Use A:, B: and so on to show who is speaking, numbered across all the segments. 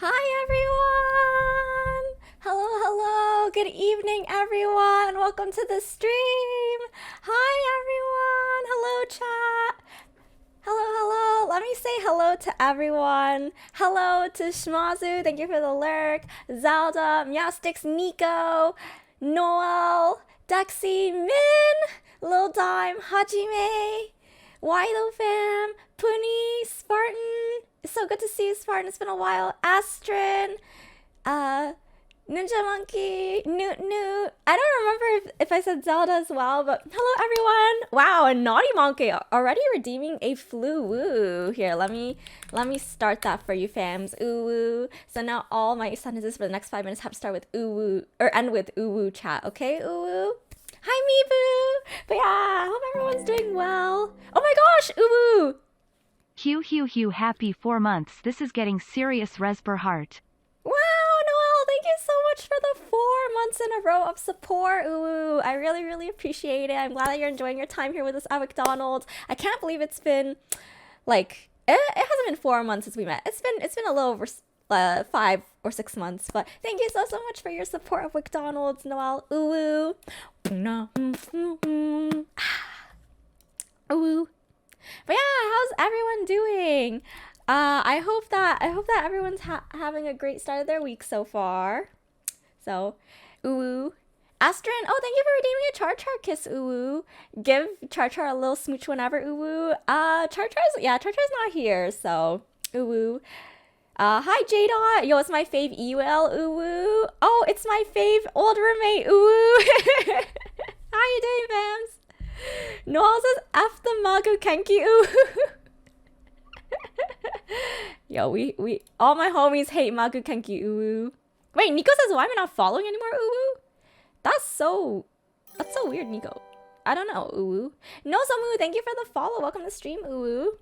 A: Hi everyone! Hello, hello! Good evening everyone! Welcome to the stream! Hi everyone! Hello chat! Hello, hello! Let me say hello to everyone! Hello to Schmazu, thank you for the lurk! Zelda, Meowsticks, Nico, Noel, Dexy, Min, Lil Dime, Hajime, Wilo Fam, Puni, Spartan. It's so good to see you, Spartan. It's been a while. Astrid, uh, Ninja Monkey, Newt Newt. I don't remember if I said Zelda as well, but hello everyone. Wow, a Naughty Monkey already redeeming a flu woo. Here, let me start that for you fams. Ooh woo. So now all my sentences for the next 5 minutes have to start with ooh woo or end with ooh woo chat. Okay, ooh woo. Hi Meeboo. But yeah, I hope everyone's doing well. Oh my gosh, ooh woo.
B: Hugh, happy 4 months. This is getting serious Resper heart.
A: Wow, Noelle, thank you so much for the 4 months in a row of support. Ooh, I really, really appreciate it. I'm glad that you're enjoying your time here with us at McDonald's. I can't believe it's been like it hasn't been 4 months since we met. It's been a little over 5 or 6 months. But thank you so much for your support of McDonald's, Noelle. Ooh, ooh. But yeah, how's everyone doing? I hope that everyone's having a great start of their week so far. So, ooh. Astrid, oh, thank you for redeeming a Char Char kiss, ooh. Give Char Char a little smooch whenever, ooh. Char Char's not here, so, ooh. Hi J-Dot. Yo, it's my fave Ewell, ooh. Oh, it's my fave old roommate, ooh. How you doing, fams? Noel says F the Magu Kenki, ooh. Yo, we all my homies hate Magu Kenki, ooh. Wait, Nico says why am I not following anymore, ooh? That's so weird, Nico. I don't know, ooh. No Samu, thank you for the follow. Welcome to the stream, ooh.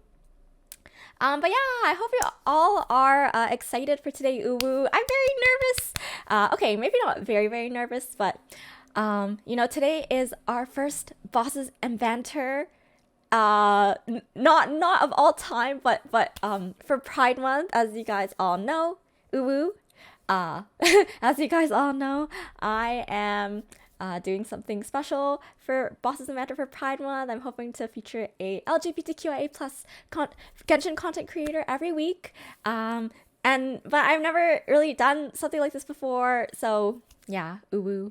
A: But yeah, I hope you all are excited for today, ooh. I'm very nervous. Okay, maybe not very, very nervous, but you know, today is our first Bosses and Banter not of all time, but for Pride Month, as you guys all know, ooh, as you guys all know, I am doing something special for Bosses and Banter for Pride Month. I'm hoping to feature a LGBTQIA plus Genshin content creator every week. But I've never really done something like this before, so yeah, ooh.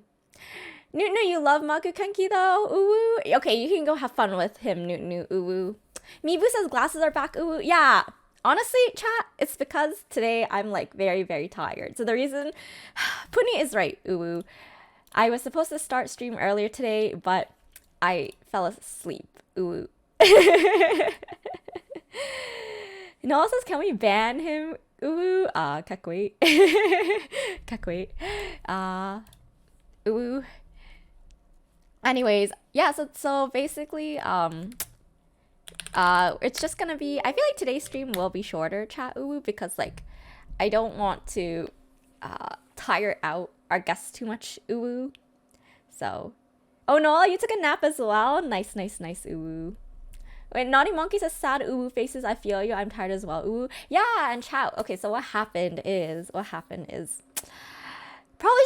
A: Newt, you love Magu Kenki though, ooh. Okay, you can go have fun with him, Newt, ooh. Mibu says glasses are back, ooh. Yeah, honestly, chat, it's because today I'm like very, very tired. So the reason, Puni is right, ooh. I was supposed to start stream earlier today, but I fell asleep, ooh. Noah says, can we ban him, ooh? Kakwait. Kakwait. Ooh. Anyways, yeah, so basically, it's just gonna be, I feel like today's stream will be shorter, chat, ooh, because, like, I don't want to, tire out our guests too much, ooh. So, oh, Noel, you took a nap as well? Nice, ooh. Wait, Naughty Monkey says sad ooh faces, I feel you, I'm tired as well, ooh. Yeah, and chat, okay, so what happened is, probably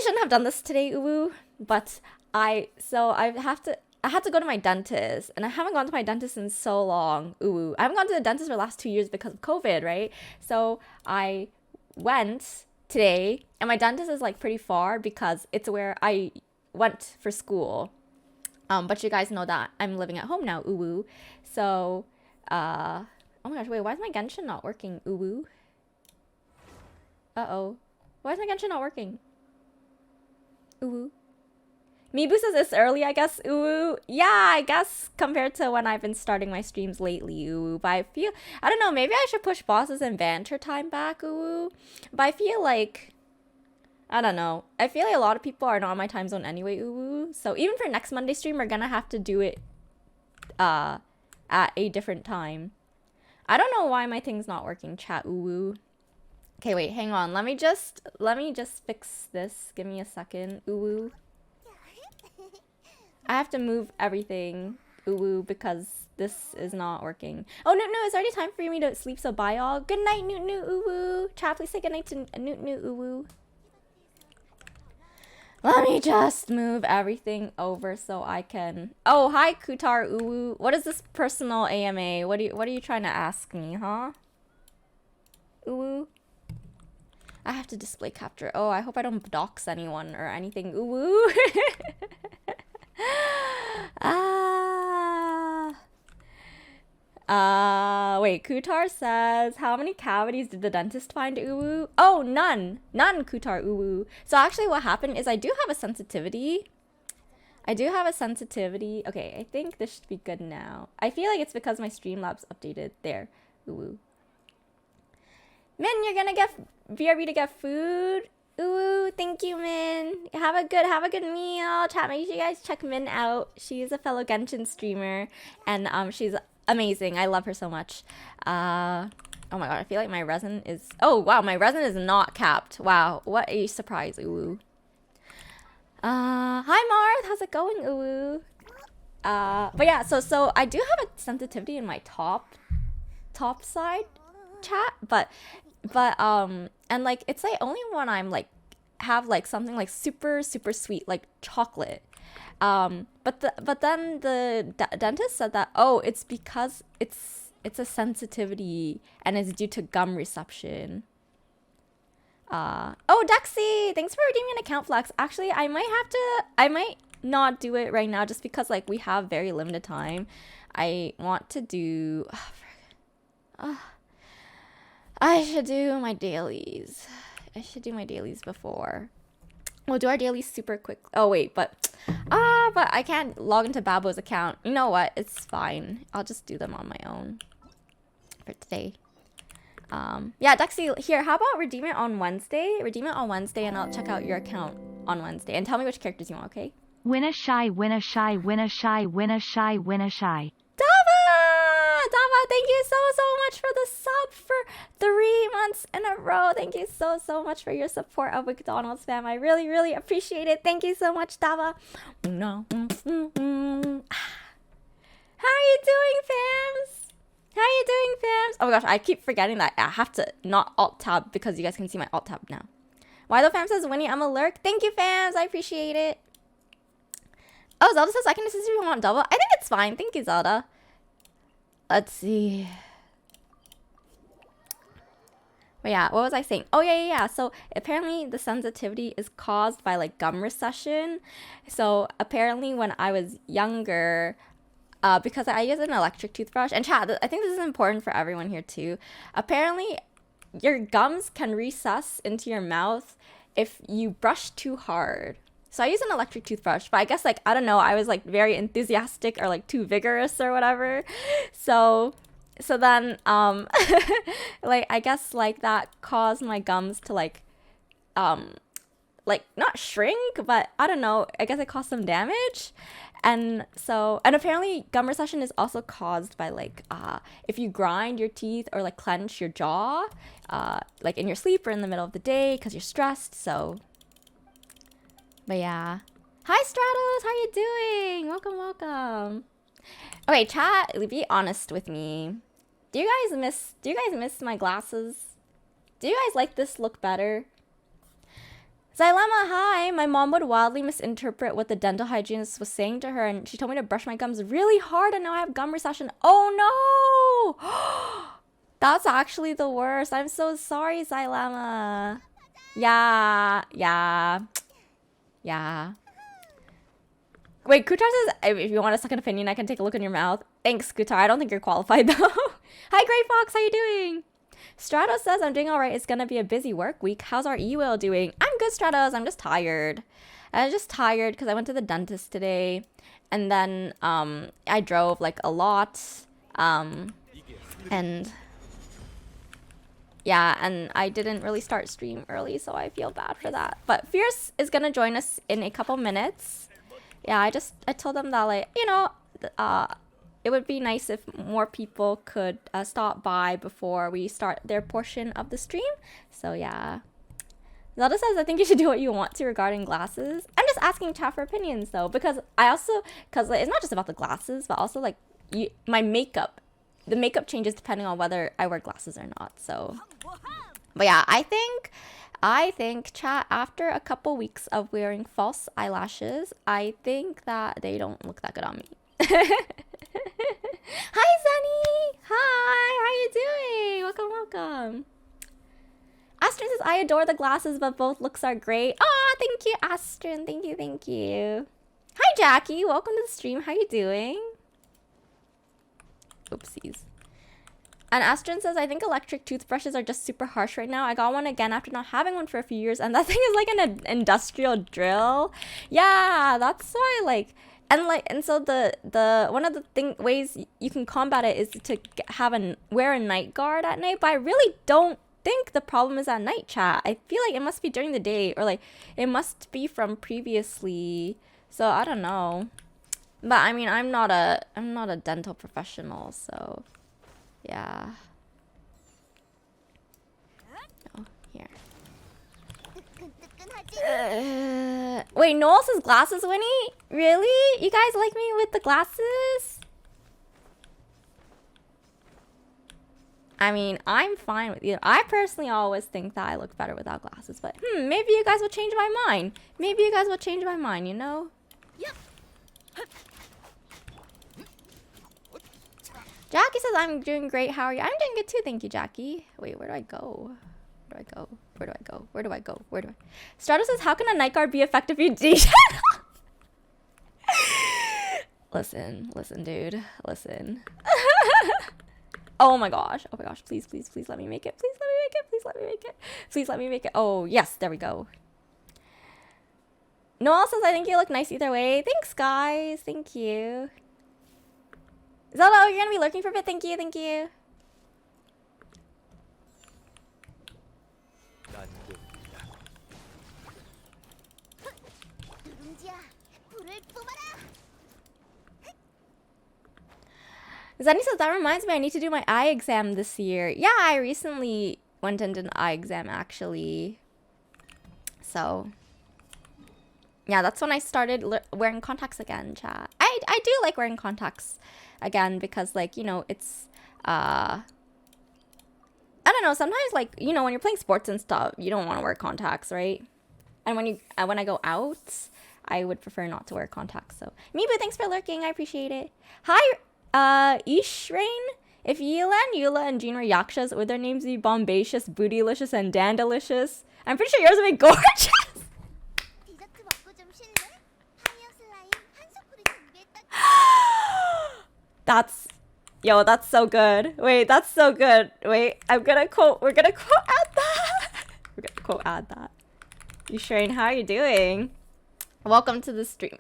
A: shouldn't have done this today, ooh, but I had to go to my dentist, and I haven't gone to my dentist in so long. Ooh, I haven't gone to the dentist for the last 2 years because of COVID, right? So I went today, and my dentist is like pretty far because it's where I went for school. But you guys know that I'm living at home now, ooh. So, oh my gosh, wait, why is my Genshin not working, ooh? Uh-oh. Why is my Genshin not working? Ooh. Mibu says it's early, I guess. Ooh. Yeah, I guess compared to when I've been starting my streams lately. Ooh. But I don't know, maybe I should push Bosses and Banter time back. Ooh. But I feel like, I don't know. I feel like a lot of people are not on my time zone anyway. Ooh. So even for next Monday stream, we're gonna have to do it at a different time. I don't know why my thing's not working, chat. Ooh. Okay, wait, hang on. Let me just fix this. Give me a second. Ooh. I have to move everything, ooh, because this is not working. Oh, no, it's already time for me to sleep, so bye all. Good night, Newt Newt Uwu. Chat, please say good night to Newt Newt Uwu. Let me just move everything over so I can... Oh, hi, Kutar Uwu. What is this personal AMA? What are you trying to ask me, huh? Uwu? I have to display capture. Oh, I hope I don't dox anyone or anything. Uwu. Wait, Kutar says, how many cavities did the dentist find, Uwu? Oh, none. None, Kutar Uwu. So actually what happened is I do have a sensitivity. Okay, I think this should be good now. I feel like it's because my Streamlabs updated. There, Uwu. Min, you're gonna get BRB to get food. Ooh, thank you, Min. Have a good meal. Chat, make sure you guys check Min out. She's a fellow Genshin streamer, and she's amazing. I love her so much. Oh my god, I feel like my resin is... Oh wow, my resin is not capped. Wow, what a surprise. Ooh. Hi Marth, how's it going? Ooh. But yeah, so I do have a sensitivity in my top side chat, but and like it's like only when I'm like have like something like super sweet like chocolate, but then the dentist said that, oh, it's because it's a sensitivity and it's due to gum reception. Oh, Dexy, thanks for redeeming an account flex. Actually, I might not do it right now just because like we have very limited time. I want to do I should do my dailies. Before. We'll do our dailies super quick. Oh wait, but I can't log into Babo's account. You know what? It's fine. I'll just do them on my own for today. Yeah, Dexy, here, how about redeem it on Wednesday? Redeem it on Wednesday and I'll check out your account on Wednesday and tell me which characters you want, okay?
B: Win a shy, win a shy, win a shy, win a shy, win a shy.
A: Dava, thank you so much for the sub for 3 months in a row. Thank you so much for your support of McDonald's fam. I really appreciate it. Thank you so much, Dava. How are you doing, fams? Oh my gosh, I keep forgetting that I have to not alt tab because you guys can see my alt tab now. Why the fam says, Winnie, I'm a lurk. Thank you, fams. I appreciate it. Oh, Zelda says I can assist if you want double. I think it's fine. Thank you, Zelda. Let's see. But yeah, what was I saying? Oh yeah. So apparently the sensitivity is caused by like gum recession. So apparently when I was younger, because I use an electric toothbrush, and chat, I think this is important for everyone here too. Apparently your gums can recess into your mouth if you brush too hard. So I use an electric toothbrush, but I guess like, I don't know, I was like very enthusiastic or like too vigorous or whatever. So then, like, I guess like that caused my gums to like not shrink, but I don't know, I guess it caused some damage. And apparently gum recession is also caused by like, if you grind your teeth or like clench your jaw, like in your sleep or in the middle of the day because you're stressed, so... But yeah. Hi Stratos, how you doing? Welcome. Okay, chat, be honest with me. Do you guys miss my glasses? Do you guys like this look better? Xylema, hi. My mom would wildly misinterpret what the dental hygienist was saying to her, and she told me to brush my gums really hard, and now I have gum recession. Oh no! That's actually the worst. I'm so sorry, Xylema. Yeah. Wait, Kutar says, if you want a second opinion, I can take a look in your mouth. Thanks, Kutar. I don't think you're qualified, though. Hi, Gray Fox. How you doing? Stratos says, I'm doing all right. It's going to be a busy work week. How's our e-will doing? I'm good, Stratos. I'm just tired. I was just tired because I went to the dentist today. And then I drove, like, a lot. And... yeah, and I didn't really start stream early, so I feel bad for that. But Fierce is gonna join us in a couple minutes. Yeah, I told them that, like, you know, it would be nice if more people could stop by before we start their portion of the stream. So yeah. Zelda says, I think you should do what you want to regarding glasses. I'm just asking chat for opinions though, because it's not just about the glasses, but also like, my makeup, the makeup changes depending on whether I wear glasses or not. So, but yeah, I think chat, after a couple weeks of wearing false eyelashes, I think that they don't look that good on me. Hi Sunny! Hi, how you doing? Welcome, welcome. Astrid says, I adore the glasses, but both looks are great. Aw, thank you, Astrid. Thank you, thank you. Hi, Jackie. Welcome to the stream. How you doing? Oopsies. And Astrid says, I think electric toothbrushes are just super harsh right now. I got one again after not having one for a few years, and that thing is like an industrial drill. Yeah, that's why, like, and so the one of the ways you can combat it is to wear a night guard at night. But I really don't think the problem is at night, chat. I feel like it must be during the day, or like it must be from previously. So I don't know. But I mean, I'm not a dental professional, so yeah. Oh, here. Wait, Noel says glasses, Winnie? Really? You guys like me with the glasses? I mean, I'm fine with you. I personally always think that I look better without glasses, but maybe you guys will change my mind. Maybe you guys will change my mind, you know? Jackie says, I'm doing great. How are you? I'm doing good too. Thank you, Jackie. Wait, where do I go? Where do I go? Where do I go? Where do I go? Where do I... Strato says, how can a night guard be effective if you Listen, dude. Listen. Oh my gosh. Oh my gosh. Please, please, please let me make it. Please let me make it. Please let me make it. Please let me make it. Oh, yes. There we go. Noel says, I think you look nice either way. Thanks, guys. Thank you. Zelda, you're going to be lurking for a bit. Thank you. Thank you. Zenny says, that reminds me, I need to do my eye exam this year. Yeah, I recently went and did an eye exam, actually. So, yeah, that's when I started wearing contacts again, chat. I do like wearing contacts again because, like, you know, it's, I don't know, sometimes, like, you know, when you're playing sports and stuff, you don't want to wear contacts, right? And when I go out, I would prefer not to wear contacts, so. Meebu, thanks for lurking, I appreciate it. Hi, Ishrain, if Eula, and Jean were yakshas, would their names be Bombacious, Bootylicious, and Dandalicious? I'm pretty sure yours would be gorgeous. That's so good. Wait, that's so good. Wait, we're gonna quote add that. We're gonna quote add that. Ishrain, how are you doing? Welcome to the stream.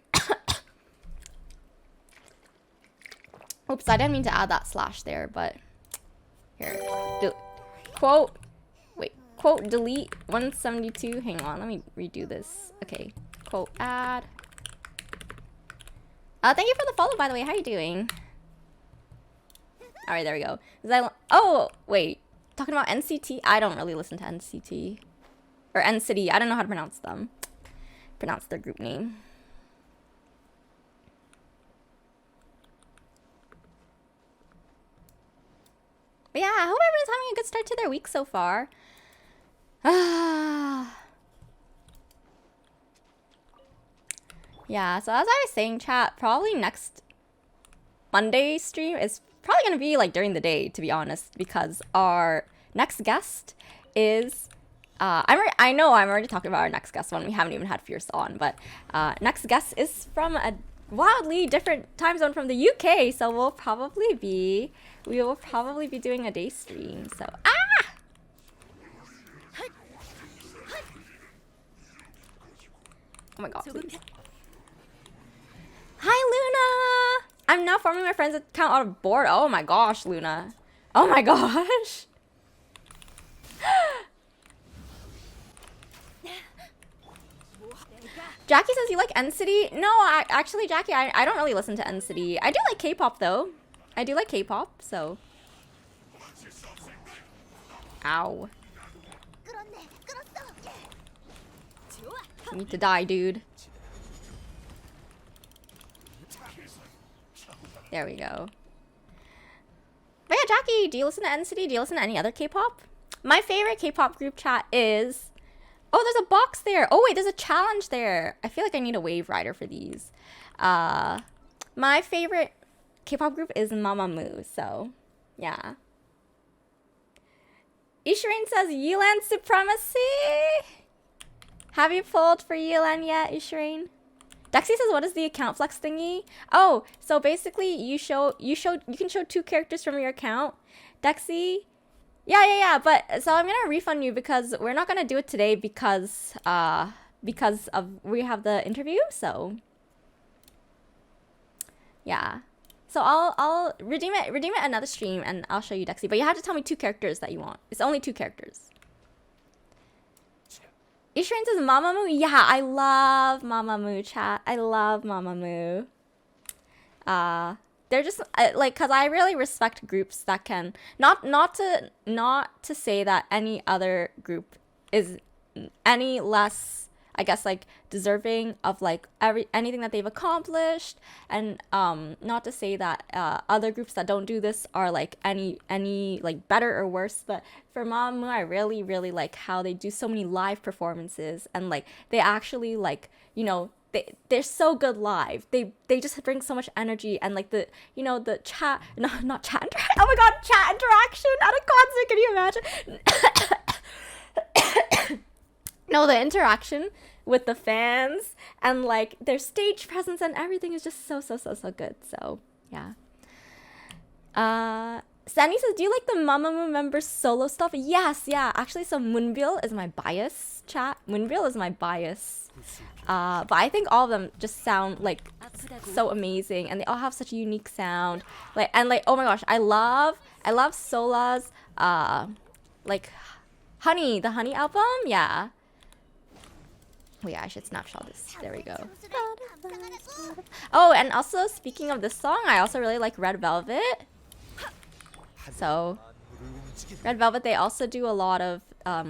A: Oops, I didn't mean to add that slash there, but here. Quote delete 172. Hang on, let me redo this. Okay, quote add. Thank you for the follow, by the way. How are you doing? All right, there we go. Oh, wait. Talking about NCT? I don't really listen to NCT. Or NCT. I don't know how to pronounce them. Pronounce their group name. But yeah, I hope everyone's having a good start to their week so far. Yeah, so as I was saying, chat, probably next Monday stream is probably going to be like during the day, to be honest, because our next guest is I know I'm already talking about our next guest when we haven't even had Fierce on, but next guest is from a wildly different time zone from the UK, so we will probably be doing a day stream. So oh my god, please. Hi, Luna! I'm now forming my friend's account out of board. Oh my gosh, Luna. Oh my gosh. Jackie says you like NCT? No, actually, Jackie, I don't really listen to NCT. I do like K-pop, though. I do like K-pop, so. Ow. You need to die, dude. There we go. yeah, Jackie, do you listen to NCT? Do you listen to any other K-pop? My favorite K-pop group chat is... Oh, there's a box there. Oh, wait, there's a challenge there. I feel like I need a Wave Rider for these. My favorite K-pop group is Mamamoo, so yeah. Ishrain says Yilan supremacy. Have you pulled for Yilan yet, Ishrain? Dexy says, what is the account flex thingy? Oh, so basically you can show 2 characters from your account. Dexy, yeah, but so I'm gonna refund you because we're not gonna do it today because of we have the interview, so yeah. So I'll redeem it another stream and I'll show you Dexy. But you have to tell me 2 characters that you want. It's only 2 characters. Ishrain says Mamamoo. Yeah, I love Mamamoo, chat. I love Mamamoo. They're just like, cause I really respect groups that can not to say that any other group is any less, I guess, like deserving of like anything that they've accomplished, and not to say that other groups that don't do this are like any like better or worse. But for Mamamoo, I really like how they do so many live performances, and like they actually like, you know, they're so good live. They just bring so much energy, and like the, you know, the chat, not chat oh my god, chat interaction at a concert, can you imagine? No, the interaction with the fans and like their stage presence and everything is just so good. So yeah. Sandy says, do you like the Mamamoo members solo stuff? Yes, yeah. Actually, so Moonbyul is my bias, chat. Moonbyul is my bias. But I think all of them just sound like so amazing, and they all have such a unique sound. Like, and like, oh my gosh, I love Sola's like Honey, the Honey album. Yeah. Wait, I should snapshot this. There we go. Oh, and also speaking of this song, I also really like Red Velvet. So Red Velvet, they also do a lot of I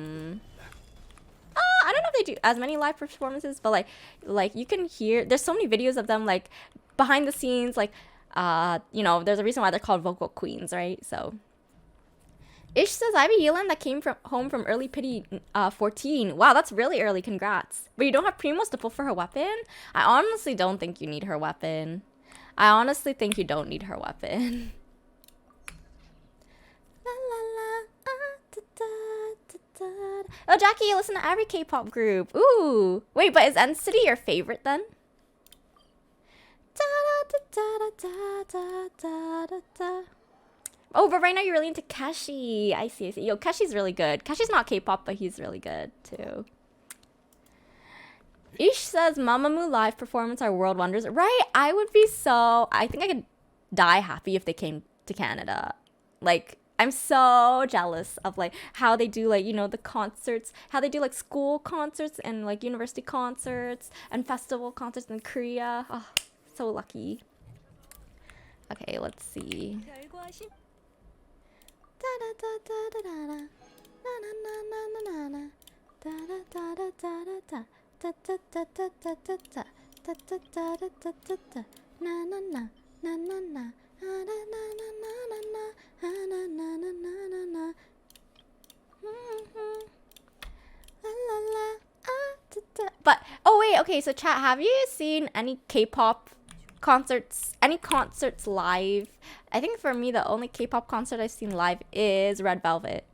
A: don't know if they do as many live performances, but like you can hear, there's so many videos of them like behind the scenes, like you know, there's a reason why they're called vocal queens, right? So Ish says, I have a Yelan that came home from early pity 14. Wow, that's really early. Congrats. But you don't have Primos to pull for her weapon? I honestly don't think you need her weapon. I honestly think you don't need her weapon. Oh, Jackie, you listen to every K-pop group. Ooh. Wait, but is NCT your favorite then? Oh, but right now you're really into Keshi. I see. Yo, Keshi's really good. Keshi's not K-pop, but he's really good too. Ish says Mamamoo live performance are world wonders. Right? I would be so... I think I could die happy if they came to Canada. Like, I'm so jealous of like how they do like, you know, the concerts, how they do like school concerts and like university concerts and festival concerts in Korea. Oh, so lucky. Okay, let's see. But oh wait, okay, so chat, have you seen any K-pop concerts, any concerts live? I think for me the only K-pop concert I've seen live is Red Velvet.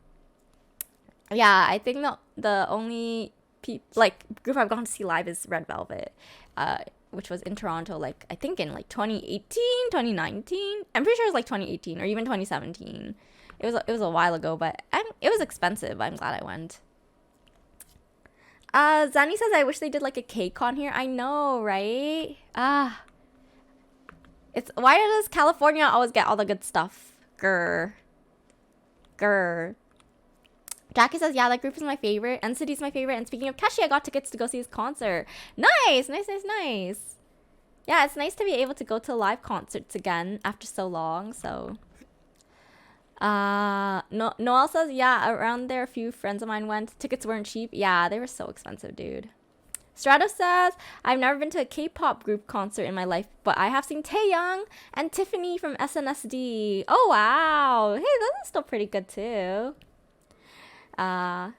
A: Yeah, I think the only group I've gone to see live is Red Velvet, which was in Toronto, like I think in like 2018, 2019. I'm pretty sure it was like 2018 or even 2017. It was a while ago, but it was expensive. I'm glad I went. Zani says, I wish they did like a K-con here. I know, right? It's, why does California always get all the good stuff? Grr. Jackie says, yeah, that group is my favorite. NCT's my favorite. And speaking of Keshi, I got tickets to go see his concert. Nice. Yeah, it's nice to be able to go to live concerts again after so long. So, Noel says, yeah, around there, a few friends of mine went. Tickets weren't cheap. Yeah, they were so expensive, dude. Stratos says, I've never been to a K-pop group concert in my life, but I have seen Taeyoung and Tiffany from SNSD. Oh, wow. Hey, those are still pretty good, too. Oh,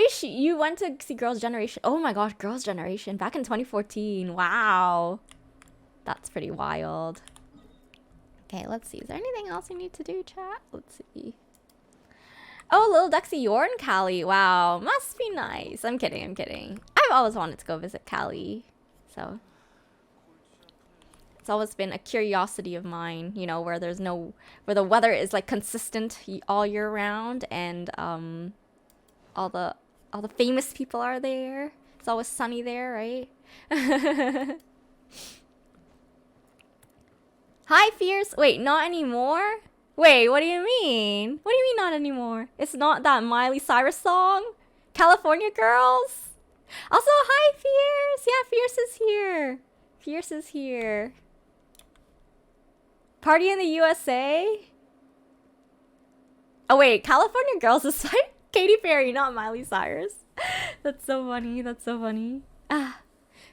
A: Ishi, you went to see Girls' Generation. Oh my gosh, Girls' Generation back in 2014. Wow. That's pretty wild. Okay, let's see. Is there anything else we need to do, chat? Let's see. Oh, Lil Dexy, you're in Cali. Wow, must be nice. I'm kidding. I've always wanted to go visit Cali. So it's always been a curiosity of mine, you know, where the weather is like consistent all year round, and all the famous people are there. It's always sunny there, right? Hi, Fierce. Wait, not anymore? Wait, what do you mean? What do you mean not anymore? It's not that Miley Cyrus song? California Girls? Also, hi, Fierce. Yeah, Fierce is here. Fierce is here. Party in the USA? Oh, wait, California Girls is like Katy Perry, not Miley Cyrus. That's so funny. Ah.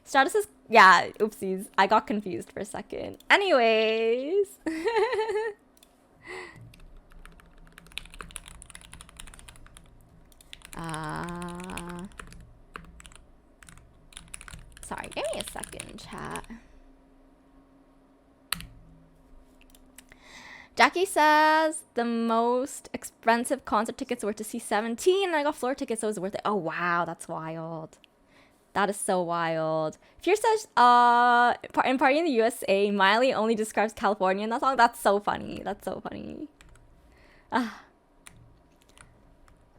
A: Stratus is... Yeah, oopsies. I got confused for a second. Anyways. Sorry, give me a second, chat. Jackie says the most expensive concert tickets were to see 17, and I got floor tickets, so it was worth it. Oh, wow, that's wild. That is so wild. Fierce says, in Party in the USA, Miley only describes California in that song. That's so funny.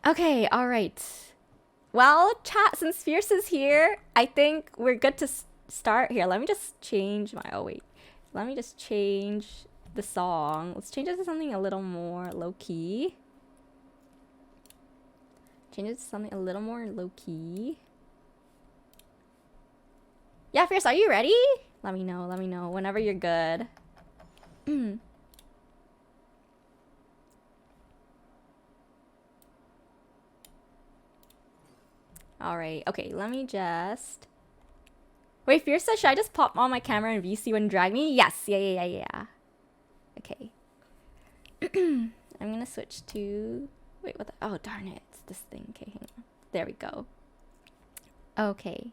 A: Okay, alright. Well, chat, since Fierce is here, I think we're good to start here. Let me just change my... Oh, wait. Let me just change the song. Let's change it to something a little more low-key. Yeah, Fierce, are you ready? Let me know whenever you're good. Alright, okay, let me just... Wait, Fierce says, should I just pop on my camera and VC when drag me? Yes, yeah. Okay. I'm gonna switch to... Wait, what the... Oh, darn it. It's this thing. Okay, hang on. There we go. Okay.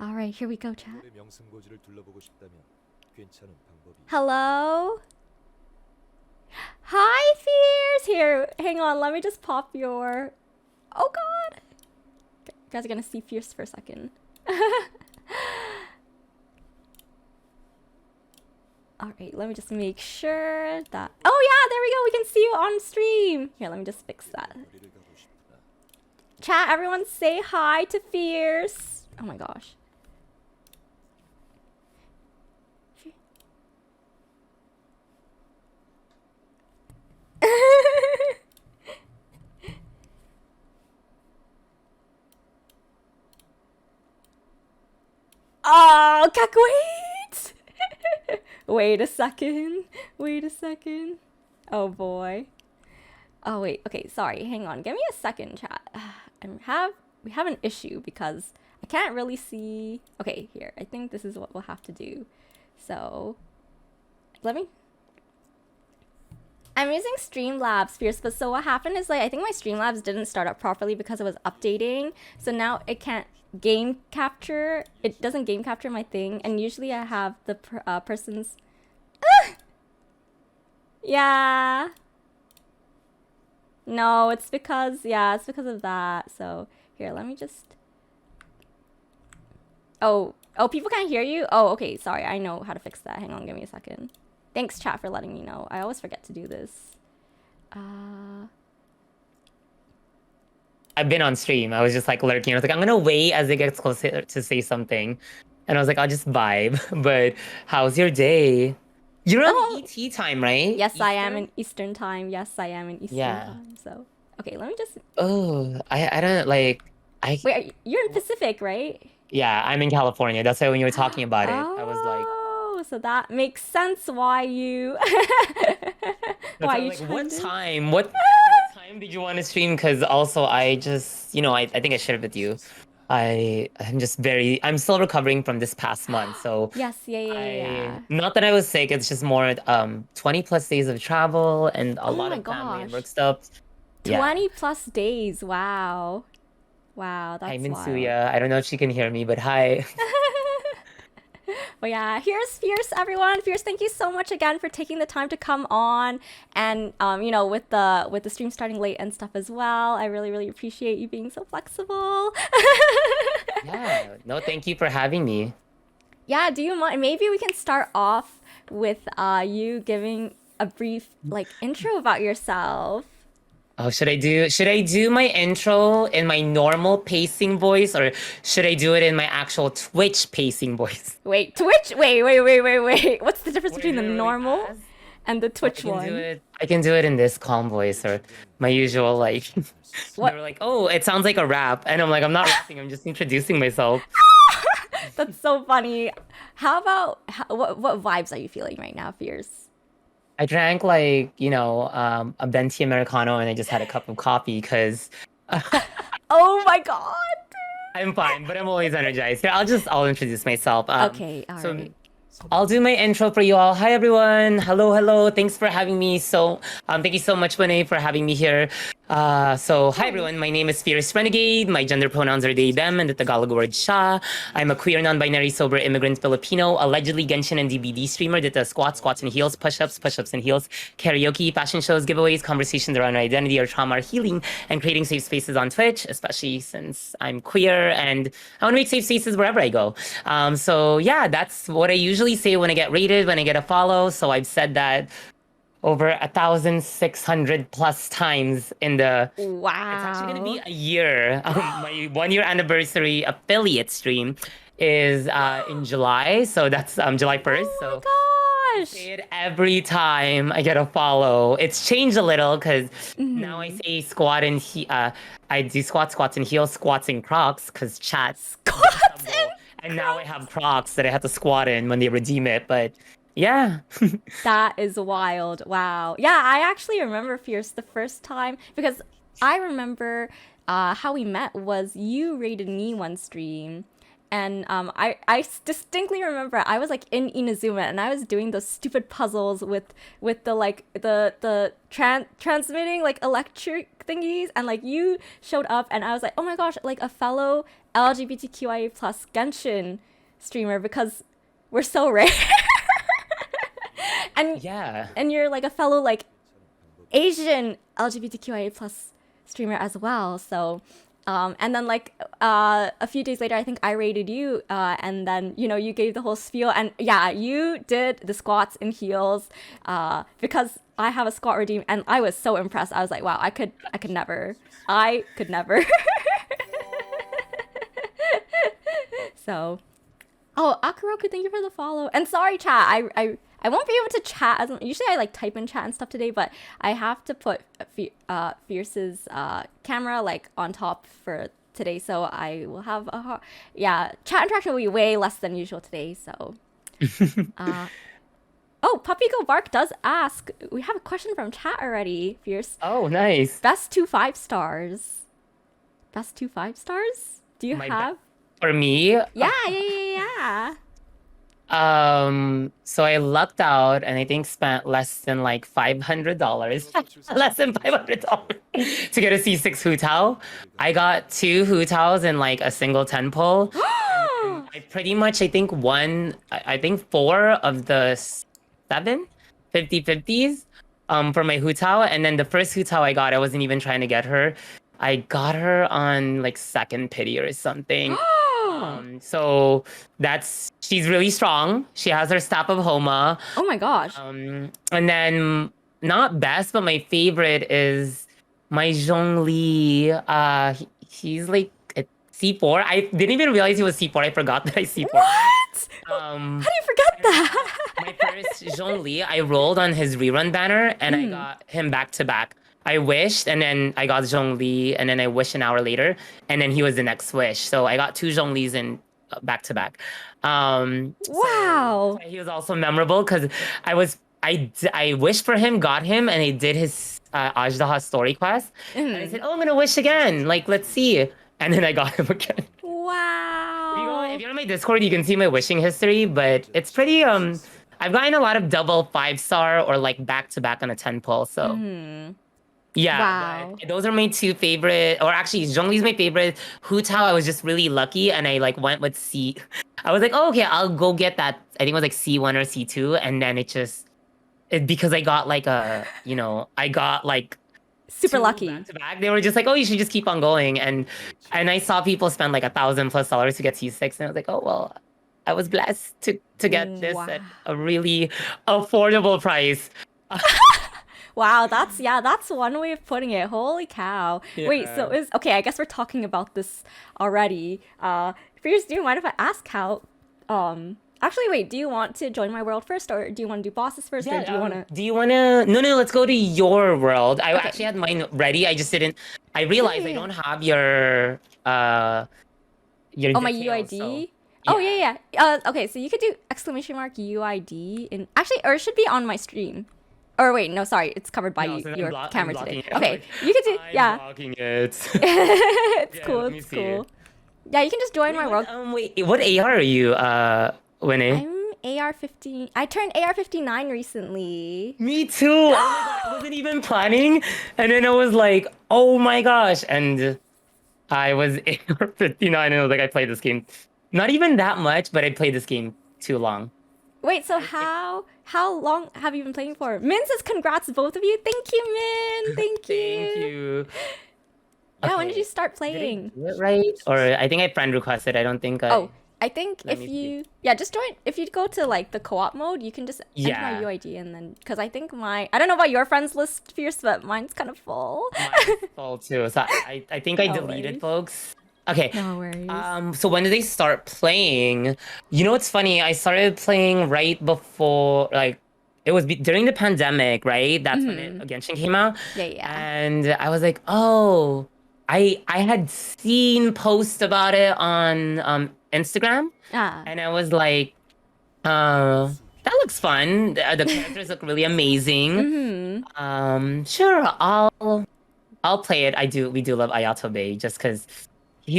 A: Alright, here we go, chat. Hello? Hi, Fierce! Here, hang on, let me just pop your... Oh, God! You guys are gonna see Fierce for a second. Alright, let me just make sure that... Oh, yeah, there we go! We can see you on stream! Here, let me just fix that. Chat, everyone say hi to Fierce! Oh my gosh. Oh, Kak, wait! Wait a second. Oh boy. Oh wait, okay, sorry, hang on. Give me a second, chat. We have an issue because I can't really see... Okay, here, I think this is what we'll have to do. So, I'm using Streamlabs, Fierce, but so what happened is, like, I think my Streamlabs didn't start up properly because it was updating. So now it can't game capture. It doesn't game capture my thing. And usually I have the person's... Yeah. No, it's because of that. So, here, let me just... Oh, people can't hear you? Oh, okay, sorry. I know how to fix that. Hang on, give me a second. Thanks, chat, for letting me know. I always forget to do this.
C: I've been on stream. I was just like lurking. I was like, I'm gonna wait as it gets closer to say something. And I was like, I'll just vibe. But how's your day? You're on ET time, right?
A: Yes, Eastern? I am in Eastern time. Time. So, okay, let me just...
C: Oh, I don't like...
A: Wait, you're in Pacific, right?
C: Yeah, I'm in California. That's why when you were talking about it, I was like...
A: Oh, so that makes sense why you...
C: What time time did you want to stream? Because also I just, I think I shared with you. I'm still recovering from this past month. So
A: Yes, yeah, yeah, yeah.
C: not that I was sick, it's just more 20 plus days of travel and a
A: Oh
C: lot
A: my
C: of family and
A: gosh.
C: work stuff. Yeah.
A: 20 plus days. Wow. Wow,
C: Hi,
A: that's wild.
C: Minsuya. I don't know if she can hear me, but hi.
A: But yeah, here's Fierce, everyone. Fierce, thank you so much again for taking the time to come on, and with the stream starting late and stuff as well. I really, really appreciate you being so flexible.
C: Yeah. No, thank you for having me.
A: Yeah, do you mind? Maybe we can start off with you giving a brief intro about yourself.
C: Oh, should I do my intro in my normal pacing voice or should I do it in my actual Twitch pacing voice?
A: Wait, Twitch? Wait. What's the difference
C: Where is
A: between the
C: it really
A: normal
C: fast?
A: and the
C: Oh,
A: Twitch one?
C: I can do it in this calm voice or my usual like they
A: What?
C: were like, "Oh, it sounds like a rap." And I'm like, "I'm not rapping. I'm just introducing myself."
A: That's so funny. How about what vibes are you feeling right now, Fierce?
C: I drank a venti americano and I just had a cup of coffee because
A: Oh my god.
C: I'm fine, but I'm always energized. Here, I'll introduce myself.
A: Okay, all
C: So
A: right.
C: I'll do my intro for you all. Hi everyone. Hello. Thanks for having me. Thank you so much, Winnie, for having me here. Hi everyone. My name is Fierce Renegade. My gender pronouns are they, them, and the Tagalog word siya. I'm a queer, non-binary, sober immigrant Filipino, allegedly Genshin and DBD streamer that does squats and heels, push-ups and heels, karaoke, fashion shows, giveaways, conversations around identity or trauma or healing, and creating safe spaces on Twitch, especially since I'm queer and I want to make safe spaces wherever I go. Yeah, that's what I usually say when I get rated, when I get a follow. So I've said that over 1,600 plus times in the. It's actually gonna be
A: Wow.
C: a year. My 1 year anniversary affiliate stream is in July, so that's July 1st. So
A: Oh
C: I
A: my
C: say
A: gosh.
C: it every time I get a follow. It's changed a little because now I
A: Mm.
C: say I do squats and heels, squats and Crocs because chat got
A: Squats
C: Tumble,
A: and
C: and now I have
A: Crocs.
C: Crocs that I have to squat in when they redeem it. But yeah,
A: That is wild. Wow. Yeah, I actually remember Fierce the first time because I remember how we met was you rated me one stream. And distinctly remember I was like in Inazuma and I was doing those stupid puzzles with the transmitting like electric thingies, and like you showed up and I was like, oh my gosh, like a fellow LGBTQIA plus Genshin streamer, because we're so rare. and
C: yeah.
A: and you're like a fellow like Asian LGBTQIA plus streamer as well. So, and then like a few days later, I think I rated you, and then you gave the whole spiel, and yeah, you did the squats in heels, because I have a squat redeem, and I was so impressed. I was like, wow, I could never. So, oh, Akuroku, thank you for the follow. And sorry, chat. I won't be able to chat as usually I like type in chat and stuff today, but I have to put Fierce's camera like on top for today, so I will have chat interaction will be way less than usual today. So, oh, Puppy Go Bark does ask. We have a question from chat already. Fierce,
C: Oh, nice.
A: best 2 5 stars. Best 2 5 stars. Do you
C: My
A: have?
C: For me,
A: Yeah.
C: so I lucked out and I think spent less than like $500, less than $500 to get a C6 Hu. I got two Hu in like a single 10 pull. And I pretty much, I think four of the seven 50/50s for my Hu. And then the first Hu I got, I wasn't even trying to get her. I got her on like second pity or something. So she's really strong. She has her staff of Homa.
A: Oh my gosh.
C: And then not best, but my favorite is my Zhongli. He's like a C4. I didn't even realize he was C4. I forgot that I C4.
A: What? How
C: Um,
A: do you forget that?
C: my first Zhongli, I rolled on his rerun banner and I got him back to back. I wished and then I got Zhongli and then I wished an hour later and then he was the next wish. So I got two Zhonglis in back to back.
A: Wow.
C: He was also memorable because I was I wished for him, got him, and I did his Ajdaha story quest. And I said, oh, I'm gonna wish again. Like, let's see. And then I got him again.
A: Wow.
C: If you're on my Discord, you can see my wishing history, but it's pretty I've gotten a lot of double 5-star or like back to back on a 10 pull. So yeah,
A: Wow.
C: but those are my two favorite. Or actually, Zhongli's my favorite. Hu Tao, I was just really lucky, and I like went with C. I was like, oh, okay, I'll go get that. I think it was like C1 or C2, and then because I got like I got like
A: Super
C: two
A: lucky.
C: back to back. They were just like, oh, you should just keep on going, and I saw people spend like $1,000+ to get C6, and I was like, oh well, I was blessed to get this
A: Wow.
C: at a really affordable price.
A: Wow, that's one way of putting it. Holy cow. Wait, so
C: Yeah.
A: is okay, I guess we're talking about this already. Fierce, do you mind if I ask how actually wait, do you want to join my world first, or do you want to do bosses first, or
C: Yeah,
A: do you want to
C: do you wanna? No, let's go to your world. I
A: Okay.
C: actually had mine ready. I just didn't. I realized I
A: yeah.
C: don't have your
A: Oh, my
C: details,
A: UID?
C: so
A: Oh, yeah. Okay, so you could do exclamation mark UID in actually, or it should be on my stream. Or wait, no, sorry, it's covered by
C: No, since
A: your
C: I'm
A: camera
C: blocking
A: today.
C: it.
A: Okay, you could do
C: I'm
A: yeah.
C: blocking it.
A: It's
C: Yeah,
A: cool,
C: let me
A: it's
C: see.
A: cool. Yeah, you can just join my world.
C: Wait, what AR are you, Winnie?
A: I'm AR-15. I turned AR-59 recently.
C: Me too. Oh my god, I wasn't even planning, and then I was like, oh my gosh, and I was AR 59, and I was like, I played this game, not even that much, but I played this game too long.
A: Wait, so how long have you been playing for? Min says congrats both of you. Thank you, Min. Thank you.
C: Thank you.
A: Yeah, when did
C: Okay.
A: you start
C: Did I
A: playing?
C: do it right? Or I think I friend requested. I don't think I.
A: Oh, I think
C: Let
A: if
C: me see.
A: you just join, if you go to like the co-op mode, you can just enter my
C: Yeah.
A: UID, and then because I think I don't know about your friends list, Fierce, but mine's kind of full.
C: Mine's full too. So I think I
A: No
C: deleted
A: worries.
C: folks. Okay.
A: No worries.
C: So when did they start playing? You know what's funny? I started playing right before, like, it was during the pandemic, right? That's when Genshin came out.
A: Yeah.
C: And I was like, oh, I had seen posts about it on Instagram,
A: Ah.
C: and I was like, that looks fun. The characters look really amazing. Sure, I'll play it. We do love Ayato Bay just because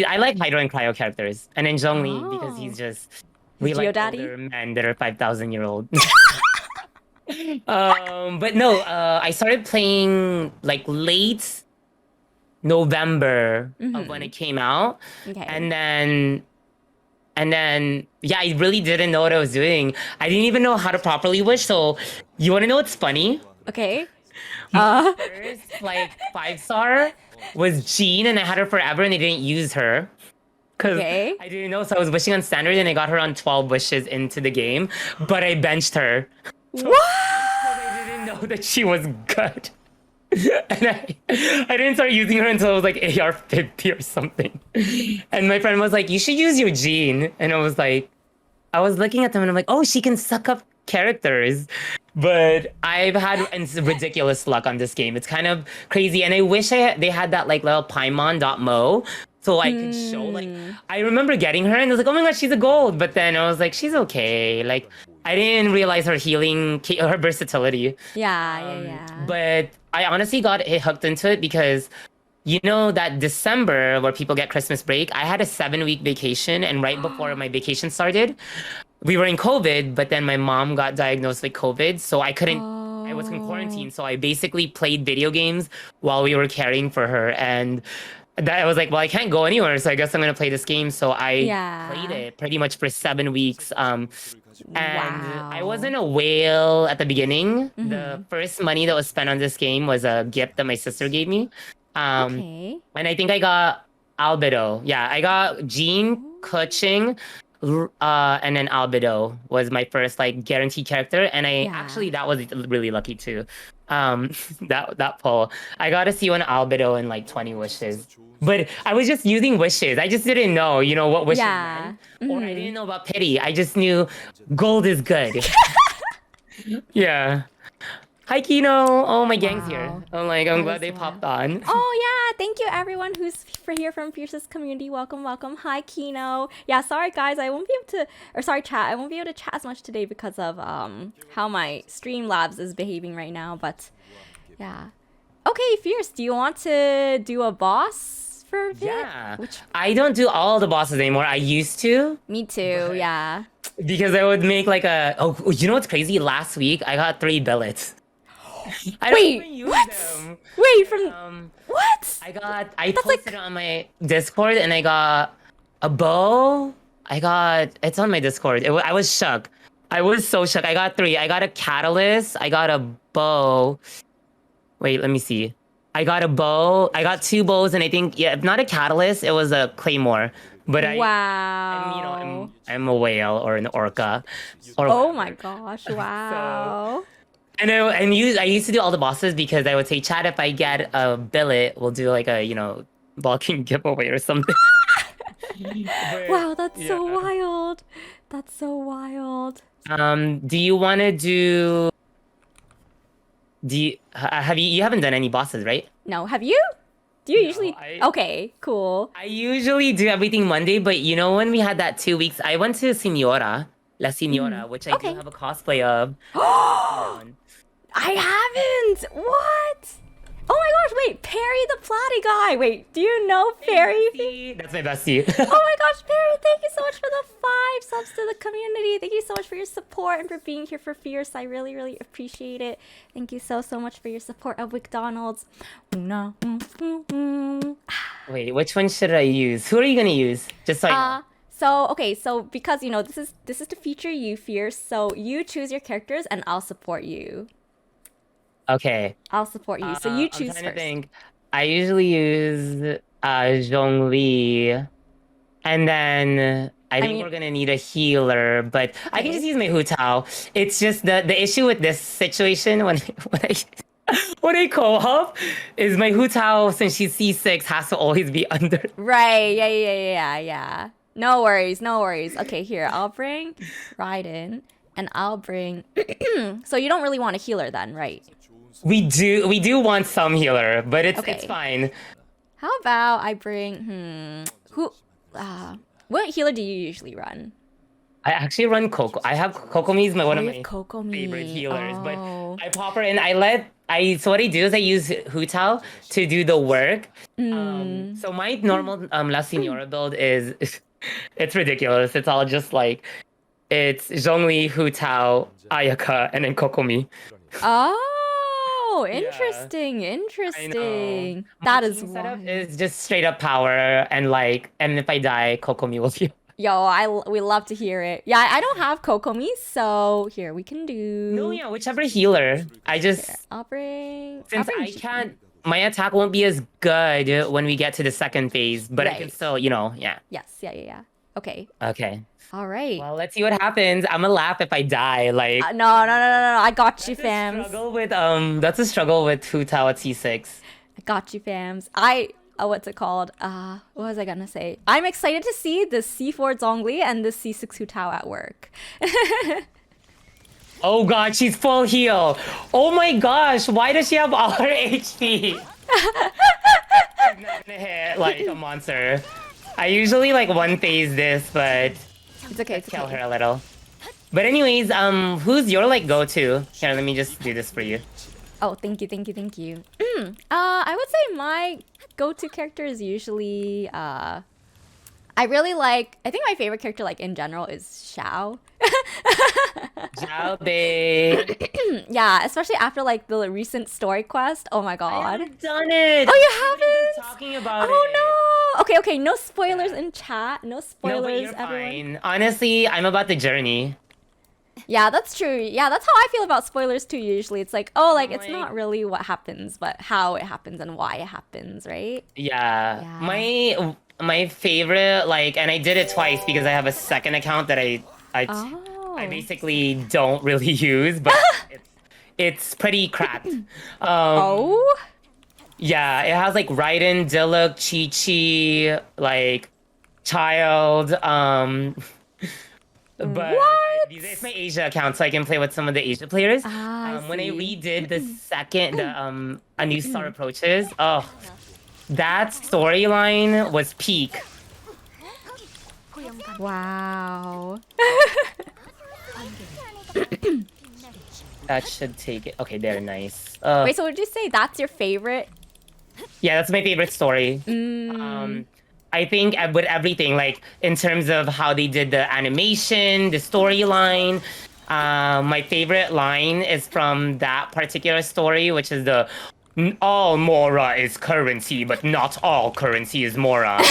C: I like Hydro and Cryo characters, and then Zhongli because he's
A: Oh.
C: just we like
A: Geodaddy?
C: older men that are 5,000-year-old. But no, I started playing like late November of when it came out,
A: Okay.
C: and then yeah, I really didn't know what I was doing. I didn't even know how to properly wish. So you want to know what's funny?
A: Okay.
C: First, like 5-star was Jean, and I had her forever, and I didn't use her because
A: Okay.
C: I didn't know. So I was wishing on standard, and I got her on 12 wishes into the game, but I benched her.
A: What?
C: I didn't know that she was good. And I didn't start using her until it was like AR 50 or something. And my friend was like, you should use your Jean. And I was looking at them and I'm like, oh, she can suck up characters. But I've had ridiculous luck on this game. It's kind of crazy. And I wish they had that like little Paimon.mo so I could show like I remember getting her and I was like, oh my god, she's a gold. But then I was like, she's okay. Like I didn't realize her healing, her versatility.
A: Yeah.
C: But I honestly got hooked into it because you know that December where people get Christmas break, I had a 7-week vacation, and right before my vacation started, we were in COVID, but then my mom got diagnosed with COVID, so I couldn't. I was in quarantine, so I basically played video games while we were caring for her, and that I was like, well, I can't go anywhere, so I guess I'm gonna play this game. So I played it pretty much for 7 weeks. And I wasn't a whale at the beginning. The first money that was spent on this game was a gift that my sister gave me.
A: Okay.
C: And I think I got Albedo. Yeah, I got Jean, Kuching, and then Albedo was my first like guaranteed character. And actually that was really lucky too. That pull. I got to see one Albedo in like 20 wishes. But I was just using wishes. I just didn't know, what wishes meant. Or I didn't know about pity. I just knew gold is good. Yeah. Hi, Kino. Oh, my gang's here.
A: Wow.
C: I'm
A: That
C: glad
A: is
C: they
A: wild.
C: popped on.
A: Oh yeah, thank you everyone who's for here from Fierce's community. Welcome, welcome. Hi Kino. Yeah, sorry guys, I won't be able to or sorry chat, I won't be able to chat as much today because of how my Streamlabs is behaving right now, but yeah. Okay, Fierce, do you want to do a boss for a bit?
C: Yeah.
A: Which
C: I don't do all the bosses anymore. I used to
A: me too, yeah.
C: because I would make like a. Oh, you know what's crazy? Last week I got 3 billets. I don't
A: Wait,
C: even use
A: what?
C: them.
A: Wait, from
C: Um,
A: what?
C: I
A: That's
C: posted
A: like
C: it on my Discord and I got a bow. It's on my Discord. I was shook. I was so shook. I got 3. I got a catalyst. I got a bow. Wait, let me see. I got a bow. I got 2 bows, and I think yeah, if not a catalyst, it was a claymore. But
A: wow.
C: I'm a whale or an orca, or
A: Oh my
C: whatever.
A: gosh,
C: So
A: wow.
C: I used to do all the bosses because I would say, Chad, if I get a billet, we'll do like a bulking giveaway or something. But
A: Wow, that's so
C: yeah.
A: wild. That's so wild.
C: Do you want to do you have you haven't done any bosses, right?
A: No, have you? Do you
C: No,
A: usually? Okay, cool.
C: I usually do everything Monday, but you know when we had that 2 weeks, I went to La Signora, which I do
A: Okay.
C: have a cosplay of. If you've seen that one.
A: I haven't. What? Oh my gosh! Wait, Perry the Platy guy. Wait, do you know Perry?
C: Bestie. That's my bestie.
A: Oh my gosh, Perry! Thank you so much for the 5 subs to the community. Thank you so much for your support and for being here for Fierce. I really, really appreciate it. Thank you so, so much for your support of McDonald's. No.
C: Wait, which one should I use? Who are you gonna use? Just so I know.
A: So okay, so because this is to feature you, Fierce. So you choose your characters, and I'll support you.
C: Okay.
A: I'll support you. So you
C: I'm
A: choose
C: trying to
A: first.
C: think. I usually use Zhongli, and then I
A: I
C: think
A: mean,
C: we're gonna need a healer, but I can just
A: okay.
C: use my Hu Tao. It's just the issue with this situation when when I when I co-op is my Hu Tao, since she's C6, has to always be under.
A: Right. Yeah. No worries. No worries. Okay, here. I'll bring Raiden, and I'll bring. So you don't really want a healer then, right?
C: We do want some healer, but it's
A: Okay.
C: fine.
A: How about I bring who? What healer do you usually run?
C: I actually run Coco. I have Kokomi is one
A: Oh,
C: of
A: you have
C: my
A: Kokomi.
C: favorite healers, but
A: Oh.
C: I pop her in. So what I do is I use Hu Tao to do the work.
A: Mm.
C: So my normal La Signora build is it's ridiculous. It's all just like it's Zhongli, Hu Tao, Ayaka, and then Kokomi.
A: Oh,
C: Yeah,
A: interesting,
C: I know.
A: interesting.
C: My
A: That is
C: team setup
A: wild.
C: is just straight up power and if I die, Kokomi will heal.
A: Yo, we love to hear it. Yeah, I don't have Kokomi, so here we can
C: No,
A: do.
C: yeah, whichever healer.
A: Here, I'll
C: Since
A: bring
C: I
A: G.
C: can't, my attack won't be as good when we get to the second phase, but I can
A: Right.
C: still, yeah.
A: Yes, yeah. Okay.
C: Okay.
A: All right.
C: Well, let's see what happens. I'm gonna laugh if I die. Like
A: No. I got you,
C: that's a
A: fams.
C: struggle with Hu Tao at C6.
A: I got you, fams. What's it called? What was I gonna say? I'm excited to see the C4 Zhongli and the C6 Hu Tao at work.
C: Oh god, she's full heal. Oh my gosh, why does she have all her HP? She's not gonna hit like a monster. I usually like one phase this, but
A: It's okay. It's
C: kill her
A: okay.
C: a little. But anyways, who's your like go-to? Here, let me just do this for you.
A: Oh, thank you. I would say my go-to character is usually I think my favorite character like in general is Xiao.
C: Zhao Bei.
A: Yeah, especially after like the recent story quest. Oh my
C: I
A: god.
C: haven't done it.
A: Oh, you
C: I've been
A: haven't?
C: talking about it.
A: Oh no. Okay, no spoilers in chat. No
C: No,
A: spoilers,
C: but you're
A: everyone.
C: fine. Honestly, I'm about the journey.
A: Yeah, that's true. Yeah, that's how I feel about spoilers too usually. It's like, oh, like it's
C: Like,
A: not really what happens, but how it happens and why it happens, right?
C: yeah.
A: Yeah.
C: My favorite, like, and I did it twice because I have a second account that I
A: Oh.
C: basically don't really use, but it's pretty cracked.
A: Oh?
C: Yeah, it has like Raiden, Diluc, Chi Chi, like Child, But
A: What?
C: it's my Asia account, so I can play with some of the Asia players.
A: Ah, I
C: When I
A: see.
C: redid the second, a new star approaches. Oh, that storyline was peak.
A: Wow.
C: That should take it. Okay, they're nice.
A: Wait, so would you say that's your favorite?
C: Yeah, that's my favorite story.
A: Mm.
C: I think with everything, like in terms of how they did the animation, the storyline. My favorite line is from that particular story, which is the all Mora is currency, but not all currency is Mora.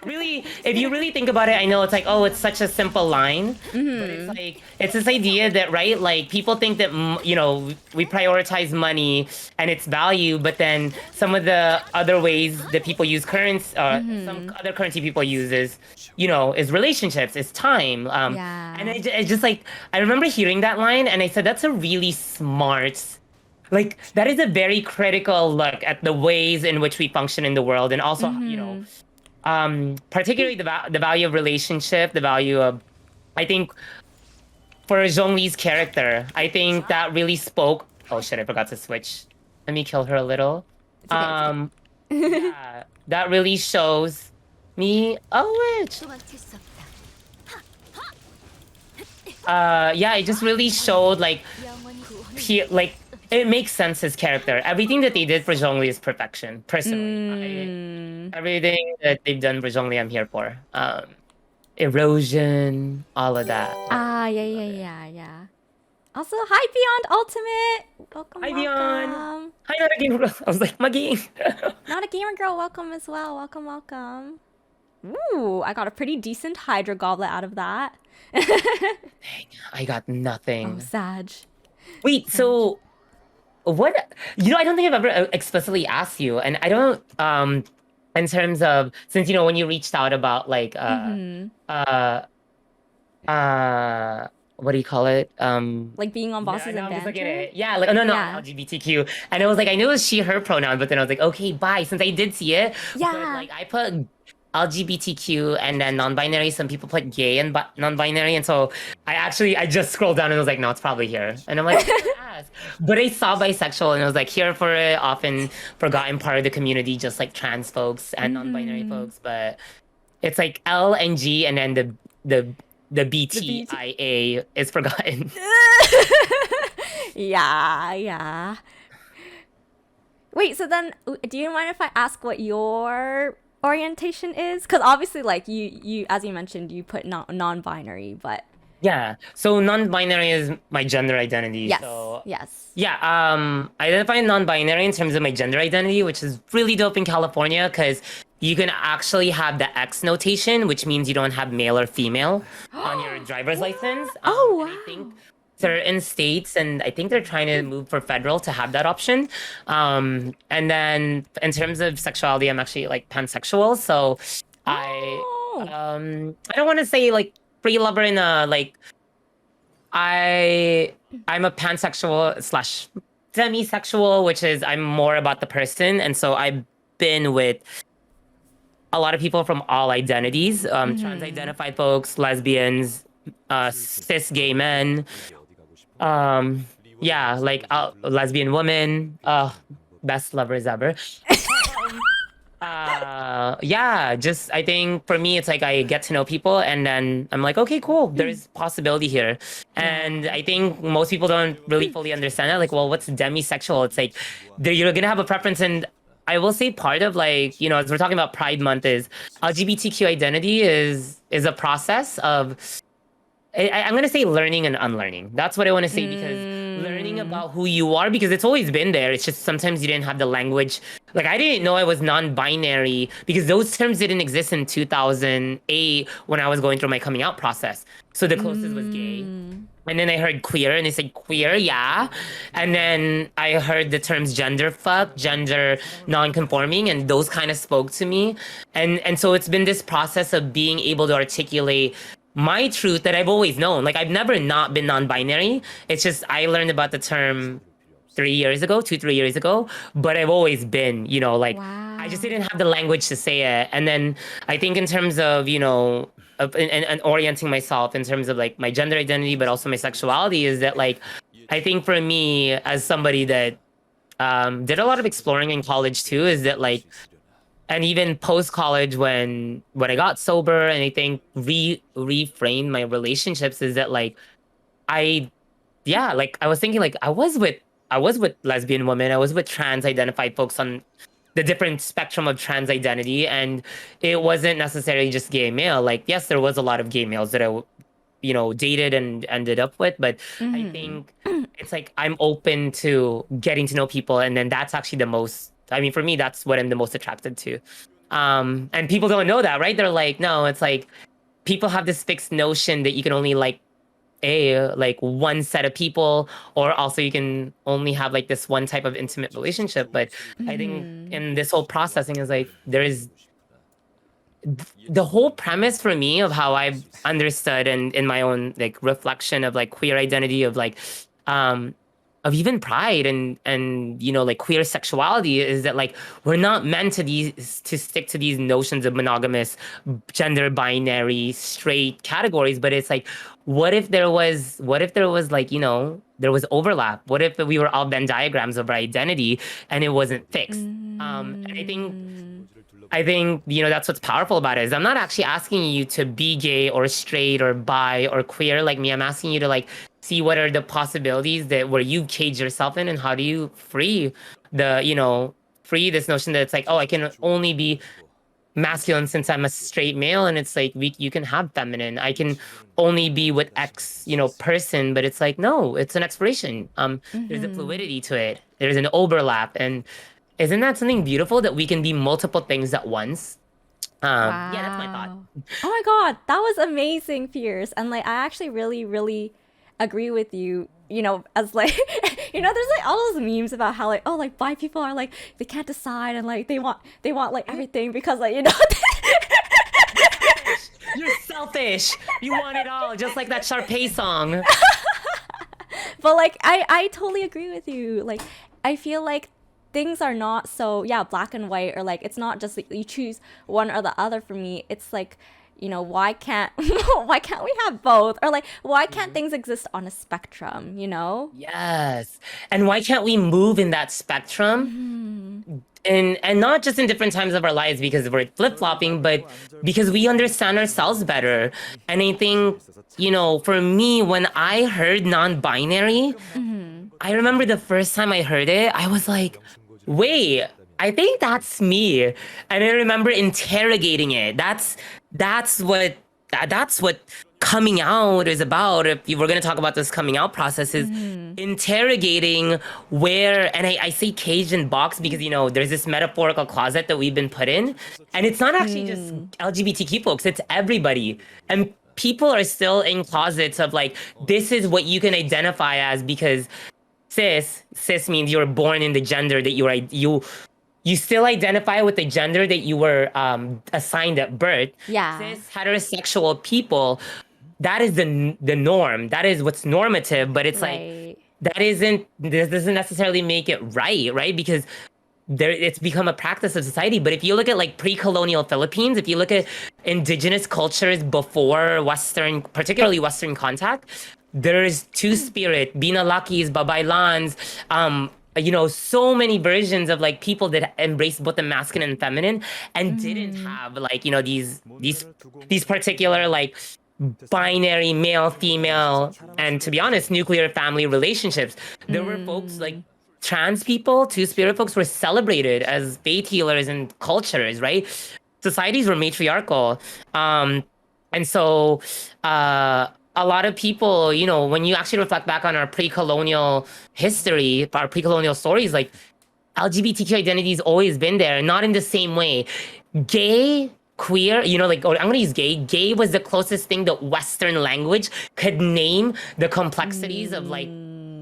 C: Really, if you really think about it, I know it's like, oh, it's such a simple line, but it's like it's this idea that, right, like people think that we prioritize money and its value, but then some of the other ways that people use currency, some other currency people use is relationships, is time. And
A: Yeah.
C: I just like I remember hearing that line, and I said that's a really smart. Like that is a very critical look at the ways in which we function in the world, and also particularly the value of relationship, the value of, I think, for Zhongli's character, I think that really spoke. Oh shit! I forgot to switch. Let me kill her a little.
A: It's okay. It's okay.
C: Yeah, that really shows me a witch. Yeah, it just really showed like it makes sense his character. Everything that they did for Zhongli is perfection. Personally, everything that they've done for Zhongli, I'm here for. Erosion, all of that.
A: Ah, yeah, yeah, yeah, yeah. Also, hi Beyond Ultimate. Welcome,
C: Hi, Dion.
A: welcome.
C: Hi, not a gamer girl. I was like, Maggie.
A: Not a gamer girl. Welcome as well. Welcome, welcome. Ooh, I got a pretty decent Hydra goblet out of that.
C: Dang, I got
A: Oh,
C: nothing.
A: Sag.
C: Wait, so what? I don't think I've ever explicitly asked you, and I don't. In terms of, since when you reached out about like uh what do you call it?
A: Like being on Bosses
C: No,
A: and
C: I'm just looking at
A: Banter.
C: it. Yeah, like, oh, no,
A: Yeah.
C: LGBTQ. And it was like, I knew it was she, her pronoun, but then I was like, okay, bye. Since I did see it. But
A: Yeah.
C: like, I put LGBTQ and then non-binary. Some people put gay and non-binary. And so I just scrolled down and was like, no, it's probably here. And I'm like, yes. But I saw bisexual and I was like, here for it, often forgotten part of the community, just like trans folks and non-binary folks. But it's like L and G, and then the BTIA is forgotten.
A: Yeah, yeah. Wait, so then do you mind if I ask what your orientation is? Because obviously, like you as you mentioned, you put non-binary, but
C: Yeah. So non-binary is my gender identity.
A: yes,
C: So
A: yes.
C: yeah, I identify non-binary in terms of my gender identity, which is really dope in California because you can actually have the X notation, which means you don't have male or female on your driver's license.
A: Oh,
C: And I think certain states, and I think they're trying to move for federal to have that option. And then in terms of sexuality, I'm actually like pansexual. So
A: Oh.
C: I don't want to say like free lover in a like I'm a pansexual slash demisexual, which is I'm more about the person, and so I've been with a lot of people from all identities, trans identified folks, lesbians, cis gay men, yeah, like lesbian women, best lovers ever. Yeah, just I think for me it's like I get to know people and then I'm like, okay, cool, there's possibility here. And I think most people don't really fully understand that. Like, well, what's demisexual? It's like you're gonna have a preference. And I will say part of like, as we're talking about Pride Month, is LGBTQ identity is a process of I'm going to say learning and unlearning. That's what I want to say, because learning about who you are, because it's always been there. It's just sometimes you didn't have the language. Like, I didn't know I was non-binary because those terms didn't exist in 2008 when I was going through my coming out process. So the closest was gay. And then I heard queer, and they said queer, yeah. And then I heard the terms gender fuck, gender non-conforming, and those kind of spoke to me. And so it's been this process of being able to articulate my truth that I've always known. Like, I've never not been non-binary. It's just I learned about the term 3 years ago, 3 years ago. But I've always been, like,
A: Wow.
C: I just didn't have the language to say it. And then I think in terms of, and orienting myself in terms of like my gender identity, but also my sexuality, is that like, I think for me as somebody that did a lot of exploring in college too, is that like, and even post college when I got sober and I think reframed my relationships, is that like, I yeah, like I was thinking like I was with lesbian women, I was with trans identified folks on the different spectrum of trans identity, and it wasn't necessarily just gay male. Like yes, there was a lot of gay males that dated and ended up with, but I think it's like I'm open to getting to know people, and then that's actually the most. I mean, for me, that's what I'm the most attracted to. And people don't know that, right? They're like, no, it's like people have this fixed notion that you can only like one set of people, or also you can only have like this one type of intimate relationship. But I think in this whole processing is like there is the whole premise for me of how I've understood and in my own like reflection of like queer identity, um of even pride and like queer sexuality, is that like we're not meant to stick to these notions of monogamous gender binary straight categories, but it's like what if there was like there was overlap, what if we were all Venn diagrams of our identity and it wasn't fixed. And I think that's what's powerful about it, is I'm not actually asking you to be gay or straight or bi or queer like me. I'm asking you to like see what are the possibilities that where you cage yourself in, and how do you free this notion that it's like, oh, I can only be masculine since I'm a straight male, and it's like you can have feminine. I can only be with X person, but it's like no, it's an exploration. There's a fluidity to it. There's an overlap, and isn't that something beautiful that we can be multiple things at once? Yeah, that's my thought.
A: Wow. Oh my God, that was amazing, Fierce. And like, I actually really, really agree with you. As like, there's like all those memes about how like, oh, like bi people are like they can't decide and like they want like everything because like
C: You're selfish. You want it all, just like that Sharpay song.
A: But like, I totally agree with you. Like, I feel like things are not so yeah black and white, or like it's not just like you choose one or the other. For me, it's like why can't why can't we have both, or like why can't things exist on a spectrum?
C: Yes. And why can't we move in that spectrum? And not just in different times of our lives because we're flip-flopping, but because we understand ourselves better. And I think, for me, when I heard non-binary, I remember the first time I heard it, I was like, wait, I think that's me. And I remember interrogating it. That's what coming out is about. If you were going to talk about this coming out process, is interrogating where, and I say cage and box because there's this metaphorical closet that we've been put in, and it's not actually just LGBTQ folks, it's everybody. And people are still in closets of like, this is what you can identify as, because cis means you were born in the gender that you still identify with the gender that you were assigned at birth.
A: Yeah.
C: Cis heterosexual people, that is the norm. That is what's normative. But it's like
A: Right.
C: this doesn't necessarily make it right? Because it's become a practice of society. But if you look at like pre-colonial Philippines, if you look at indigenous cultures before Western, particularly Western contact, there's two-spirit, binalakis, babaylans, so many versions of like people that embrace both the masculine and feminine, and didn't have like these particular like binary male female, and to be honest, nuclear family relationships. There were folks like trans people, two-spirit folks were celebrated as faith healers in cultures, right? Societies were matriarchal. And so a lot of people, when you actually reflect back on our pre-colonial history, our pre-colonial stories, like LGBTQ identity's always been there, not in the same way. Gay, queer, like, or I'm gonna use gay. Gay was the closest thing that Western language could name the complexities of like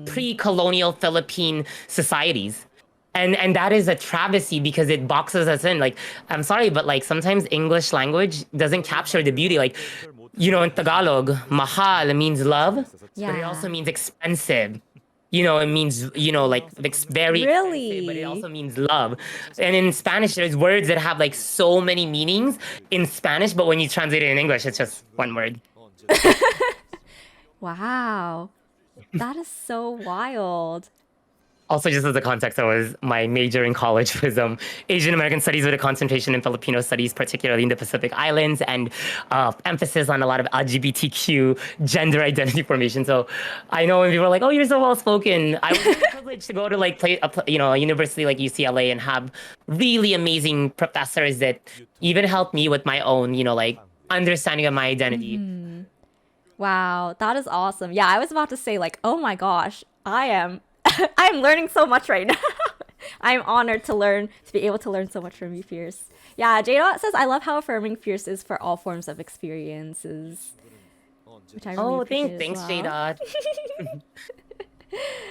C: pre-colonial Philippine societies. And that is a travesty because it boxes us in. Like, I'm sorry, but like sometimes English language doesn't capture the beauty. Like, in Tagalog, mahal means love, but it
A: Yeah.
C: also means expensive. it means, like very expensive, but it
A: Really?
C: also means love. And in Spanish, there's words that have like so many meanings in Spanish, but when you translate it in English, it's just one word.
A: Wow. That is so wild.
C: Also, just as a context, I was my major in college was Asian American Studies with a concentration in Filipino studies, particularly in the Pacific Islands, and emphasis on a lot of LGBTQ gender identity formation. So I know when people are like, "Oh, you're so well spoken," I was really privileged to go to like a university like UCLA and have really amazing professors that even helped me with my own, like understanding of my identity.
A: Wow, that is awesome. Yeah, I was about to say like, oh my gosh, I am I'm learning so much right now. I'm honored to be able to learn so much from you, Fierce. Yeah, Jadot says I love how affirming Fierce is for all forms of experiences, which I really
C: Oh,
A: appreciate as
C: thanks,
A: well.
C: Jada.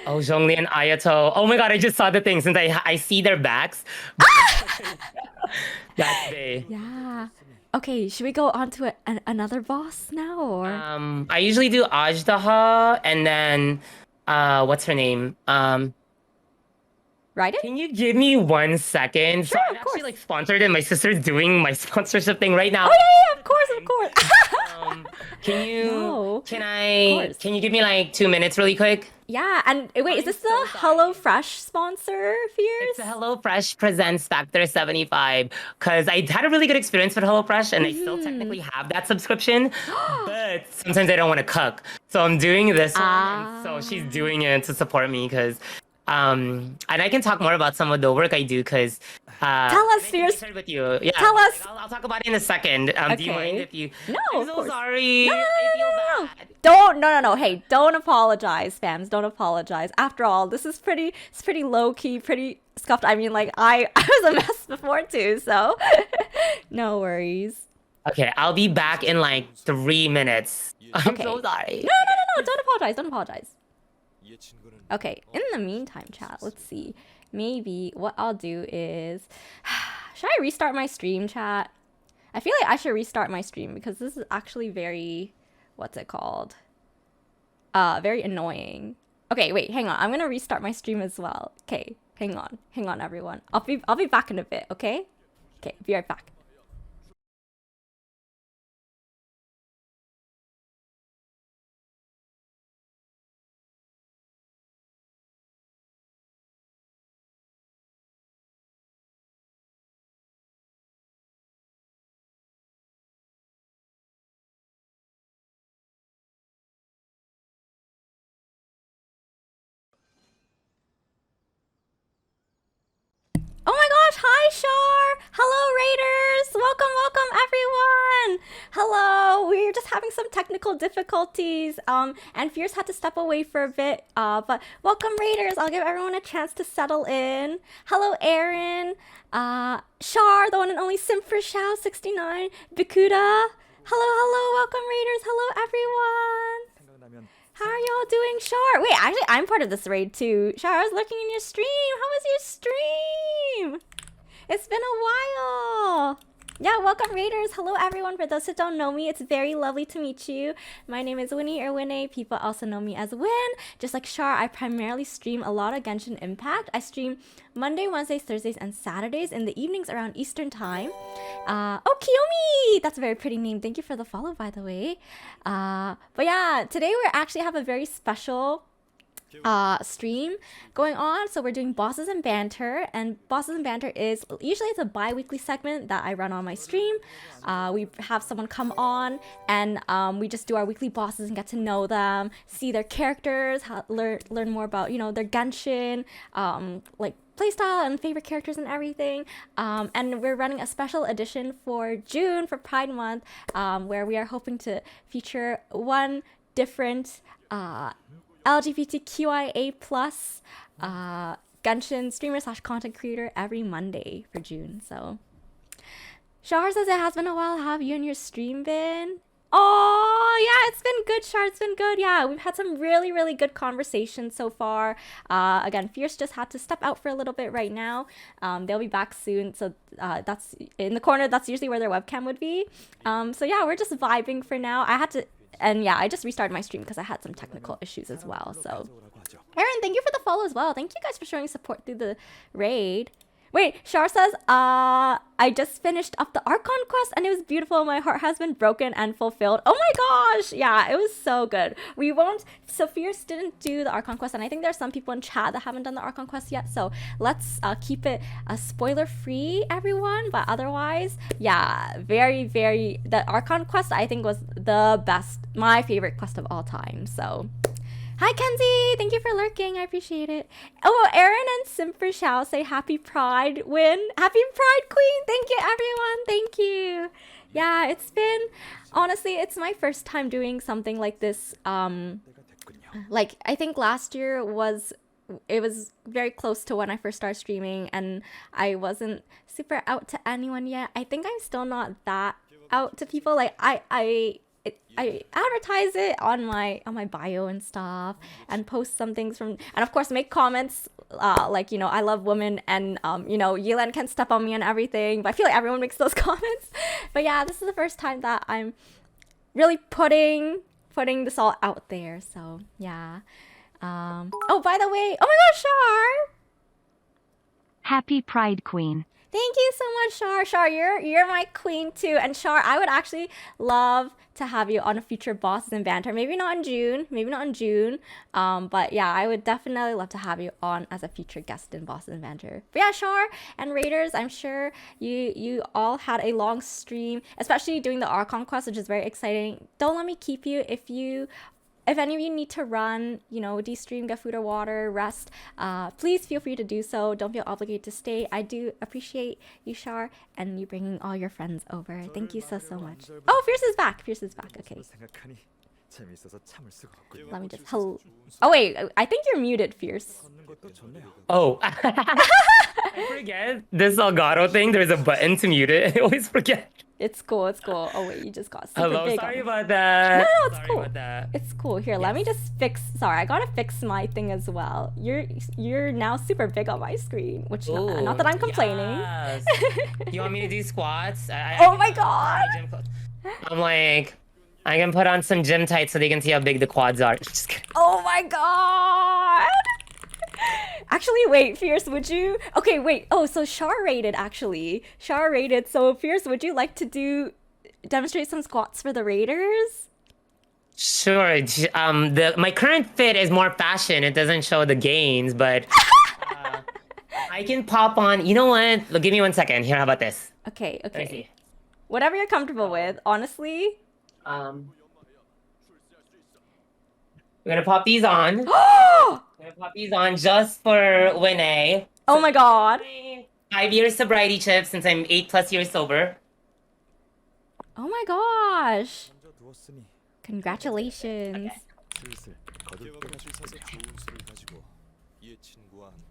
C: Oh, Zhongli and Ayato. Oh my god, I just saw the thing since I see their backs. That's they.
A: Yeah. Okay, should we go on to another boss now or?
C: I usually do Ajdaha and then what's her name?
A: Raiden?
C: Can you give me 1 second? So
A: Sure,
C: I'm
A: of
C: actually
A: course.
C: like sponsored and my sister's doing my sponsorship thing right
A: Oh
C: now.
A: yeah, yeah, yeah, of course, of course.
C: Um, can you
A: No,
C: can
A: of
C: I
A: course.
C: can you give me like 2 minutes really quick?
A: Yeah, and wait, is
C: I'm
A: this the
C: so sorry.
A: HelloFresh sponsor,
C: It's a
A: Fierce?
C: HelloFresh Presents Factor 75 because I had a really good experience with HelloFresh and I still
A: Mm-hmm.
C: technically have that subscription, but sometimes I don't want to cook. So I'm doing this one and so she's
A: Ah.
C: doing it to support me because and I can talk more about some of the work I do because
A: Tell
C: and
A: us,
C: I can be
A: Fierce.
C: shared with you. Yeah,
A: Tell
C: but like
A: us.
C: I'll talk about it in a second. Do you mind
A: Okay.
C: if you
A: No,
C: I'm
A: of
C: so
A: course. No, no,
C: sorry. I feel
A: no, no, no, no.
C: bad.
A: Don't. No, no, no. Hey, don't apologize, fams. Don't apologize. After all, this is pretty. It's pretty low key, pretty scuffed. I mean, like I was a mess before too. So, no worries.
C: Okay, I'll be back in like 3 minutes. I'm so
A: Okay.
C: sorry.
A: No, no,
C: Okay.
A: no, no. Don't apologize. Don't apologize. Okay. In the meantime, chat. Let's see. Maybe what I'll do is, should I restart my stream, chat? I feel like I should restart my stream because this is actually very, what's it called? Very annoying. Okay, wait, hang on. I'm gonna restart my stream as well. Okay, hang on, everyone. I'll be back in a bit. Okay, okay, be right back. Oh my gosh, hi Shar! Hello Raiders! Welcome, welcome everyone! Hello! We're just having some technical difficulties. And Fierce had to step away for a bit. But welcome Raiders! I'll give everyone a chance to settle in. Hello Aaron! Shar, the one and only Simp for Shao 69. Bikuda! Hello, hello, welcome Raiders! Hello everyone! How are y'all doing, Shar? Wait, actually, I'm part of this raid too. Shar, I was looking in your stream. How was your stream? It's been a while. Yeah, welcome Raiders. Hello everyone. For those who don't know me, it's very lovely to meet you. My name is Winnie or Winnie. People also know me as Whin. Just like Shar, I primarily stream a lot of Genshin Impact. I stream Monday, Wednesdays, Thursdays, and Saturdays in the evenings around Eastern Time. Oh, Kiyomi! That's a very pretty name. Thank you for the follow, by the way. But yeah, today we actually have a very special stream going on. So we're doing bosses and banter, and bosses and banter is usually it's a bi-weekly segment that I run on my stream. We have someone come on and we just do our weekly bosses and get to know them, see their characters, learn more about their Genshin, like playstyle and favorite characters and everything. And we're running a special edition for June for Pride Month, where we are hoping to feature one different LGBTQIA plus Genshin streamer slash content creator every Monday for June. So Shar says it has been a while. How have you and your stream been? Oh yeah, it's been good, Shar. It's been good. Yeah, we've had some really, really good conversations so far. Again, Fierce just had to step out for a little bit right now. They'll be back soon. So that's in the corner. That's usually where their webcam would be. So yeah, we're just vibing for now. I had to, and yeah, I just restarted my stream because I had some technical issues as well. So Aaron, thank you for the follow as well. Thank you guys for showing support through the raid. Wait, Shar says, I just finished up the Archon quest and it was beautiful. My heart has been broken and fulfilled. Oh my gosh. Yeah, it was so good. We won't, so Fierce didn't do the Archon quest, and I think there's some people in chat that haven't done the Archon quest yet. So let's keep it spoiler free, everyone. But otherwise, yeah, the Archon quest I think was the best, my favorite quest of all time. So hi, Kenzie! Thank you for lurking. I appreciate it. Oh, Aaron and Simper Shao say happy Pride, Whin. Happy Pride, Queen! Thank you, everyone. Thank you. Yeah, it's been, honestly, it's my first time doing something like this. Like, I think last year it was very close to when I first started streaming, and I wasn't super out to anyone yet. I think I'm still not that out to people. Like, I advertise it on my bio and stuff, and post some things from, and of course make comments like, you know, I love women, and you know, Yelan can step on me and everything, but I feel like everyone makes those comments. But yeah, this is the first time that I'm really putting this all out there. So yeah. Oh, by the way, oh my gosh, Shar!
B: Happy Pride Queen.
A: Thank you so much, Shar. Shar, you're my queen too. And Shar, I would actually love to have you on a future Bosses and Banter. Maybe not in June. But yeah, I would definitely love to have you on as a future guest in Bosses and Banter. But yeah, Shar and Raiders, I'm sure you all had a long stream, especially doing the Archon quest, which is very exciting. Don't let me keep you. If any of you need to run, you know, de-stream, get food or water, rest, please feel free to do so. Don't feel obligated to stay. I do appreciate you, Shar, and you bringing all your friends over. Thank you so much. Oh, Fierce is back. Okay. Let me just... Oh, wait. I think you're muted, Fierce.
C: Oh. I forget this Elgato thing. There's a button to mute it. I always forget.
A: It's cool. Oh, wait. You just got super
C: Hello,
A: big.
C: sorry about that.
A: No, it's
C: Sorry
A: cool.
C: about that.
A: It's cool. Here, let me just fix... Sorry, I gotta fix my thing as well. You're now super big on my screen, which
C: Ooh,
A: not that I'm complaining.
C: Yes. You want me to do squats?
A: Oh my god!
C: I'm like, I can put on some gym tights so they can see how big the quads are. Just kidding.
A: Oh my god! Actually, wait, Fierce, would you... Okay, wait. Oh, so Shar rated, actually. Shar rated. So, Fierce, would you like to demonstrate some squats for the Raiders?
C: Sure. My current fit is more fashion. It doesn't show the gains, but I can pop on. You know what? Look, give me 1 second. Here, how about this?
A: Okay.
C: Let me see.
A: Whatever you're comfortable with, honestly.
C: We're gonna pop these on. Just for Whin.
A: Oh my god.
C: 5 years sobriety chip since I'm 8+ years sober.
A: Oh my gosh. Congratulations.
C: Okay.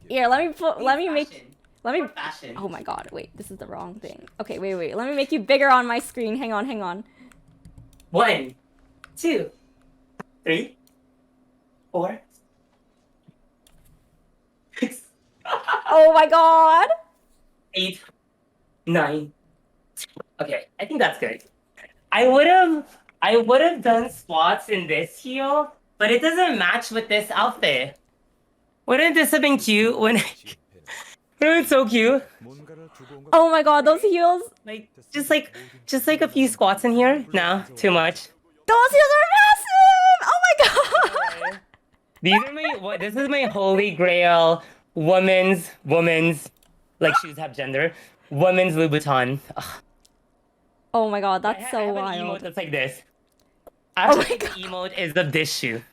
A: Here, let me
C: Fashion.
A: Oh my god, wait, this is the wrong thing. Okay, wait. Let me make you bigger on my screen. Hang on.
C: 1, 2, 3, 4, 6.
A: Oh my god.
C: 8, 9. Okay, I think that's good. I would have done squats in this heel, but it doesn't match with this outfit. Wouldn't this have been cute when it's so cute?
A: Oh my god, those heels.
C: Like just like a few squats in here? No, too much.
A: Those heels are massive! Oh my god!
C: This is my holy grail woman's like shoes have gender. Women's Louboutin. Ugh.
A: Oh my god, that's
C: I
A: so
C: have an
A: wild.
C: emote that's like this.
A: Oh my
C: Actually,
A: god.
C: the emote is of this shoe.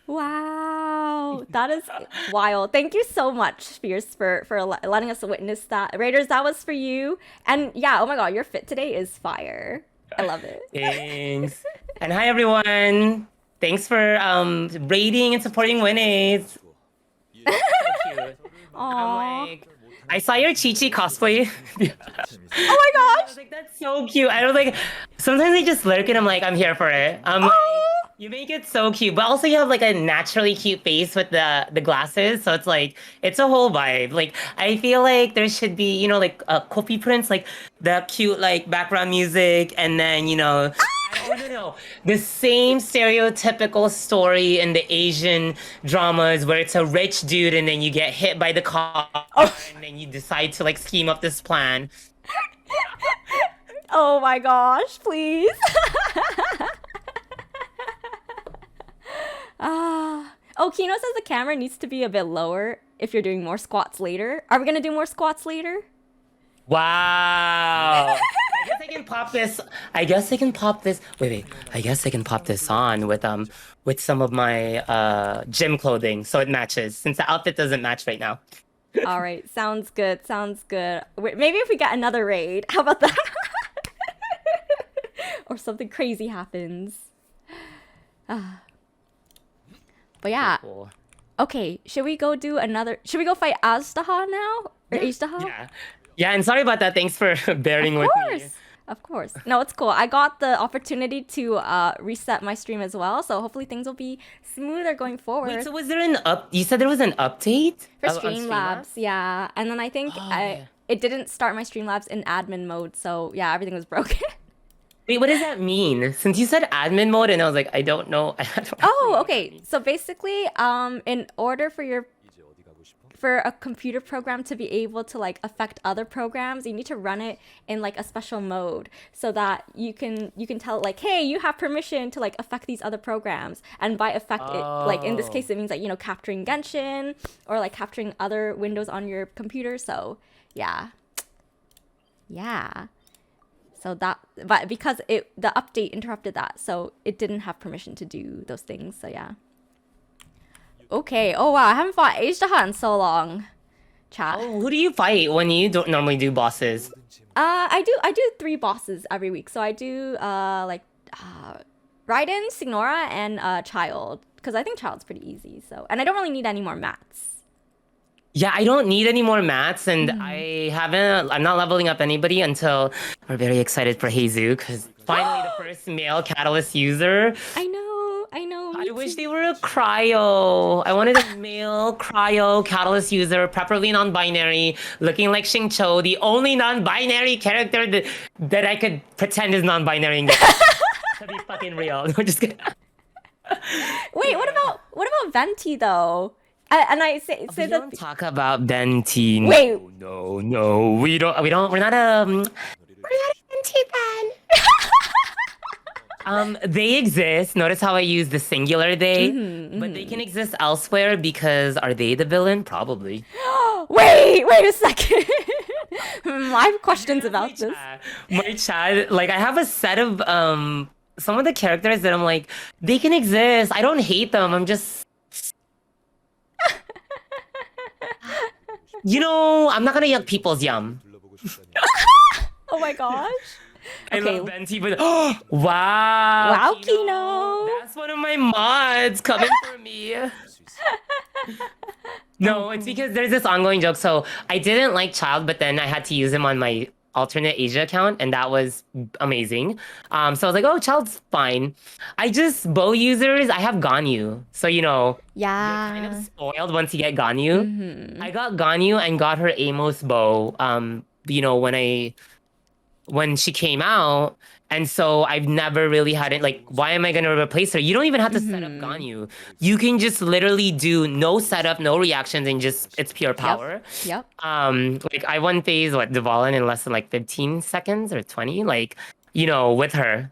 A: Wow, that is wild. Thank you so much, Fierce, for letting us witness that. Raiders, that was for you. And yeah, oh my god, your fit today is fire. I love it.
C: Thanks. And hi everyone. Thanks for rating and supporting Winnie's. So cute.
A: Aww.
C: I'm like, I saw your Chi-Chi cosplay.
A: Oh my
C: I
A: gosh!
C: was like, that's so cute. I was like, sometimes I just lurk and I'm like, I'm here for it. I'm like, you make it so cute, but also you have like a naturally cute face with the glasses, so it's like it's a whole vibe. Like I feel like there should be, you know, like copy prints, like the cute like background music, and then you know, I don't know, No, the same stereotypical story in the Asian dramas where it's a rich dude and then you get hit by the car and then you decide to like scheme up this plan.
A: Oh my gosh, please. Oh, Kino says the camera needs to be a bit lower if you're doing more squats later. Are we gonna do more squats later?
C: Wow. I guess I can pop this. Wait. I guess I can pop this on with some of my gym clothing so it matches since the outfit doesn't match right now.
A: All right, sounds good. Sounds good. Wait, maybe if we get another raid, how about that? Or something crazy happens. But yeah.
C: Cool.
A: Okay, should we go fight Aztaha now? Or Aztaha?
C: Yeah, and sorry about that. Thanks for bearing with me.
A: Of course. No, it's cool. I got the opportunity to reset my stream as well, so hopefully things will be smoother going forward.
C: Wait, so was there you said there was an update?
A: For
C: on
A: Streamlabs, yeah. And then I think it didn't start my Streamlabs in admin mode, so yeah, everything was broken.
C: Wait, what does that mean? Since you said admin mode, and I was like, I don't know.
A: Oh, okay. So basically, in order for a computer program to be able to like affect other programs, you need to run it in like a special mode so that you can tell it like, hey, you have permission to like affect these other programs. And by affect it, like in this case, it means like, you know, capturing Genshin or like capturing other windows on your computer. So yeah. So but because the update interrupted that, so it didn't have permission to do those things. So yeah. Okay. Oh wow, I haven't fought Aztaha in so long. Chat.
C: Oh, who do you fight when you don't normally do bosses?
A: I do 3 bosses every week. So I do Raiden, Signora, and Child, because I think Child's pretty easy. So, and I don't really need any more mats.
C: Yeah, I don't need any more mats, and I'm not leveling up anybody until we're very excited for Heizu, because finally the first male Catalyst user.
A: I know.
C: I wish they were a cryo. I wanted a male cryo Catalyst user, preferably non-binary, looking like Xingqiu, the only non-binary character that I could pretend is non-binary and get to be fucking real. No, just kidding.
A: Wait, what about Venti though? And I say
C: we
A: that
C: don't talk about Venti.
A: Wait.
C: No, we're not a Venti fan. They exist. Notice how I use the singular they, but they can exist elsewhere because are they the villain? Probably.
A: Wait a second. I have questions about this.
C: My chat, like I have a set of some of the characters that I'm like, they can exist. I don't hate them. I'm just I'm not gonna yuck people's yum.
A: Oh my gosh.
C: I love Venti, but wow,
A: Kino.
C: That's one of my mods coming for me. No, it's because there's this ongoing joke. So I didn't like Child, but then I had to use him on my alternate Asia account, and that was amazing. So I was like, oh, Child's fine. Bow users, I have Ganyu. So, you're kind of spoiled once you get Ganyu. I got Ganyu and got her Amos bow, when she came out. And so I've never really had it. Like, why am I going to replace her? You don't even have to set up Ganyu. You can just literally do no setup, no reactions, and it's pure power.
A: Yep.
C: Like I won phase Dvalin in less than like 15 seconds or 20, with her.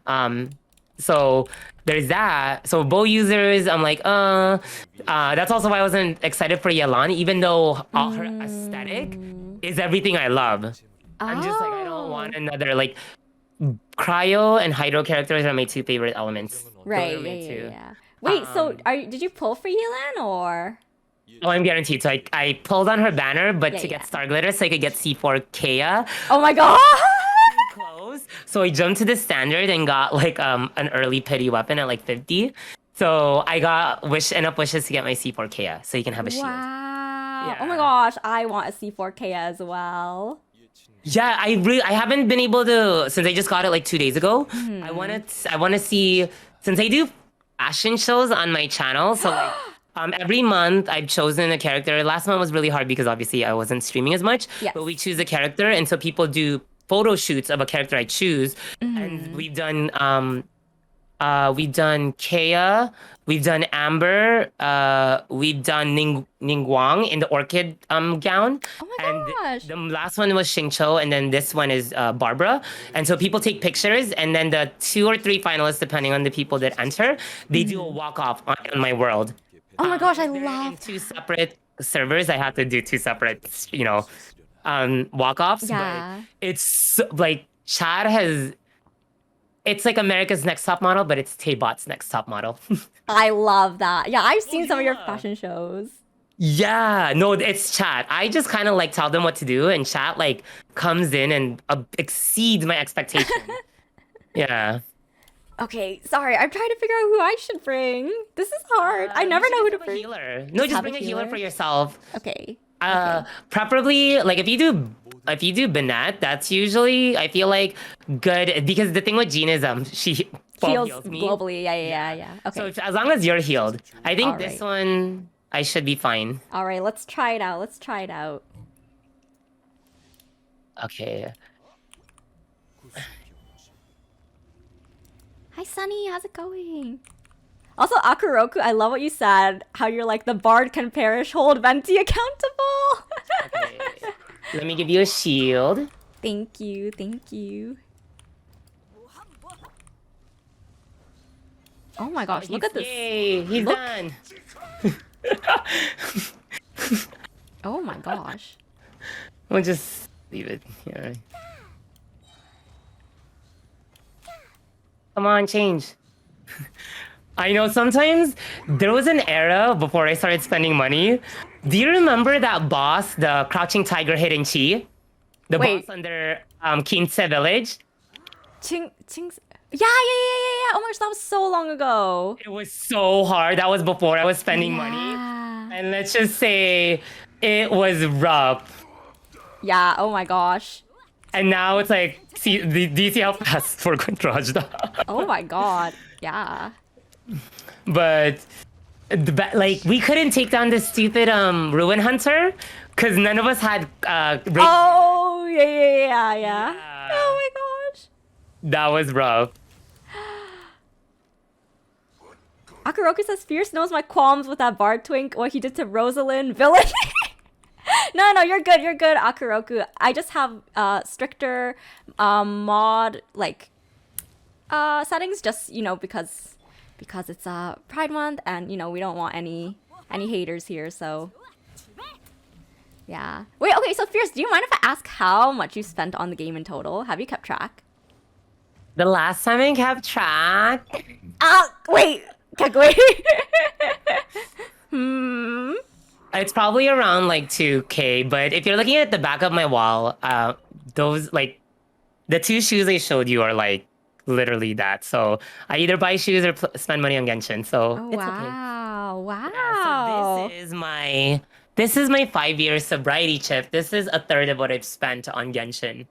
C: So there's that. So bow users, I'm like, that's also why I wasn't excited for Yelan, even though all her aesthetic is everything I love. I'm just like, I don't want another Cryo and Hydro characters are my 2 favorite elements.
A: Right. Yeah. Wait, so did you pull for Yelan or?
C: Oh, I'm guaranteed. So I pulled on her banner, but to get Star Glitter so I could get C4 Kea.
A: Oh my god!
C: Close. So I jumped to the standard and got an early pity weapon at 50. So I got enough wishes to get my C4 Kea, so you can have a shield.
A: Wow. Yeah. Oh my gosh, I want a C4 Kea as well.
C: Yeah, I haven't been able to, since I just got it 2 days ago. I want to see, since I do fashion shows on my channel, so every month I've chosen a character. Last month was really hard because obviously I wasn't streaming as much, but we choose a character, and so people do photo shoots of a character I choose, and we've done We've done Kea, we've done Amber, we've done Ningguang in the orchid gown.
A: Oh my
C: And
A: gosh.
C: the last one was Xingqiu, and then this one is Barbara. And so people take pictures, and then the 2 or 3 finalists, depending on the people that enter, they do a walk-off on my world.
A: Oh my gosh, I
C: They're in
A: love
C: 2 separate servers. I have to do 2 separate, walk-offs.
A: Yeah.
C: But it's like Chad has. It's like America's Next Top Model, but it's Taybot's Next Top Model.
A: I love that. Yeah, I've seen some of your
C: yeah.
A: fashion shows.
C: Yeah, no, it's chat. I just kind of like tell them what to do, and chat like comes in and exceeds my expectation. Yeah.
A: Okay, sorry. I'm trying to figure out who I should bring. This is hard. I never know who to
C: Have a
A: bring.
C: healer. No, just
A: have a
C: bring a healer
A: healer?
C: for yourself.
A: Okay.
C: Preferably like if you do Banette, that's usually I feel like good because the thing with Jean is she
A: Heals
C: heals me.
A: globally. Yeah. Okay.
C: So as long as you're healed, I think this
A: Alright.
C: one I should be fine.
A: All right, let's try it out.
C: Okay.
A: Hi, Sunny. How's it going? Also, Akuroku, I love what you said. How you're like, the bard can perish, hold Venti accountable.
C: Okay. Let me give you a shield.
A: Thank you. Oh my gosh, look at this.
C: Yay, he's
A: Look.
C: done.
A: Oh my gosh.
C: We'll just leave it here. Come on, change. I know sometimes there was an era before I started spending money. Do you remember that boss, the Crouching Tiger Hidden Chi? The
A: Wait.
C: boss under Kinse Village?
A: Ching. Yeah. Oh my gosh, that was so long ago.
C: It was so hard. That was before I was spending money.
A: Yeah.
C: And let's just say it was rough.
A: Yeah. Oh my gosh.
C: And now it's like, see, do you see how fast we're going to Rajda?
A: Oh my god. Yeah.
C: But like we couldn't take down this stupid ruin hunter because none of us had
A: Oh yeah. Oh my gosh.
C: that was rough.
A: Akuroku says Fierce knows my qualms with that bard twink, what he did to Rosalind villain. No, you're good, Akuroku. I just have stricter mod like settings just, because it's Pride Month and we don't want any haters here, so yeah. Wait, okay, so Fierce, do you mind if I ask how much you spent on the game in total? Have you kept track?
C: The last time I kept track,
A: Wait. Wait.
C: it's probably around like 2K. But if you're looking at the back of my wall, those like the 2 shoes I showed you are like literally that. So I either buy shoes or spend money on Genshin. So
A: Oh,
C: it's okay.
A: wow.
C: Yeah, so this is my 5-year sobriety chip. This is a third of what I've spent on Genshin.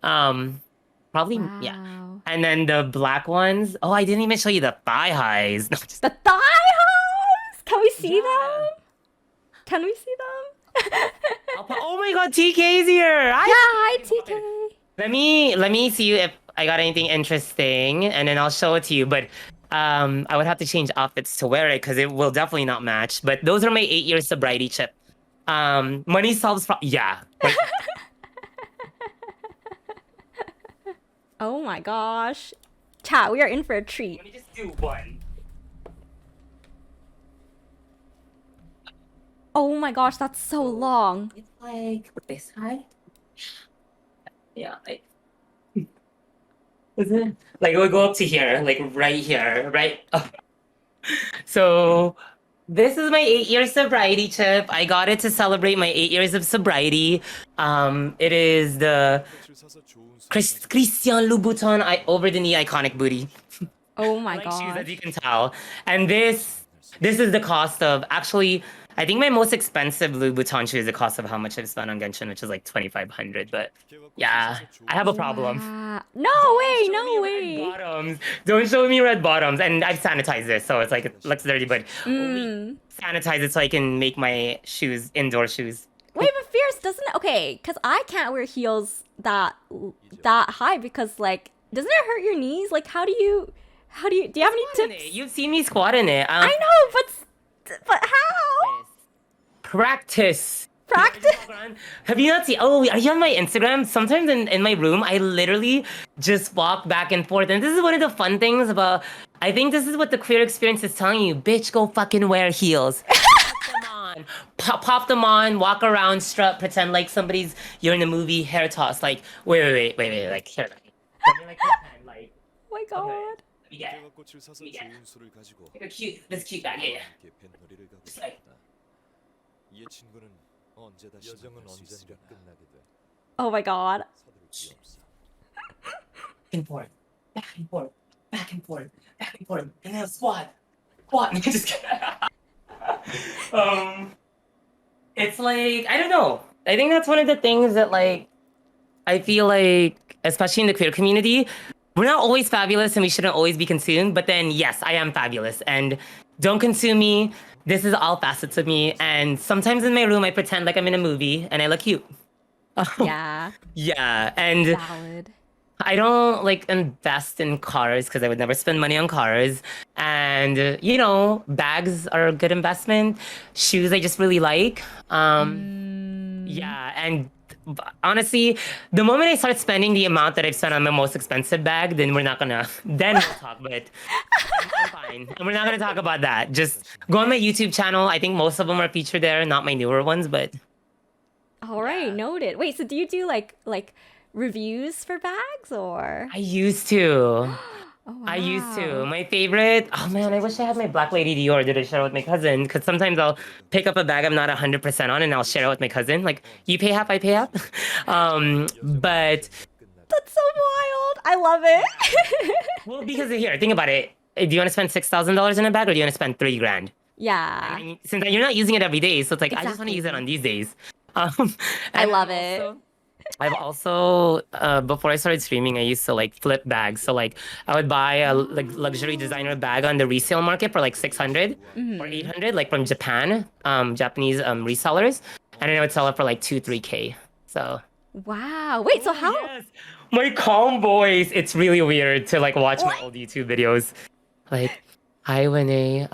C: Probably yeah.
A: Wow.
C: And then the black ones. Oh, I didn't even show you the thigh highs. No, just
A: The thigh highs! Can we see
C: Yeah.
A: them?
C: oh my god, TK's here.
A: Hi, TK.
C: Let me see if I got anything interesting, and then I'll show it to you. But I would have to change outfits to wear it because it will definitely not match. But those are my 8-year sobriety chip. Money solves yeah. Like,
A: Oh my gosh. Chat, we are in for a treat.
C: let me just do one.
A: Oh my gosh, that's so long.
C: It's like this high. Yeah, like is it? Like it would go up to here, like right here, right? So this is my 8-year sobriety chip. I got it to celebrate my 8 years of sobriety. It is the Christian Louboutin over the knee iconic booty.
A: Oh my
C: Like shoes, as
A: gosh.
C: you can tell. And this is the cost of actually. I think my most expensive Louboutin shoe is the cost of how much I've spent on Genshin, which is like 2,500. But yeah, I have a problem.
A: Wow. No way, no
C: Red
A: way.
C: bottoms. Don't show me red bottoms. And I've sanitized this, so it's like it looks dirty, but only sanitize it so I can make my shoes indoor shoes.
A: Wait, but Fierce doesn't it? Okay, because I can't wear heels that high because like, doesn't it hurt your knees? Like, how do you How do you have any
C: Squat in
A: tips?
C: it. You've seen me squat in it.
A: I know, but how?
C: Practice.
A: Practice.
C: Have you not seen? Oh, are you on my Instagram? Sometimes in my room, I literally just walk back and forth. And this is one of the fun things about. I think this is what the queer experience is telling you. Bitch, go fucking wear heels. Pop them on. Pop them on. Walk around, strut, pretend like you're in a movie. Hair toss. Like wait. Like here. Let me like pretend like.
A: Oh my god.
C: Let me get. This cute bag. Yeah. Just like.
A: Oh my god.
C: And forth, back and forth, back and forth, back and forth, and then squat. Just kidding. It's like I don't know. I think that's one of the things that like I feel like, especially in the queer community, we're not always fabulous and we shouldn't always be consumed. But then yes, I am fabulous and don't consume me. This is all facets of me, and sometimes in my room I pretend like I'm in a movie and I look cute.
A: Yeah.
C: Yeah, and
A: Valid.
C: I don't like invest in cars because I would never spend money on cars. And bags are a good investment. Shoes I just really like. Yeah, and honestly, the moment I start spending the amount that I've spent on my most expensive bag, then we're not gonna. Then we'll talk. But I'm fine, and we're not gonna talk about that. Just go on my YouTube channel. I think most of them are featured there, not my newer ones, but.
A: All right, noted. Wait, so do you do like reviews for bags or?
C: I used to.
A: Oh,
C: I used to.
A: wow.
C: My favorite. Oh man, I wish I had my Black Lady Dior that I share with my cousin. Because sometimes I'll pick up a bag I'm not 100% on, and I'll share it with my cousin. Like, you pay half, I pay half. But
A: That's so wild. I love it.
C: well, because here, think about it. Do you want to spend $6,000 in a bag, or do you want to spend 3 grand?
A: Yeah.
C: And since you're not using it every day, so it's like I just want to use it
A: Exactly.
C: on these days.
A: I
C: And
A: love it.
C: I've also before I started streaming, I used to like flip bags. So like I would buy a like luxury designer bag on the resale market for like 600 or 800, like from Japan, Japanese resellers, and then I would sell it for like 2-3K. So
A: Wow. Wait, so how?
C: yes, my calm voice. It's really weird to like watch my old YouTube videos. Like, hi, Winnie.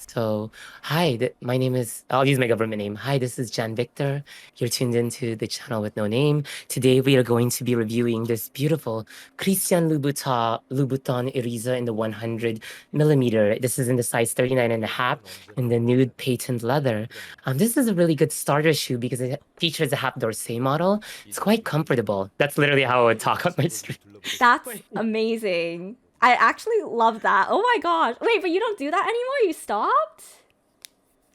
C: So, hi, my name is, I'll use my government name. Hi, this is Jan Victor. You're tuned into the channel with no name. Today, we are going to be reviewing this beautiful Christian Louboutin Eriza in the 100 millimeter. This is in the size 39 and a half in the nude patent leather. This is a really good starter shoe because it features a half dorsey model. It's quite comfortable. That's literally how I would talk on my stream.
A: That's amazing. I actually love that. Oh my gosh. Wait, but you don't do that anymore? You stopped?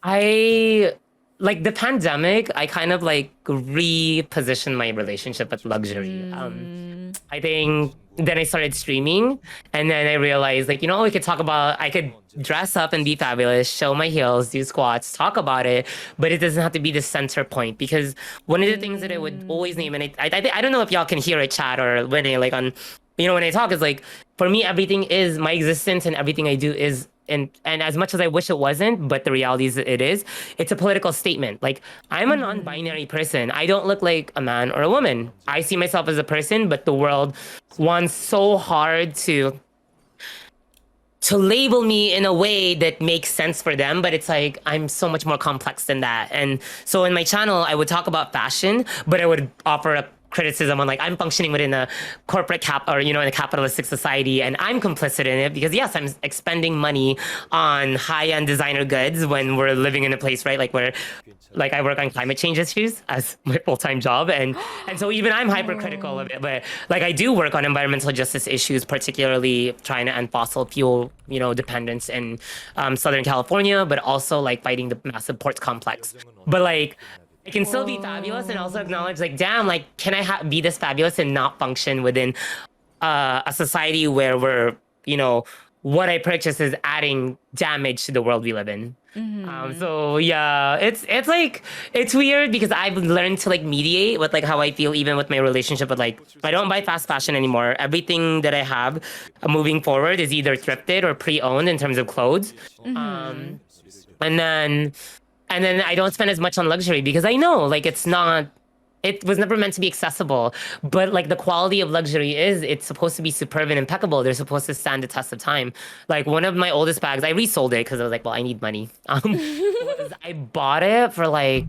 C: I like the pandemic, I kind of like repositioned my relationship with luxury. I think then I started streaming and then I realized like, we could talk about, I could dress up and be fabulous, show my heels, do squats, talk about it, but it doesn't have to be the center point because one of the things that I would always name, and I don't know if y'all can hear it, chat, or when I like on, when I talk is like, for me, everything is my existence and everything I do is and as much as I wish it wasn't, but the reality is it is, it's a political statement. Like I'm a non-binary person. I don't look like a man or a woman. I see myself as a person, but the world wants so hard to label me in a way that makes sense for them, but it's like I'm so much more complex than that. And so in my channel, I would talk about fashion, but I would offer up criticism on like I'm functioning within a corporate in a capitalistic society and I'm complicit in it because yes, I'm expending money on high-end designer goods when we're living in a place, right, like where like I work on climate change issues as my full-time job and so even I'm hypercritical of it, but like I do work on environmental justice issues, particularly trying to end fossil fuel dependence in Southern California, but also like fighting the massive ports complex. But like I can still be fabulous and also acknowledge like, damn, like, can I be this fabulous and not function within a society where we're, what I purchase is adding damage to the world we live in. So yeah, it's like, it's weird because I've learned to like mediate with like how I feel even with my relationship with like, I don't buy fast fashion anymore. Everything that I have moving forward is either thrifted or pre-owned in terms of clothes. And then I don't spend as much on luxury because I know like it's not it was never meant to be accessible. But like the quality of luxury is it's supposed to be superb and impeccable. They're supposed to stand the test of time. Like one of my oldest bags, I resold it because I was like, well, I need money. Was I bought it for like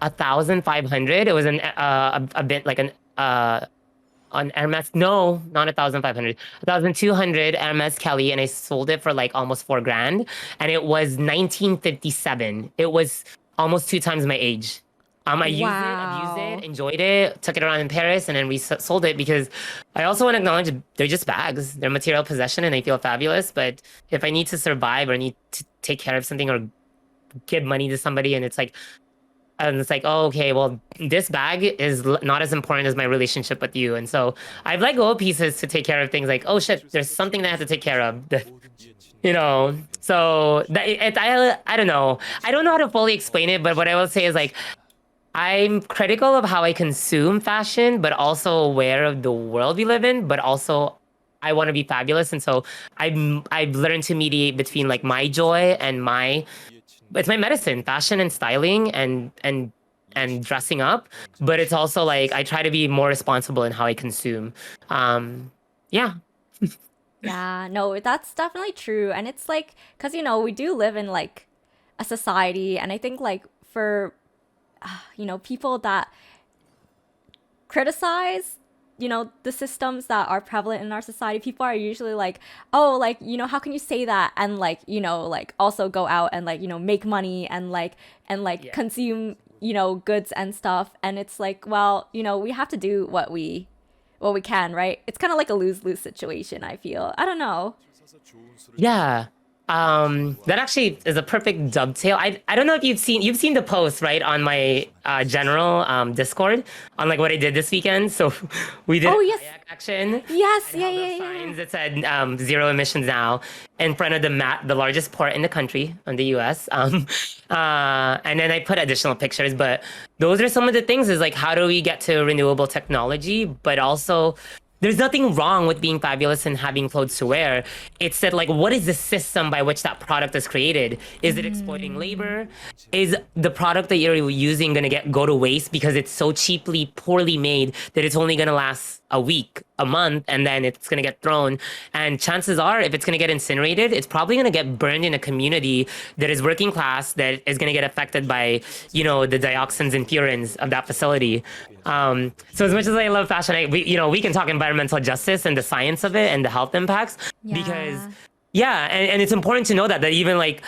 C: 1,500. It was a bit like an Hermes. No, not 1,500. 1,200 Hermes Kelly, and I sold it for like almost 4 grand. And it was 1957. It was almost 2 times my age. I used it, abused it,
A: Wow.
C: enjoyed it, took it around in Paris, and then sold it because I also want to acknowledge they're just bags. They're material possession, and they feel fabulous. But if I need to survive or need to take care of something or give money to somebody, and it's like, oh, okay, well, this bag is not as important as my relationship with you. And so I've let go of pieces to take care of things like, oh shit, there's something that I have to take care of. So I don't know. I don't know how to fully explain it, but what I will say is like, I'm critical of how I consume fashion, but also aware of the world we live in, but also I want to be fabulous. And so I've learned to mediate between like my joy and it's my medicine, fashion and styling and dressing up. But it's also like I try to be more responsible in how I consume. Yeah.
A: Yeah, no, that's definitely true. And it's like, because, we do live in like a society. And I think like for, people that criticize, the systems that are prevalent in our society, people are usually like, oh, like, how can you say that? And like, like also go out and like, make money and
C: Yeah.
A: consume, goods and stuff. And it's like, well, we have to do what we can, right? It's kind of like a lose-lose situation, I feel. I don't know.
C: Yeah. That actually is a perfect dovetail. I don't know if you've seen the post, right, on my general Discord on like what I did this weekend. So we did a
A: Oh, yes.
C: kayak action
A: Yes.
C: and
A: Yeah,
C: held up
A: yeah, yeah.
C: signs that said zero emissions now in front of the largest port in the country in the US. And then I put additional pictures, but those are some of the things is like how do we get to renewable technology, but also there's nothing wrong with being fabulous and having clothes to wear. It's that like what is the system by which that product is created? Is it exploiting labor? Is the product that you're using gonna go to waste because it's so cheaply, poorly made that it's only gonna last a week, a month, and then it's gonna get thrown? And chances are, if it's gonna get incinerated, it's probably gonna get burned in a community that is working class, that is gonna get affected by, the dioxins and furans of that facility. So as much as I love fashion, we can talk environmental justice and the science of it and the health impacts because
A: Yeah.
C: yeah, and it's important to know that even like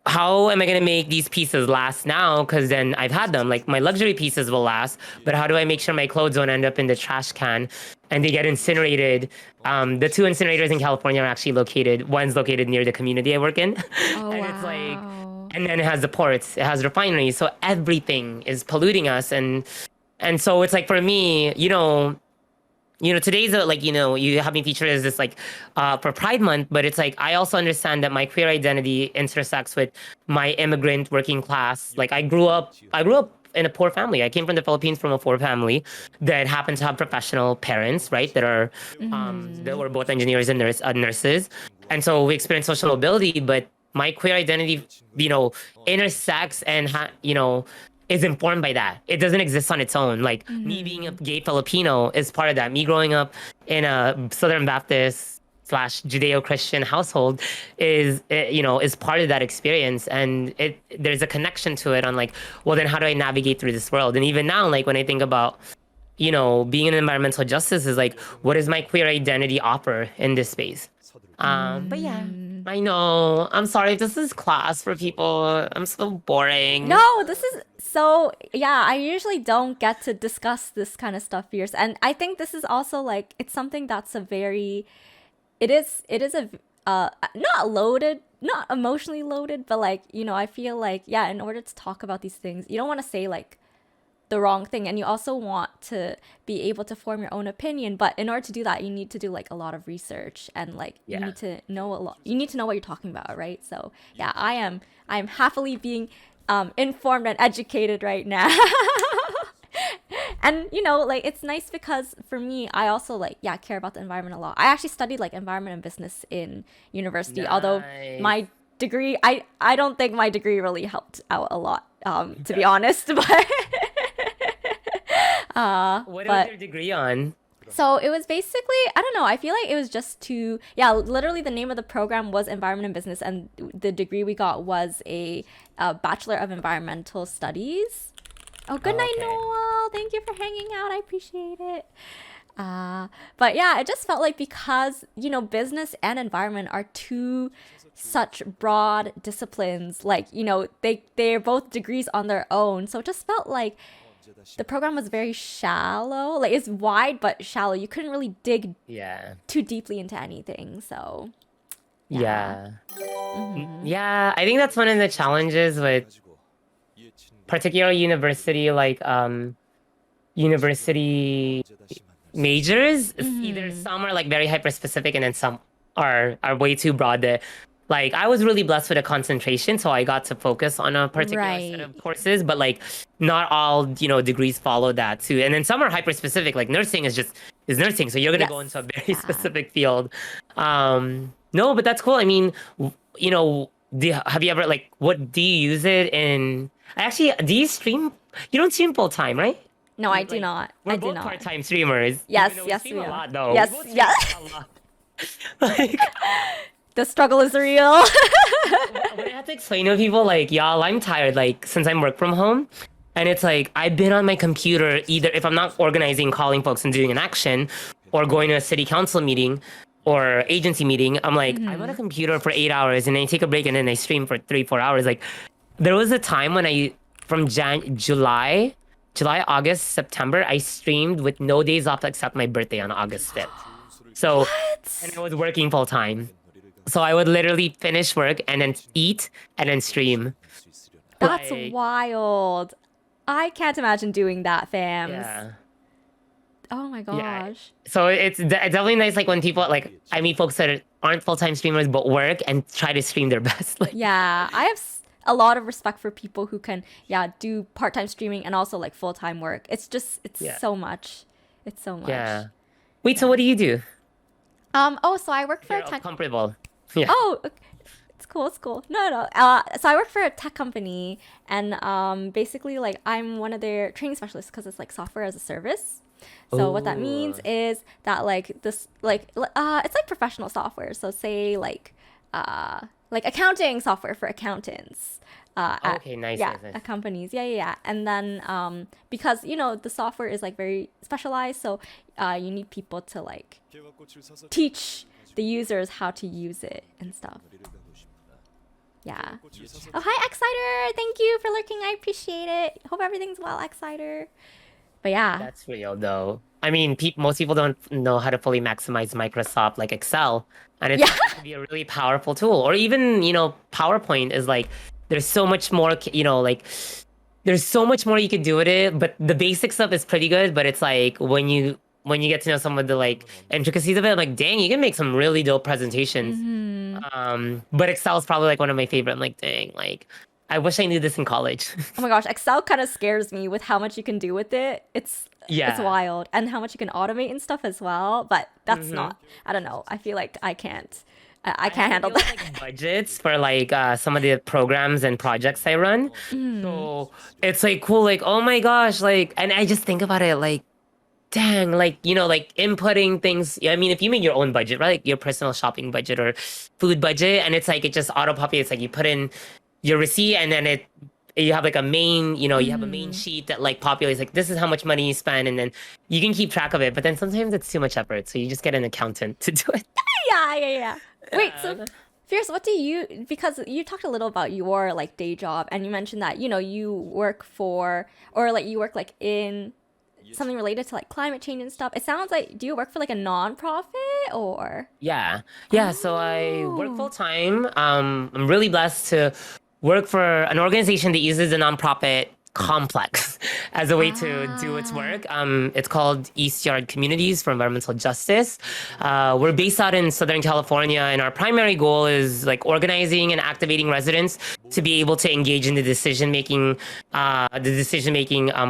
C: how am I going to make these pieces last now? Because then I've had them. Like my luxury pieces will last, but how do I make sure my clothes don't end up in the trash can and they get incinerated? The two incinerators in California are actually located. One's located near the community I work in,
A: Oh,
C: and it's like,
A: wow.
C: and then it has the ports, it has refineries, so everything is polluting us, and so it's like for me, today's like you have me featured as this like for Pride Month, but it's like I also understand that my queer identity intersects with my immigrant working class. Like I grew up in a poor family. I came from the Philippines from a poor family that happened to have professional parents, right? That were both engineers and nurses, and so we experienced social mobility. But my queer identity, intersects and is informed by that. It doesn't exist on its own. Like me being a gay Filipino is part of that. Me growing up in a Southern Baptist slash Judeo-Christian household is part of that experience, and there's a connection to it on like, well, then how do I navigate through this world? And even now, like when I think about being in environmental justice is like, what does my queer identity offer in this space? But yeah, I know. I'm sorry if this is class for people. I'm so boring.
A: No, this is so, yeah, I usually don't get to discuss this kind of stuff fierce. And I think this is also like, it's something that's it is a, not loaded, not emotionally loaded, but like, I feel like, yeah, in order to talk about these things, you don't want to say like the wrong thing, and you also want to be able to form your own opinion, but in order to do that you need to do like a lot of research, and like
C: Yeah.
A: you need to know what you're talking about, right? So yeah, I am happily being informed and educated right now. And like it's nice because for me, I also like, yeah, care about the environmental law. I actually studied like environment and business in university, although
C: Nice.
A: my degree, I don't think my degree really helped out a lot, to be honest. But
C: What was
A: But
C: your degree on?
A: so it was basically, I don't know, I feel like it was just to, yeah, literally the name of the program was Environment and Business, and the degree we got was a Bachelor of Environmental Studies. Oh, good
C: Oh,
A: night,
C: okay.
A: Noel. Thank you for hanging out. I appreciate it. But yeah, it just felt like because, business and environment are two such broad disciplines, like, they're both degrees on their own. So it just felt like the program was very shallow. Like it's wide but shallow. You couldn't really dig
C: Yeah.
A: too deeply into anything. So yeah.
C: Yeah.
A: Hmm.
C: Yeah, I think that's one of the challenges with particular university university majors. Either
A: Hmm.
C: some are like very hyper specific and then some are way too broad. Like I was really blessed with a concentration, so I got to focus on a particular set
A: Right.
C: of courses, but like not all, degrees follow that too. And then some are hyper specific, like nursing is nursing, so you're gonna go into a
A: Yes.
C: very
A: Yeah.
C: specific field. No, but that's cool. I mean, have you ever like what do you use it in? Actually, do you stream? You don't stream full time, right?
A: No, I do
C: Like
A: not.
C: we're
A: I do
C: both
A: not.
C: part-time streamers, even
A: Yes,
C: though we
A: yes,
C: stream
A: we
C: a
A: are.
C: lot though. We
A: Yes,
C: both stream
A: yeah.
C: a lot. Like
A: The struggle is real.
C: when I have to explain to people, like, y'all, I'm tired, like, since I'm work from home. And it's like, I've been on my computer either if I'm not organizing, calling folks and doing an action, or going to a city council meeting or agency meeting, I'm like, I'm on a
A: Hmm.
C: computer for 8 hours and then I take a break and then I stream for 3, 4 hours. Like, there was a time when from July, August, September, I streamed with no days off except my birthday on August 5th. So, and I
A: What?
C: was working full time. So I would literally finish work and then eat and then stream.
A: That's
C: Like,
A: wild. I can't imagine doing that, fams.
C: yeah.
A: Oh my
C: Yeah.
A: gosh.
C: So it's definitely nice like when people like I meet folks that aren't full-time streamers but work and try to stream their best. Like
A: Yeah, I have a lot of respect for people who can, yeah, do part-time streaming and also like full-time work. It's
C: yeah.
A: so much. It's so much.
C: Yeah. Wait, so
A: Yeah.
C: what do you do?
A: Oh, so I work
C: If
A: for a
C: you're
A: tech.
C: comfortable. Yeah.
A: Oh, okay. It's cool. It's cool. No, no. So I work for a tech company, and basically, like, I'm one of their training specialists because it's like software as a service. So what that means
C: Oh.
A: is that like this, it's like professional software. So say like accounting software for accountants. At
C: Okay, nice,
A: yeah,
C: nice, nice.
A: at companies. Yeah, yeah, yeah. And then because the software is like very specialized, so you need people to like teach the users how to use it and stuff. Yeah. Oh, hi, Exciter. Thank you for lurking. I appreciate it. Hope everything's well, Exciter. But yeah.
C: That's real though. I mean, most people don't know how to fully maximize Microsoft like Excel, and
A: Yeah.
C: it can be a really powerful tool. Or even, PowerPoint is like there's so much more, like there's so much more you could do with it, but the basic stuff is pretty good, but it's like when you get to know some of the like intricacies of it, like dang, you can make some really dope presentations.
A: Hmm.
C: But Excel is probably like one of my favorite. I'm like, dang, like I wish I knew this in college.
A: Oh my gosh, Excel kind of scares me with how much you can do with it. It's
C: Yeah.
A: wild, and how much you can automate and stuff as well. But that's
C: Hmm.
A: not. I don't know. I feel like I can't. I
C: I have
A: can't
C: to
A: handle
C: deal with
A: that.
C: like budgets for like some of the programs and projects I run.
A: Mm.
C: So it's like cool, like oh my gosh, like and I just think about it like dang, like like inputting things. Yeah, I mean, if you make your own budget, right, like your personal shopping budget or food budget, and it's like it just auto populates, like you put in your receipt and then you have like a main, you have a main
A: Mm.
C: sheet that like populates like this is how much money you spend, and then you can keep track of it. But then sometimes it's too much effort, so you just get an accountant to do it.
A: Yeah, yeah, yeah. Wait, so
C: Uh,
A: Fierce, what do you, because you talked a little about your like day job, and you mentioned that, you work for, or like you work like in something related to like climate change and stuff. It sounds like, do you work for like a nonprofit or?
C: Yeah. Yeah. So I work full
A: Oh.
C: time. I'm really blessed to work for an organization that uses a nonprofit complex as a way to do its
A: Ah.
C: work. It's called East Yard Communities for Environmental Justice. We're based out in Southern California, and our primary goal is like organizing and activating residents to be able to engage in the decision making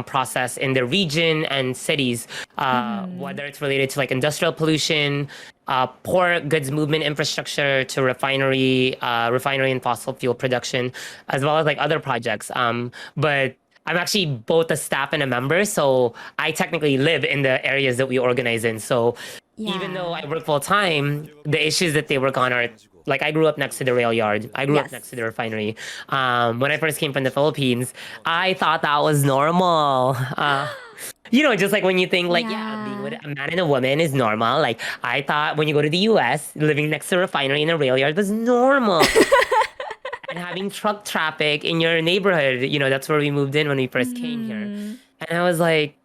C: process in the region and cities,
A: Mm-hmm.
C: whether it's related to like industrial pollution, port goods movement infrastructure to refinery and fossil fuel production, as well as like other projects. But I'm actually both a staff and a member, so I technically live in the areas that we organize in. So even though I
A: Yeah.
C: work full time, the issues that they work on are like I grew up next to the rail yard. I grew up next to
A: Yes.
C: the refinery. When I first came from the Philippines, I thought that was normal. Just like when you think like, yeah, being with
A: Yeah.
C: a man and a woman is normal. Like I thought when you go to the US, living next to a refinery in a rail yard was normal. And having truck traffic in your neighborhood, that's where we moved in when we first came here.
A: Hmm.
C: And I was like,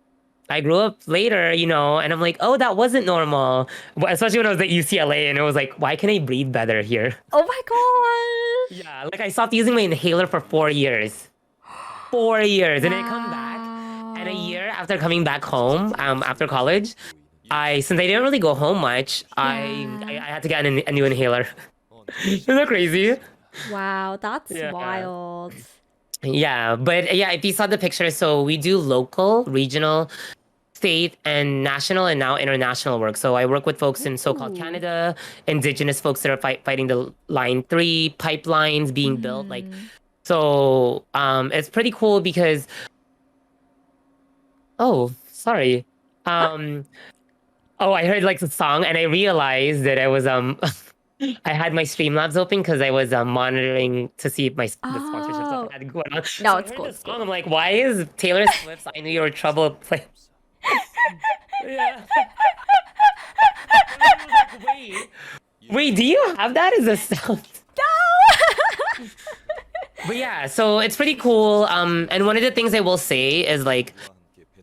C: I grew up later, and I'm like, oh, that wasn't normal. Especially when I was at UCLA, and it was like, why can I breathe better here?
A: Oh my gosh.
C: Yeah, like I stopped using my inhaler for 4 years. 4 years. And then I come back, and a
A: Wow.
C: year after coming back home, after college, since I didn't really go home much, I
A: Yeah.
C: had to get a new inhaler. Isn't that crazy?
A: Wow, that's
C: Yeah.
A: wild.
C: Yeah, but yeah, if you saw the picture, so we do local, regional, state, and national, and now international work. So I work with folks in so-called
A: Ooh.
C: Canada, indigenous folks that are fighting the Line 3 pipelines being built. Like,
A: Mm-hmm.
C: so it's pretty cool because, oh, sorry.
A: Huh?
C: Um, oh, I heard like the song and I realized that I was I had my Streamlabs open because I was monitoring to see if the sponsorship stuff
A: Oh.
C: I had going on.
A: No,
C: So I
A: it's
C: heard
A: cool.
C: the
A: It's
C: song.
A: cool.
C: I'm like, why is Taylor Swift's "I Knew You Were Trouble" play? Yeah. And then I was like, wait, do you have that as a sound?
A: No.
C: But yeah, so it's pretty cool. And one of the things I will say is like,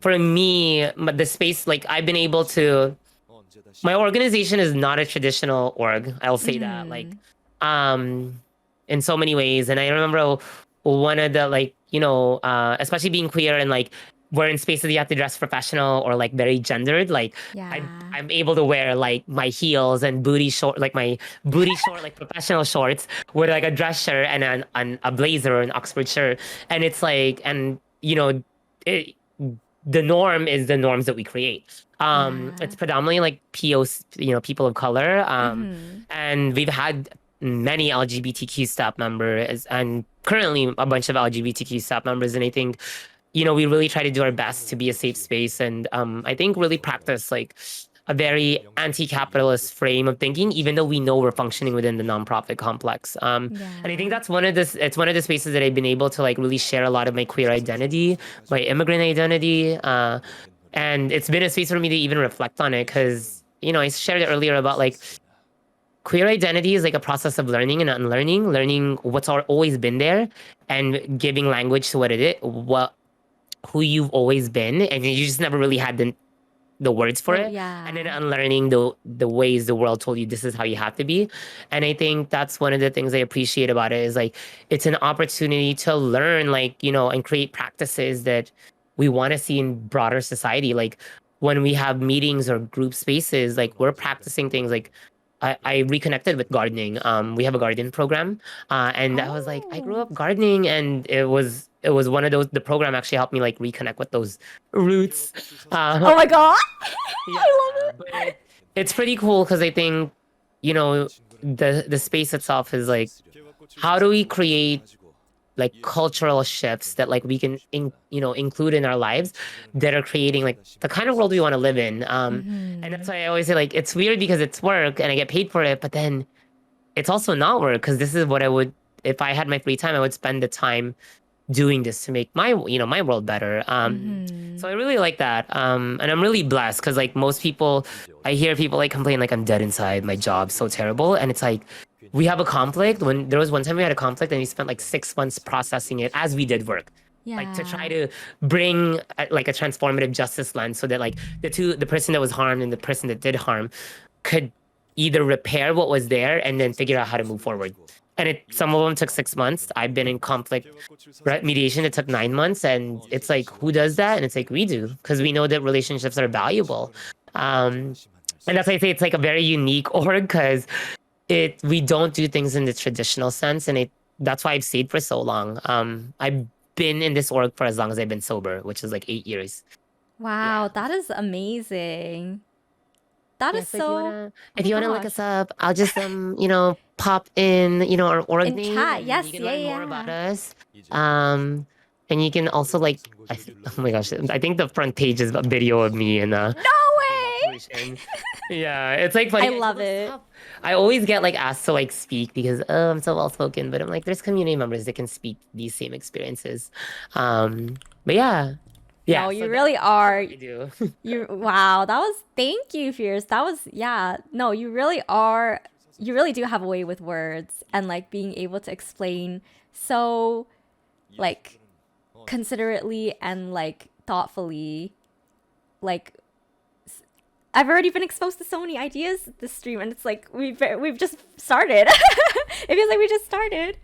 C: for me, the space, like I've been able to. My organization is not a traditional org. I'll say that. Like,
A: Mm-hmm.
C: um, in so many ways. And I remember one of the like, especially being queer and like we're in spaces you have to dress professional or like very gendered. Like
A: Yeah.
C: I'm able to wear like my heels and booty short, like my booty short, like professional shorts with like a dress shirt and a blazer or an Oxford shirt. And it's like, and it, the norm is the norms that we create. It's
A: Yeah.
C: predominantly like POs, people of color.
A: Mm-hmm.
C: And we've had many LGBTQ staff members and currently a bunch of LGBTQ staff members. And I think, we really try to do our best to be a safe space and I think really practice like a very anti-capitalist frame of thinking, even though we know we're functioning within the nonprofit complex. And I think
A: Yeah.
C: that's it's one of the spaces that I've been able to like really share a lot of my queer identity, my immigrant identity. And it's been a space for me to even reflect on it because, I shared it earlier about like queer identity is like a process of learning and unlearning, learning what's always been there and giving language to what it is, who you've always been, and you just never really had the words for
A: The
C: it, and then
A: yeah.
C: unlearning the ways the world told you this is how you have to be. And I think that's one of the things I appreciate about it is like it's an opportunity to learn, like, and create practices that we want to see in broader society. Like when we have meetings or group spaces, like we're practicing things like I reconnected with gardening. We have a garden program, and I was like, I grew
A: Oh.
C: up gardening, and it was one of those. The program actually helped me like reconnect with those roots.
A: Oh my
C: Um,
A: god. I
C: yeah,
A: love
C: but
A: it.
C: it's pretty cool because I think the space itself is like, how do we create like cultural shifts that like we can include in our lives that are creating like the kind of world we want to live in. And
A: Mm-hmm.
C: that's why I always say like it's weird because it's work and I get paid for it, but then it's also not work because this is what I would, if I had my free time, I would spend the time doing this to make my world better.
A: Mm-hmm.
C: So I really like that. And I'm really blessed because like most people, I hear people like complain like I'm dead inside, my job's so terrible, and it's like we have a conflict. When there was one time we had a conflict and we spent like 6 months processing it as we did work, like to try
A: Yeah.
C: to bring like a transformative justice lens so that like the person that was harmed and the person that did harm could either repair what was there and then figure out how to move forward. And some of them took 6 months. I've been in conflict mediation. It took 9 months, and it's like, who does that? And it's like we do because we know that relationships are valuable. Um, and that's why I say it's like a very unique org because we don't do things in the traditional sense, and that's why I've stayed for so long. I've been in this org for as long as I've been sober, which is like 8 years.
A: Wow,
C: Yeah.
A: that is amazing. That
C: Yeah,
A: is
C: so if you
A: so.
C: wanna
A: Oh
C: if
A: my
C: you wanna look us
A: gosh.
C: up, I'll just pop in, our org
A: In
C: name
A: chat.
C: and you
A: Yes.
C: can
A: Yeah.
C: learn more about
A: Yeah.
C: us. Um And you can also like, oh my gosh, I think the front page is a video of me in
A: No way!
C: evacuation. Yeah, it's like funny.
A: I love it.
C: I always get like asked to like speak because I'm so well spoken, but I'm like, there's community members that can speak these same experiences. But yeah,
A: No,
C: so
A: you
C: that's
A: really are.
C: what I do.
A: Wow, that was, thank you, Fierce. That was, yeah. No, you really are. You really do have a way with words and like being able to explain so like considerately and like thoughtfully. Like I've already been exposed to so many ideas this stream, and it's like we've just started. It feels like we just started.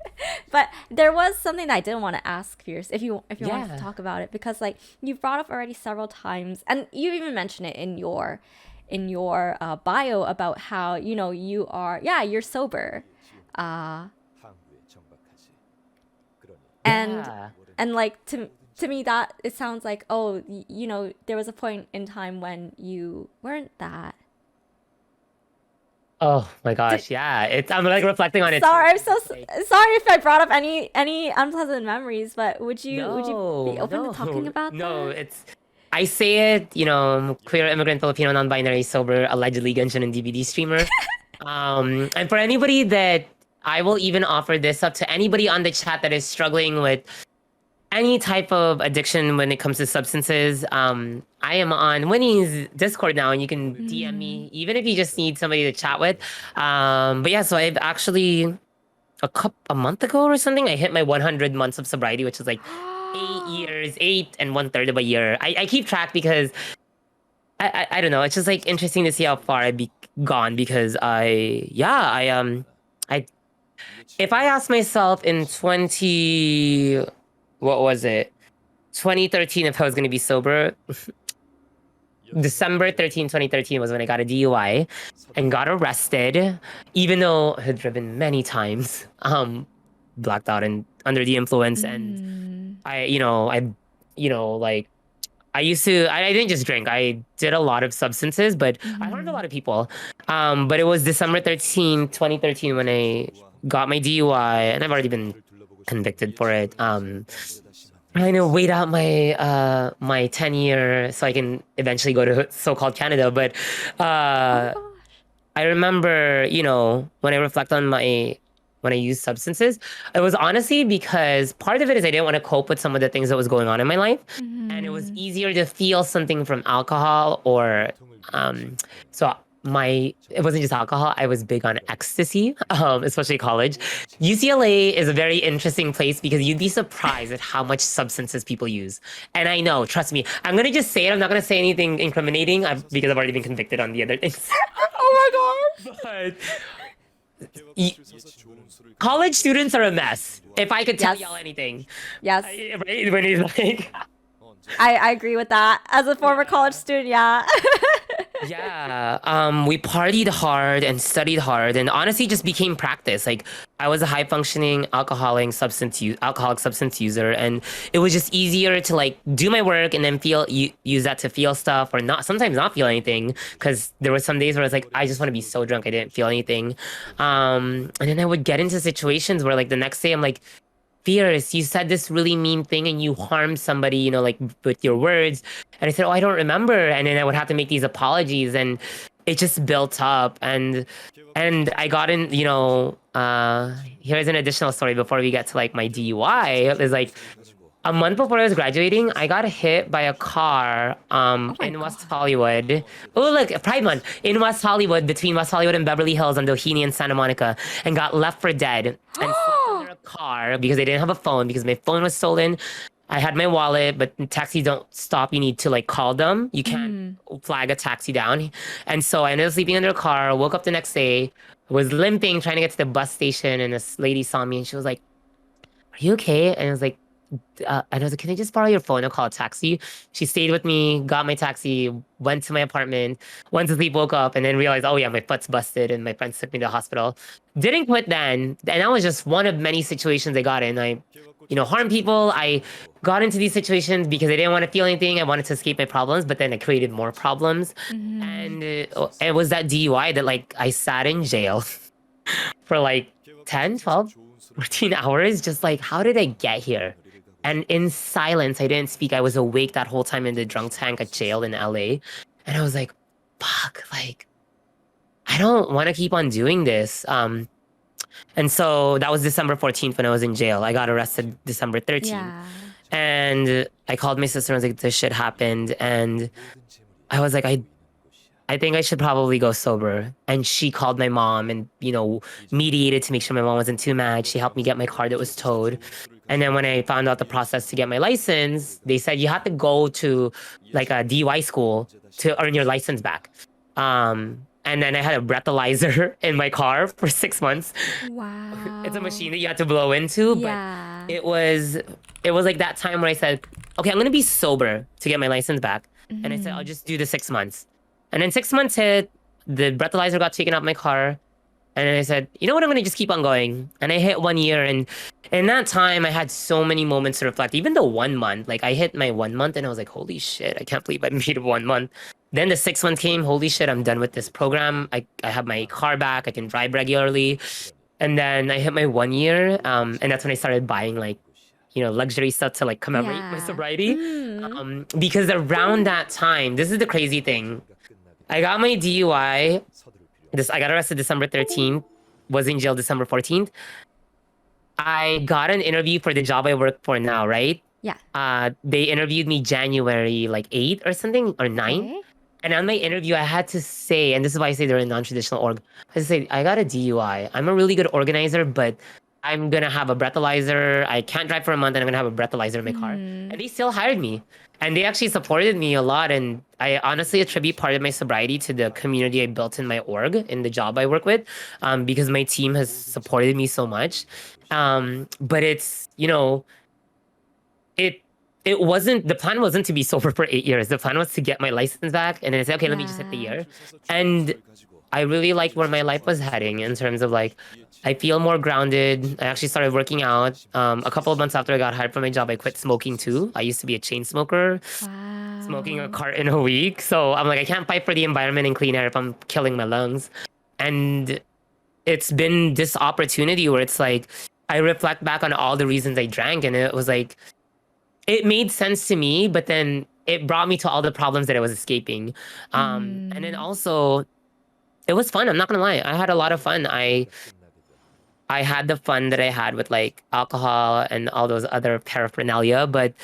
A: But there was something that I didn't want to ask Fierce, if you wanted to talk about it, because like you've brought up already several times, and you even mentioned it in your bio about how you are, you're sober, and
C: Yeah.
A: and like to me that it sounds like, oh, there was a point in time when you weren't that.
C: Oh my
A: Did,
C: gosh, yeah. I'm like reflecting on it too.
A: sorry, I'm so
C: Like,
A: sorry if I brought up any unpleasant memories, but would you be
C: no,
A: open to talking
C: no,
A: about
C: no.
A: that?
C: It's I say it, queer immigrant Filipino non-binary sober allegedly Genshin and DVD streamer. And for anybody that I will even offer this up to anybody on the chat that is struggling with any type of addiction when it comes to substances. I am on Winnie's Discord now, and you can DM me even if you just need somebody to chat with. But yeah, so I've actually a month ago or something, I hit my 100 months of sobriety, which is like 8 years, 8 and 1/3 of a year. I keep track because I don't know. It's just like interesting to see how far I've gone because I if I ask myself in 2013 if I was going to be sober, December 2013 was when I got a DUI and got arrested, even though I had driven many times, blacked out and under the influence. And like I used to, I didn't just drink. I did a lot of substances, but I harmed a lot of people. But it was December 2013 when I got my DUI, and I've already been convicted for it. Trying to wait out my 10 year so I can eventually go to so-called Canada. But
A: Oh
C: uh,
A: gosh.
C: I remember, when I reflect on when I used substances, it was honestly because part of it is I didn't want to cope with some of the things that was going on in my life. And it was easier to feel something from alcohol or so it wasn't just alcohol. I was big on ecstasy, especially college. UCLA is a very interesting place because you'd be surprised at how much substances people use. And I know, trust me, I'm gonna just say it. I'm not gonna say anything incriminating because I've already been convicted on the other things.
A: Oh my gosh.
C: But y- college students are a mess. If I could tell
A: Yes.
C: y'all anything,
A: Yes.
C: right? When he's like,
A: I agree with that. As a former college student, yeah.
C: yeah, we partied hard and studied hard, and honestly, just became practice. Like I was a high functioning alcoholic substance user, and it was just easier to like do my work and then use that to feel stuff or not. Sometimes not feel anything because there were some days where I was like, I just want to be so drunk I didn't feel anything. And then I would get into situations where like the next day I'm like, Fierce, you said this really mean thing and you harmed somebody, like with your words. And I said, oh, I don't remember. And then I would have to make these apologies, and it just built up. And I got in, here's an additional story before we get to like my DUI. It was like a month before I was graduating, I got hit by a car
A: Oh my
C: in West
A: God.
C: Hollywood. Oh, look, Pride Month in West Hollywood, between West Hollywood and Beverly Hills on Doheny and Santa Monica, and got left for dead and slept under a car because they didn't have a phone because my phone was stolen. I had my wallet, but taxis don't stop. You need to like call them. You can't flag a taxi down. And so I ended up sleeping under a car, woke up the next day, was limping, trying to get to the bus station, and this lady saw me and she was like, are you okay? And I was like, and I was like, can I just borrow your phone? I'll call a taxi. She stayed with me, got my taxi, went to my apartment, went to sleep, woke up, and then realized, oh yeah, my foot's busted, and my friends took me to the hospital. Didn't quit then, and that was just one of many situations I got in. I, harmed people. I got into these situations because I didn't want to feel anything. I wanted to escape my problems, but then I created more problems, and it was that DUI that like I sat in jail for like 10, 12, 14 hours, just like, how did I get here? And in silence, I didn't speak. I was awake that whole time in the drunk tank at jail in LA. And I was like, fuck, like, I don't want to keep on doing this. And so that was December 14th when I was in jail. I got arrested December 13th.
A: Yeah.
C: And I called my sister and was like, this shit happened. And I was like, I think I should probably go sober. And she called my mom and, mediated to make sure my mom wasn't too mad. She helped me get my car that was towed. And then when I found out the process to get my license, they said you have to go to like a DUI school to earn your license back. And then I had a breathalyzer in my car for 6 months.
A: Wow.
C: It's a machine that you have to blow into, but
A: Yeah.
C: it was like that time where I said, okay, I'm gonna be sober to get my license back. And I said, I'll just do the 6 months. And then 6 months hit, the breathalyzer got taken out my car. And then I said, you know what, I'm gonna just keep on going. And I hit 1 year, and in that time I had so many moments to reflect. Even the 1 month, like I hit my 1 month and I was like, holy shit, I can't believe I made it 1 month. Then the 6 month came, holy shit, I'm done with this program. I have my car back, I can drive regularly. And then I hit my 1 year, and that's when I started buying like, luxury stuff to like commemorate my
A: Yeah.
C: sobriety.
A: Mm.
C: Because around that time, this is the crazy thing. I got my DUI. I got arrested December 13th, was in jail December 14th. I got an interview for the job I work for now, right?
A: Yeah.
C: They interviewed me January like 8th or something, or 9th.
A: Okay.
C: And on my interview, I had to say, and this is why I say they're a non-traditional org. I had to say, I got a DUI. I'm a really good organizer, but I'm gonna have a breathalyzer. I can't drive for a month, and I'm gonna have a breathalyzer in my car. And they still hired me, and they actually supported me a lot. And I honestly attribute part of my sobriety to the community I built in my org, in the job I work with, because my team has supported me so much. But it's it wasn't, the plan wasn't to be sober for 8 years. The plan was to get my license back, and then I said, okay, let me just hit the
A: Yeah.
C: year. And I really liked where my life was heading in terms of like, I feel more grounded. I actually started working out. A couple of months after I got hired for my job, I quit smoking too. I used to be a chain smoker,
A: Wow.
C: smoking a carton a week. So I'm like, I can't fight for the environment and clean air if I'm killing my lungs. And it's been this opportunity where it's like, I reflect back on all the reasons I drank, and it was like, it made sense to me, but then it brought me to all the problems that I was escaping. And then also, it was fun. I'm not gonna lie. I had a lot of fun. I had the fun that I had with like alcohol and all those other paraphernalia, but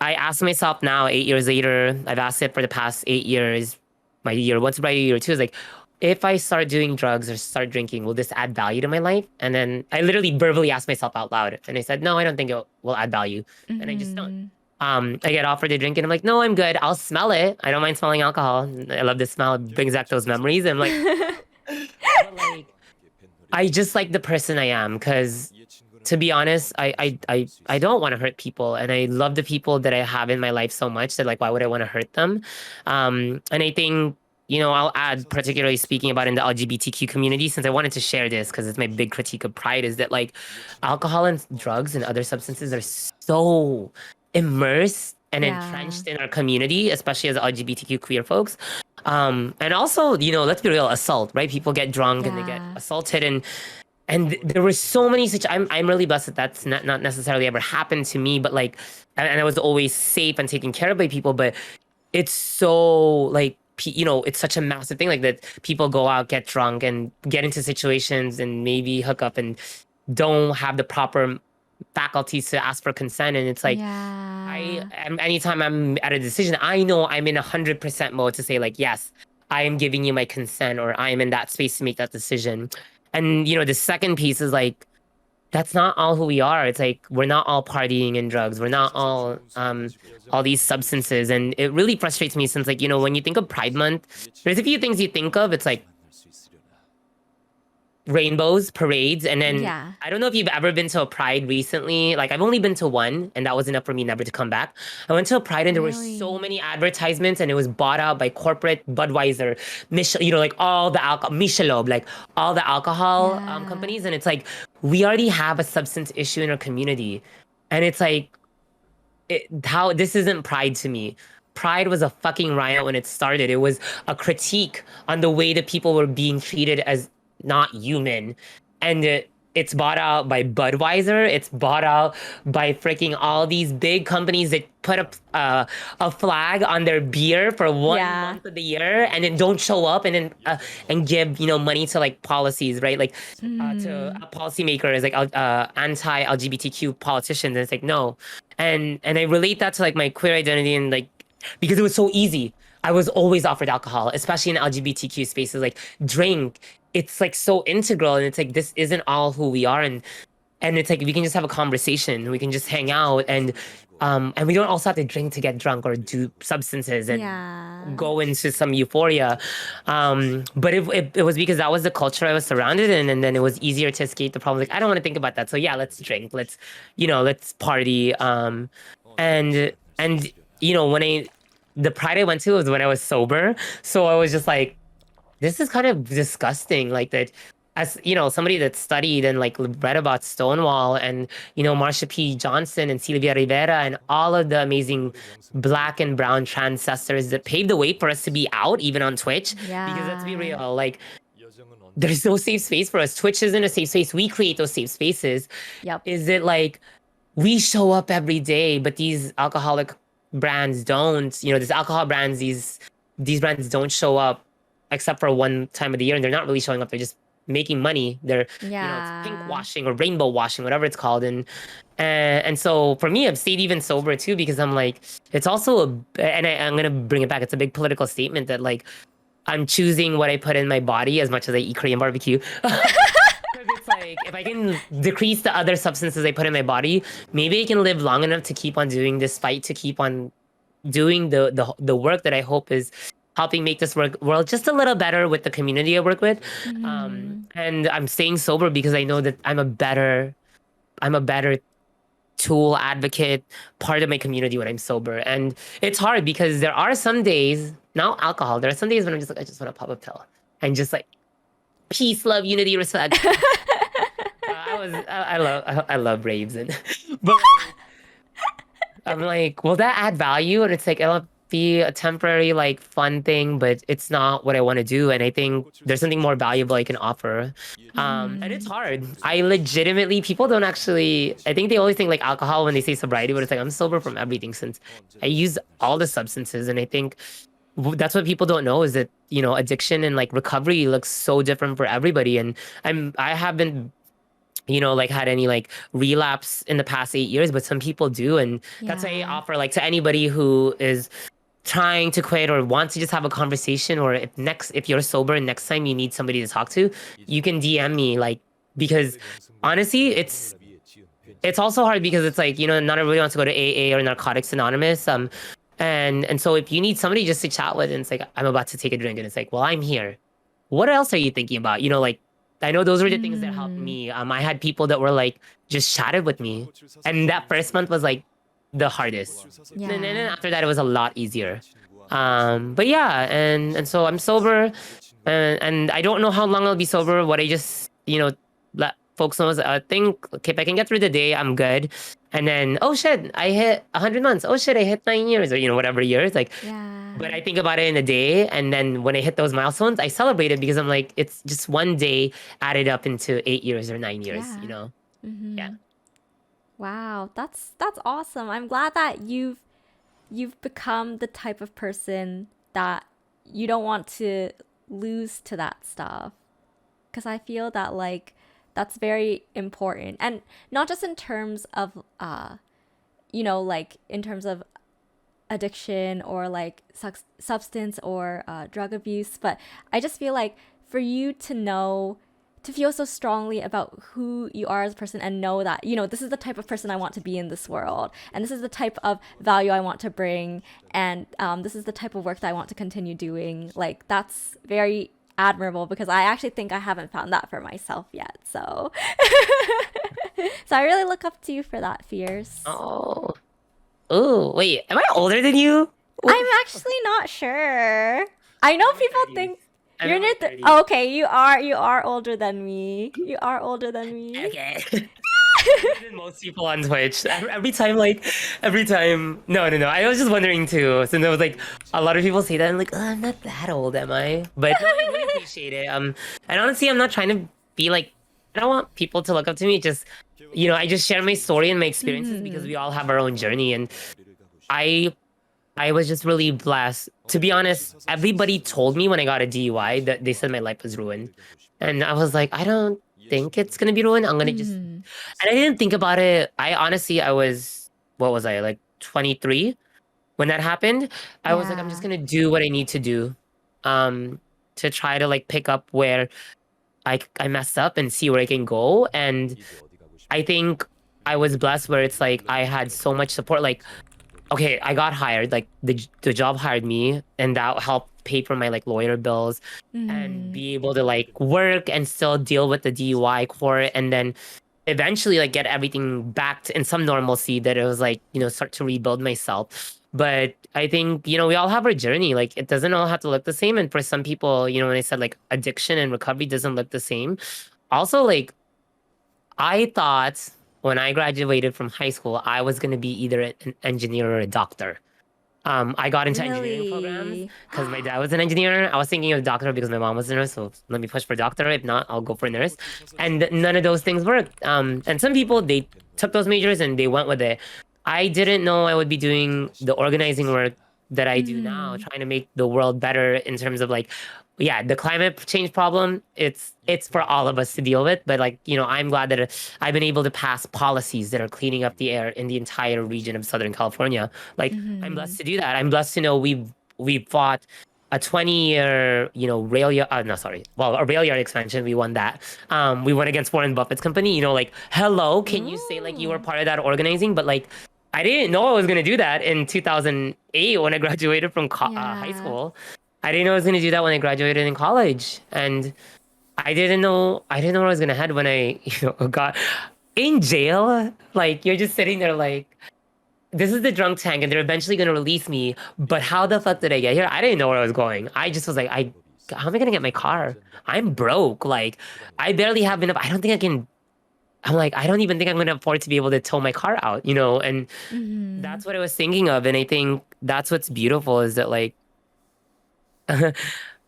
C: I asked myself now, 8 years later, I've asked it for the past 8 years, my year one sobriety, year two, is like, if I start doing drugs or start drinking, will this add value to my life? And then I literally verbally asked myself out loud, and I said, no, I don't think it will add value, and I just don't. I get offered a drink, and I'm like, no, I'm good. I'll smell it. I don't mind smelling alcohol. I love the smell. It brings back those memories. And I'm like, but like, I just like the person I am, because to be honest, I don't want to hurt people, and I love the people that I have in my life so much that like, why would I want to hurt them? And I think, I'll add, particularly speaking about in the LGBTQ community, since I wanted to share this because it's my big critique of pride, is that like alcohol and drugs and other substances are so immersed and
A: Yeah.
C: entrenched in our community, especially as LGBTQ queer folks. And also, let's be real, assault, right? People get drunk and they get
A: Yeah.
C: assaulted, and there were so many such. I'm really blessed that that's not necessarily ever happened to me, but like, and I was always safe and taken care of by people. But it's so like, it's such a massive thing, like that people go out, get drunk, and get into situations and maybe hook up and don't have the proper faculties to ask for consent. And it's like,
A: Yeah.
C: anytime I'm at a decision, I know I'm in 100% mode to say like, yes, I am giving you my consent, or I am in that space to make that decision. And the second piece is like, that's not all who we are. It's like, we're not all partying and drugs. We're not all these substances. And it really frustrates me, since like, when you think of Pride Month, there's a few things you think of. It's like rainbows, parades, and then
A: Yeah.
C: I don't know if you've ever been to a Pride recently. Like, I've only been to one, and that was enough for me never to come back. I went to a Pride, and there were so
A: Really?
C: many advertisements, and it was bought out by corporate Budweiser, like all the alcohol, Michelob, like all the alcohol
A: Yeah.
C: companies. And it's like, we already have a substance issue in our community, and it's like, how this isn't Pride to me. Pride was a fucking riot when it started. It was a critique on the way that people were being treated as not human, and it's bought out by Budweiser. It's bought out by freaking all these big companies that put a flag on their beer for one
A: Yeah.
C: month of the year and then don't show up and then and give money to like policies, right? Like to policymakers, like anti-LGBTQ politicians. And it's like no, and I relate that to like my queer identity and like because it was so easy. I was always offered alcohol, especially in LGBTQ spaces. Like drink, it's like so integral, and it's like this isn't all who we are, and it's like we can just have a conversation, we can just hang out, and we don't also have to drink to get drunk or do substances and
A: Yeah.
C: go into some euphoria. But it was because that was the culture I was surrounded in, and then it was easier to escape the problem. Like I don't want to think about that, so yeah, let's drink, let's party. And when the pride I went to was when I was sober, so I was just like, this is kind of disgusting. Like that, as somebody that studied and like read about Stonewall and Marsha P. Johnson and Sylvia Rivera and all of the amazing Black and brown transcestors that paved the way for us to be out, even on Twitch. Because let's be
A: Yeah.
C: real, like there's no safe space for us. Twitch isn't a safe space. We create those safe spaces.
A: Yep.
C: Is it like we show up every day, but these alcoholic brands don't? These alcohol brands, these brands don't show up except for one time of the year, and they're not really showing up. They're just making money. They're
A: Yeah.
C: it's pink washing or rainbow washing, whatever it's called. And so for me, I've stayed even sober too because I'm like, it's also I'm gonna bring it back. It's a big political statement that like I'm choosing what I put in my body as much as I eat Korean barbecue. Because it's like if I can decrease the other substances I put in my body, maybe I can live long enough to keep on doing this fight, to keep on doing the work that I hope is helping make this world just a little better with the community I work with. And I'm staying sober because I know that I'm a better tool, advocate, part of my community when I'm sober. And it's hard because there are some days, not alcohol, there are some days when I'm just like, I just want to pop a pill and just like peace, love, unity, respect. I love raves and but I'm like, will that add value? And it's like, it'll be a temporary, like, fun thing, but it's not what I want to do. And I think there's something more valuable I can offer. And it's hard. I legitimately, people don't actually, I think they always think like alcohol when they say sobriety, but it's like, I'm sober from everything since I use all the substances. And I think that's what people don't know is that, addiction and like recovery looks so different for everybody. And I haven't like had any like relapse in the past 8 years, but some people do. And that's why I
A: Yeah.
C: offer like to anybody who is trying to quit or wants to just have a conversation, or if you're sober and next time you need somebody to talk to, you can DM me, like, because honestly, it's also hard because it's like, not everybody wants to go to AA or Narcotics Anonymous. And so if you need somebody just to chat with, and it's like, I'm about to take a drink, and it's like, well, I'm here. What else are you thinking about? Like, I know those were the things that helped me. I had people that were like, just chatted with me. And that first month was like the hardest.
A: Yeah.
C: And then after that, it was a lot easier. But yeah, and so I'm sober, and I don't know how long I'll be sober. What I just, let folks know is I think, okay, if I can get through the day, I'm good. And then, oh shit, I hit 100 months. Oh shit, I hit 9 years, or, whatever years. Like,
A: Yeah.
C: but I think about it in a day, and then when I hit those milestones, I celebrate it because I'm like, it's just one day added up into 8 years or 9 years,
A: Yeah.
C: Yeah.
A: Wow, that's awesome. I'm glad that you've become the type of person that you don't want to lose to that stuff. Because I feel that like that's very important. And not just in terms of like in terms of addiction or like substance or drug abuse, but I just feel like for you to feel so strongly about who you are as a person and know that, this is the type of person I want to be in this world. And this is the type of value I want to bring. And this is the type of work that I want to continue doing. Like, that's very admirable because I actually think I haven't found that for myself yet. So, so I really look up to you for that, Fierce.
C: Oh, wait, am I older than you?
A: I'm actually not sure. I know people
C: 30s.
A: think
C: I'm
A: you're
C: in my
A: near
C: 30s.
A: oh, okay, you are older than me. You are older than me.
C: Okay. Older than most people on Twitch. Every time. No. I was just wondering too. Since there was like a lot of people say that, I'm like, oh, I'm not that old, am I? But no, I really appreciate it. And honestly, I'm not trying to be like I don't want people to look up to me. Just, I just share my story and my experiences because we all have our own journey. And I I was just really blessed. To be honest, everybody told me when I got a DUI that they said my life was ruined. And I was like, I don't think it's gonna be ruined. I'm gonna just
A: Mm.
C: and I didn't think about it. I honestly I was what was I, like 23 when that happened? I was like, I'm just
A: Yeah.
C: gonna do what I need to do. To try to like pick up where I messed up and see where I can go. And I think I was blessed where it's like I had so much support. Like, okay, I got hired, like the job hired me, and that helped pay for my like lawyer bills and
A: Mm.
C: be able to like work and still deal with the DUI court, and then eventually like get everything back to, in some normalcy that it was like, start to rebuild myself. But I think, we all have our journey. Like it doesn't all have to look the same. And for some people, when I said like addiction and recovery doesn't look the same. Also, like I thought when I graduated from high school, I was going to be either an engineer or a doctor. I got into engineering programs
A: Really?
C: because my dad was an engineer. I was thinking of doctor because my mom was a nurse, so let me push for doctor. If not, I'll go for nurse. And none of those things worked. And some people they took those majors and they went with it. I didn't know I would be doing the organizing work that I do now,
A: Mm.
C: trying to make the world better in terms of like, yeah, the climate change problem. It's for all of us to deal with. But like, I'm glad that I've been able to pass policies that are cleaning up the air in the entire region of Southern California. Like I'm blessed
A: Mm.
C: to do that. I'm blessed to know we fought a 20-year, rail yard. No, sorry. Well, a rail yard expansion. We won that. We went against Warren Buffett's company. Like, hello, can you say like you were
A: Ooh.
C: part of that organizing? But like, I didn't know I was gonna do that in 2008 when I graduated from high
A: Yeah.
C: school. I didn't know I was gonna do that when I graduated in college, and I didn't know where I was gonna head when I got in jail. Like you're just sitting there like this is the drunk tank and they're eventually going to release me. But how the fuck did I get here? I didn't know where I was going. I just was like, how am I going to get my car? I'm broke. Like, I barely have enough. I don't think I can. I'm like, I don't even think I'm going to afford to be able to tow my car out. And
A: Mm.
C: that's what I was thinking of. And I think that's what's beautiful is that, like,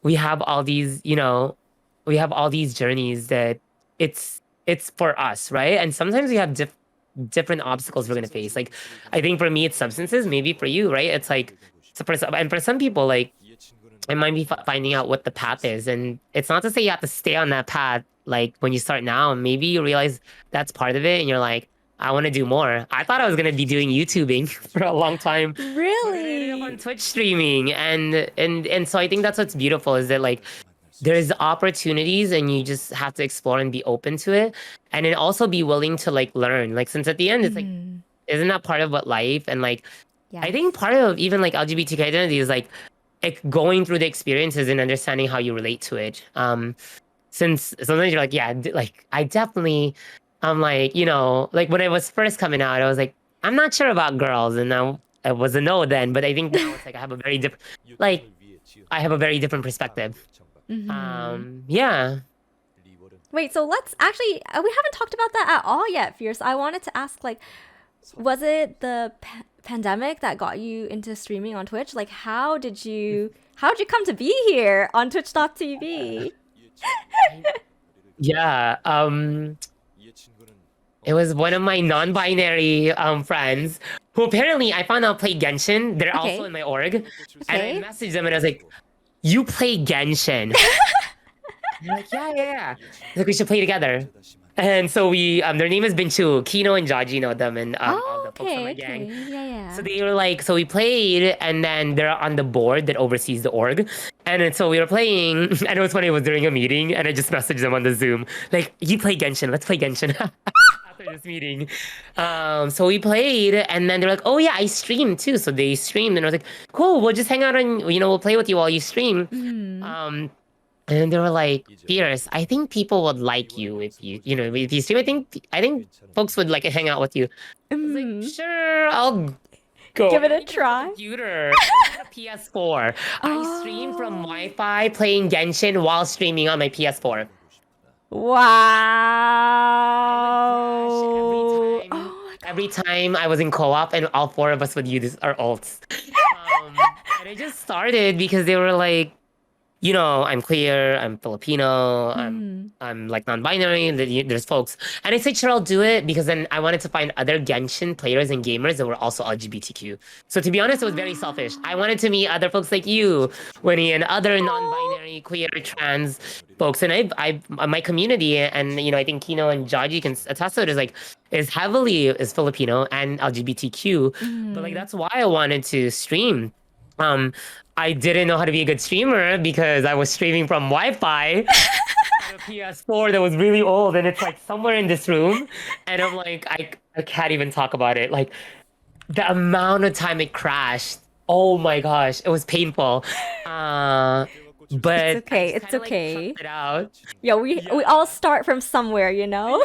C: we have all these, we have all these journeys that it's for us, right? And sometimes we have different obstacles we're gonna face. Like, I think for me, it's substances. Maybe for you, right? It's like, and for some people, like, it might be finding out what the path is. And it's not to say you have to stay on that path, like when you start now. And maybe you realize that's part of it, and you're like, I want to do more. I thought I was gonna be doing YouTubing for a long time, but then I ended up on
A: Really?
C: Twitch streaming, and so I think that's what's beautiful is that like there's opportunities and you just have to explore and be open to it, and then also be willing to like learn. Like since at the end, it's like,
A: Mm.
C: isn't that part of what life and like I
A: Yes.
C: think part of even like LGBTQ identity is like going through the experiences and understanding how you relate to it. Since sometimes you're like, yeah, like I definitely, I'm like, like when I was first coming out, I was like, I'm not sure about girls, and now I was a no then, but I think now it's like I have a very different, like I have a very different perspective.
A: Mm-hmm.
C: Yeah.
A: Wait, so let's actually, we haven't talked about that at all yet, Fierce. I wanted to ask, like, was it the pandemic that got you into streaming on Twitch? Like, how did you come to be here on twitch.tv?
C: Yeah. It was one of my non-binary friends who apparently I found out play Genshin. They're also
A: Okay.
C: in my org, and I
A: Okay.
C: messaged them and I was like, "You play Genshin?" They're like, "Yeah, yeah, yeah." Like we should play together. And so their name is Binchu, Kino and Jaji know them, and all
A: Oh,
C: the folks on
A: okay,
C: my
A: okay.
C: gang.
A: Yeah,
C: So
A: yeah.
C: they were like, so we played, and then they're on the board that oversees the org. And then, so we were playing, and it was funny, it was during a meeting, and I just messaged them on the Zoom, like, you play Genshin, let's play Genshin after this meeting. So we played, and then they're like, oh yeah, I stream too. So they streamed, and I was like, cool, we'll just hang out and, we'll play with you while you stream.
A: Mm-hmm.
C: Um, and they were like, Fierce, I think people would like you if if you stream. I think folks would like hang out with you. I was like,
A: Mm.
C: sure, I'll go.
A: Give
C: I
A: it
C: don't
A: a
C: even have a
A: try.
C: computer. I only have a PS4. I stream from
A: Oh.
C: Wi-Fi playing Genshin while streaming on my PS4. I would crash every
A: Wow.
C: time.
A: Oh my
C: Every
A: god.
C: time I was in co-op, and all four of us would use our ults. And I just started because they were like, I'm queer, I'm Filipino,
A: Mm.
C: I'm like non-binary. There's folks, and I said sure I'll do it because then I wanted to find other Genshin players and gamers that were also LGBTQ. So to be honest, it was very selfish. I wanted to meet other folks like you, Winnie, and other
A: Oh.
C: non-binary, queer, trans folks, and my community, and I think Kino and Jaji can attest to it, is Filipino and LGBTQ, but like
A: Mm.
C: that's why I wanted to stream. Um, I didn't know how to be a good streamer because I was streaming from Wi-Fi on a PS4 that was really old, and it's like somewhere in this room, and I'm like, I can't even talk about it. Like the amount of time it crashed. Oh my gosh, it was painful.
A: It's
C: But I
A: okay.
C: just
A: It's
C: kind of like toughed
A: okay.
C: it out.
A: Yeah, we
C: Yeah.
A: all start from somewhere, you know?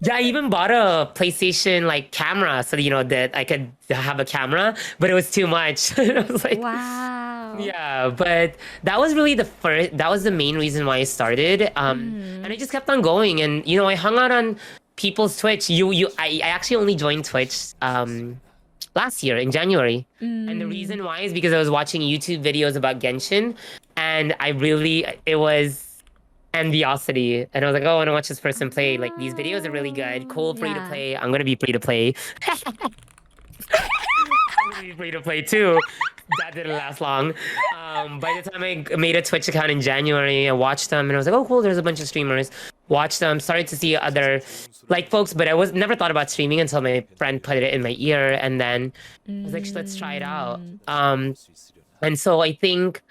C: Yeah, I even bought a PlayStation like camera so that, that I could have a camera, but it was too much. I was like,
A: Wow.
C: yeah, but that was the main reason why I started. And I
A: Mm.
C: just kept on going, and I hung out on people's Twitch. I actually only joined Twitch last year in January. And the
A: Mm.
C: reason why is because I was watching YouTube videos about Genshin, and it was enviosity. And I was like, oh, I want to watch this person play. Like, these videos are really good.
A: Oh,
C: Cool, free to
A: yeah.
C: play. I'm going to be free to play. I'm going to be free to play too. That didn't last long. By the time I made a Twitch account in January, I watched them and I was like, oh, cool, there's a bunch of streamers. Watched them, started to see other like folks, but I was never thought about streaming until my friend put it in my ear. And then I was like, let's try it out.
A: Mm.
C: And so I think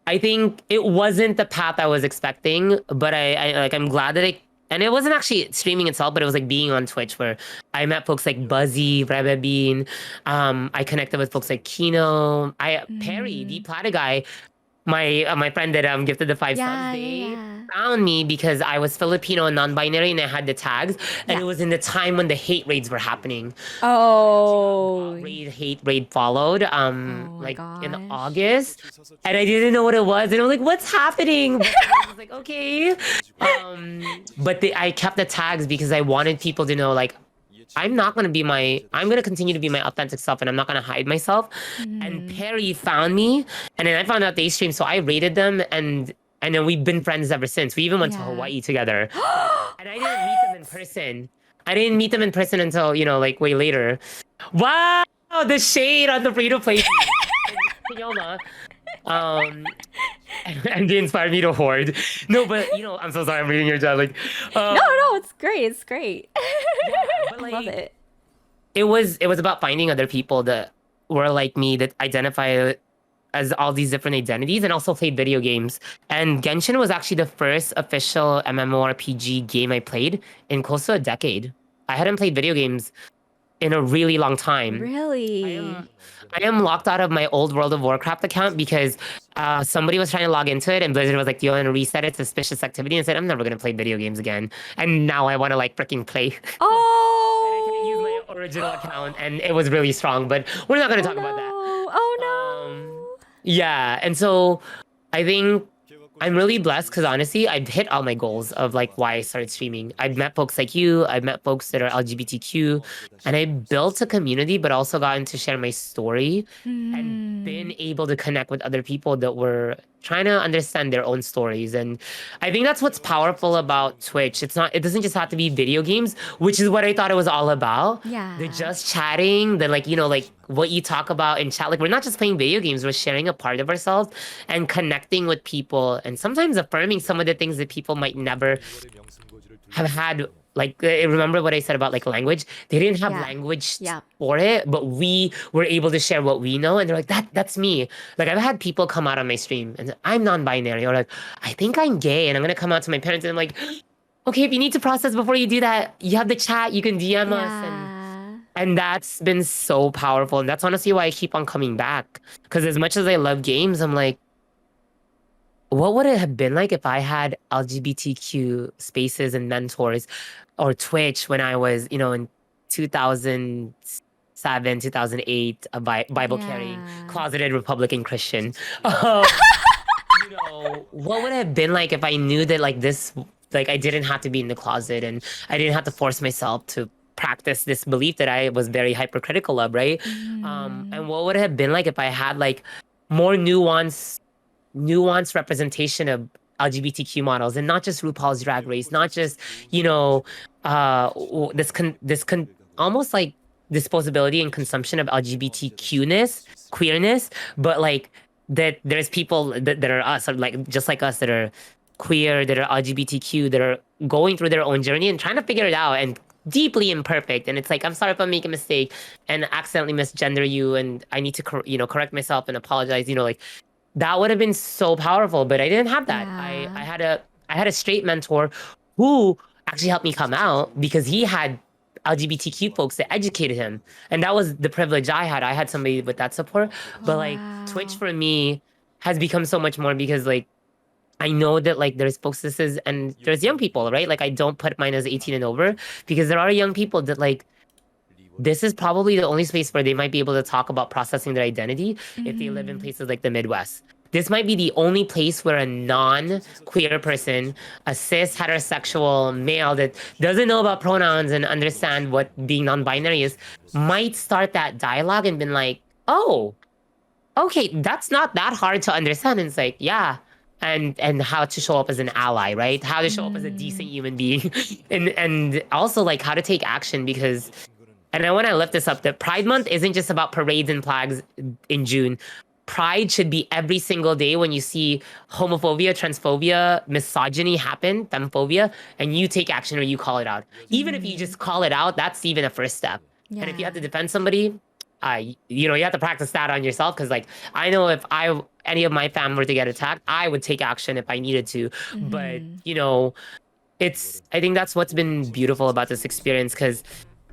C: it wasn't the path I was expecting, but I'm glad that and it wasn't actually streaming itself, but it was like being on Twitch where I met folks like Buzzy, Rebe Bean. I connected with folks like Kino, Perry, the
A: Mm.
C: Plata guy, my friend that gifted the 5 subs.
A: Yeah, yeah,
C: They
A: yeah.
C: found me because I was Filipino and non-binary and I had the tags, and
A: Yeah.
C: it was in the time when the hate raids were happening.
A: Oh.
C: Hate raid followed,
A: Oh my
C: like in
A: gosh.
C: August, and I didn't know what it was, and I was like, "What's happening?" But then I was like, "Okay," but I kept the tags because I wanted people to know, like, I'm gonna continue to be my authentic self, and I'm not gonna hide myself. And
A: Mm.
C: Perry found me, and then I found out they streamed, so I rated them, and then we've been friends ever since. We even went to
A: Yeah.
C: Hawaii together, and I didn't meet them in
A: What?
C: person. I didn't meet them in person until, like way later. Wow, the shade on the free to play team. Fiona. Um, and they inspired me to hoard. No, but I'm so sorry, I'm reading your chat. Like,
A: No,
C: um,
A: no, it's great. It's great.
C: yeah, but
A: I love
C: like,
A: it.
C: it was about finding other people that were like me, that identify as all these different identities and also played video games. And Genshin was actually the first official MMORPG game I played in close to a decade. I hadn't played video games in a really long time. I
A: Really?
C: am I am locked out of my old World of Warcraft account because somebody was trying to log into it, and Blizzard was like, "Do you want to reset it? Suspicious activity." And I said, "I'm never gonna play video games again." And now I want to like freaking play, like, and I can't use my
A: Oh.
C: original account, and it was really strong. But we're not gonna
A: Oh
C: talk about that.
A: no. Oh
C: Um,
A: no.
C: yeah, and so I think I'm really blessed because honestly, I've hit all my goals of like why I started streaming. I've met folks like you, I've met folks that are LGBTQ, and I built a community, but also gotten to share my story and been
A: Hmm.
C: able to connect with other people that were trying to understand their own stories. And I think that's what's powerful about Twitch. It doesn't just have to be video games, which is what I thought it was all about. The
A: Yeah.
C: just chatting, the like what you talk about in chat. Like we're not just playing video games, we're sharing a part of ourselves and connecting with people and sometimes affirming some of the things that people might never have had. Like remember what I said about like language? They didn't have
A: Yeah.
C: language
A: Yeah.
C: for it, but we were able to share what we know, and they're like, that's me. Like I've had people come out on my stream and say, I'm non-binary, or like, I think I'm gay, and I'm gonna come out to my parents, and I'm like, okay, if you need to process before you do that, you have the chat, you can DM us, and
A: Yeah.
C: that's been so powerful. And that's honestly why I keep on coming back. Because as much as I love games, I'm like, what would it have been like if I had LGBTQ spaces and mentors or Twitch when I was, in 2007, 2008, a Bible carrying,
A: Yeah.
C: closeted Republican Christian? What would it have been like if I knew that like this, like I didn't have to be in the closet and I didn't have to force myself to practice this belief that I was very hypercritical of, right?
A: Mm.
C: And what would it have been like if I had like more nuance nuanced representation of LGBTQ models, and not just RuPaul's Drag Race, not just, you know, almost like disposability and consumption of LGBTQness, queerness, but like that there's people that are us, or like just like us, that are queer, that are LGBTQ, that are going through their own journey and trying to figure it out, and deeply imperfect. And it's like, I'm sorry if I make a mistake and accidentally misgender you, and I need to correct myself and apologize. Like that would have been so powerful, but I didn't have that.
A: Yeah.
C: I had a straight mentor who actually helped me come out, because he had LGBTQ folks that educated him, and that was the privilege I had. I had somebody with that support. But like Twitch
A: Wow.
C: for me has become so much more, because like I know that like there's postesses and there's young people, right? Like I don't put mine as 18 and over, because there are young people that like this is probably the only space where they might be able to talk about processing their identity if they live in places like the Midwest. This might be the only place where a non-queer person, a cis heterosexual male that doesn't know about pronouns and understand what being non-binary is, might start that dialogue and been like, oh, okay, that's not that hard to understand. And it's like, yeah. And how to show up as an ally, right? How to show up as a decent human being. And also like how to take action, because and I want to lift this up, that Pride Month isn't just about parades and flags in June. Pride should be every single day when you see homophobia, transphobia, misogyny happen, femphobia, and you take action or you call it out. Even if you just call it out, that's even a first step. And if you have to defend somebody, you have to practice that on yourself, because like I know if any of my fam were to get attacked, I would take action if I needed to. But I think that's what's been beautiful about this experience, because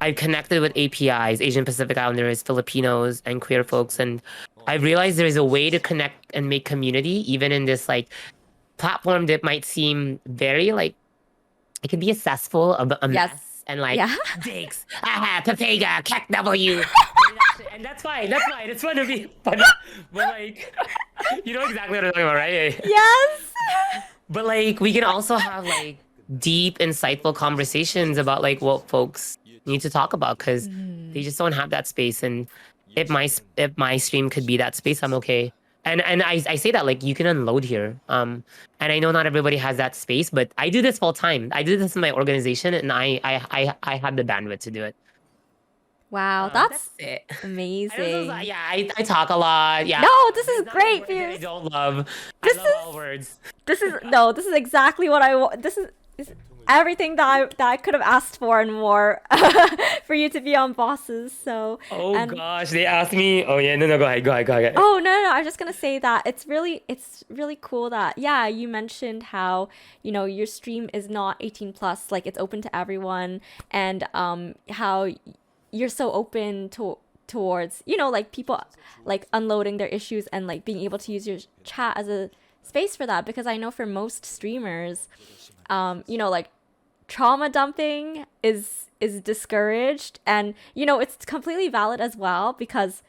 C: I've connected with APIs, Asian Pacific Islanders, Filipinos, and queer folks, and I've realized there's a way to connect and make community, even in this like platform that might seem very like it could be a cesspool of a
A: Yes.
C: mess and like
A: Yeah.
C: dicks, Pepega, Keck W. And that's fine. That's fine. It's fun to be fun. But like, you know exactly what I'm talking about, right?
A: Yes.
C: But like, we can also have like deep, insightful conversations about like what folks need to talk about, because they just don't have that space. And if my stream could be that space, I'm okay. And I say that like you can unload here. And I know not everybody has that space, but I do this full time. I do this in my organization, and I have the bandwidth to do it.
A: Wow, that's
C: it.
A: amazing.
C: I talk a lot. Yeah.
A: No, this is
C: There's not a
A: great,
C: word that I
A: Fierce.
C: don't love.
A: This
C: I love all words.
A: This is exactly what I want. This is everything that I could have asked for and more for you to be on Bosses. So
C: Oh gosh, they asked me. Oh yeah, no, go ahead.
A: Oh no, I was just gonna say that it's really cool that you mentioned how your stream is not 18 plus, like it's open to everyone, and how you're so open towards like people like unloading their issues and like being able to use your chat as a space for that, because I know for most streamers, like trauma dumping is discouraged, and it's completely valid as well, because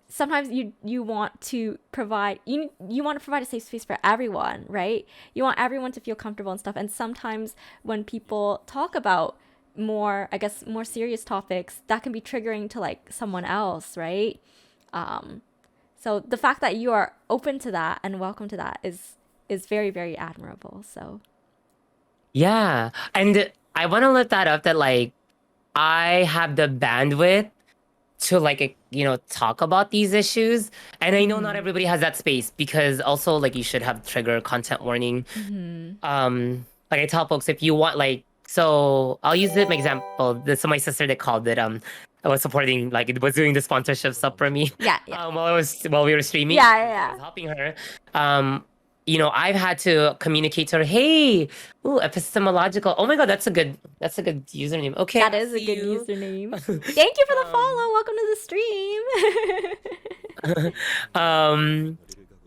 A: sometimes you want to provide you want to provide a safe space for everyone, right? You want everyone to feel comfortable and stuff, and sometimes when people talk about more serious topics, that can be triggering to like someone else, right? So the fact that you are open to that and welcome to that is very, very admirable. So
C: Yeah, and I want to lift that up, that like I have the bandwidth to like talk about these issues, and I know not everybody has that space, because also like you should have trigger content warning. Like I tell folks, if you want like, so I'll use my example. This is my sister that called it. I was supporting, like it was doing the sponsorship stuff for me.
A: Yeah.
C: While we were streaming. I was helping her. I've had to communicate to her, hey, epistemological. Oh my god, that's a good username. Okay.
A: That is a good username. Thank you for the follow. Welcome to the stream.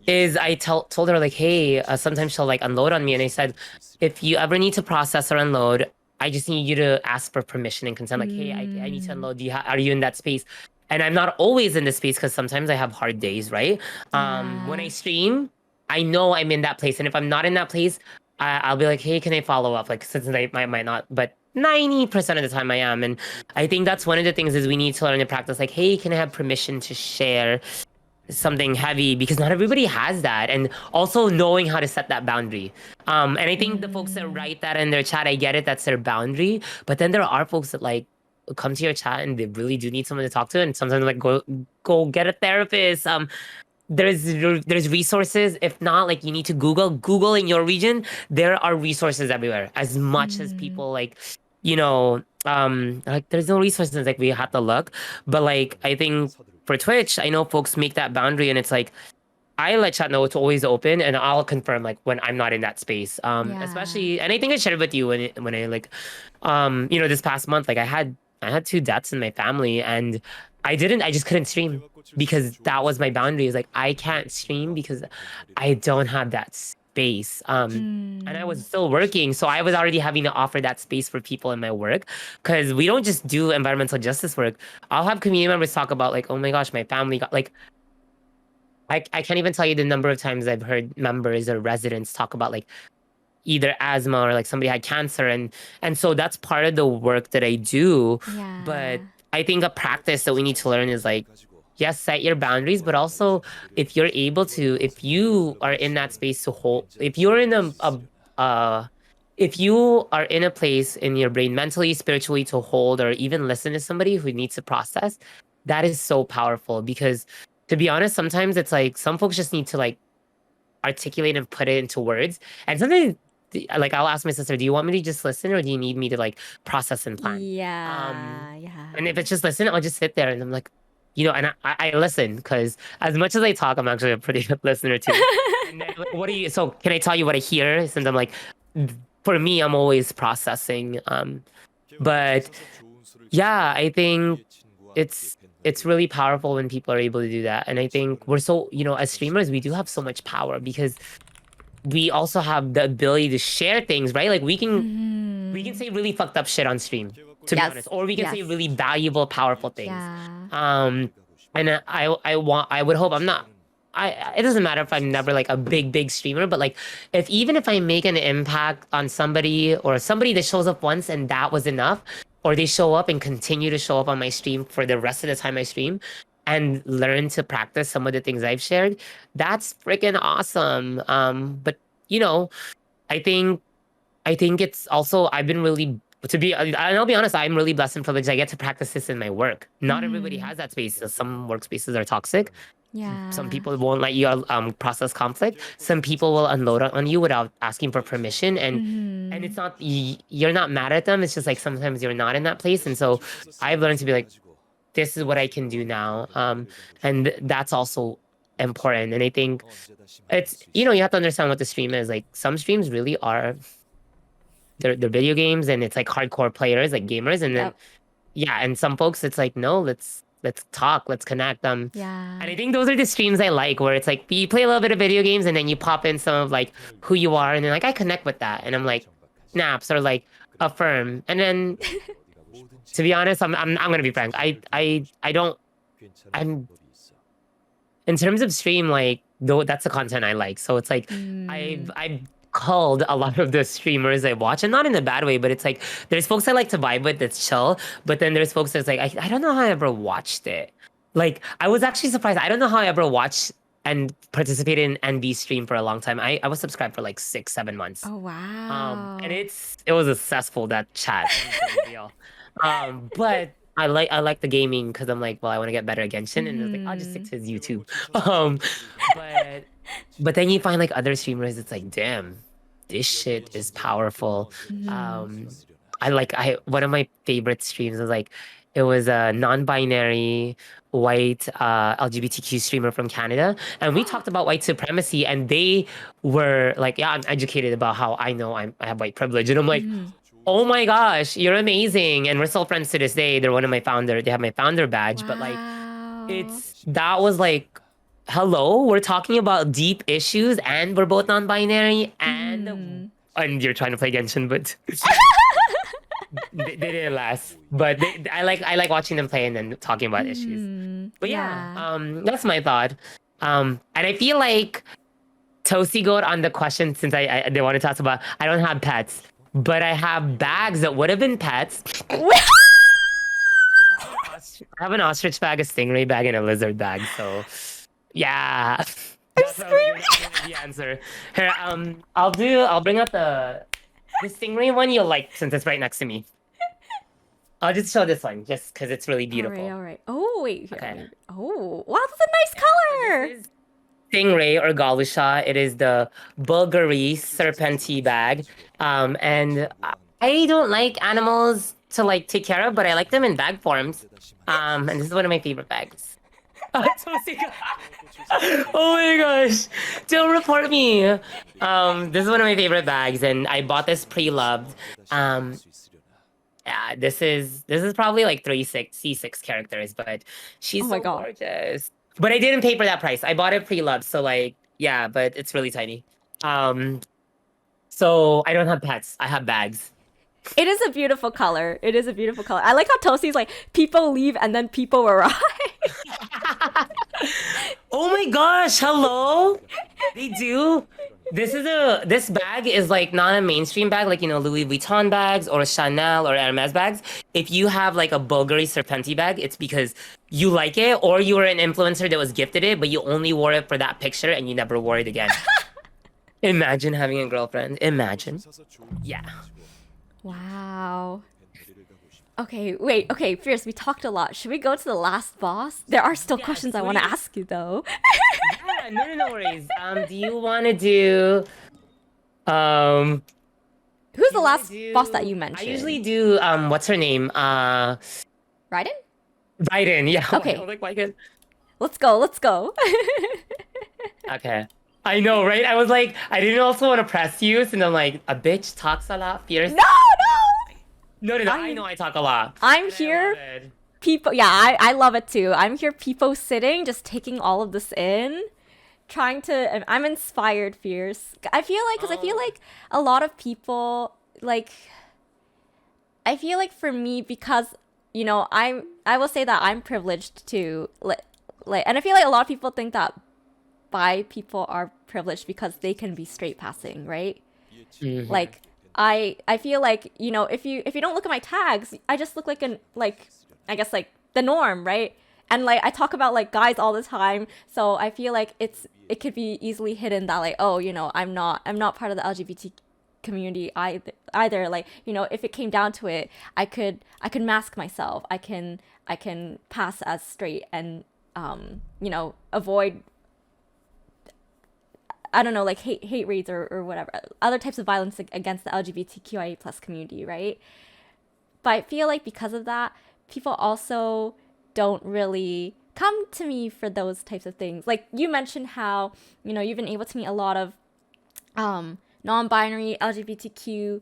C: Is I told her like, hey, sometimes she'll like unload on me, and I said, if you ever need to process or unload, I just need you to ask for permission and consent. Like, hey, I need to unload. Are you in that space? And I'm not always in this space, because sometimes I have hard days, right? When I stream, I know I'm in that place, and if I'm not in that place, I'll be like, hey, can I follow up? Like, since I might not, but 90% of the time I am. And I think that's one of the things is we need to learn to practice. Like, hey, can I have permission to share? something heavy because not everybody has that, and also knowing how to set that boundary. And I think the folks that write that in their chat, I get it, that's their boundary. But then there are folks that like come to your chat and they really do need someone to talk to, and sometimes like go get a therapist. There's resources. If not, like you need to Google in your region. There are resources everywhere. As much as people like, like there's no resources, like we have to look. But like I think for Twitch, I know folks make that boundary, and it's like I let chat know it's always open, and I'll confirm like when I'm not in that space. Especially, and I think I shared with you when I like, this past month, like I had two deaths in my family, and I just couldn't stream because that was my boundary. Is like I can't stream because I don't have that space. And I was still working, so I was already having to offer that space for people in my work because we don't just do environmental justice work. I'll have community members talk about like, oh my gosh, my family got like I can't even tell you the number of times I've heard members or residents talk about like either asthma or like somebody had cancer, and so that's part of the work that I do. But
A: Yeah.
C: I think a practice that we need to learn is like, yes, set your boundaries, but also if you're able to, if you are in that space to hold, if you're in uh if you are in a place in your brain mentally, spiritually to hold or even listen to somebody who needs to process, that is so powerful. Because to be honest, sometimes it's like some folks just need to like articulate and put it into words. And sometimes like I'll ask my sister, do you want me to just listen or do you need me to like process and plan?
A: Yeah.
C: And if it's just listen, I'll just sit there and I'm like, and I listen because as much as I talk, I'm actually a pretty good listener too. And then, like, so can I tell you what I hear? Since I'm like, for me, I'm always processing. But yeah, I think it's really powerful when people are able to do that. And I think we're so, as streamers, we do have so much power because we also have the ability to share things, right? Like we can say really fucked up shit on stream, to be
A: Yes,
C: honest, or we can say
A: yes.
C: really valuable, powerful things.
A: Yeah.
C: And I would hope I'm not. It doesn't matter if I'm never like a big streamer, but like even if I make an impact on somebody or somebody that shows up once and that was enough, or they show up and continue to show up on my stream for the rest of the time I stream and learn to practice some of the things I've shared, that's freaking awesome. But you know, I think it's also I've been really to be and I'll be honest, I'm really blessed and privileged. I get to practice this in my work. Not everybody has that space. Some workspaces are toxic. Some
A: Yeah.
C: people won't let you process conflict. Some people will unload on you without asking for permission, and it's not you're not mad at them. It's just like sometimes you're not in that place, and so I've learned to be like, this is what I can do now, and that's also important. And I think it's you have to understand what the stream is. Like some streams really are they're video games, and it's like hardcore players, like gamers, and then
A: Yep.
C: yeah, and some folks it's like no, let's talk, let's connect.
A: Yeah.
C: And I think those are the streams I like, where it's like you play a little bit of video games and then you pop in some of like who you are, and then like I connect with that, and I'm like snaps or like affirm, and then to be honest, I'm gonna be frank, I don't I'm in terms of stream like though that's the content I like, so it's like I've called a lot of the streamers I watch, and not in a bad way, but it's like there's folks I like to vibe with that's chill, but then there's folks that's like I don't know how I ever watched it. Like I was actually surprised. I don't know how I ever watched and participated in NB stream for a long time. I was subscribed for like 6-7 months.
A: Oh wow.
C: And it was successful, that chat. Let me be real. But I like the gaming because I'm like, well, I want to get better at Genshin, and I was like, I'll just stick to his YouTube. Um, but then you find like other streamers, it's like, damn, this shit is powerful. Um, I one of my favorite streams was like it was a non-binary white LGBTQ streamer from Canada, and we talked about white supremacy, and they were like, yeah, I'm educated about how I know I have white privilege, and I'm like, oh my gosh, you're amazing, and we're still friends to this day. They're one of my founder. They have my founder badge, but like
A: Wow.
C: that was like, hello, we're talking about deep issues, and we're both non-binary, and you're trying to play Genshin, but they didn't last. But I like watching them play and then talking about issues. But yeah, that's my thought. And I feel like Toasty Goat on the question, since I they want to talk about, I don't have pets, but I have bags that would have been pets. I have an ostrich bag, a stingray bag, and a lizard bag. So Yeah. That's what I was like, that's the answer. Here, I'll bring up the stingray one you'll like since it's right next to me. I'll just show this one just because it's really beautiful.
A: All right. Oh, wait. Here,
C: Okay.
A: Oh, wow, that's a nice
C: So
A: color.
C: this is stingray or galusha. It is the Bulgari serpenti bag. And I don't like animals to like take care of, but I like them in bag forms. And this is one of my favorite bags. Oh my gosh. Don't report me. This is one of my favorite bags, and I bought this pre-loved. Yeah, this is probably like 36 C6 characters, but she's
A: Oh my
C: so
A: God.
C: gorgeous. But I didn't pay for that price. I bought it pre-loved, so like yeah, but it's really tiny. So I don't have pets. I have bags.
A: It is a beautiful color. It is a beautiful color. I like how Toasty's like, people leave and then people arrive.
C: Oh my gosh, hello? They do. This bag is like not a mainstream bag like Louis Vuitton bags or Chanel or Hermes bags. If you have like a Bulgari Serpenti bag, it's because you like it or you were an influencer that was gifted it, but you only wore it for that picture and you never wore it again. Imagine having a girlfriend. Imagine. Yeah.
A: Wow. Okay, wait. Okay, Fierce, we talked a lot. Should we go to the last boss? There are still
C: Yes,
A: questions I want to
C: please.
A: ask you, though.
C: Yeah, no worries. Do you want to do um
A: Who's the
C: you wanna
A: last boss that you
C: I
A: mentioned?
C: usually do what's her name?
A: Raiden?
C: Biden. Yeah.
A: Okay.
C: I was like, why can't-
A: Let's go, let's go.
C: Okay. I know, right? I was like, I didn't also want to press you, so I'm like, a bitch talks a lot, fierce.
A: No, no!
C: No, I know I talk a lot.
A: I'm
C: And I
A: here.
C: love it.
A: People, yeah, I love it too. I'm here, people sitting, just taking all of this in, trying to. I'm inspired, Fierce. I feel like, because I feel like a lot of people, like, I feel like for me, because I will say that I'm privileged to like, and I feel like a lot of people think that bi people are privileged because they can be straight passing, right?
C: Mhm.
A: Like I feel like if you don't look at my tags, I just look like I guess like the norm, right? And like I talk about like guys all the time, so I feel like it could be easily hidden that like, oh, I'm not part of the LGBT community either. Like, if it came down to it, I could mask myself. I can pass as straight and avoid, I don't know, like hate raids or whatever, other types of violence against the LGBTQIA plus community, right? But I feel like because of that, people also don't really come to me for those types of things. Like you mentioned how, you've been able to meet a lot of non-binary LGBTQ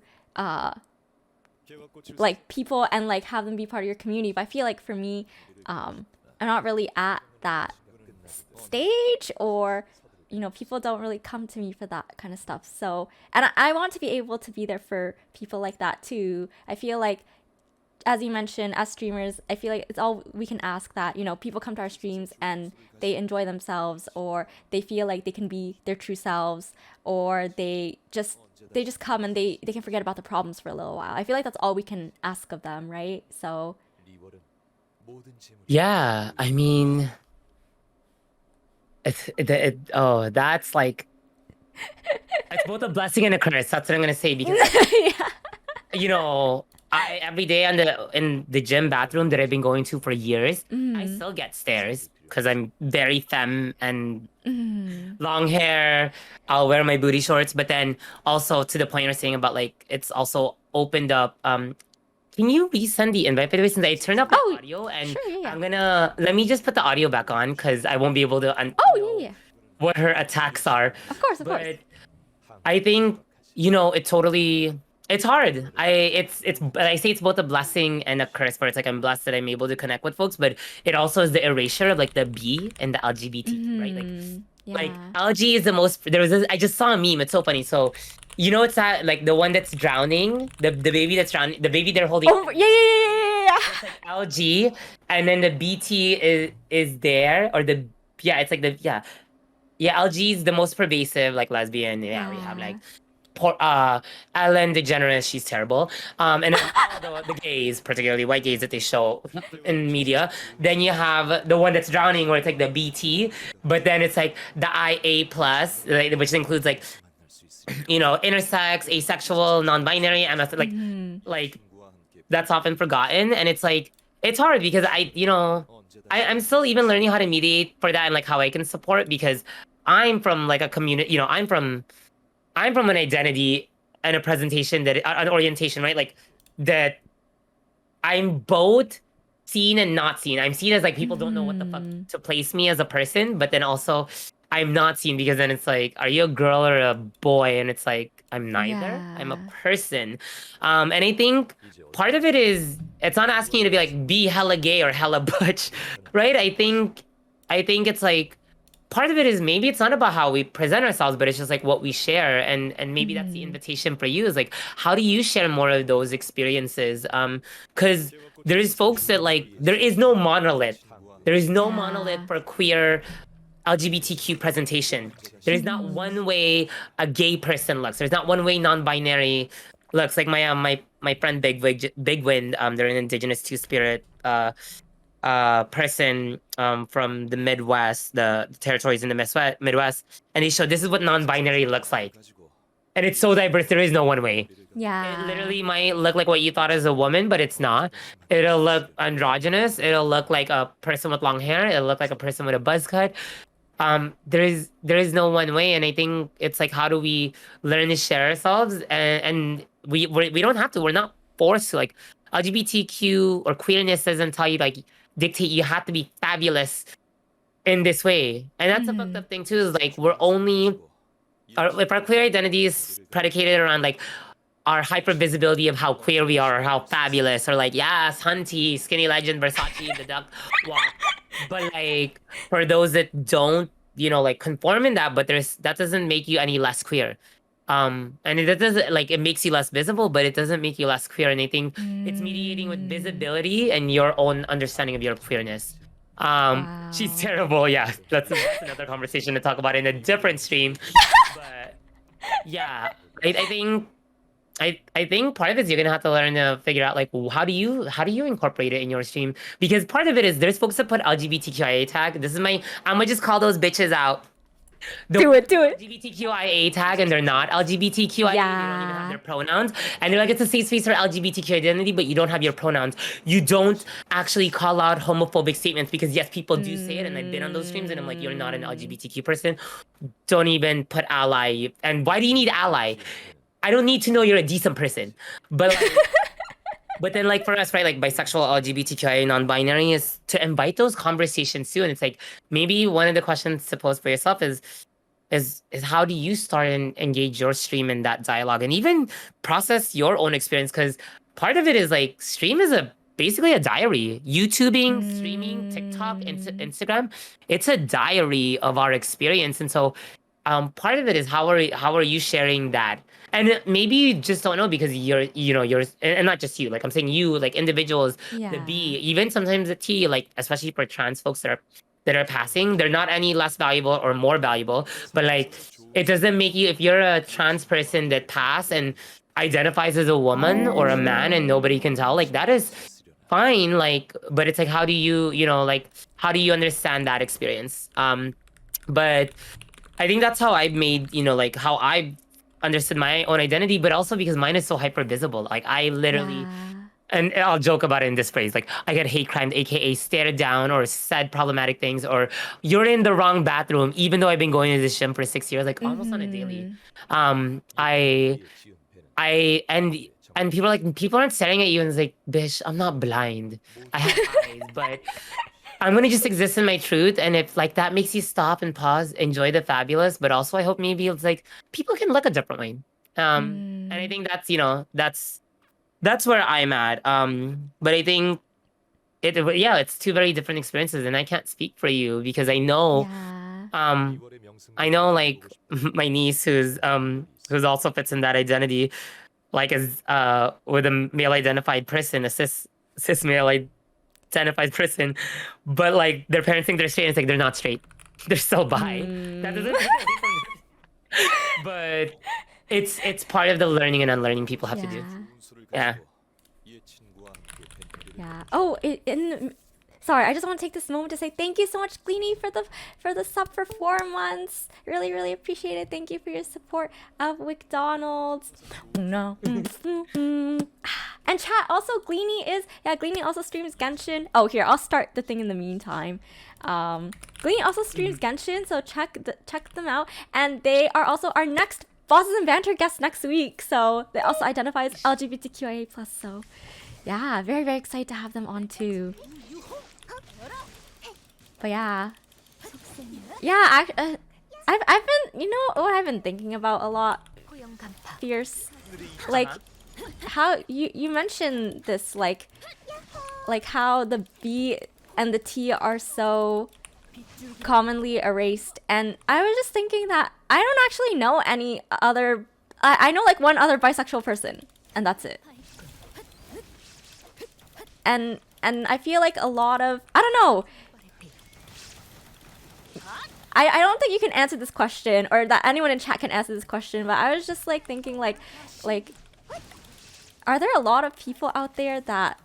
A: like people and like have them be part of your community. But I feel like for me, I'm not really at that stage, or people don't really come to me for that kind of stuff. So, and I want to be able to be there for people like that too. I feel like, as you mentioned, as streamers, I feel like it's all we can ask, that people come to our streams and they enjoy themselves, or they feel like they can be their true selves, or they just come and they can forget about the problems for a little while. I feel like that's all we can ask of them, right? So
C: Yeah, I mean, that's like, it's both a blessing and a curse. That's what I'm gonna say because
A: yeah.
C: I every day in the gym bathroom that I've been going to for years, I still get stares because I'm very femme and long hair. I'll wear my booty shorts, but then also to the point you're saying about like it's also opened up. Can you resend the invite, by the way, since I turned up my audio and
A: sure, yeah.
C: let me just put the audio back on because I won't be able to
A: Yeah.
C: what her attacks are.
A: Of course.
C: But I think it totally, it's hard. I say it's both a blessing and a curse. Where it's like I'm blessed that I'm able to connect with folks, but it also is the erasure of like the B and the LGBT, right? Like LG is the most. I just saw a meme. It's so funny. So it's that like the one that's drowning, the baby that's drowning, the baby they're holding.
A: Oh yeah.
C: It's like LG, and then the BT is there, or it's like the LG is the most pervasive, like lesbian. Yeah, we have like Ellen DeGeneres, she's terrible. And then all the gays, particularly white gays that they show in media. Then you have the one that's drowning, where it's like the BT, but then it's like the IA plus, like, which includes like intersex, asexual, non-binary, MS, like that's often forgotten, and it's hard because I'm still even learning how to mediate for that and like how I can support because I'm from like a community, I'm from an identity and a presentation that an orientation, right? Like that I'm both seen and not seen. I'm seen as like people don't know what the fuck to place me as a person, but then also I'm not seen because then it's like, are you a girl or a boy? And it's like I'm neither. I'm a
A: Yeah.
C: person. And I think part of it is it's not asking you to be like be hella gay or hella butch, right? I think it's like part of it is maybe it's not about how we present ourselves, but it's just like what we share, and maybe that's the invitation for you is like how do you share more of those experiences? Because there is folks that like there is no monolith. There is no monolith
A: Yeah.
C: for queer LGBTQ presentation. There is not one way a gay person looks. There's not one way non-binary looks. Like my friend Big Wind, they're an indigenous two spirit person from the Midwest, the territories in the Midwest, and they showed this is what non-binary looks like, and it's so diverse. There is no one way. It
A: Yeah.
C: literally might look like what you thought as a woman, but it's not. It'll look androgynous. It'll look like a person with long hair. It'll look like a person with a buzz cut. There is no one way, and I think it's like how do we learn to share ourselves, and we don't have to. We're not forced to like LGBTQ or queerness doesn't tell you like dictate you have to be fabulous in this way, and that's a fucked up thing too. Is like we're only if our queer identity is predicated around like our hyper visibility of how queer we are or how fabulous or like yes hunty skinny legend Versace the duck walk, but like for those that don't like conform in that, but there's that doesn't make you any less queer. And it doesn't like it makes you less visible, but it doesn't make you less queer, and I think it's mediating with visibility and your own understanding of your queerness. She's
A: Wow.
C: terrible. Yeah, that's another conversation to talk about in a different stream. But yeah, I think I think part of it is you're gonna have to learn to figure out like how do you incorporate it in your stream, because part of it is there's folks that put LGBTQIA tag. This is my I'm gonna just call those bitches out. The
A: Do it, do it.
C: LGBTQIA tag and they're not LGBTQIA. They don't even have
A: Yeah.
C: their pronouns, and they're like it's a safe space for LGBTQ identity, but you don't have your pronouns. You don't actually call out homophobic statements because yes, people do say it, and I've been on those streams and I'm like, you're not an LGBTQ person. Don't even put ally. And why do you need ally? I don't need to know you're a decent person. But like, but then like for us, right, like bisexual, LGBTQIA, non-binary is to invite those conversations too. And it's like maybe one of the questions to pose for yourself is how do you start and engage your stream in that dialogue and even process your own experience? Because part of it is like stream is basically a diary. YouTubing, streaming, TikTok, Instagram, it's a diary of our experience. And so part of it is how are you sharing that? And maybe you just don't know because you're and not just you, like I'm saying you, like individuals, the
A: Yeah.
C: B, even sometimes the T, like especially for trans folks that are passing, they're not any less valuable or more valuable, but like it doesn't make you, if you're a trans person that pass and identifies as a woman or a man and nobody can tell, like that is fine, like, but it's like how do like how do you understand that experience? But I think that's how I've made, like how I've understood my own identity, but also because mine is so hyper visible. Like I literally,
A: Yeah.
C: and I'll joke about it in this phrase, like I get hate crimed, aka stared down or said problematic things, or you're in the wrong bathroom, even though I've been going to this gym for 6 years, like almost on a daily. I and people aren't staring at you and it's like, bitch, I'm not blind. I have eyes, but I'm gonna just exist in my truth. And if like that makes you stop and pause, enjoy the fabulous, but also I hope maybe it's like people can look a different way. And I think that's where I'm at. But I think it's two very different experiences, and I can't speak for you because
A: Yeah.
C: I know like my niece who's also fits in that identity, like is with a male identified person, a cis male identified person, but like their parents think they're straight, and it's like they're not straight. They're still bi. That doesn't take away from but it's part of the learning and unlearning people have to do. Yeah.
A: Yeah. Oh, sorry, I just want to take this moment to say thank you so much, Gleany, for the sub for 4 months. Really, really appreciate it. Thank you for your support of McDonald's. No. And chat, also Gleany also streams Genshin. Oh, here, I'll start the thing in the meantime. Gleany also streams Genshin, so check them out. And they are also our next Bosses and Banter guests next week. So they also identify as LGBTQIA+. So yeah, very, very excited to have them on too. But yeah. Yeah, I've been, you know what I've been thinking about a lot? Fierce. Like, how you mentioned this, like how the B and the T are so commonly erased, and I was just thinking that I don't actually know any other. I know like one other bisexual person, and that's it. And I feel like a lot of, I don't know. I don't think you can answer this question, or that anyone in chat can answer this question, but I was just like thinking like are there a lot of people out there that,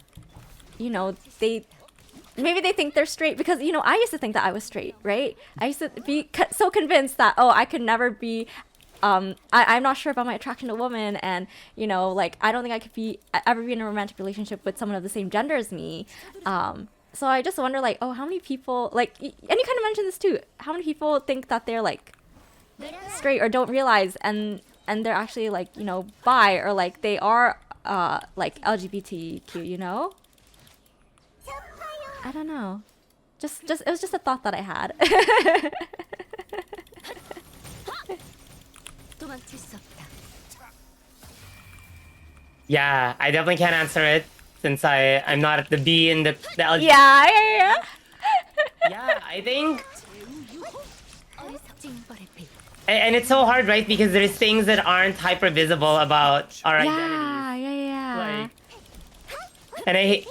A: you know, maybe they think they're straight? Because, you know, I used to think that I was straight, right? I used to be so convinced that, oh, I could never be, I'm not sure about my attraction to women, and, you know, like, I don't think I could ever be in a romantic relationship with someone of the same gender as me. So I just wonder, like, oh, how many people, like, and you kind of mentioned this too, how many people think that they're, like, straight or don't realize, and they're actually, like, you know, bi, or, like, they are, like, LGBTQ, you know? I don't know. Just it was just a thought that I had.
C: Yeah, I definitely can't answer it since I'm not the B in the LGBT.
A: Yeah.
C: Yeah, I think. And it's so hard, right? Because there's things that aren't hyper visible about our identities.
A: Yeah.
C: Like,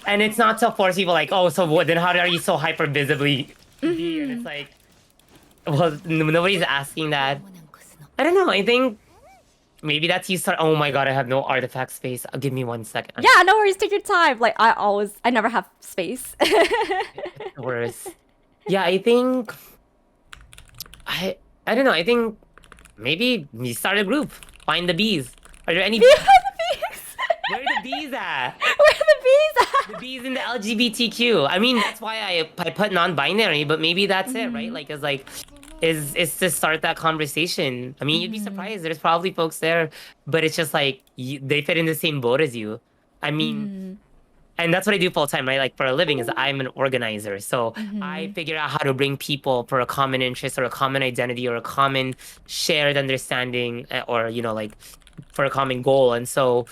C: and it's not to force people like, oh, so what, then how are you so hyper visibly B? And it's like, well, nobody's asking that. I don't know. I think maybe that's you start. Oh my god, I have no artifact space. Give me 1 second.
A: Yeah, no worries. Take your time. Like I never have space.
C: Worse. Yeah, I think. I don't know. I think maybe you start a group. Find the bees. Are there any? Where are the bees at?
A: Where are the bees at?
C: The bees in the LGBTQ. I mean, that's why I put non-binary, but maybe that's it, right? Like, is to start that conversation. I mean, you'd be surprised. There's probably folks there, but it's just like they fit in the same boat as you. I mean, and that's what I do full time, right? Like for a living, is I'm an organizer. So I figure out how to bring people for a common interest or a common identity or a common shared understanding, or you know, like for a common goal. And so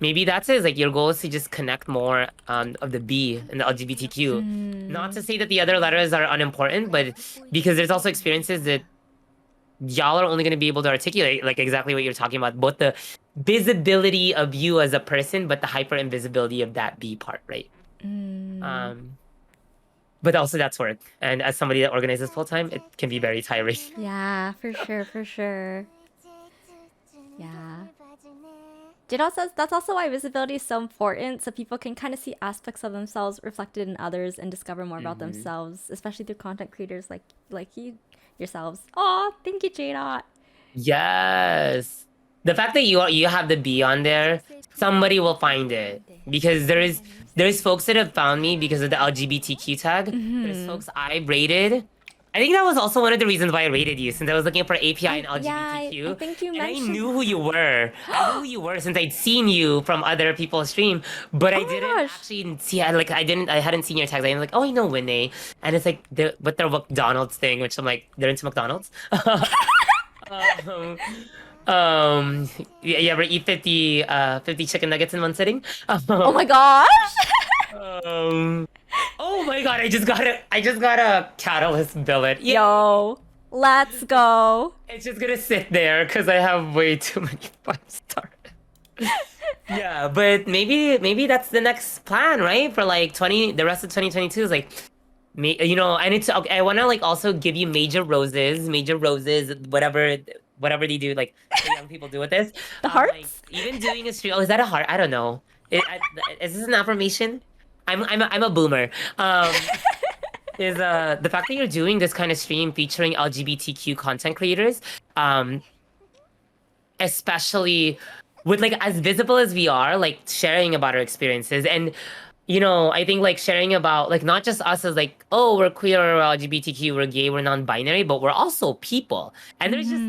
C: maybe that's it. Like your goal is to just connect more of the B and the LGBTQ. Not to say that the other letters are unimportant, but because there's also experiences that y'all are only going to be able to articulate, like exactly what you're talking about, both the visibility of you as a person, but the hyper invisibility of that B part, right? But also that's work, and as somebody that organizes full time, it can be very tiring.
A: Yeah, for sure. Yeah. Jidal says that's also why visibility is so important, so people can kind of see aspects of themselves reflected in others and discover more about themselves, especially through content creators like you yourselves. Oh, thank you, Jadot.
C: Yes. The fact that you have the B on there, somebody will find it, because there's folks that have found me because of the LGBTQ tag. There's folks I rated. I think that was also one of the reasons why I rated you, since I was looking for API and LGBTQ.
A: Yeah, I think you mentioned.
C: I knew who you were. I knew who you were since I'd seen you from other people's stream, but I didn't actually see. I hadn't seen your tags. I'm like, oh, I know Whin, and it's like their McDonald's thing, which I'm like, they're into McDonald's. You ever eat 50 chicken nuggets in one sitting?
A: Oh my gosh!
C: Oh my god, I just got a catalyst billet. Yeah.
A: Yo, let's go.
C: It's just gonna sit there because I have way too many 5-star. Yeah, but maybe that's the next plan, right? For like the rest of 2022 is like, you know, I need to. Okay, I want to like also give you major roses, whatever whatever they do, like the young people do with this.
A: The
C: Like
A: hearts?
C: even doing a stream. Oh, is that a heart? I don't know. Is this an affirmation? I'm a boomer. Is the fact that you're doing this kind of stream featuring LGBTQ content creators, especially with like as visible as we are, like sharing about our experiences. And I think like sharing about like not just us as like, oh, we're queer, we're LGBTQ, we're gay, we're non-binary, but we're also people. And there's just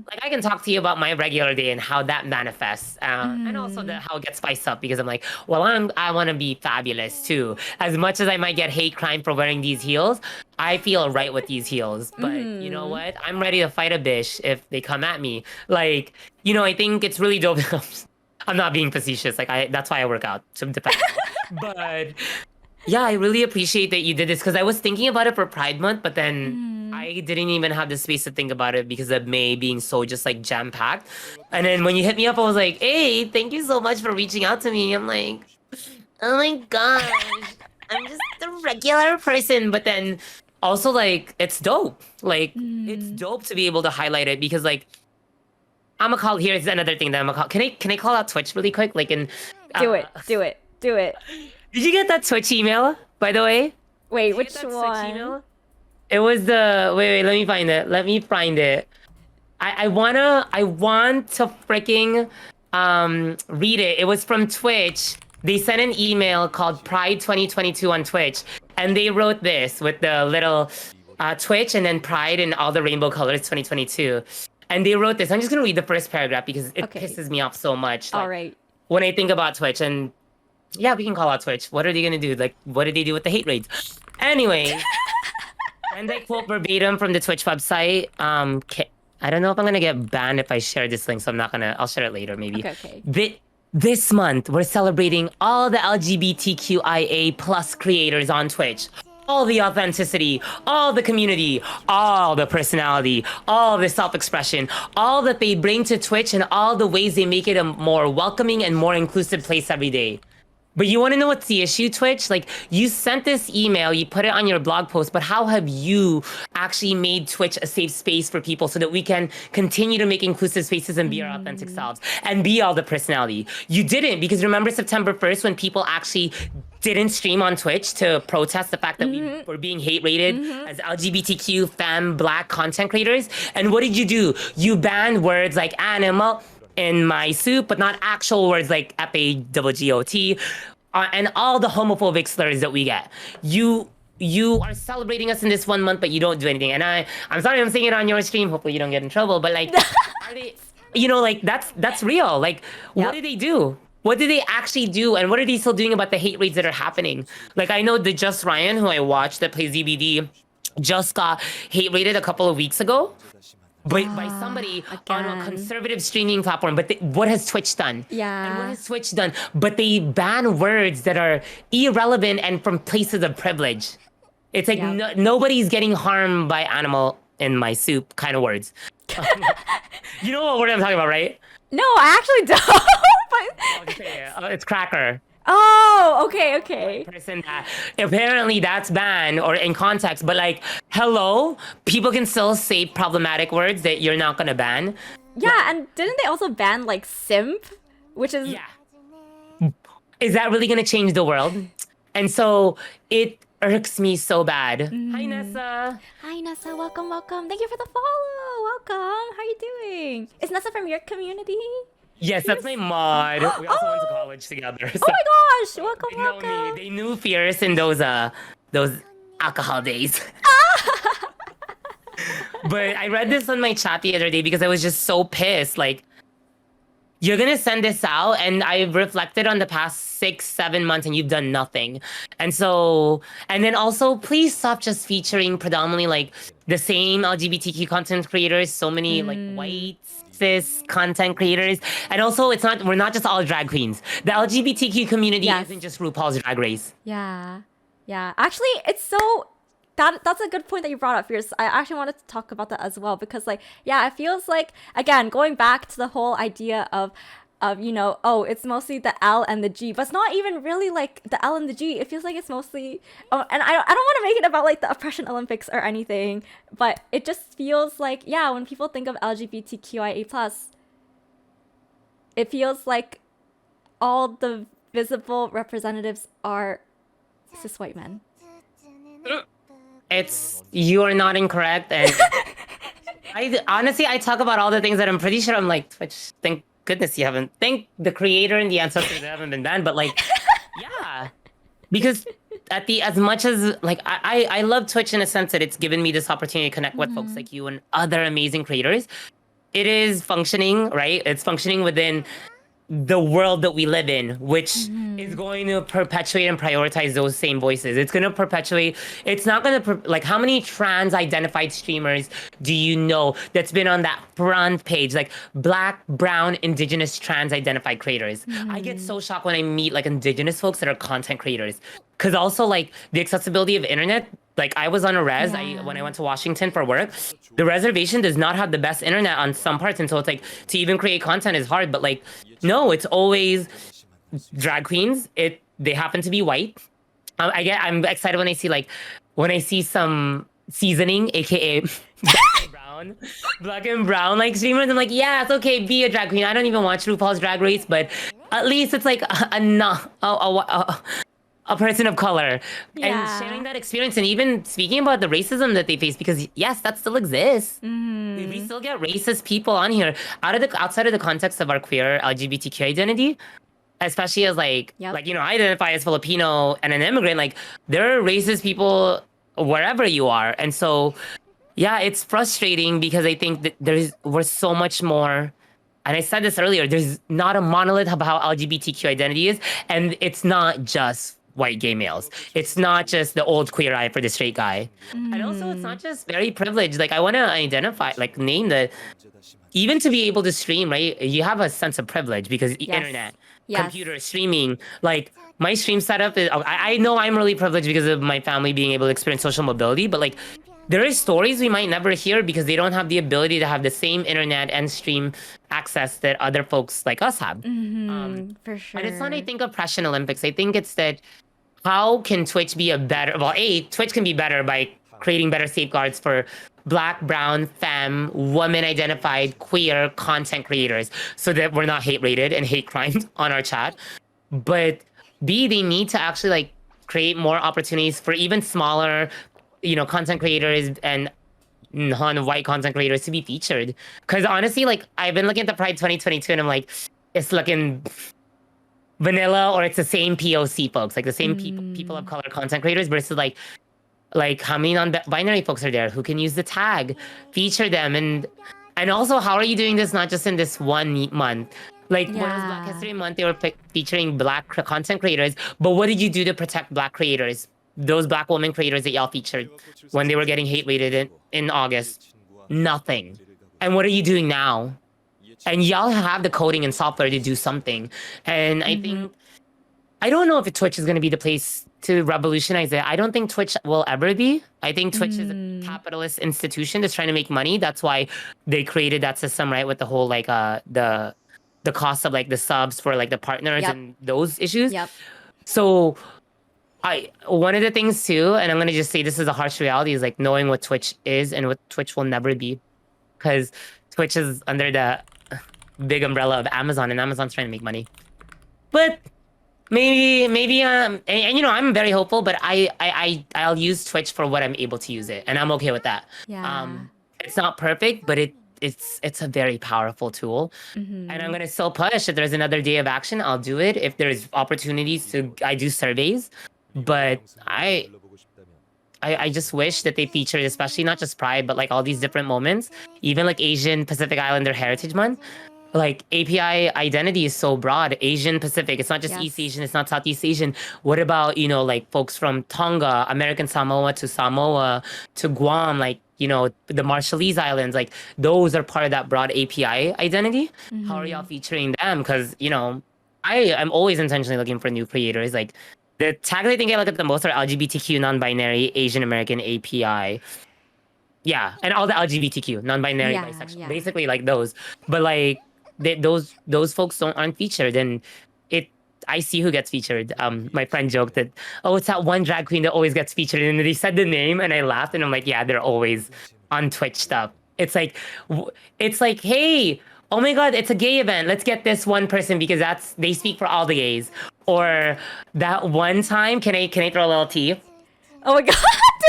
C: like I can talk to you about my regular day and how that manifests, and also how it gets spiced up because I'm like, well, I want to be fabulous too. As much as I might get hate crime for wearing these heels, I feel right with these heels. But you know what? I'm ready to fight a bitch if they come at me. Like, I think it's really dope. I'm not being facetious. Like that's why I work out to defend myself. But yeah, I really appreciate that you did this because I was thinking about it for Pride Month, but then I didn't even have the space to think about it because of May being so just like jam packed. And then when you hit me up, I was like, hey, thank you so much for reaching out to me. I'm like, oh my gosh, I'm just a regular person. But then also like it's dope. Like it's dope to be able to highlight it because like I'm gonna call here's another thing that I'm gonna call. Can I call out Twitch really quick? Like in
A: Do it.
C: Did you get that Twitch email, by the way?
A: Wait,
C: Did you
A: which
C: get that Twitch
A: one?
C: email? It was the wait, let me find it. I want to freaking read it. It was from Twitch. They sent an email called Pride 2022 on Twitch, and they wrote this with the little Twitch and then Pride and all the rainbow colors 2022. And they wrote this. I'm just gonna read the first paragraph because it pisses me off so much.
A: All right.
C: When I think about Twitch, and yeah, we can call out Twitch. What are they gonna do? Like, what did they do with the hate raids? Anyway, and I quote verbatim from the Twitch website. I don't know if I'm gonna get banned if I share this link, so I'm not gonna. I'll share it later, maybe.
A: Okay.
C: This month, we're celebrating all the LGBTQIA plus creators on Twitch. All the authenticity, all the community, all the personality, all the self-expression, all that they bring to Twitch and all the ways they make it a more welcoming and more inclusive place every day. But you want to know what's the issue, Twitch? Like, you sent this email, you put it on your blog post, but how have you actually made Twitch a safe space for people so that we can continue to make inclusive spaces and be our authentic selves and be all the personality? You didn't, because remember September 1st when people actually didn't stream on Twitch to protest the fact that we were being hate rated as LGBTQ femme black content creators? And what did you do? You banned words like animal in my soup, but not actual words like FAWGOT, and all the homophobic slurs that we get. You are celebrating us in this 1 month, but you don't do anything. And I'm sorry I'm saying it on your stream. Hopefully you don't get in trouble. But like, are they? Like that's real. Like, what did they do? What did they actually do? And what are they still doing about the hate raids that are happening? Like, I know the Just Ryan, who I watched that plays ZBD, just got hate rated a couple of weeks ago. By somebody on a conservative streaming platform. But what has Twitch done?
A: Yeah.
C: And what has Twitch done? But they ban words that are irrelevant and from places of privilege. It's like nobody's getting harmed by animal in my soup kind of words. You know what word I'm talking about, right?
A: No, I actually don't.
C: I'll just say it. It's cracker.
A: Oh, okay.
C: Person that apparently that's banned or in context, but like, hello, people can still say problematic words that you're not gonna ban.
A: Yeah, and didn't they also ban like simp, which is
C: Is that really gonna change the world? And so it irks me so bad. Hi Nessa.
A: Hi Nessa, welcome. Thank you for the follow. Welcome. How are you doing? Is Nessa from your community?
C: Yes, that's my mod. We also went to college together. So
A: oh my gosh!
C: they
A: Welcome.
C: know me. They knew Fierce in those alcohol days. But I read this on my chat the other day because I was just so pissed. Like, you're gonna send this out, and I've reflected on the past 6-7 months, and you've done nothing. And then also, please stop just featuring predominantly like the same LGBTQ content creators. So many like white cis content creators, and also we're not just all drag queens. The LGBTQ community isn't just RuPaul's Drag Race.
A: Yeah. Actually, it's so that's a good point that you brought up, Fierce. I actually wanted to talk about that as well because, like, it feels like, again, going back to the whole idea of of, oh, it's mostly the L and the G, but it's not even really like the L and the G. It feels like it's mostly, oh, and I don't want to make it about like the oppression Olympics or anything, but it just feels like, yeah, when people think of LGBTQIA+, it feels like all the visible representatives are cis white men.
C: You are not incorrect, and I honestly I talk about all the things that I'm pretty sure I'm like Twitch. Thank goodness you haven't. Thank the creator and the ancestors that haven't been banned. But like, yeah, because as much as like I love Twitch in a sense that it's given me this opportunity to connect with folks like you and other amazing creators. It is functioning, right? It's functioning within the world that we live in, which is going to perpetuate and prioritize those same voices. It's going to perpetuate. It's not going to like how many trans identified streamers do you know that's been on that front page, like Black, Brown, Indigenous, trans identified creators. I get so shocked when I meet like Indigenous folks that are content creators, because also like the accessibility of internet. Like I was on a res when I went to Washington for work. The reservation does not have the best internet on some parts, and so it's like to even create content is hard. But like, no, it's always drag queens. They happen to be white. I'm excited when I see some seasoning, aka black and brown like streamers. I'm like, yeah, it's okay, be a drag queen. I don't even watch RuPaul's Drag Race, but at least it's like a person of color and sharing that experience, and even speaking about the racism that they face, because yes, that still exists. We still get racist people on here outside of the context of our queer LGBTQ identity, especially as I identify as Filipino and an immigrant. Like there are racist people wherever you are, and so yeah, it's frustrating because I think that we're so much more. And I said this earlier, there's not a monolith of how LGBTQ identity is, and it's not just white gay males. It's not just the old queer eye for the straight guy. And also it's not just very privileged. Like I want to identify, like name the, even to be able to stream, right? You have a sense of privilege because internet, computer, streaming, like my stream setup is, I know I'm really privileged because of my family being able to experience social mobility, but like there is stories we might never hear because they don't have the ability to have the same internet and stream access that other folks like us have.
A: For sure.
C: And it's not, I think, oppression Olympics. I think it's that how can Twitch be Twitch can be better by creating better safeguards for Black, brown, femme, woman-identified, queer content creators so that we're not hate rated and hate crimed on our chat. But B, they need to actually like create more opportunities for even smaller, content creators and non-white content creators to be featured. Because honestly, like I've been looking at the Pride 2022 and I'm like, it's looking vanilla, or it's the same POC folks, like the same people of color content creators versus like how many non-binary folks are there who can use the tag, feature them, and also how are you doing this not just in this one month? Like whereas Black History Month they were featuring Black content creators, but what did you do to protect Black creators? Those Black woman creators that y'all featured when they were getting hate rated in August? Nothing. And what are you doing now? And y'all have the coding and software to do something. And I think, I don't know if Twitch is going to be the place to revolutionize it. I don't think Twitch will ever be. I think Twitch is a capitalist institution that's trying to make money. That's why they created that system, right? With the whole like the cost of like the subs for like the partners and those issues. So one of the things too, and I'm gonna just say this is a harsh reality, is like knowing what Twitch is and what Twitch will never be, because Twitch is under the big umbrella of Amazon, and Amazon's trying to make money. But maybe and I'm very hopeful, but I'll use Twitch for what I'm able to use it, and I'm okay with that. It's not perfect, but it's a very powerful tool, and I'm gonna still push. If there's another day of action, I'll do it. If there's opportunities I do surveys, but I just wish that they featured, especially not just Pride, but like all these different moments, even like Asian Pacific Islander Heritage Month. Like API identity is so broad. Asian Pacific, it's not just East Asian, it's not Southeast Asian. What about, like folks from Tonga, American Samoa to Guam, like, the Marshallese Islands, like those are part of that broad API identity. How are y'all featuring them? Because, I'm always intentionally looking for new creators. Like the tags I think I look at the most are LGBTQ, non-binary, Asian American, API. Yeah, and all the LGBTQ, non-binary, bisexual, basically like those. But like, those folks aren't featured, and it. I see who gets featured. My friend joked that, oh, it's that one drag queen that always gets featured, and they said the name, and I laughed, and I'm like, yeah, they're always on Twitch stuff. It's like, hey, oh my god, it's a gay event. Let's get this one person because they speak for all the gays. Or that one time, can I throw a little tea?
A: Oh my god, do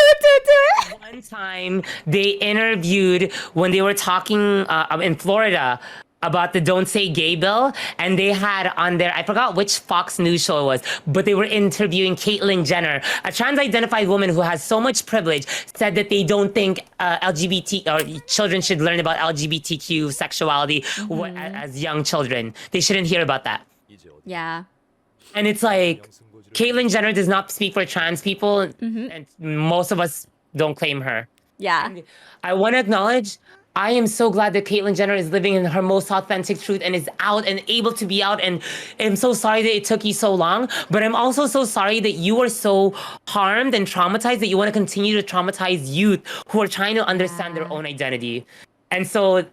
A: it.
C: One time they interviewed when they were talking in Florida about the Don't Say Gay bill, and they had on there, I forgot which Fox News show it was, but they were interviewing Caitlyn Jenner, a trans-identified woman who has so much privilege, said that they don't think LGBT or children should learn about LGBTQ sexuality as young children. They shouldn't hear about that.
A: Yeah.
C: And it's like, Caitlyn Jenner does not speak for trans people, and most of us don't claim her.
A: Yeah.
C: And I want to acknowledge, I am so glad that Caitlyn Jenner is living in her most authentic truth and is out and able to be out. And I'm so sorry that it took you so long, but I'm also so sorry that you were so harmed and traumatized that you want to continue to traumatize youth who are trying to understand their own identity. And so,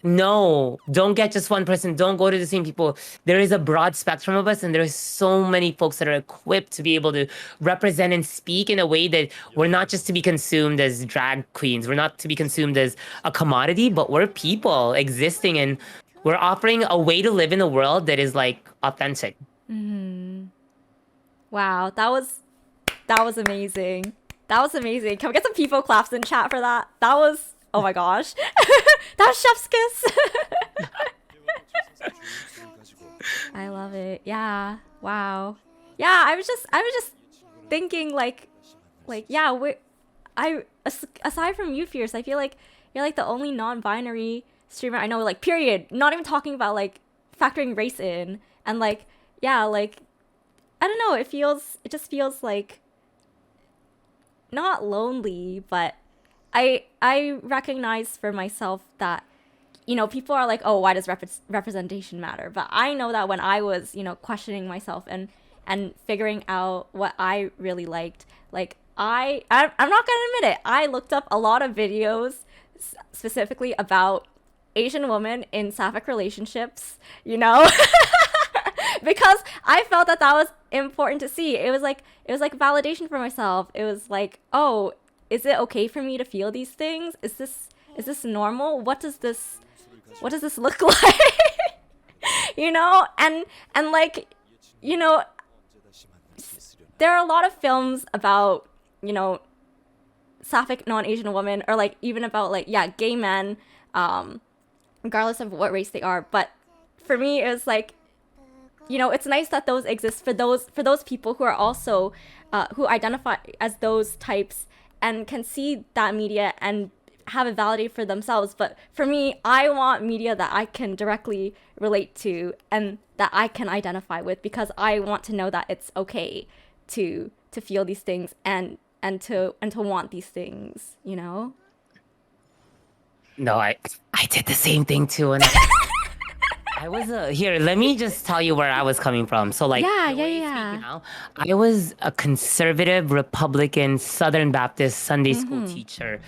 C: no, don't get just one person. Don't go to the same people. There is a broad spectrum of us, and there's so many folks that are equipped to be able to represent and speak in a way that we're not just to be consumed as drag queens. We're not to be consumed as a commodity, but we're people existing, and we're offering a way to live in a world that is like authentic.
A: Wow, that was amazing. That was amazing. Can we get some people claps in chat for that? That was, oh my gosh. That was chef's kiss. I love it. Yeah. Wow. Yeah, I was just thinking yeah, aside from you, Fierce, I feel like you're like the only non-binary streamer I know, like, period. Not even talking about like factoring race in, and like, yeah, like, I don't know, it just feels like not lonely, but I recognize for myself that, you know, people are like, oh, why does representation matter? But I know that when I was, you know, questioning myself and figuring out what I really liked, like, I'm not gonna admit it, I looked up a lot of videos specifically about Asian women in sapphic relationships, you know, because I felt that was important to see. It was like validation for myself. It was like, oh, is it okay for me to feel these things? Is this normal? What does this look like? You know, and like, you know, there are a lot of films about, you know, sapphic non-Asian women, or like even about like, yeah, gay men, regardless of what race they are. But for me, it was like, you know, it's nice that those exist for those people who are also who identify as those types and can see that media and have it validated for themselves. But for me, I want media that I can directly relate to and that I can identify with, because I want to know that it's okay to feel these things and to want these things, you know?
C: No, I did the same thing too, and I was here. Let me just tell you where I was coming from. So, like,
A: Yeah.
C: now, I was a conservative Republican Southern Baptist Sunday school teacher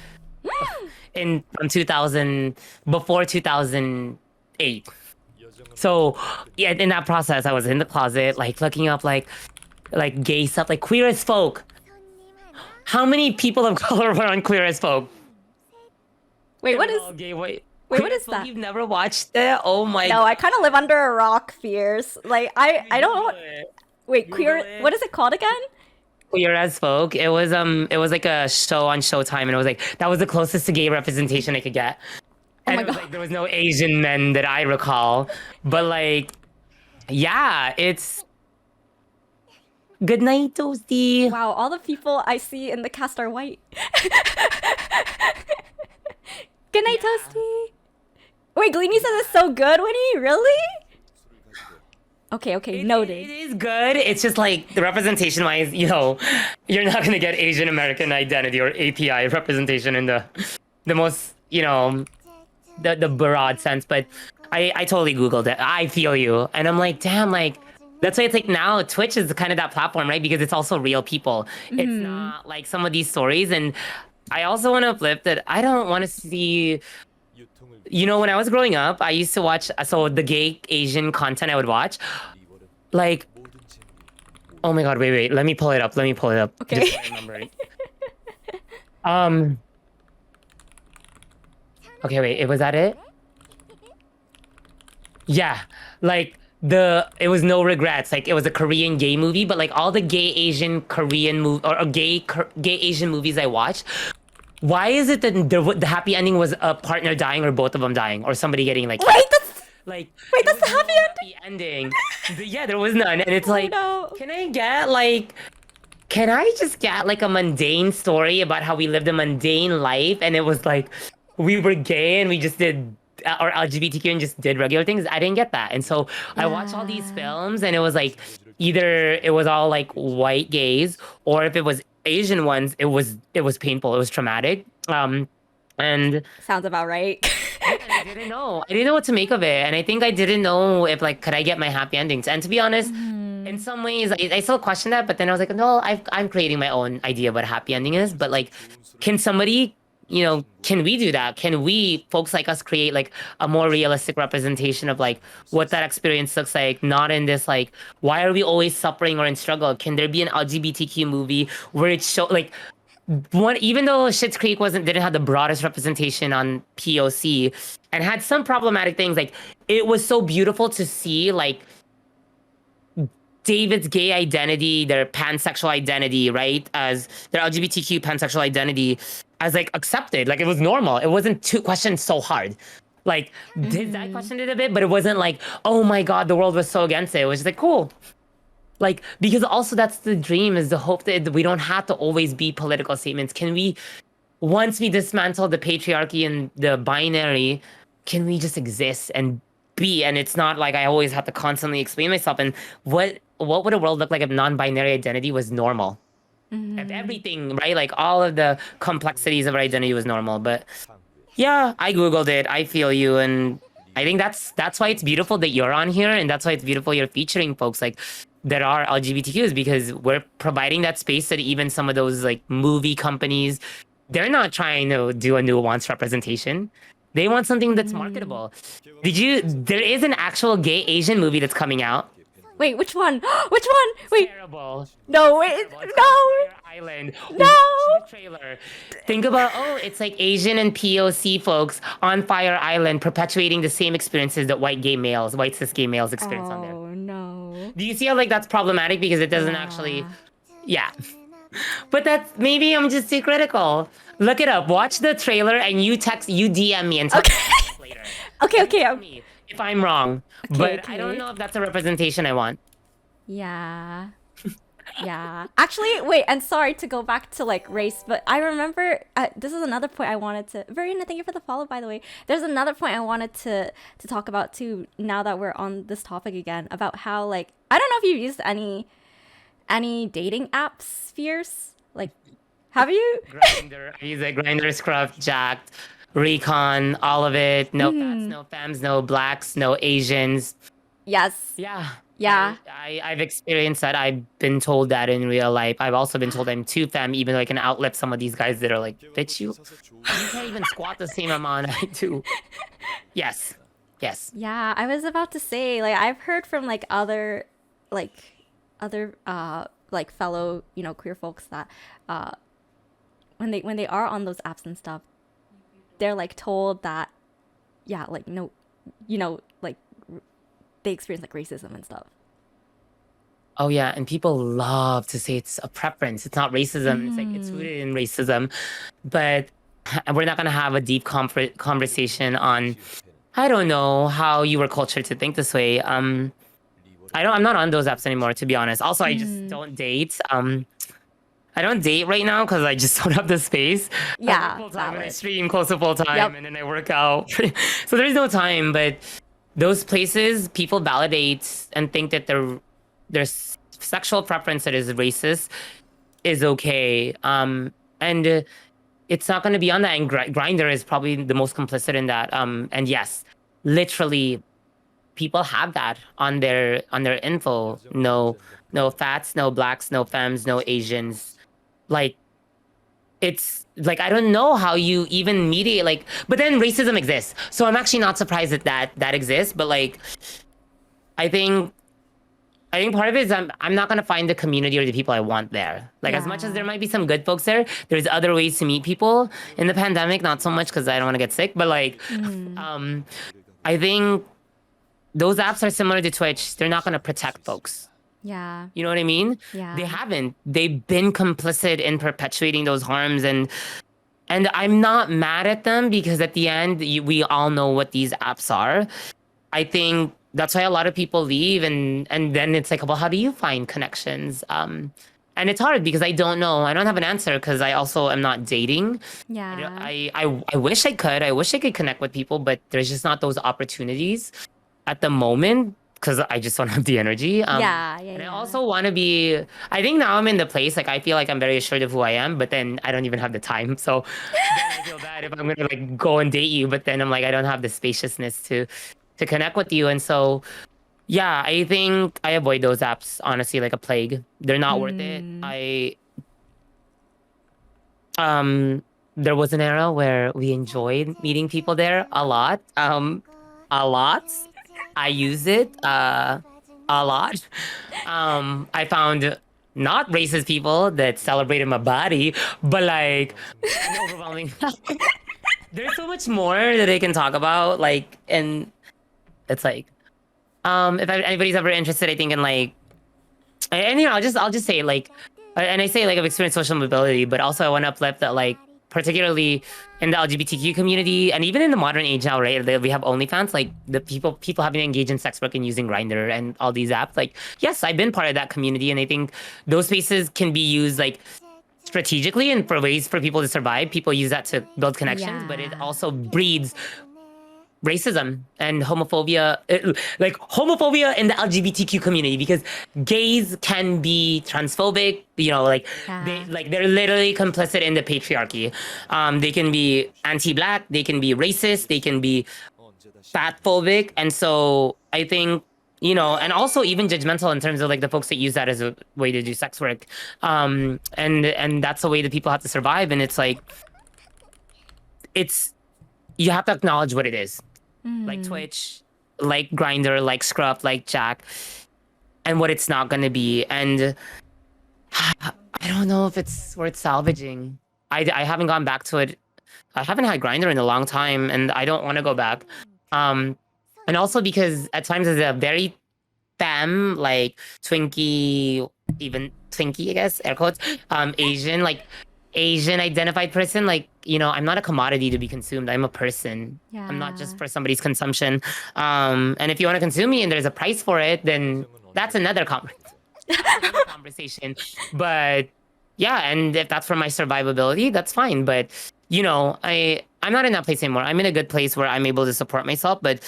C: from 2000, before 2008. So, yeah, in that process, I was in the closet, like looking up like gay stuff, like Queer as Folk. How many people of color were on Queer as Folk?
A: Wait, what is?
C: Gay,
A: Wait, what is that?
C: You've never watched it? Oh my!
A: No, I kind of live under a rock, Fierce. Like, I don't know what. Wait, Queer. What is it called again?
C: Queer as Folk. It was like a show on Showtime, and it was like that was the closest to gay representation I could get. And
A: my
C: it was
A: God.
C: like there was no Asian men that I recall, but like, yeah, it's. Good night, Toasty.
A: Wow, all the people I see in the cast are white. Good night, Toasty. Wait, Gleamy says it's so good, Winnie? Really? Okay, noted.
C: It is good. It's just like the representation wise, you know, you're not gonna get Asian American identity or API representation in the most, you know, the broad sense. But I totally Googled it. I feel you. And I'm like, damn, like that's why it's like now Twitch is kind of that platform, right? Because it's also real people. It's not like some of these stories. And I also want to flip that I don't want to see You know, when I was growing up, I used to watch so the gay Asian content I would watch. Like, oh my god, wait, let me pull it up. Let me pull it up.
A: Okay.
C: Just so I remember it. Um. Okay, wait. Was that it? Yeah, like it was no regrets. Like it was a Korean gay movie, but like all the gay Asian Korean movie or gay Asian movies I watched, why is it that the happy ending was a partner dying or both of them dying or somebody getting like
A: Wait, that's
C: like
A: wait,
C: it
A: that's
C: was
A: the
C: no
A: happy ending.
C: happy ending. Yeah, there was none, and it's
A: Oh
C: like,
A: no.
C: can I get like? Can I just get like a mundane story about how we lived a mundane life and it was like we were gay and we just did or LGBTQ and just did regular things? I didn't get that. And so I watched all these
A: Yeah.
C: films and it was like either it was all like white gays or if it was Asian ones, it was painful. It was traumatic. And
A: Sounds about right.
C: yeah, and I didn't know. I didn't know what to make of it. And I think I didn't know if like could I get my happy endings. And to be honest, in some ways I still question that, but then I was like, no, I'm creating my own idea of what a happy ending is. But like, can somebody, can we do that? Can we, folks like us, create like a more realistic representation of like what that experience looks like? Not in this like, why are we always suffering or in struggle? Can there be an LGBTQ movie where it show like one, even though Schitt's Creek didn't have the broadest representation on POC and had some problematic things, like it was so beautiful to see like David's gay identity, their pansexual identity, right? As their LGBTQ pansexual identity as like accepted. Like it was normal. It wasn't too questioned so hard. Like his dad questioned it a bit, but it wasn't like, oh my god, the world was so against it. It was just like, cool. Like, because also that's the dream, is the hope that we don't have to always be political statements. Can we, once we dismantle the patriarchy and the binary, can we just exist and be? And it's not like I always have to constantly explain myself. And what would a world look like if non-binary identity was normal? If everything, right? Like all of the complexities of our identity was normal. But yeah, I Googled it. I feel you. And I think that's why it's beautiful that you're on here. And that's why it's beautiful you're featuring folks like that are LGBTQs, because we're providing that space that even some of those like movie companies, they're not trying to do a nuanced representation. They want something that's marketable. There is an actual gay Asian movie that's coming out.
A: Wait, which one? Which one? Wait.
C: Terrible.
A: No, wait.
C: Terrible. It's
A: No.
C: called Fire Island.
A: No.
C: Watch the trailer. think about, it's like Asian and POC folks on Fire Island perpetuating the same experiences that white cis gay males experience on there.
A: Oh no.
C: Do you see how like that's problematic because it doesn't actually, yeah. But that's, maybe I'm just too critical. Look it up. Watch the trailer and you DM me and tell me later.
A: Okay.
C: Tell me if I'm wrong.
A: Okay,
C: But I
A: okay.
C: don't know if that's a representation I want.
A: Yeah. Yeah. Actually, wait, and sorry to go back to like race, but I remember this is another point I wanted to. Verena, thank you for the follow, by the way. There's another point I wanted to talk about too. Now that we're on this topic again, about how like I don't know if you've used any dating apps, Fierce. Like, have you?
C: Grinder, he's a Grinder, Scruff, Jacked, Recon, all of it. No fats, no femmes, no blacks, no Asians.
A: Yes.
C: Yeah.
A: Yeah.
C: I've experienced that. I've been told that in real life. I've also been told I'm too femme, even though I can outlip some of these guys that are like, bitch, you can't even squat the same amount I do. Yes. Yes.
A: Yeah, I was about to say, like, I've heard from like other like fellow, queer folks that when they are on those apps and stuff, they're like told that, yeah, like no, like they experience like racism and stuff.
C: Oh yeah, and people love to say it's a preference. It's not racism. It's like it's rooted in racism, but we're not gonna have a deep conversation on. I don't know how you were cultured to think this way. I'm not on those apps anymore, to be honest. Also, I just don't date. I don't date right now because I just don't have the space.
A: Yeah,
C: full time, and I
A: valid.
C: stream close to full time,
A: Yep.
C: and then I work out. So there's no time. But those places, people validate and think that their sexual preference that is racist is okay. And it's not going to be on that. And Grinder is probably the most complicit in that. And yes, literally, people have that on their info. No fats, no blacks, no femmes, no Asians. Like, it's like I don't know how you even mediate like. But then racism exists, so I'm actually not surprised that exists. But like, I think I think part of it is I'm not gonna find the community or the people I want there. Like as much as there
A: Yeah.
C: might be some good folks there, there's other ways to meet people in the pandemic. Not so much because I don't want to get sick, but like,
A: Mm.
C: um, I think those apps are similar to Twitch. They're not gonna protect folks.
A: Yeah.
C: You know what I mean? They
A: Yeah.
C: haven't. They've been complicit in perpetuating those harms, and I'm not mad at them because at the end, we all know what these apps are. I think that's why a lot of people leave, and then it's like, well, how do you find connections? And it's hard because I don't know. I don't have an answer because I also am not dating.
A: Yeah.
C: I wish I could. I wish I could connect with people, but there's just not those opportunities at the moment because I just don't have the energy.
A: Yeah.
C: And I
A: Yeah.
C: also want to be. I think now I'm in the place like I feel like I'm very assured of who I am, but then I don't even have the time. So then I feel bad if I'm gonna like go and date you, but then I'm like I don't have the spaciousness to connect with you, and so yeah, I think I avoid those apps honestly like a plague. They're not worth it.
A: Mm.
C: Um there was an era where we enjoyed meeting people there a lot. A lot. I use it a lot. I found not racist people that celebrated my body, but like an overwhelming there's so much more that they can talk about, like, and it's like if anybody's ever interested, I think in like, and you know, I'll just say like, and I say like I've experienced social mobility, but also I want to uplift that like, particularly in the LGBTQ community and even in the modern age now, right? That we have OnlyFans, like the people having to engage in sex work and using Grinder and all these apps. Like, yes, I've been part of that community, and I think those spaces can be used like strategically and for ways for people to survive. People use that to build connections, but it
A: Yeah.
C: also breeds racism and homophobia, like homophobia in the LGBTQ community, because gays can be transphobic, you know, like
A: Yeah.
C: they're literally complicit in the patriarchy. They can be anti-black, they can be racist, they can be fat phobic, and so I think, you know, and also even judgmental in terms of like the folks that use that as a way to do sex work. And that's the way that people have to survive, and it's like it's you have to acknowledge what it is, like
A: Mm.
C: Twitch, like Grinder, like Scruff, like Jack, and what it's not going to be. And I don't know if it's worth salvaging. I haven't gone back to it. I haven't had Grinder in a long time, and I don't want to go back. Um, and also because at times it's a very femme, like Twinkie, even Twinkie, I guess, air quotes, Asian, like Asian identified person. Like, you know, I'm not a commodity to be consumed. I'm a person. I'm not
A: Yeah.
C: just for somebody's consumption. And if you want to consume me and there's a price for it, then that's another conversation. But yeah, and if that's for my survivability, that's fine. But you know, I'm not in that place anymore. I'm in a good place where I'm able to support myself, but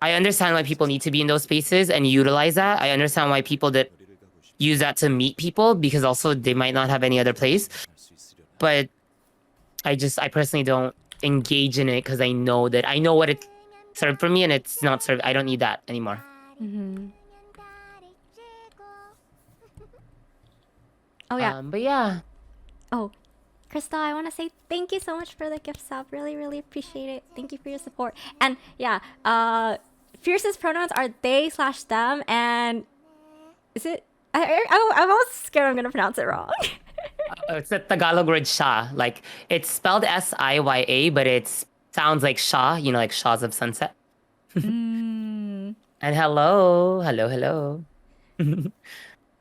C: I understand why people need to be in those spaces and utilize that. I understand why people that use that to meet people, because also they might not have any other place. But I personally don't engage in it because I know what it served for me, and it's not served. I don't need that anymore.
A: Mm-hmm. Oh yeah.
C: But yeah,
A: Oh, Krista, I want to say thank you so much for the gift sub. Really, really appreciate it. Thank you for your support. And yeah, Fierce's pronouns are they slash them. And is it? I'm almost scared I'm gonna pronounce it wrong.
C: it's the Tagalog word Sha. Like it's spelled Siya, but it sounds like Shah. You know, like Shaws of Sunset.
A: Mm,
C: And hello, hello, hello.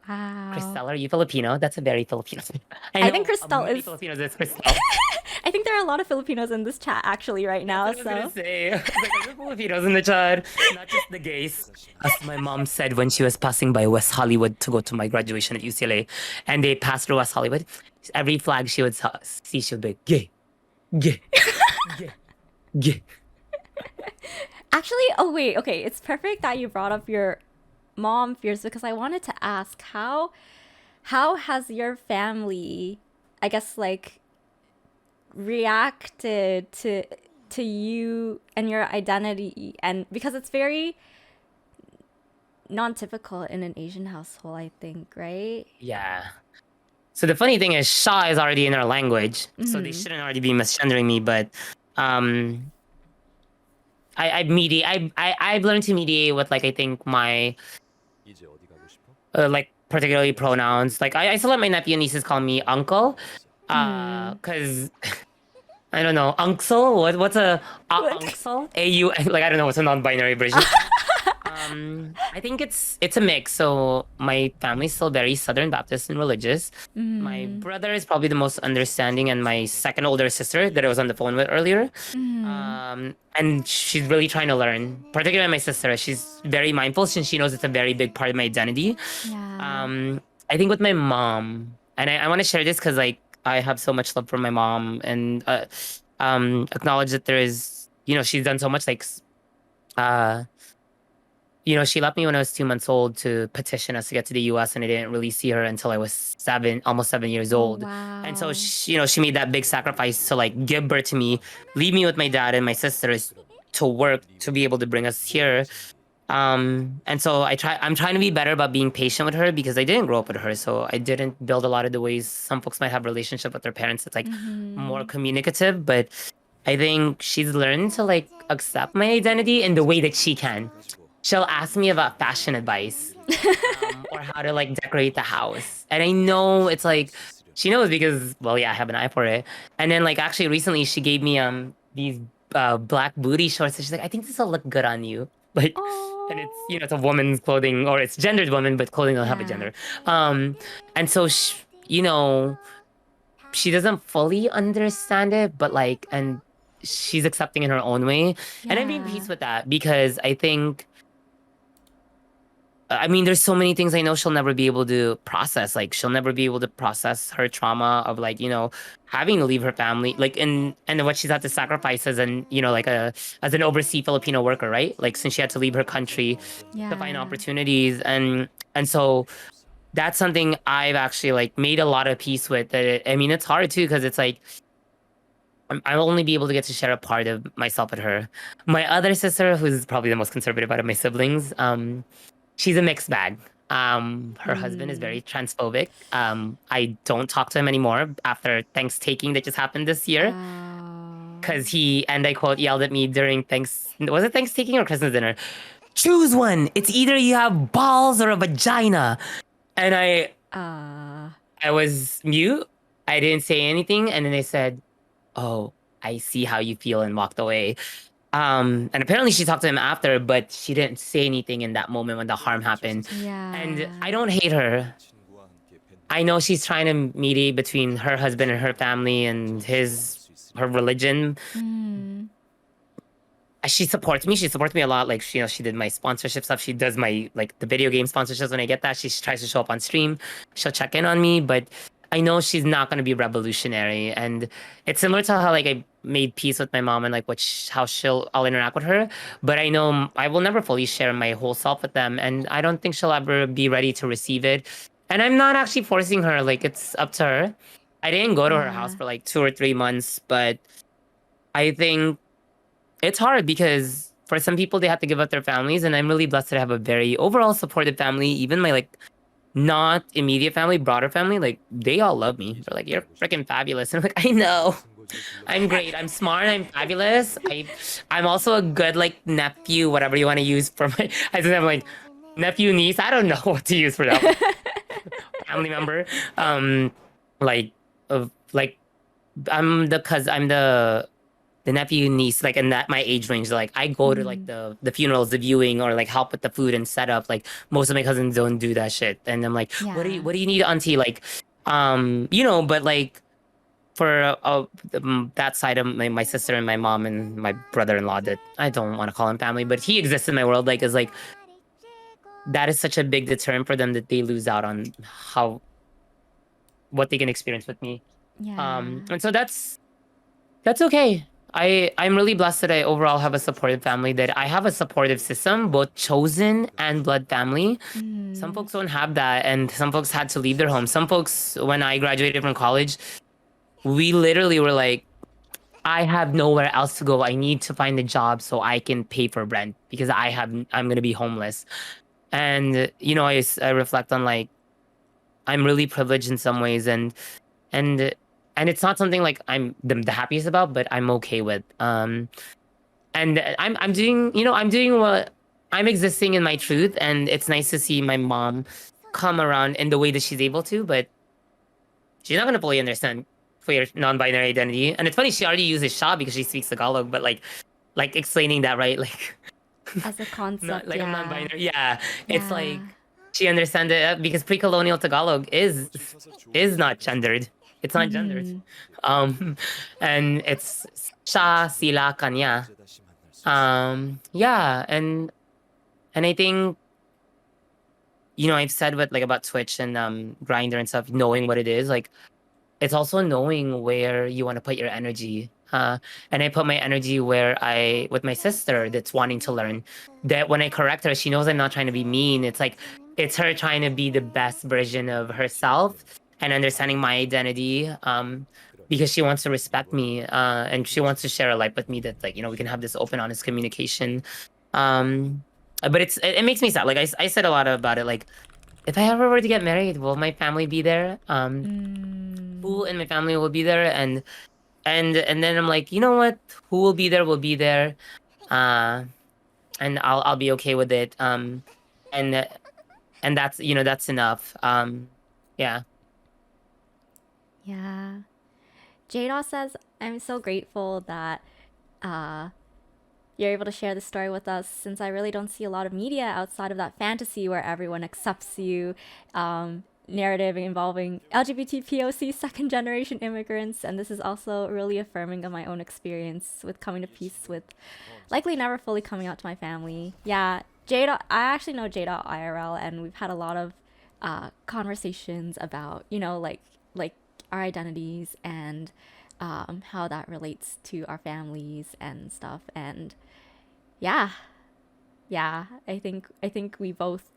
A: wow.
C: Crystal, are you Filipino? That's a very Filipino thing. I
A: I
C: know
A: think Crystal
C: many
A: is.
C: Filipinos is Crystal.
A: I think there are a lot of Filipinos in this chat actually right now.
C: I was gonna
A: So
C: say, I was like, are there Filipinos in the chat? Not just the gays. As my mom said when she was passing by West Hollywood to go to my graduation at UCLA, and they passed through West Hollywood, every flag she would see, she would be gay, gay, gay, gay.
A: actually, oh wait, okay, it's perfect that you brought up your mom fears because I wanted to ask how has your family, I guess, like reacted to you and your identity, and because it's very non-typical in an Asian household, I think, right?
C: Yeah. So the funny thing is, Sha is already in our language, so they shouldn't already be misgendering me. But I've learned to mediate with like I think my like particularly pronouns. Like I still let my nephew and nieces call me uncle, because I don't know uncle. What's a uncle? AU like I don't know what's a non-binary version. Of that. I think it's a mix. So my family's still very Southern Baptist and religious. My brother is probably the most understanding, and my second older sister that I was on the phone with earlier. And she's really trying to learn. Particularly my sister, she's very mindful since she knows it's a very big part of my identity.
A: Yeah.
C: I think with my mom, and I want to share this because like I have so much love for my mom, and acknowledge that there is, she's done so much. Like, uh, she left me when I was 2 months old to petition us to get to the U.S., and I didn't really see her until I was almost 7 years old.
A: Wow.
C: And so she made that big sacrifice to like give birth to me, leave me with my dad and my sisters to work to be able to bring us here. And so I'm trying to be better about being patient with her because I didn't grow up with her, so I didn't build a lot of the ways some folks might have a relationship with their parents that's like more communicative. But I think she's learned to like accept my identity in the way that she can. She'll ask me about fashion advice, or how to like decorate the house. And I know it's like she knows because, well, yeah, I have an eye for it. And then like actually recently she gave me these black booty shorts. And she's like, I think this will look good on you. Like, and it's it's a woman's clothing, or it's gendered woman, but clothing don't have a gender. And so she doesn't fully understand it, but like, and she's accepting in her own way. And I'm being peace with that because I mean, there's so many things I know she'll never be able to process. Like, she'll never be able to process her trauma of like, having to leave her family, like, and what she's had to sacrifice as like as an overseas Filipino worker, right? Like, since she had to leave her country to find opportunities, and so that's something I've actually like made a lot of peace with. I mean, it's hard too because it's like I'll only be able to get to share a part of myself with her. My other sister, who's probably the most conservative out of my siblings, she's a mixed bag. Her husband is very transphobic. I don't talk to him anymore after Thanksgiving that just happened this year. Because he, and I quote, yelled at me during was it Thanksgiving or Christmas dinner? Choose one. It's either you have balls or a vagina. And I was mute. I didn't say anything. And then I said, oh, I see how you feel, and walked away. And apparently she talked to him after, but she didn't say anything in that moment when the harm happened. And I don't hate her. I know she's trying to mediate between her husband and her family and her religion. She supports me. She supports me a lot. Like, she did my sponsorship stuff. She does my, like, the video game sponsorships when I get that. She tries to show up on stream. She'll check in on me, but I know she's not going to be revolutionary. And it's similar to how, like, I made peace with my mom and, like, how I'll interact with her. But I know I will never fully share my whole self with them. And I don't think she'll ever be ready to receive it. And I'm not actually forcing her. Like, it's up to her. I didn't go to her house for, like, 2 or 3 months, but I think it's hard because for some people they have to give up their families, and I'm really blessed to have a very overall supportive family. Even my like not immediate family, broader family, like they all love me. They're like, you're freaking fabulous. And I'm like, I know. I'm great. I'm smart. I'm fabulous. I'm also a good like nephew, whatever you want to use for my I just have like nephew, niece. I don't know what to use for that. Family member. Like like I'm the nephew, niece, like in that my age range, like I go to like the funerals, the viewing, or like help with the food and setup. Like most of my cousins don't do that shit, and I'm like, what do you need, auntie? Like, but like for that side of my sister and my mom and my brother-in-law that I don't want to call him family, but he exists in my world. Like, is like that is such a big deterrent for them that they lose out on what they can experience with me. And so that's okay. I'm really blessed that I overall have a supportive family, that I have a supportive system, both chosen and blood family. Some folks don't have that, and some folks had to leave their home. Some folks, when I graduated from college, we literally were like, I have nowhere else to go. I need to find a job so I can pay for rent because I'm gonna be homeless. And I reflect on like I'm really privileged in some ways, and and it's not something like I'm the happiest about, but I'm okay with. And I'm doing, I'm doing what I'm existing in my truth, and it's nice to see my mom come around in the way that she's able to, but she's not gonna fully understand for your non-binary identity. And it's funny, she already uses Sha because she speaks Tagalog, but like explaining that, right? Like
A: As a
C: not
A: concept,
C: like I'm
A: yeah.
C: non-binary. Yeah, it's
A: Yeah.
C: like she understands it because pre-colonial Tagalog is not gendered. It's not gendered.
A: Mm-hmm.
C: Um, and it's siya, sila, kanya. Yeah, and I think I've said what like about Twitch and Grinder and stuff, knowing what it is, like it's also knowing where you want to put your energy. And I put my energy where with my sister that's wanting to learn. That when I correct her, she knows I'm not trying to be mean. It's like it's her trying to be the best version of herself and understanding my identity. Because she wants to respect me, and she wants to share a life with me that like we can have this open, honest communication. Um, but it makes me sad. Like I said a lot about it. Like if I ever were to get married, will my family be there?
A: Mm.
C: Who in my family will be there, and then I'm like, you know what, who will be there will be there, uh and I'll be okay with it, and and that's enough. Yeah.
A: Yeah. Jada says, I'm so grateful that uh, you're able to share the story with us since I really don't see a lot of media outside of that fantasy where everyone accepts you. Narrative involving LGBT POC second generation immigrants, and this is also really affirming of my own experience with coming to peace with likely never fully coming out to my family. Yeah, Jada, I actually know Jada IRL, and we've had a lot of conversations about like our identities and how that relates to our families and stuff. And yeah, yeah, I think we both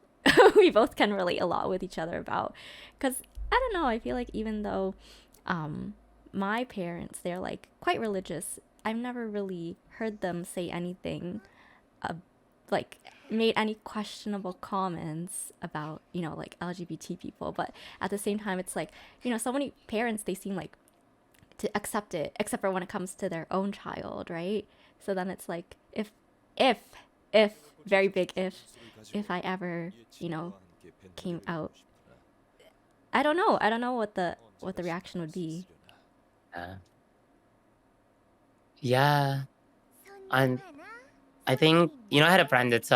A: we both can relate a lot with each other about, because I don't know, I feel like even though um my parents, they're like quite religious, I've never really heard them say anything uh, like made any questionable comments about like LGBT people. But at the same time, it's like so many parents, they seem like to accept it, except for when it comes to their own child, right? So then it's like if if very big if I ever came out, I don't know what the reaction would be.
C: uh, yeah, and I think I had a friend that's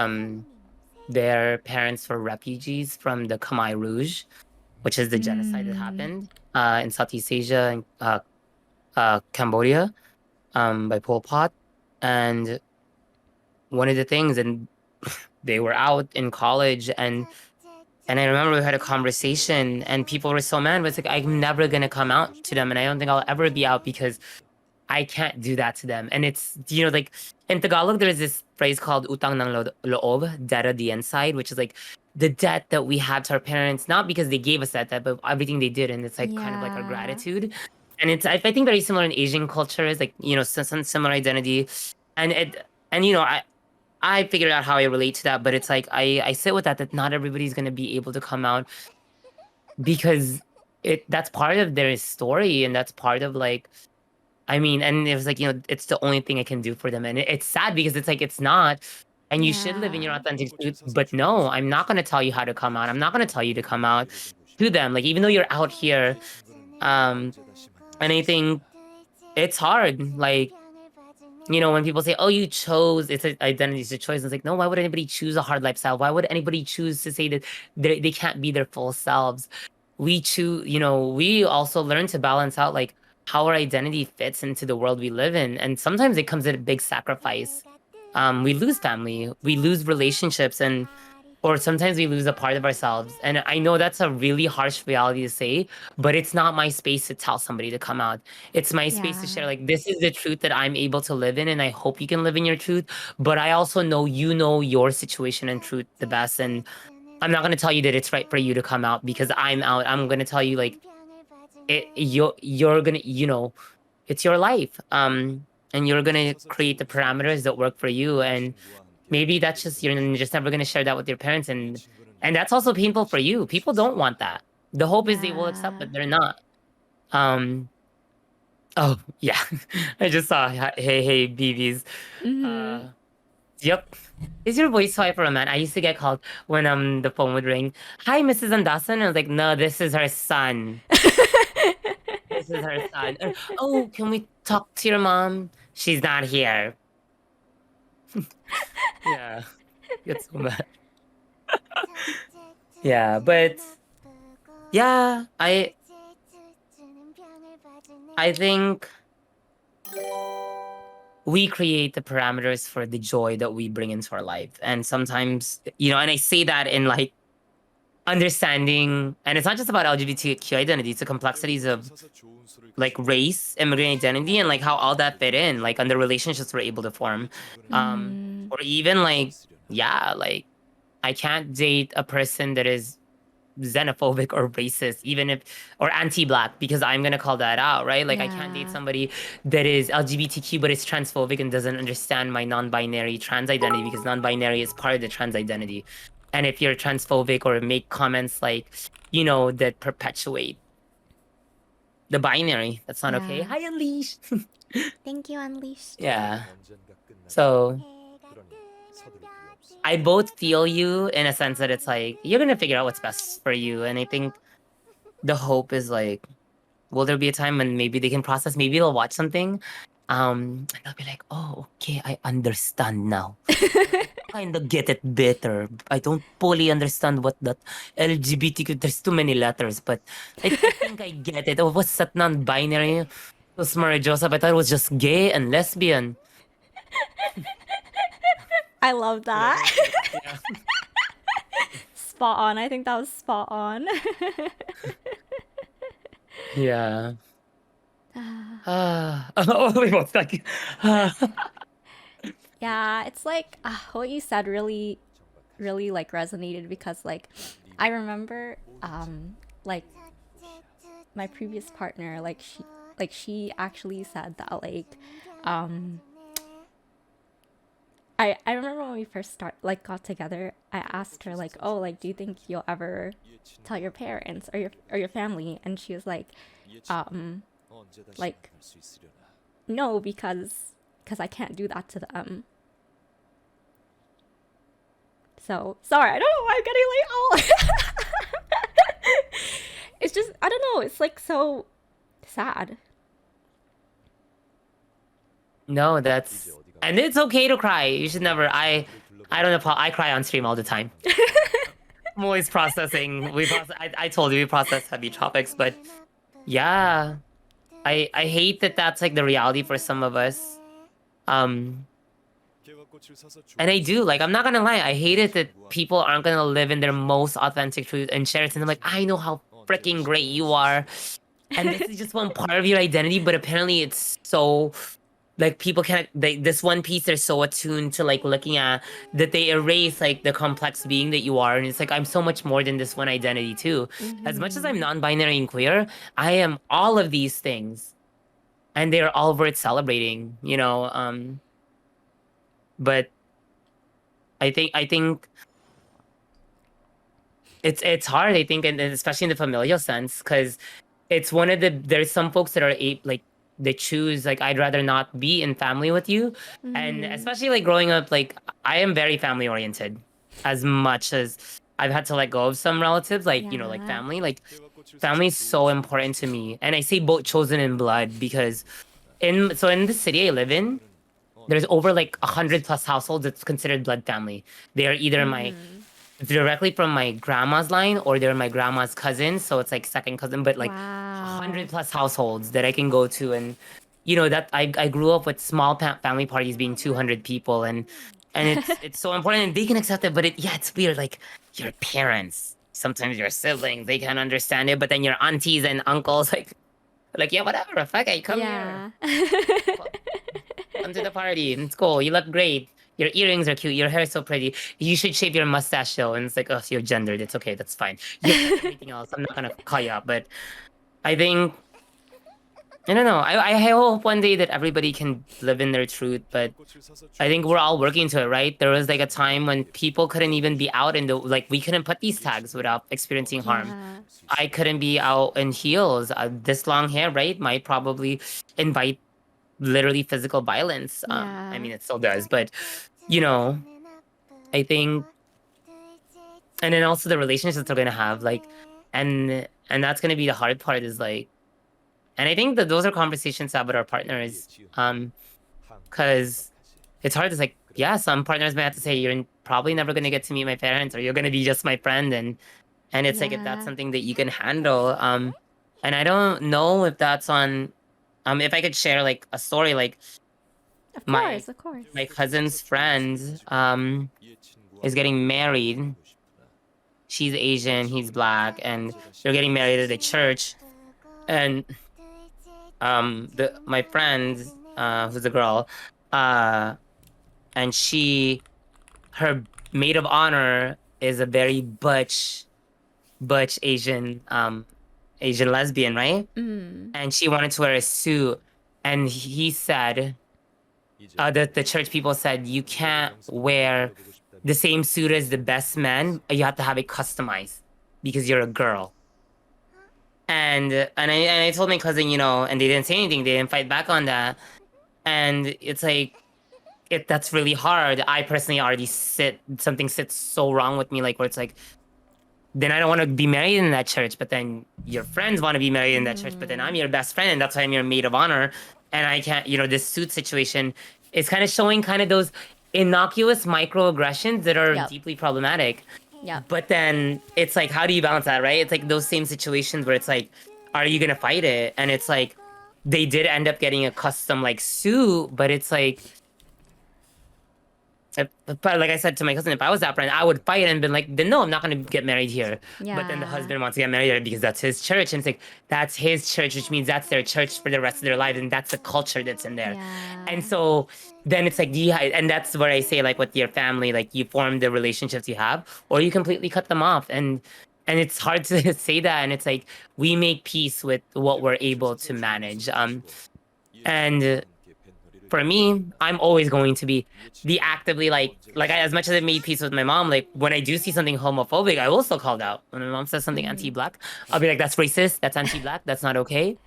C: their parents were refugees from the Khmer Rouge, which is the genocide that
A: Mm,
C: happened in Southeast Asia and Cambodia, by Pol Pot. And one of the things, and they were out in college, and I remember we had a conversation, and people were so mad. But it's like I'm never gonna come out to them, and I don't think I'll ever be out because I can't do that to them. And it's like in Tagalog, there's this phrase called utang ng loob, debt of the inside, which is like the debt that we have to our parents, not because they gave us that debt, but everything they did, and it's like kind of like our
A: yeah.
C: gratitude. And it's I think very similar in Asian cultures, like some similar identity, and I figured out how I relate to that, but it's like I sit with that not everybody's gonna be able to come out because that's part of their story, and that's part of like I mean, and it was like, it's the only thing I can do for them. And it's sad because it's like, it's not. And you should live in your
A: Yeah.
C: authentic truth. But no, I'm not going to tell you how to come out. I'm not going to tell you to come out to them. Like, even though you're out here, um, and I think it's hard. Like, when people say, oh, you chose, it's an identity, it's a choice. It's like, no, why would anybody choose a hard lifestyle? Why would anybody choose to say that they can't be their full selves? We choose, we also learn to balance out like how our identity fits into the world we live in. And sometimes it comes at a big sacrifice. We lose family, we lose relationships, or sometimes we lose a part of ourselves. And I know that's a really harsh reality to say, but it's not my space to tell somebody to come out. It's my space to
A: Yeah.
C: share, like, this is the truth that I'm able to live in, and I hope you can live in your truth. But I also know you know your situation and truth the best. And I'm not going to tell you that it's right for you to come out because I'm out. I'm going to tell you, like, you're going to, it's your life. And you're going to create the parameters that work for you. And maybe that's just you're just never going to share that with your parents, and that's also painful for you. People don't want that. The hope is they will accept,
A: Yeah.
C: but they're not. Um. Oh yeah, I just saw. Hey, BBs.
A: Mm-hmm.
C: Yep. Is your voice so for a man? I used to get called when the phone would ring. Hi, Mrs. Andasan. I was like, no, this is her son. This is her son. Oh, can we talk to your mom? She's not here. Yeah, get so mad. Yeah, but yeah, I think we create the parameters for the joy that we bring into our life. And sometimes, and I say that in like understanding, and it's not just about LGBTQ identity, it's the complexities of like race, immigrant identity, and like how all that fit in, like on the relationships we're able to form.
A: Mm-hmm.
C: Or even like, yeah, like I can't date a person that is xenophobic or racist, even if or anti-black, because I'm gonna call that out, right? Like I can't date
A: Yeah.
C: somebody that is LGBTQ but is transphobic and doesn't understand my non-binary trans identity because non-binary is part of the trans identity. And if you're transphobic or make comments like, that perpetuate the binary, that's not okay.
A: Yeah.
C: Hi, Unleashed.
A: Thank you, Unleashed.
C: Yeah. So I both feel you in a sense that it's like you're gonna figure out what's best for you. And I think the hope is like, will there be a time when maybe they can process, maybe they'll watch something, and they'll be like, oh, okay, I understand now. Kind of get it better. I don't fully understand what that LGBTQ, there's too many letters, but I think I get it. Oh, what's that non-binary? So Mary Joseph, I thought it was just gay and lesbian.
A: I love
C: Like,
A: that.
C: yeah.
A: Spot on. I think that was spot on.
C: Yeah. Oh, we both like,
A: Yeah, it's like what you said really, really like resonated because like I remember like my previous partner she actually said that like um I remember when we first got together, I asked her like, oh, like do you think you'll ever tell your parents or your family? And she was um like no, because I can't do that to them. So sorry, I don't know why I'm getting like oh it's just I don't know, it's like so sad.
C: no, and it's okay to cry. You should never. I don't know. I cry on stream all the time. I'm always processing. I told you we process heavy topics, but yeah, I hate that that's like the reality for some of us. Um, and I do like. I'm not gonna lie. I hate it that people aren't gonna live in their most authentic truth and share it. And I'm like, I know how freaking great you are, and this is just one part of your identity. But apparently, it's so like people can't this one piece they're so attuned to like looking at that they erase like the complex being that you are, and it's like I'm so much more than this one identity too. As much as I'm
A: Mm-hmm.
C: non-binary and queer, I am all of these things, and they're all worth celebrating, but I think it's hard, I think, and especially in the familial sense, because it's one of there's some folks that are like they choose like I'd rather not be in family with you. And
A: Mm-hmm.
C: especially like growing up, like I am very family oriented, as much as I've had to let go of some relatives, like like
A: Yeah.
C: family is so important to me. And I say both chosen in blood because in the city I live in, there's over like 100 plus households that's considered blood family. They are either my
A: Mm-hmm.
C: directly from my grandma's line or they're my grandma's cousins, so it's like second cousin, but like
A: Wow.
C: 100 plus households that I can go to. And that I grew up with small family parties being 200 people, and it's so important, and they can accept it. But it's weird, like your parents, sometimes your siblings, they can understand it, but then your aunties and uncles like yeah, whatever, fuck it, come here,
A: Yeah.
C: come to the party, it's cool, you look great, your earrings are cute, your hair is so pretty, you should shave your mustache though. And it's like, oh, you're gendered, it's okay, that's fine, you accept everything else, I'm not gonna call you out. But I think I don't know. I hope one day that everybody can live in their truth, but I think we're all working to it, right? There was like a time when people couldn't even be out in the like we couldn't put these tags without experiencing harm.
A: Yeah.
C: I couldn't be out in heels. This long hair, right, might probably invite literally physical violence. I
A: Yeah.
C: mean, it still does, but you know, I think, and then also the relationships they're gonna have, like, and that's gonna be the hard part is like, and I think that those are conversations to have with our partners, because it's hard. It's like, yeah, some partners may have to say you're probably never gonna get to meet my parents, or you're gonna be just my friend, and it's like if that's
A: Yeah.
C: something that you can handle, and I don't know if that's on, if I could share like a story, like
A: Of
C: my
A: course, of course.
C: my cousin's friend, is getting married. She's Asian, he's black, and they're getting married at a church. And the my friend, who's a girl, uh, and her maid of honor is a very butch Asian lesbian, right?
A: Mm.
C: And she wanted to wear a suit, and he said, the church people said you can't wear the same suit as the best man. You have to have it customized because you're a girl. And I told my cousin, and they didn't say anything. They didn't fight back on that. And it's like that's really hard. I personally already something sits so wrong with me, like where it's like, then I don't want to be married in that church, but then your friends want to be married in that church, but then I'm your best friend, and that's why I'm your maid of honor, and I can't. This suit situation is kind of showing kind of those innocuous microaggressions that are
A: Yep.
C: deeply problematic.
A: Yep.
C: But then it's like, how do you balance that, right? It's like those same situations where it's like, are you gonna fight it? And it's like, they did end up getting a custom like suit, but it's like, but like I said to my cousin, if I was that friend, I would fight and been like, then no, I'm not gonna get married here. But then the
A: Yeah.
C: husband wants to get married here because that's his church, and it's like that's his church, which means that's their church for the rest of their lives, and that's the culture that's in there.
A: Yeah.
C: And so then it's like, and that's where I say, like, with your family, like, you form the relationships you have, or you completely cut them off, and it's hard to say that, and it's like we make peace with what we're able to manage. And for me, I'm always going to be the actively as much as I made peace with my mom, like when I do see something homophobic, I will still call it out. When my mom says something anti-black, I'll be like, that's racist, that's anti-black, that's not okay.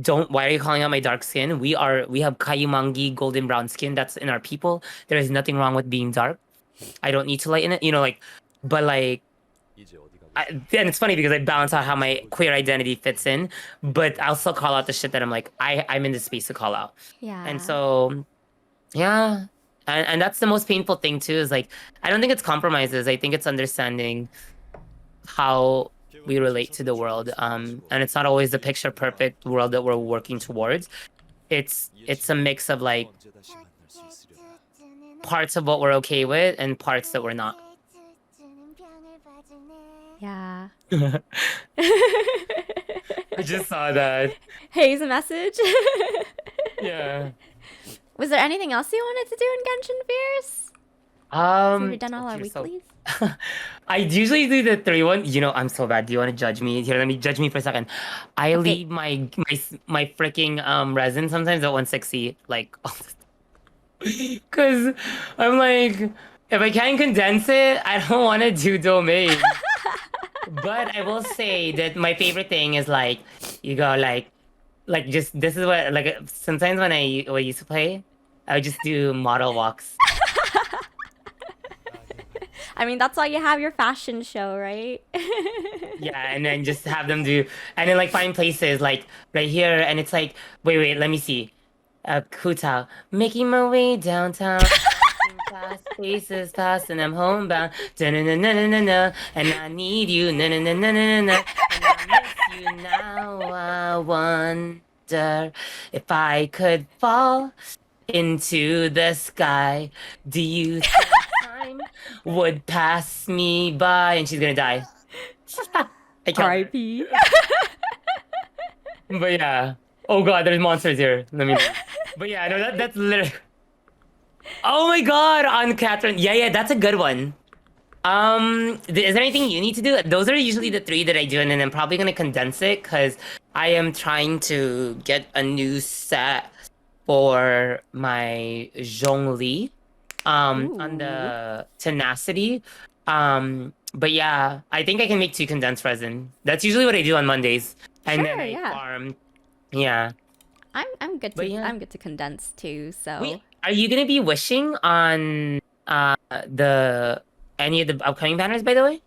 C: Why are you calling out my dark skin? We have Kayumangi golden brown skin, that's in our people. There is nothing wrong with being dark. I don't need to lighten it, but like, and it's funny because I balance out how my queer identity fits in, but I'll still call out the shit that I'm like, I'm in this space to call out.
A: Yeah.
C: And so, yeah. And that's the most painful thing too, is like, I don't think it's compromises. I think it's understanding how we relate to the world. And it's not always the picture perfect world that we're working towards. It's a mix of like parts of what we're okay with and parts that we're not.
A: Yeah.
C: I just saw that.
A: Hey, a message.
C: Yeah.
A: Was there anything else you wanted to do in Genshin Fierce? So we've done all our
C: okay, so-
A: weeklies.
C: I usually do the 3-1. I'm so bad. Do you want to judge me? Here, let me judge me for a second. I
A: Okay.
C: leave my freaking resin sometimes at 160, like, because I'm like, if I can't condense it, I don't want to do domain. But I will say that my favorite thing is like, you go like just this is what, like, sometimes when I used to play, I would just do model walks.
A: I mean, that's why you have your fashion show, right?
C: Yeah, and then just have them do, and then like find places like right here, and it's like, wait, let me see. Kutao, making my way downtown, passing past spaces past, and I'm homebound. Da-na-na-na-na-na, and I need you, na-na-na-na-na-na, and I miss you now. I wonder if I could fall into the sky. Do you think time would pass me by? And she's gonna die. I can't.
A: R.I.P.
C: But yeah. Oh god, there's monsters here. Let me. But yeah, no, that's literally. Oh my god, on Catherine. Yeah, that's a good one. Is there anything you need to do? Those are usually the 3 that I do, and then I'm probably gonna condense it because I am trying to get a new set for my Zhongli on
A: Ooh.
C: the tenacity. But yeah, I think I can make 2 condensed resin. That's usually what I do on Mondays. And then
A: Sure,
C: I
A: yeah.
C: farm. Yeah.
A: I'm good
C: But
A: to
C: yeah.
A: I'm good to condense too,
C: Wait,
A: so
C: are you gonna be wishing on the any of the upcoming banners, by the way?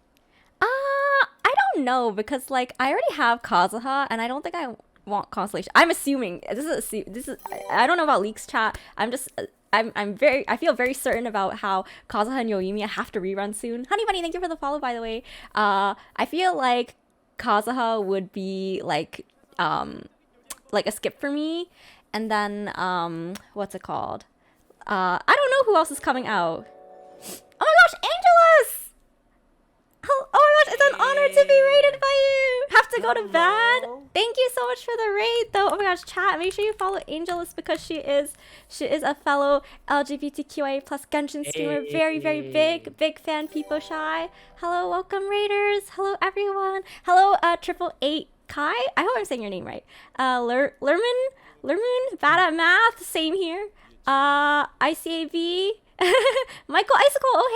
A: I don't know because like I already have Kazuha and I don't think I want Constellation. I'm assuming this is I don't know about leaks chat. I'm just I'm very I feel very certain about how Kazuha and Yoimiya have to rerun soon. Honey Bunny, thank you for the follow by the way. I feel like Kazuha would be like a skip for me, and then what's it called? I don't know who else is coming out. Oh my gosh, Angelus! Oh my gosh, it's an honor to be rated by you. Have to go to bed. Thank you so much for the raid, though. Oh my gosh, chat. Make sure you follow Angelus because she is a fellow LGBTQIA plus Genshin streamer. Very big fan. People shy. Hello, welcome raiders. Hello everyone. Hello, 888 Kai. I hope I'm saying your name right. Lerman, bad at math. Same here. ICAB. Michael Icicle, oh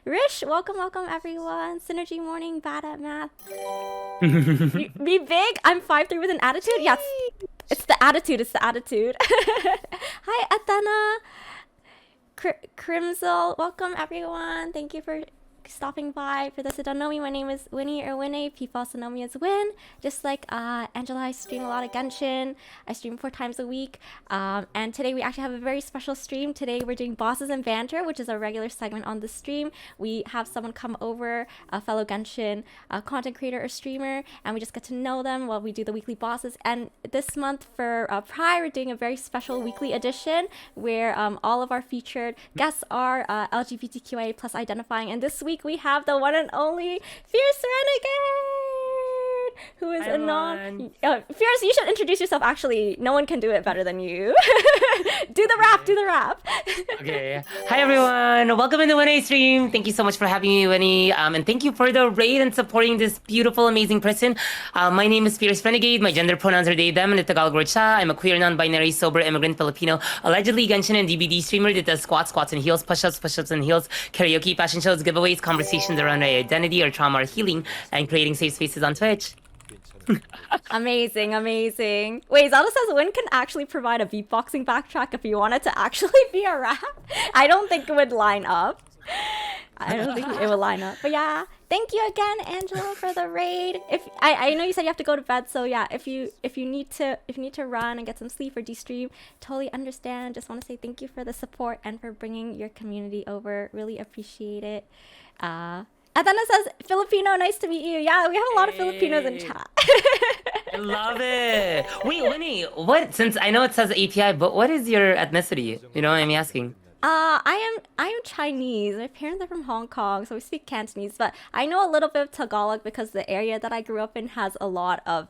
A: hey! Rish, welcome everyone. Synergy Morning, bad at math. Be big, I'm 5'3" with an attitude? Yes, it's the attitude, Hi, Athena. Crimsel, welcome everyone. Thank you for stopping by. For those who don't know me, my name is Winnie or Winnie. People also know me as Whin. Just like Angela, I stream a lot of Genshin. I stream 4 times a week. And today we actually have a very special stream. Today we're doing Bosses and Banter, which is a regular segment on the stream. We have someone come over, a fellow Genshin content creator or streamer, and we just get to know them while we do the weekly bosses. And this month for Pride, we're doing a very special weekly edition where all of our featured guests are LGBTQIA plus identifying. And this week we have the one and only Fierce Renegade, who is a non. Fierce, you should introduce yourself. Actually, no one can do it better than you. Do the rap.
C: Okay. Hi everyone. Welcome in the Winnie stream. Thank you so much for having me, Winnie. And thank you for the raid and supporting this beautiful, amazing person. My name is Fierce Renegade. My gender pronouns are they, them, and the Tagalog word siya. I'm a queer, non-binary, sober, immigrant Filipino, allegedly Genshin and DBD streamer that does squats and heels, push-ups and heels, karaoke, fashion shows, giveaways, conversations around my identity or trauma or healing, and creating safe spaces on Twitch.
A: Amazing. Wait, Zelda says Whin can actually provide a beatboxing backtrack if you want it to actually be a rap. I don't think it would line up. But yeah, thank you again, Angela, for the raid. If I know you said you have to go to bed, so yeah, if you need to run and get some sleep or de-stream, totally understand. Just want to say thank you for the support and for bringing your community over. Really appreciate it. Adana says, Filipino, nice to meet you. Yeah, we have a lot of Filipinos in chat.
C: I love it. Wait, Winnie, what? Since I know it says API, but what is your ethnicity? You know what I'm asking?
A: I am Chinese. My parents are from Hong Kong, so we speak Cantonese. But I know a little bit of Tagalog because the area that I grew up in has a lot of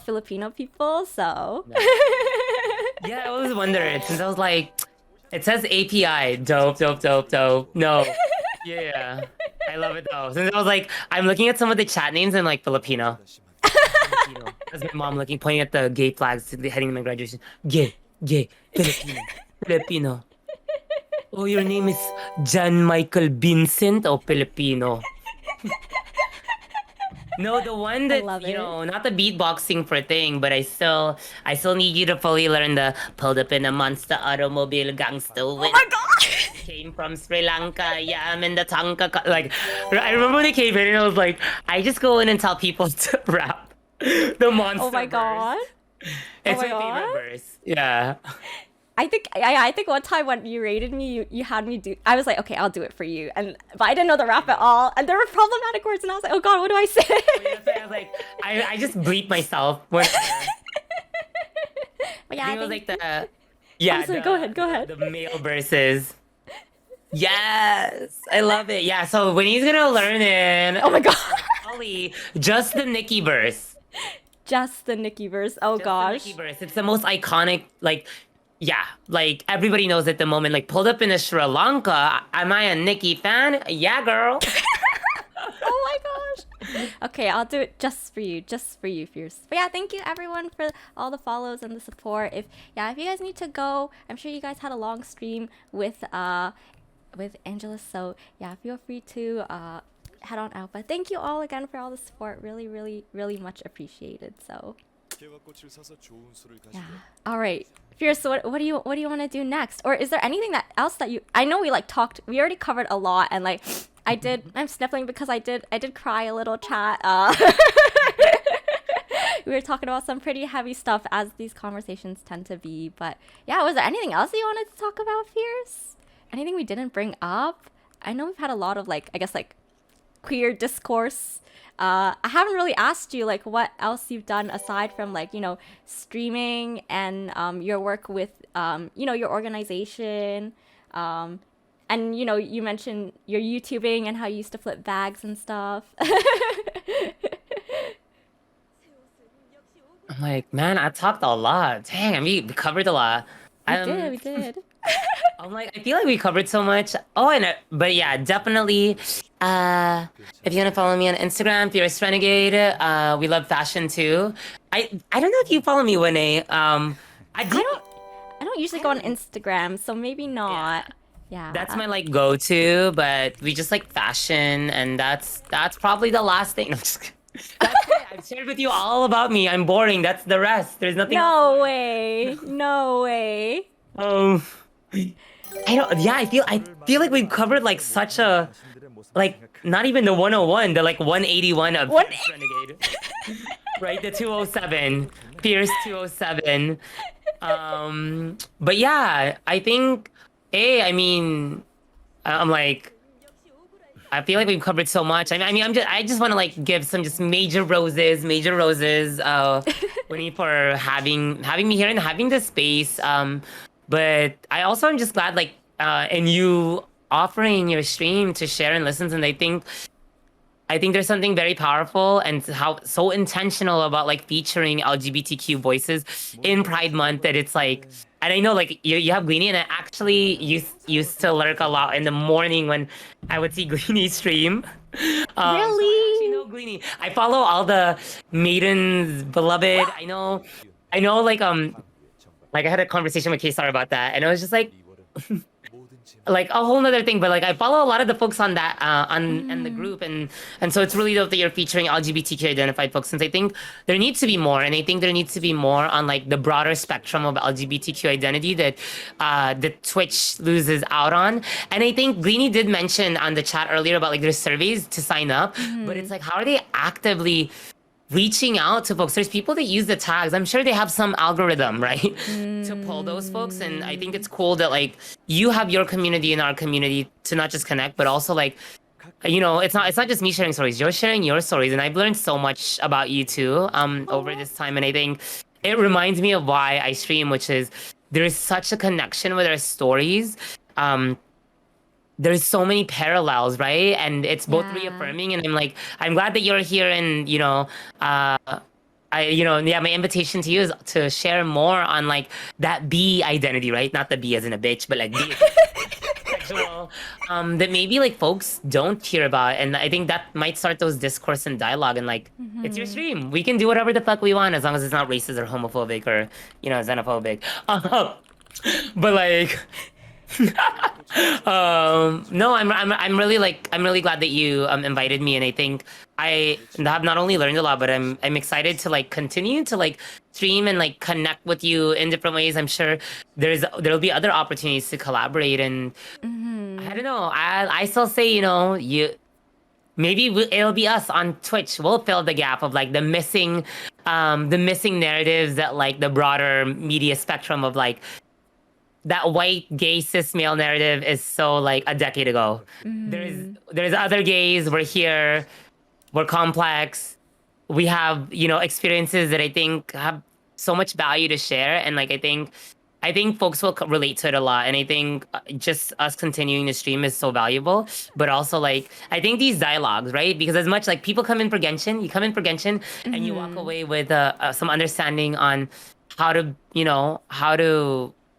A: Filipino people. So
C: Yeah, I always wondered since I was like, it says API. Dope. No. Yeah. I love it though. Since I was like, I'm looking at some of the chat names and like Filipino. That's my mom looking, pointing at the gay flags heading to my graduation. Gay, Filipino. Oh, your name is John Michael Vincent or Filipino? No, the one that,
A: love
C: you
A: it.
C: know, not the beatboxing for thing, but I still need you to fully learn the pulled up in a monster automobile gangster with.
A: Oh my god!
C: Came from Sri Lanka, yeah, I'm in the Tanka. Like, I remember when they came in and I was like, I just go in and tell people to rap the monster.
A: Oh my god!
C: It's
A: my
C: my favorite
A: God.
C: verse. Yeah.
A: I think one time when you rated me, you had me do. I was like, okay, I'll do it for you, but I didn't know the rap at all, and there were problematic words, and I was like, oh god, what do I say?
C: I was like, I just bleep myself when.
A: But yeah,
C: I think it was like the.
A: I'm sorry, go ahead.
C: The male verses. Yes, I love it. Yeah, so when he's gonna learn it.
A: Oh my god.
C: Ollie, just the Nikki verse.
A: Just the Nikki verse. Oh
C: Just
A: gosh.
C: the Nikki verse. It's the most iconic. Like, yeah, like everybody knows at the moment. Like, pulled up in a Sri Lanka. Am I a Nikki fan? Yeah, girl.
A: Oh my gosh. Okay, I'll do it just for you, Fierce. But yeah, thank you everyone for all the follows and the support. If you guys need to go, I'm sure you guys had a long stream with Angela, so yeah, feel free to head on out. But thank you all again for all the support. Really, really, really much appreciated. So yeah. All right. Fierce, so what do you want to do next? Or is there anything else that you I know we we already covered a lot, and like I'm sniffling because I did cry a little, chat. We were talking about some pretty heavy stuff, as these conversations tend to be. But yeah, was there anything else you wanted to talk about, Fierce? Anything we didn't bring up? I know we've had a lot of like, I guess, like queer discourse. I haven't really asked you like what else you've done aside from like, streaming and your work with your organization, and you mentioned your YouTubing and how you used to flip bags and stuff.
C: I'm like, man, I talked a lot. Dang, I mean, we covered a lot.
A: We did.
C: I'm like, I feel like we covered so much. Oh, but yeah, definitely. If you want to follow me on Instagram, Fierce Renegade. We love fashion too. I don't know if you follow me, Winnie.
A: I don't usually go on Instagram, so maybe not. Yeah.
C: That's my like go-to, but we just like fashion, and that's probably the last thing. No, I'm just kidding. That's it. I've shared with you all about me. I'm boring. That's the rest. There's nothing else.
A: No way. No way.
C: Um, I don't. Yeah, I feel like we've covered like such a like not even the 101, the like 181 of Fierce Renegade, right? The 207, Fierce 207. But yeah, I think. I mean, I'm like. I feel like we've covered so much. I just want to like give some just major roses, Winnie, for having me here and having this space. But I also am just glad like and you offering your stream to share and listen. And I think there's something very powerful and how so intentional about like featuring LGBTQ voices in Pride Month that it's like. And I know like you have Gleeny, and I actually used to lurk a lot in the morning when I would see Gleeny stream.
A: Really?
C: So I actually know Gleeny. I follow all the maidens beloved. I know like I had a conversation with K-Star about that, and it was just like like a whole nother thing. But like I follow a lot of the folks on that on the group, and so it's really dope that you're featuring LGBTQ identified folks, since I think there needs to be more, and I think there needs to be more on like the broader spectrum of LGBTQ identity that Twitch loses out on. And I think Greeny did mention on the chat earlier about like there's surveys to sign up, but it's like how are they actively reaching out to folks? There's people that use the tags. I'm sure they have some algorithm, right, to pull those folks. And I think it's cool that like you have your community and our community to not just connect, but also like, it's not just me sharing stories. You're sharing your stories, and I've learned so much about you too over this time. And I think it reminds me of why I stream, which is there is such a connection with our stories. There's so many parallels, right? And it's both reaffirming, and I'm glad that you're here. And my invitation to you is to share more on like that B identity, right? Not the B as in a bitch, but like B as sexual, that maybe like folks don't hear about. And I think that might start those discourse and dialogue. And like, it's your stream. We can do whatever the fuck we want as long as it's not racist or homophobic or xenophobic. But like. No, I'm really glad that you invited me, and I think I have not only learned a lot, but I'm excited to like continue to like stream and like connect with you in different ways. I'm sure there'll be other opportunities to collaborate, and I don't know. I still say it'll be us on Twitch. We'll fill the gap of like the missing narratives that like the broader media spectrum of like. That white gay cis male narrative is so like a decade ago. There's other gays. We're here. We're complex. We have experiences that I think have so much value to share, and like I think folks will relate to it a lot. And I think just us continuing to stream is so valuable. But also like I think these dialogues, right? Because as much like people come in for Genshin, and you walk away with some understanding on how to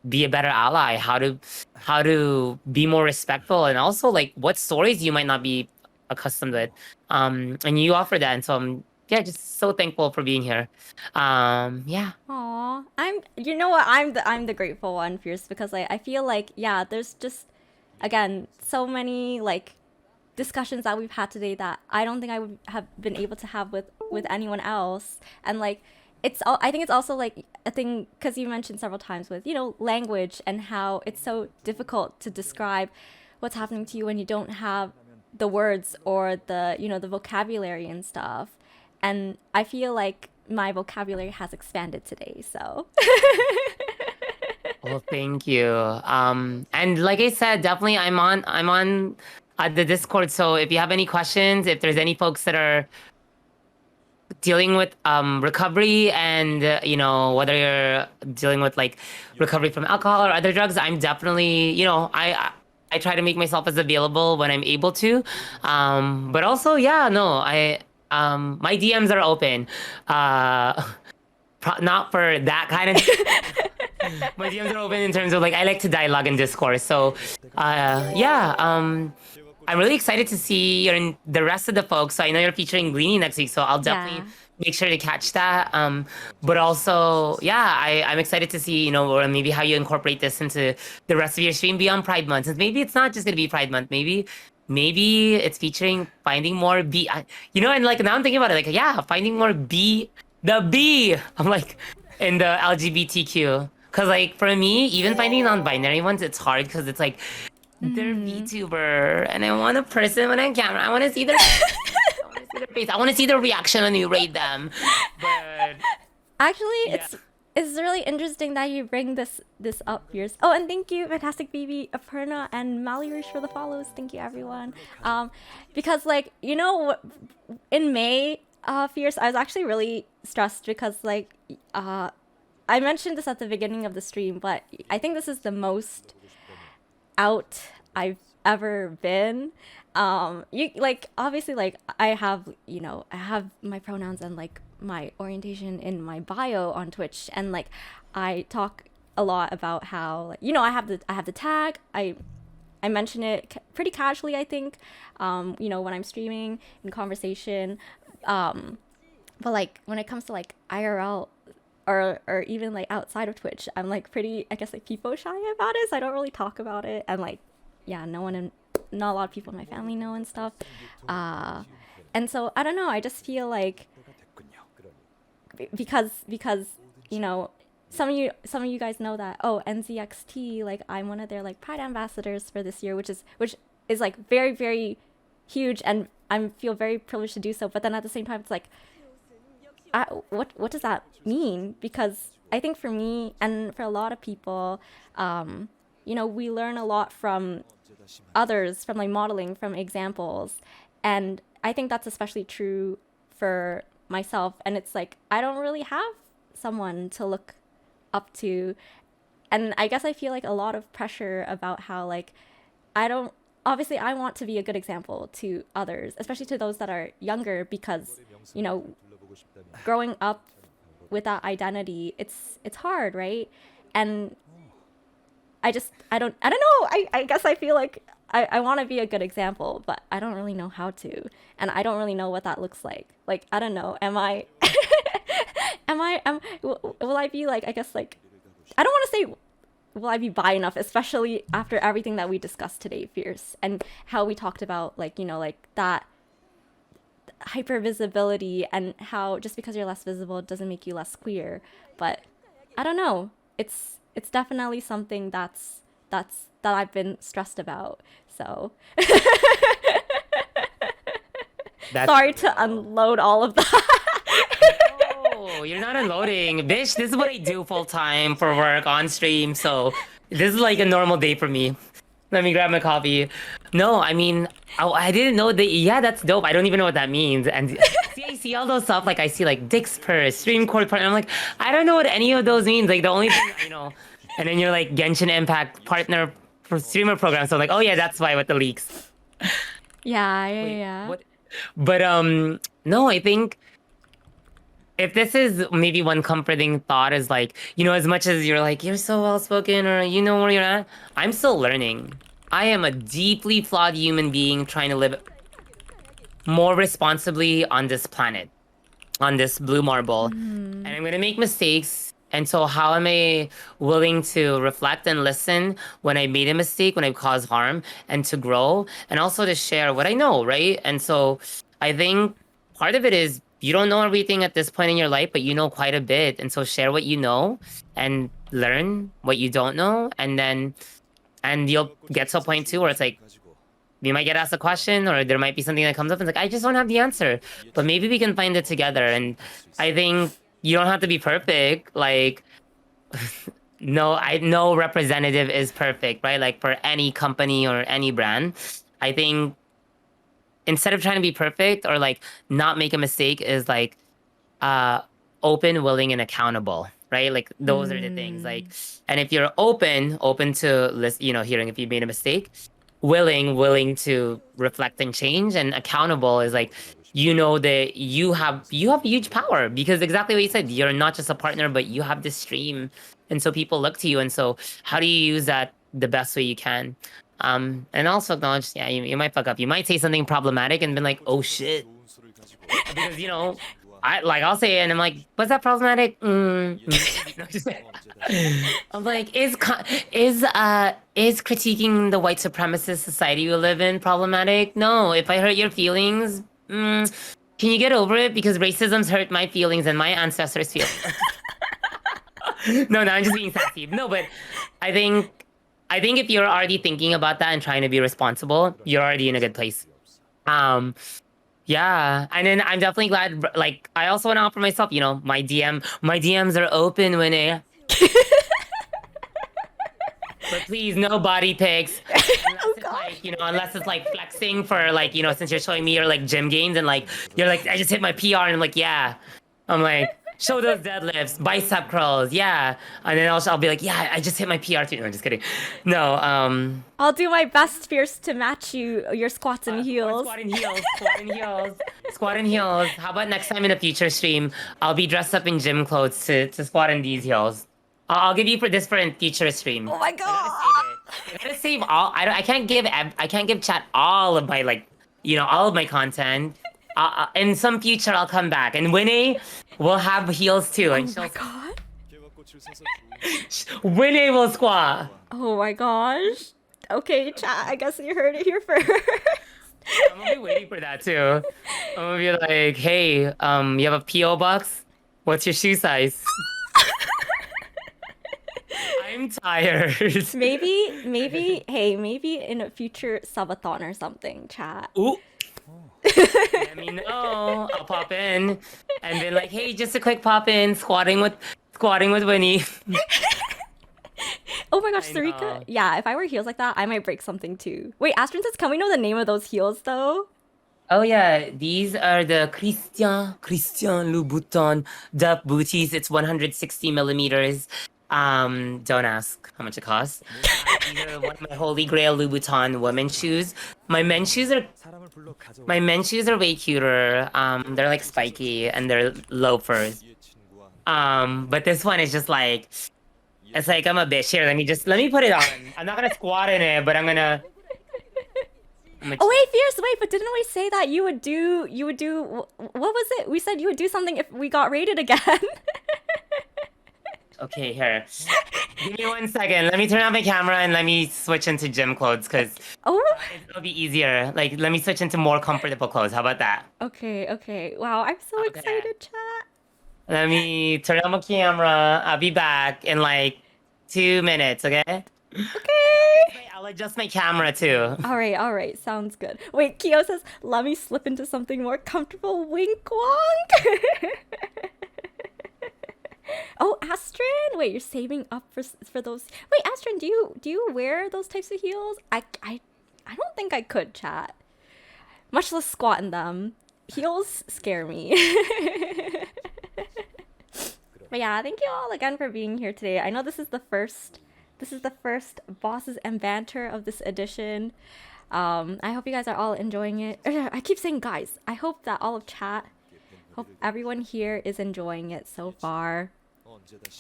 C: be a better ally, how to be more respectful, and also like what stories you might not be accustomed with. And you offer that, and so I'm yeah, just so thankful for being here. Yeah.
A: Aw, you know what, I'm the grateful one, Fierce, because like I feel like, yeah, there's just, again, so many like discussions that we've had today that I don't think I would have been able to have with anyone else. And like I think it's also like a thing, because you mentioned several times with, language, and how it's so difficult to describe what's happening to you when you don't have the words or the vocabulary and stuff. And I feel like my vocabulary has expanded today, so.
C: Well, thank you. And like I said, definitely I'm on the Discord. So if you have any questions, if there's any folks that are dealing with recovery, and whether you're dealing with like recovery from alcohol or other drugs, I'm definitely, I try to make myself as available when I'm able to. But also, yeah, no, my DMs are open. Not for that kind of my DMs are open in terms of like I like to dialogue and discourse. So yeah, I'm really excited to see the rest of the folks. So I know you're featuring Greenie next week, so I'll definitely
A: Yeah.
C: make sure to catch that. But also, yeah, I'm excited to see, or maybe how you incorporate this into the rest of your stream beyond Pride Month. And maybe it's not just gonna be Pride Month. Maybe it's featuring finding more and like now I'm thinking about it, like, yeah, finding more the B. I'm like in the LGBTQ. Cause like for me, even finding non-binary ones, it's hard because it's like they're VTuber, and I want a person on camera. I want to see their I want to see their face. I want to see their reaction when you rate them. But
A: Actually,
C: yeah.
A: it's really interesting that you bring this up, Fierce. Oh, and thank you, Fantastic Baby, Aperna, and Malirush for the follows. Thank you, everyone. Because like, in May, Fierce, I was actually really stressed because like, I mentioned this at the beginning of the stream, but I think this is the most out I've ever been. You like, obviously, like I have my pronouns and like my orientation in my bio on Twitch, and like I talk a lot about how, like, I have the tag. I mention it pretty casually, I think, when I'm streaming in conversation. But like when it comes to like IRL or even like outside of Twitch, I'm like pretty, I guess, like people shy about it, so I don't really talk about it. And like, yeah, not a lot of people in my family know and stuff. And so I don't know, I just feel like because some of you guys know that, oh, NZXT, like I'm one of their like Pride ambassadors for this year, which is like very, very huge, and I feel very privileged to do so. But then at the same time, it's like, what does that mean? Because I think for me and for a lot of people, we learn a lot from others, from like modeling, from examples, and I think that's especially true for myself. And it's like I don't really have someone to look up to, and I guess I feel like a lot of pressure about how like I want to be a good example to others, especially to those that are younger, because growing up with that identity, it's hard, right? And I don't know, I guess I feel like I want to be a good example, but I don't really know how to, and I don't really know what that looks like. Like, I don't know, will I be like, I guess, like, I don't want to say will I be bi enough, especially after everything that we discussed today, Fierce, and how we talked about like, like that hyper visibility, and how just because you're less visible doesn't make you less queer. But I don't know, it's definitely something that I've been stressed about, so sorry to unload all of that.
C: No, you're not unloading. Bitch, this is what I do full time for work on stream. So this is like a normal day for me. Let me grab my coffee. No, I mean, I didn't know that. Yeah, that's dope. I don't even know what that means. And see, I see all those stuff. Like, I see like Dick's Purse, Stream Cord Partner. I'm like, I don't know what any of those means. Like, the only thing, And then you're like Genshin Impact Partner for Streamer Program. So I'm like, oh yeah, that's why with the leaks.
A: Yeah.
C: What? But no, I think if this is maybe one comforting thought is like, as much as you're like, you're so well spoken, or you know where you're at, I'm still learning. I am a deeply flawed human being trying to live more responsibly on this planet, on this blue marble, and I'm gonna make mistakes. And so, how am I willing to reflect and listen when I made a mistake, when I've caused harm, and to grow, and also to share what I know, right? And so, I think part of it is you don't know everything at this point in your life, but you know quite a bit. And so, share what you know and learn what you don't know, and you'll get to a point too where it's like, you might get asked a question or there might be something that comes up and it's like, I just don't have the answer, but maybe we can find it together. And I think you don't have to be perfect. Like, no representative is perfect, right? Like for any company or any brand, I think instead of trying to be perfect or like not make a mistake is like uh open, willing, and accountable, right? Like those are the things. Like, and if you're open to list, hearing if you made a mistake, willing to reflect and change, and accountable is like, that you have huge power, because exactly what you said, you're not just a partner, but you have this stream, and so people look to you, and so how do you use that the best way you can? And also acknowledge, yeah, you might fuck up, you might say something problematic and been like, oh shit, because I'll say it and I'm like, was that problematic? No, I'm like, is critiquing the white supremacist society we live in problematic? No. If I hurt your feelings, can you get over it? Because racism's hurt my feelings and my ancestors' feelings. No, I'm just being sassy. No, but I think if you're already thinking about that and trying to be responsible, you're already in a good place. Yeah, and then I'm definitely glad. Like, I also want to offer myself. My DMs are open when but please, no body pics. Unless it's like flexing for like, since you're showing me your like gym gains and like you're like, I just hit my PR and I'm like, yeah. I'm like, show those deadlifts, bicep curls, yeah. And then I'll be like, yeah, I just hit my PR too. No, I'm just kidding. No,
A: I'll do my best, Fierce, to match your squats and heels.
C: Squat and heels, squat and heels, squat and heels. How about next time in a future stream, I'll be dressed up in gym clothes to squat in these heels. I'll give you for a future stream.
A: Oh my god!
C: I gotta save all. I can't give chat all of my all of my content. In some future, I'll come back, and Winnie will have heels too. And
A: Oh my god!
C: Winnie will squat.
A: Oh my gosh! Okay, chat. I guess you heard it here first.
C: I'm gonna be waiting for that too. I'm gonna be like, hey, you have a PO box? What's your shoe size? I'm tired.
A: Maybe, hey, maybe in a future subathon or something, chat.
C: Ooh. Let me know. I'll pop in and then like, hey, just a quick pop in, squatting with Winnie.
A: Oh my gosh,
C: I know.
A: Sarika. Yeah, if I wear heels like that, I might break something too. Wait, Astrid says, can we know the name of those heels though?
C: Oh yeah, these are the Christian Louboutin Duck booties. It's 160 millimeters. Don't ask how much it costs. These are one of my holy grail Louboutin women's shoes. My men's shoes are way cuter. They're like spiky and they're loafers. But this one is just like, it's like, I'm a bitch. Here, let me put it on. I'm not gonna squat in it, but I'm gonna
A: Oh wait, Fierce, wait, but didn't we say that you would do, what was it? We said you would do something if we got rated again.
C: Okay, here. Give me 1 second. Let me turn on my camera and let me switch into gym clothes, because
A: Oh,
C: it'll be easier. Like, let me switch into more comfortable clothes. How about that?
A: okay. Wow, I'm so
C: Okay.
A: excited, chat.
C: Let me turn on my camera. I'll be back in like 2 minutes, okay?
A: Okay.
C: I'll adjust my camera too.
A: All right, sounds good. Wait, Kyo says, let me slip into something more comfortable. Wink wonk. Oh, Astrid, wait, you're saving up for those. Wait, Astrid, do you wear those types of heels? I don't think I could, chat. Much less squat in them. Heels scare me. But yeah, thank you all again for being here today. I know this is the first bosses and banter of this edition. I hope you guys are all enjoying it. I keep saying guys. I hope that all of chat, hope everyone here is enjoying it so far.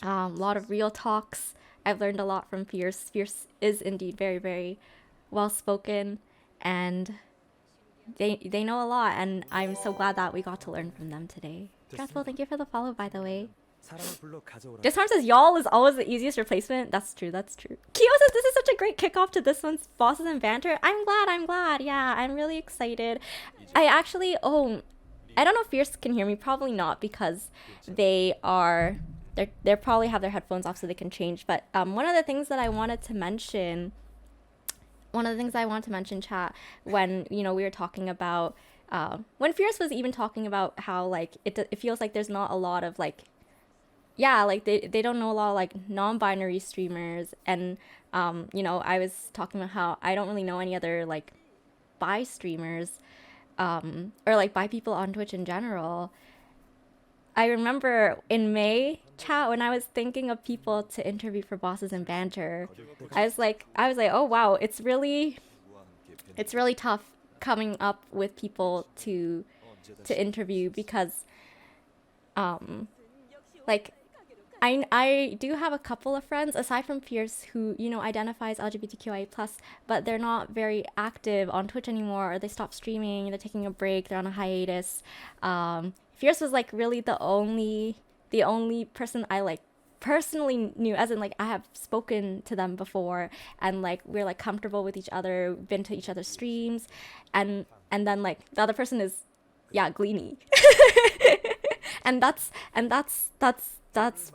A: A lot of real talks. I've learned a lot from Fierce. Fierce is indeed very, very well spoken, and they know a lot, and I'm so glad that we got to learn from them today. Dreadful, thank you for the follow, by the way. Disarm says y'all is always the easiest replacement. That's true, that's true. Kyo says this is such a great kickoff to this one's bosses and banter. I'm glad. Yeah, I'm really excited. I actually, I don't know if Fierce can hear me. Probably not, because they probably have their headphones off so they can change. But one of the things I wanted to mention, chat, when we were talking about when Fierce was even talking about how like it feels like there's not a lot of like, yeah, like they don't know a lot of like non-binary streamers, and I was talking about how I don't really know any other like bi streamers, or like bi people on Twitch in general. I remember in May, chat, when I was thinking of people to interview for bosses and banter, I was like, oh wow, it's really tough coming up with people to interview, because like I do have a couple of friends aside from Fierce who identifies LGBTQIA+, but they're not very active on Twitch anymore, or they stopped streaming, they're taking a break, they're on a hiatus. Fierce was like really the only person I like personally knew, as in like I have spoken to them before, and like we're like comfortable with each other, been to each other's streams, and then like the other person is Gleany. and that's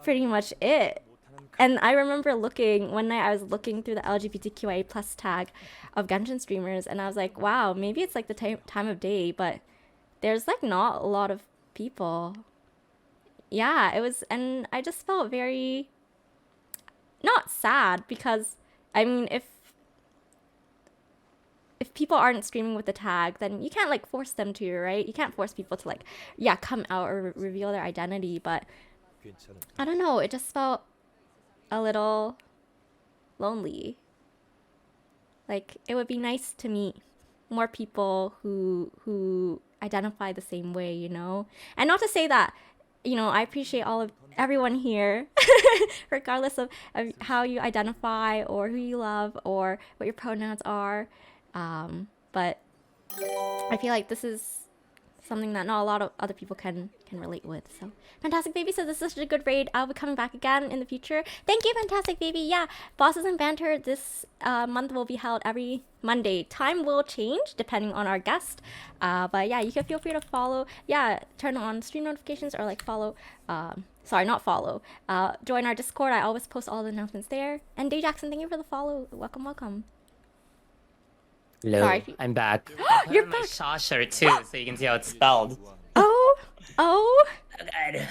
A: pretty much it. And I remember one night I was looking through the LGBTQIA+ tag of Genshin streamers, and I was like, wow, maybe it's like the time of day, but there's like not a lot of people. Yeah, it was, and I just felt very not sad, because I mean, if people aren't streaming with the tag, then you can't like force them to, right? You can't force people to like come out or reveal their identity, but I don't know, it just felt a little lonely. Like it would be nice to meet more people who identify the same way, and not to say that I appreciate everyone here regardless of how you identify or who you love or what your pronouns are, but I feel like this is something that not a lot of other people can relate with. So Fantastic Baby says this is such a good raid, I'll be coming back again in the future. Thank you, Fantastic Baby. Yeah, bosses and banter this month will be held every Monday. Time will change depending on our guest, but yeah, you can feel free to follow, turn on stream notifications, or like follow, sorry, not follow, join our Discord. I always post all the announcements there. And Day Jackson, thank you for the follow. Welcome.
C: Hello,
A: sorry.
C: I'm back.
A: You're
C: my
A: back.
C: Shaw shirt too, so you can see how it's spelled.
A: Oh
C: Oh god.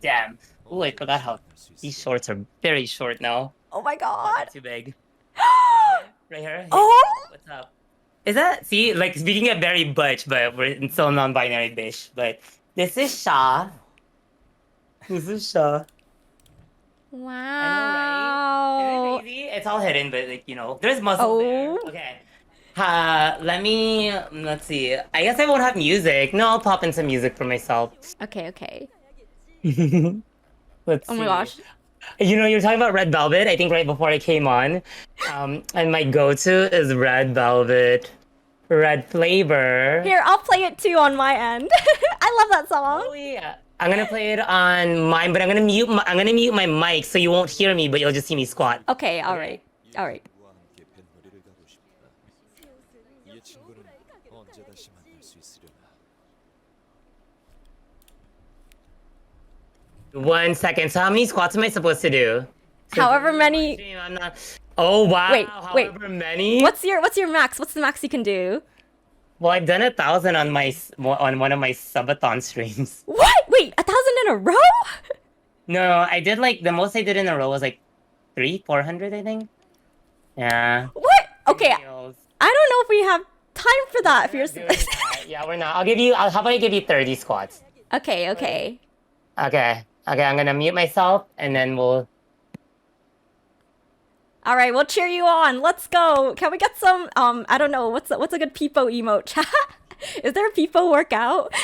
C: Damn. Oh, I forgot how these shorts are very short now.
A: oh my god.
C: Too big. Right here. Hey,
A: Oh,
C: what's up? Is that, see, like speaking of very butch, but we're still non-binary bish. But this is Shaw. This is Shaw.
A: wow.
C: I know, right? Isn't it crazy? It's all hidden, but like there's muscle there. Okay. Let's see. I guess I won't have music. No, I'll pop in some music for myself.
A: Okay.
C: Let's
A: Oh
C: see.
A: my gosh.
C: You're talking about Red Velvet, I think right before I came on. And my go-to is Red Velvet. Red Flavor.
A: Here, I'll play it too on my end. I love that song.
C: Oh yeah. I'm gonna play it on mine, but I'm gonna mute my mic so you won't hear me, but you'll just see me squat.
A: Okay, alright.
C: One second. So how many squats am I supposed to do?
A: However many.
C: I'm not. Oh wow.
A: Wait.
C: However many.
A: What's your max? What's the max you can do?
C: Well, I've done 1,000 on one of my subathon streams.
A: What? Wait, 1,000 in a row?
C: No, I did like the most I did in a row was like 400, I think. Yeah.
A: What? Okay, I
C: Feels-
A: don't know if we have time for that. If you're
C: doing that. Yeah, we're not. How about I give you 30 squats?
A: okay.
C: Okay, I'm gonna mute myself and then we'll.
A: All right, we'll cheer you on. Let's go. Can we get some? I don't know. What's a good peepo emote? Chat. Is there a peepo workout?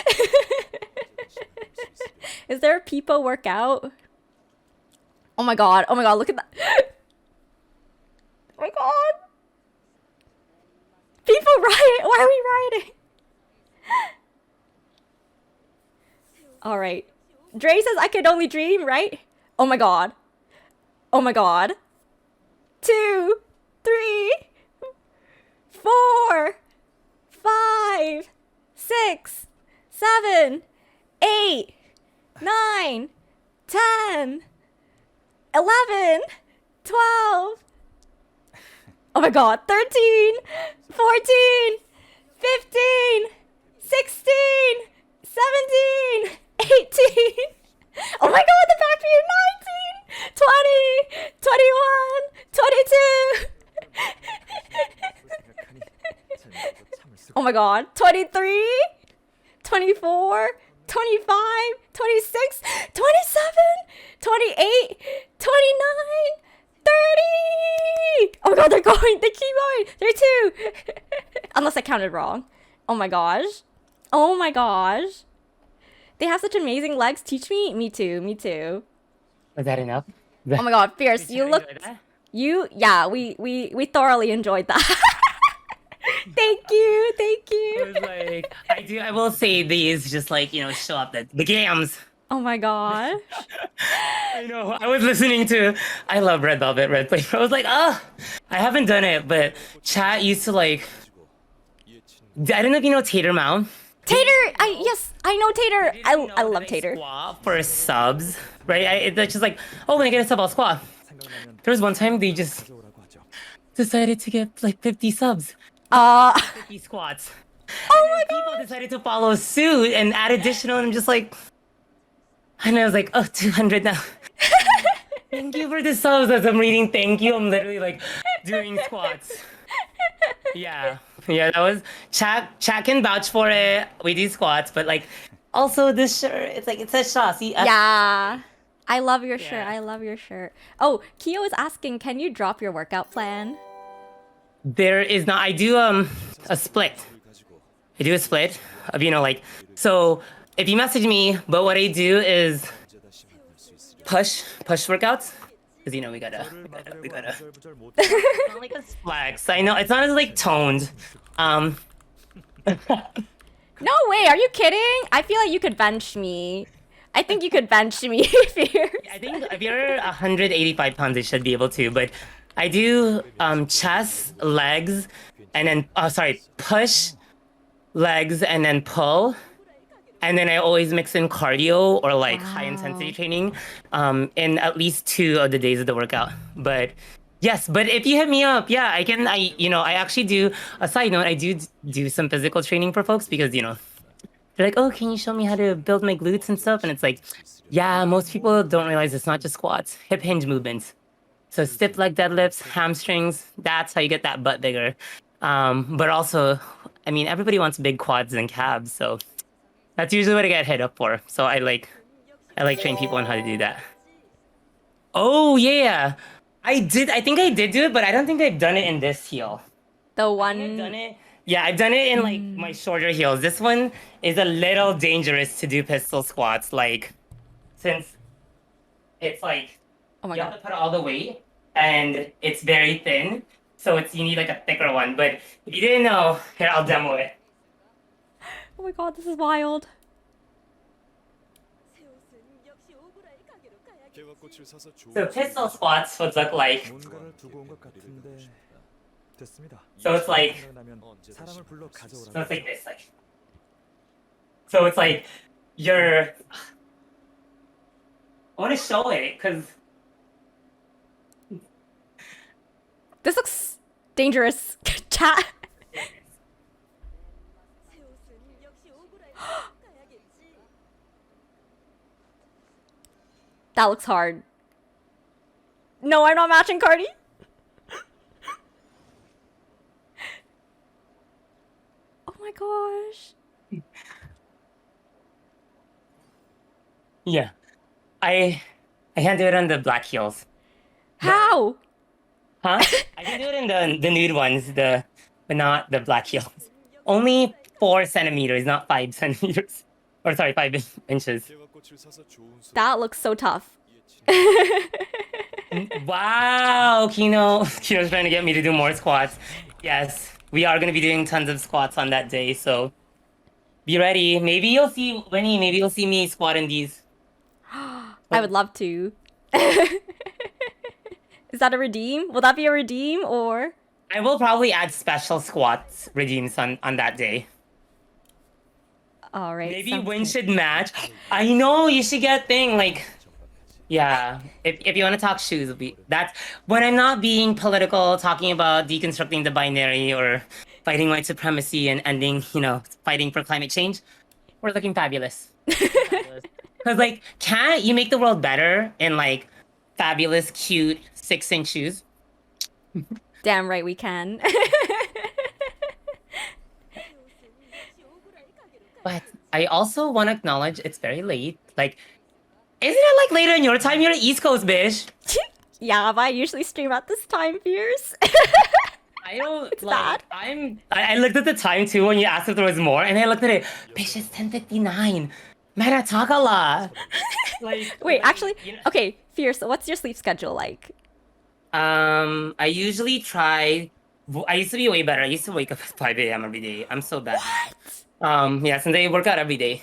A: Is there a peepo workout? Oh my god. Look at that. Oh my god. Peepo riot. Why are we rioting? All right. Dre says I could only dream, right? Oh my god. Oh my god. 2, 3, 4, 5, 6, 7, 8, 9, 10, 11, 12. Oh my god. 13, 14, 15, 16, 17, 18. Oh my god, the factory of 19, 20, 21, 22. Oh my god, 23, 24, 25, 26, 27, 28, 29, 30. Oh my god, they're going, they keep going. They're 2. Unless I counted wrong. Oh my gosh. Oh my gosh. They have such amazing legs. Teach me? Me too, me too.
C: Was that enough?
A: Oh my god, Fierce,
C: Did
A: you
C: enjoy
A: look,
C: that?
A: yeah, we thoroughly enjoyed that. Thank you, thank
C: I
A: you.
C: was like, I will say these just like, show up the games.
A: Oh my gosh.
C: I know. I was listening to I love Red Velvet Red Flavor. I was like, I haven't done it, but chat used to like I don't know if you know Tater Mount.
A: Tater, yes, I know Tater.
C: Did you know
A: I
C: that
A: love Tater.
C: Squat for subs, right? It's just like, when I get a sub, I'll squat. There was one time they just decided to get like 50 subs, 50 squats.
A: Oh my
C: People
A: god.
C: decided to follow suit and add additional, and I'm just like, and I was like, 200 now. Thank you for the subs. As I'm reading, thank you. I'm literally like doing squats. Yeah, that was chat can vouch for it. We do squats, but like also this shirt, it's like it says Shaw. See,
A: Yeah. I love your shirt.
C: Yeah.
A: I love your shirt. Oh, Kyo is asking, can you drop your workout plan?
C: there is not. I do a split. I do a split of like so. If you message me, but what I do is push workouts. Because we gotta. It's not like a flex. I know it's not as like toned.
A: No way, are you kidding? I feel like you could bench me. I think you could bench me, Fierce.
C: I think if you're 185 pounds, you should be able to. But I do chest, legs, and then push, legs, and then pull. And then I always mix in cardio or like high intensity training in at least 2 of the days of the workout. But yes, but if you hit me up, yeah, I can. I actually do a side note. I do some physical training for folks because they're like, oh, can you show me how to build my glutes and stuff? And it's like, yeah, most people don't realize it's not just squats, hip hinge movements. So stiff leg deadlifts, hamstrings. That's how you get that butt bigger. But also, everybody wants big quads and calves, so. That's usually what I get hit up for. So I like train people on how to do that. Oh yeah. I think I did do it, but I don't think I've done it in this heel.
A: The
C: I've
A: one.
C: done it. Yeah, I've done it in like my shorter heels. This one is a little dangerous to do pistol squats, like since it's like
A: Oh my
C: you have
A: god.
C: to put all the weight and it's very thin. So you need like a thicker one. But if you didn't know, here I'll demo it.
A: Oh my god, this is wild.
C: So pistol squats would look like so it's like this, like so it's like you're I want to show it because
A: This looks dangerous. Chat. That looks hard. No, I'm not matching Cardi. Oh my gosh.
C: yeah, I can't do it on the black heels.
A: How?
C: Huh? I can do it in the nude ones, but not the black heels. Only 4 centimeters, not 5 centimeters. Or sorry, 5 inches.
A: That looks so tough.
C: Wow, Kino's trying to get me to do more squats. Yes, we are going to be doing tons of squats on that day, so Be ready. Maybe you'll see Winnie. Maybe you'll see me squat in these.
A: I would love to. Is that a redeem? Will that be a redeem or?
C: I will probably add special squats regimes on that day.
A: All right.
C: Maybe
A: sounds
C: Win
A: good.
C: should match. I know you should get thing like yeah. If you want to talk shoes, that's when I'm not being political, talking about deconstructing the binary or fighting white supremacy and ending, fighting for climate change. We're looking fabulous. Because like, can't you make the world better in like fabulous, cute 6-inch shoes?
A: Damn right we can.
C: But I also want to acknowledge it's very late. Like, isn't it like later in your time? You're an East Coast bitch.
A: Yeah, but I usually stream at this time, Fierce.
C: I don't
A: It's
C: like.
A: bad.
C: I looked at the time too when you asked if there was more, and I looked at it. Bitch, it's 10:59. Man, I talk a lot.
A: Wait, actually, okay, Fierce, what's your sleep schedule like?
C: I usually try. I used to be way better. I used to wake up at 5 a.m. every day. I'm so bad. Yeah, since I work out every day,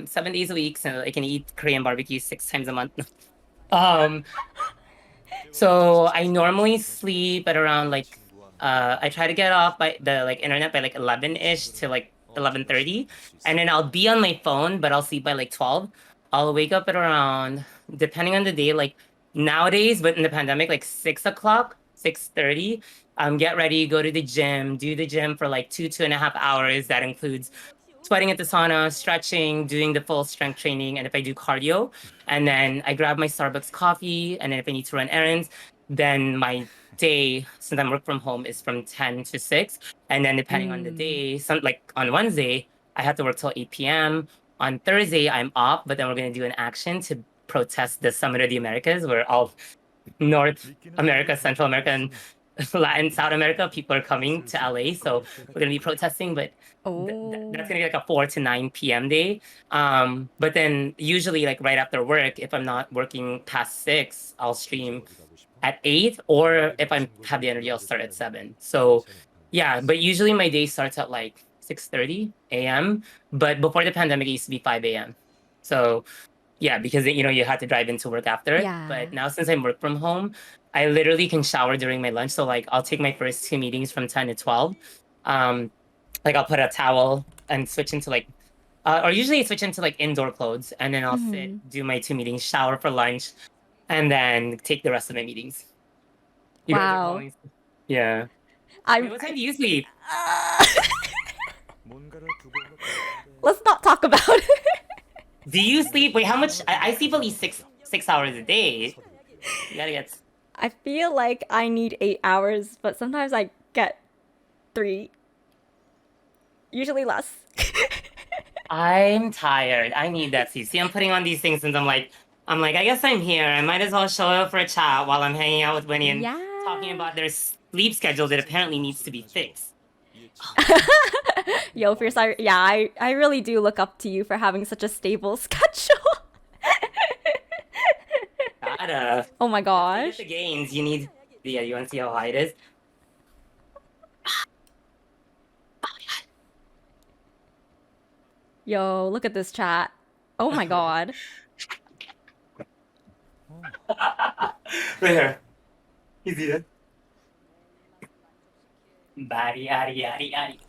C: 7 days a week, so I can eat Korean barbecue 6 times a month. Um, so I normally sleep at around like, I try to get off by the like internet by like 11-ish to like 11:30, and then I'll be on my phone, but I'll sleep by like 12. I'll wake up at around, depending on the day, like nowadays, but in the pandemic, like 6 o'clock, 6:30. Get ready, go to the gym, do the gym for like 2.5 hours. That includes sweating at the sauna, stretching, doing the full strength training, and if I do cardio, and then I grab my Starbucks coffee, and then if I need to run errands, then my day, since I'm work from home, is from 10 to 6. And then depending on the day, some like on Wednesday, I have to work till 8 p.m. On Thursday, I'm off, but then we're gonna do an action to protest the Summit of the Americas, where all North America, Central America, and Latin, South America people are coming to LA. So we're gonna be protesting, but
A: Oh.
C: that's gonna be like a 4 to 9 p.m. day. But then usually like right after work, if I'm not working past 6, I'll stream at 8, or if I have the energy, I'll start at 7. So yeah, but usually my day starts at like 6:30 a.m. But before the pandemic, it used to be 5 a.m. So yeah, because you had to drive into work after it.
A: Yeah.
C: But now since I work from home, I literally can shower during my lunch. So like I'll take my first two meetings from 10 to 12. Um, like I'll put a towel and switch into like or usually I switch into like indoor clothes, and then I'll sit, do my two meetings, shower for lunch, and then take the rest of my meetings. You guys are
A: Wow.
C: calling. Yeah. Wait,
A: I'm.
C: what time do you sleep?
A: Let's not talk about it.
C: Do you sleep? Wait, how much? I sleep at least six hours a day. You gotta get.
A: I feel like I need 8 hours, but sometimes I get 3. Usually less.
C: I'm tired. I need that sleep. See, I'm putting on these things since I guess I'm here. I might as well show up for a chat while I'm hanging out with Winnie and talking
A: Yeah.
C: about their sleep schedule that apparently needs to be fixed.
A: Yo, Fierce, I really do look up to you for having such a stable schedule.
C: Gotta.
A: Oh my
C: To get
A: gosh.
C: the gains, you need. Yeah, you want to see how high it is?
A: Yo, look at this chat. Oh my god.
C: Right here. You see that? Bari, ari, ari, ari.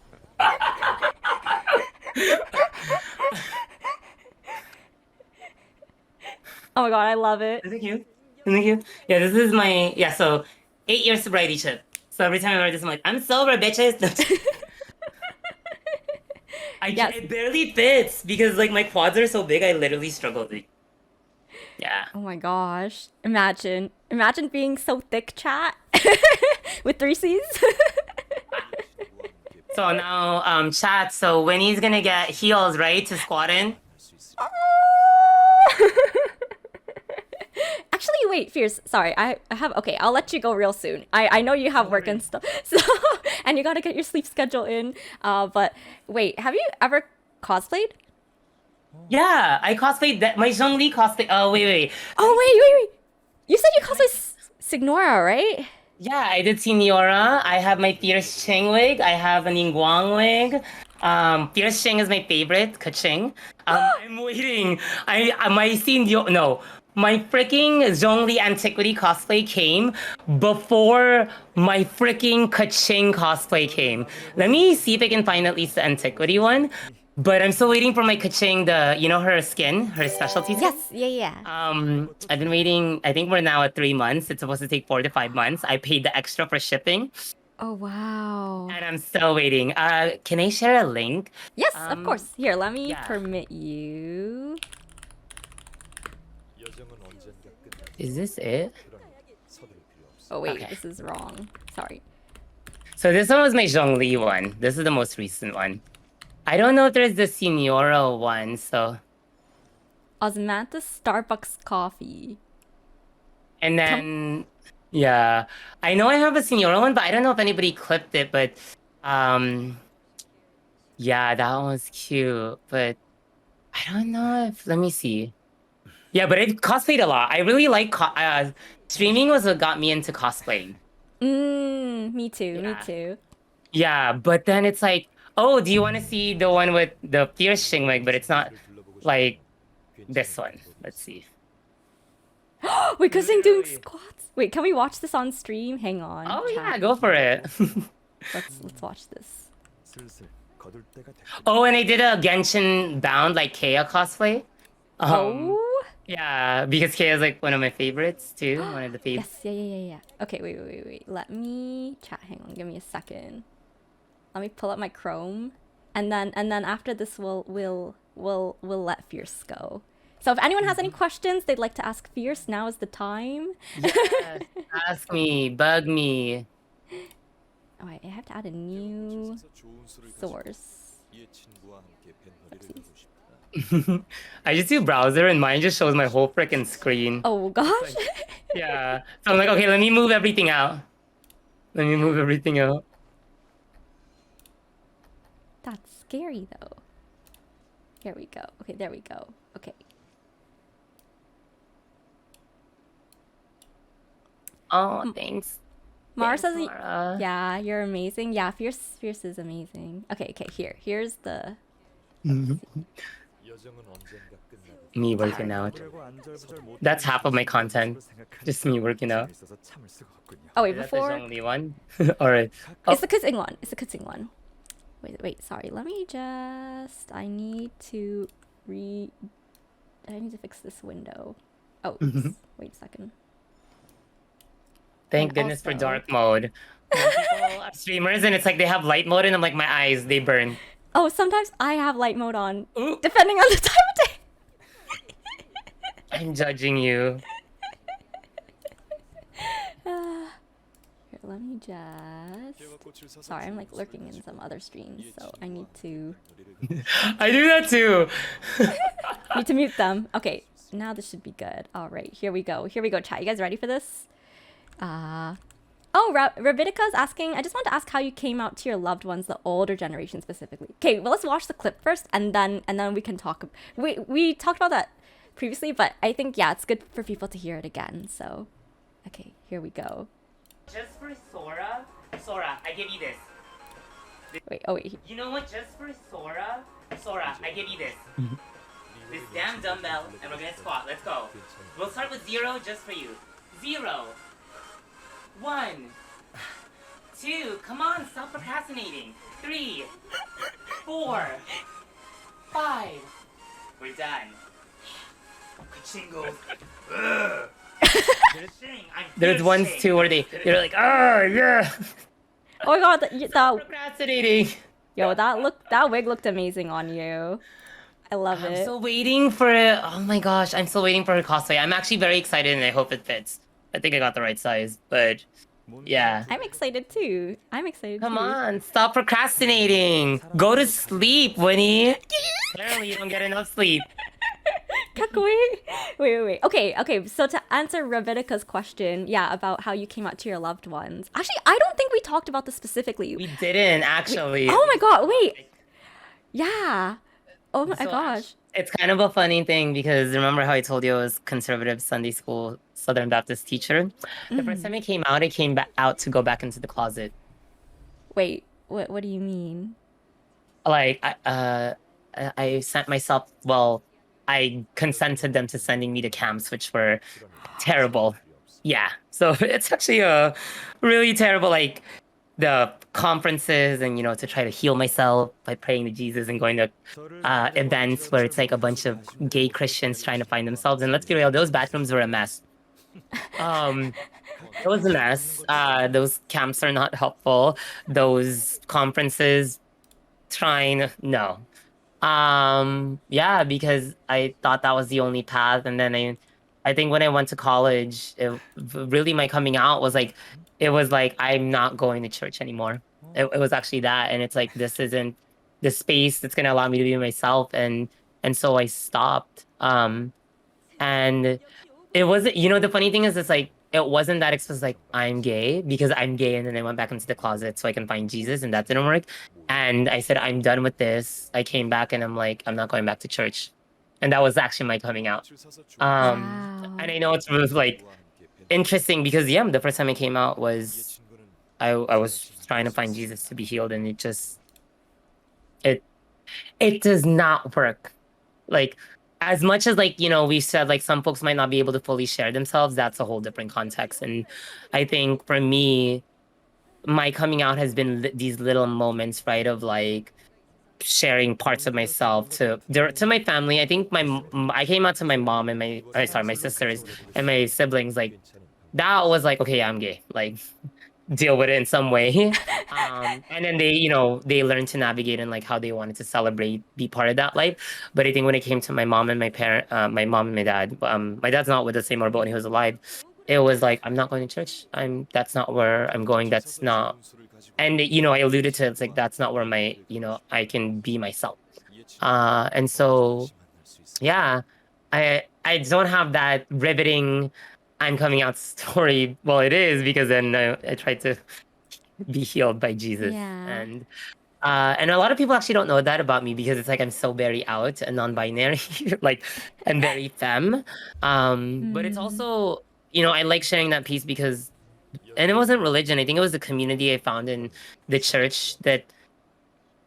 A: Oh my god, I love it.
C: Isn't it cute? Isn't it cute? Yeah, this is my so 8 year sobriety chip. So every time I wear this, I'm like, I'm sober, bitches.
A: Yes.
C: It barely fits because like my quads are so big, I literally struggle to. Yeah.
A: Oh my gosh. Imagine being so thick, chat. With 3 C's.
C: So now, chat. So Winnie's gonna get heels, right, to squat in.
A: Actually, wait, Fierce. Sorry, I have. Okay, I'll let you go real soon. I know you have work and stuff, so and you gotta get your sleep schedule in. But wait, have you ever cosplayed?
C: Yeah, I cosplayed that. My Zhongli cosplay. Oh wait.
A: Oh wait. You said you cosplay Signora, right?
C: Yeah, I did see Niora. I have my Fierce Ching wig. I have an Ingguang wig. Piercing is my favorite. Kaching. I'm waiting. My no. My freaking Zhongli Antiquity cosplay came before my freaking Kaching cosplay came. Let me see if I can find at least the Antiquity one. But I'm still waiting for my Kaching, her skin, her specialty skin.
A: Yes, yeah.
C: I've been waiting. I think we're now at 3 months. It's supposed to take 4 to 5 months. I paid the extra for shipping,
A: Oh wow.
C: and I'm still waiting. Can I share a link?
A: Yes, of course. Here, let me
C: yeah.
A: permit you.
C: Is this it?
A: Oh wait,
C: Okay.
A: this is wrong. Sorry.
C: So this one was my Zhongli one. This is the most recent one. I don't know if there's the Signora one, so.
A: Osmanthus Starbucks coffee.
C: And then, yeah. I know I have a Signora one, but I don't know if anybody clipped it, but, yeah, that one was cute, but I don't know if, let me see. Yeah, but I've cosplayed a lot. I really like, streaming was what got me into cosplaying.
A: Me too, me
C: Yeah.
A: too.
C: Yeah, but then it's like, oh, do you want to see the one with the piercing wig? But it's not like this one. Let's see.
A: Wait, Kussing doing squats. Wait, can we watch this on stream? Hang on.
C: Oh
A: chat.
C: yeah, go for it.
A: Let's watch this.
C: Oh, and I did a Genshin bound like Kea cosplay.
A: Oh.
C: Yeah, because Kea is like one of my favorites too. One of the favorites.
A: Yes, yeah. Okay, wait. Let me chat. Hang on, give me a second. Let me pull up my Chrome, and then after this we'll let Fierce go. So if anyone has any questions they'd like to ask Fierce, now is the time.
C: Yes, ask me, bug me.
A: Oh, I have to add a new source.
C: I just do browser and mine just shows my whole freaking screen.
A: Oh gosh.
C: Yeah. So I'm like, okay, let me move everything out. Let me move everything out.
A: That's scary though. Here we go. Okay, there we go. Okay.
C: Oh, thanks.
A: Mara
C: Thanks,
A: says,
C: Mara.
A: yeah, you're amazing. Yeah, Fierce is amazing. Okay, here's the...
C: Me working out. That's half of my content. Just me working out.
A: Oh, wait,
C: Is that
A: before...
C: the only one? Alright.
A: It's the kussing one. It's the kussing one. Wait, sorry. Let me just... I need to fix this window. Oh, wait a second.
C: Thank
A: And
C: goodness for
A: also-
C: dark mode. When people are streamers and it's like they have light mode and I'm like, my eyes, they burn.
A: Oh, sometimes I have light mode on,
C: Ooh.
A: depending on the time of day.
C: I'm judging you.
A: Here, let me just... Sorry, I'm like lurking in some other streams, so I need to
C: I do that too.
A: mute them. Okay, now this should be good. All right, here we go, chat. You guys ready for this? Oh, Rabidika's asking, I just want to ask how you came out to your loved ones, the older generation specifically. Okay, well, let's watch the clip first, and then we can talk. We talked about that previously, but I think, yeah, it's good for people to hear it again. So, okay, here we go.
C: Just for Sora, I give you this.
A: Wait.
C: You know what? Just for Sora, I give you this. This damn dumbbell, and we're gonna squat. Let's go. We'll start with 0 just for you. 0, 1, 2, come on, stop procrastinating. 3, 4, 5. We're done. Ka-chingo. There's ones too where they're like, oh yeah.
A: Oh my god, that
C: Procrastinating.
A: yo, that wig looked amazing on you. I love
C: I'm
A: it.
C: still waiting for it. Oh my gosh, I'm still waiting for her cosplay. I'm actually very excited and I hope it fits. I think I got the right size, but yeah.
A: I'm excited too.
C: Come on, stop procrastinating. Go to sleep, Winnie. Apparently you don't get enough sleep.
A: Kakui. Wait. Okay. So to answer Rebecca's question, yeah, about how you came out to your loved ones. Actually, I don't think we talked about this specifically.
C: We didn't actually.
A: Oh my god, wait. Yeah. Oh my gosh.
C: It's kind of a funny thing because remember how I told you I was conservative Sunday school Southern Baptist teacher? The first time I came out to go back into the closet.
A: Wait, what do you mean?
C: like I sent myself. Well, I consented them to sending me to camps, which were terrible. Yeah, so it's actually a really terrible, like the conferences and to try to heal myself by praying to Jesus and going to events where it's like a bunch of gay Christians trying to find themselves. And let's be real, those bathrooms were a mess. Um, it was a mess. Those camps are not helpful. Those conferences trying, no. Yeah, because I thought that was the only path, and then I think when I went to college, really my coming out was like, it was like I'm not going to church anymore. It was actually that, and it's like this isn't the space that's gonna allow me to be myself, and so I stopped. And it wasn't, the funny thing is, it's like it wasn't that explicit, like I'm gay because I'm gay, and then I went back into the closet so I can find Jesus, and that didn't work. And I said, I'm done with this. I came back and I'm like, I'm not going back to church. And that was actually my coming out. And
A: Wow.
C: I know it's really like interesting because yeah, the first time I came out was I was trying to find Jesus to be healed, and it it does not work. Like as much as like we said like some folks might not be able to fully share themselves, that's a whole different context. And I think for me, my coming out has been these little moments, right, of like sharing parts of myself to my family. I think I came out to my mom and my sisters and my siblings, like that was like, okay, yeah, I'm gay, like deal with it in some way. And then they learned to navigate and like how they wanted to celebrate, be part of that life. But I think when it came to my mom and my mom and my dad, my dad's not with us anymore, but when he was alive, it was like, I'm not going to church. That's not where I'm going. That's not, and I alluded to, it's like that's not where I can be myself. And so yeah, I don't have that riveting I'm coming out story. Well, it is because then I tried to be healed by Jesus.
A: Yeah.
C: And a lot of people actually don't know that about me because it's like I'm so very out and non-binary, like I'm very femme. But it's
A: Mm.
C: also, I like sharing that piece because, and it wasn't religion. I think it was the community I found in the church that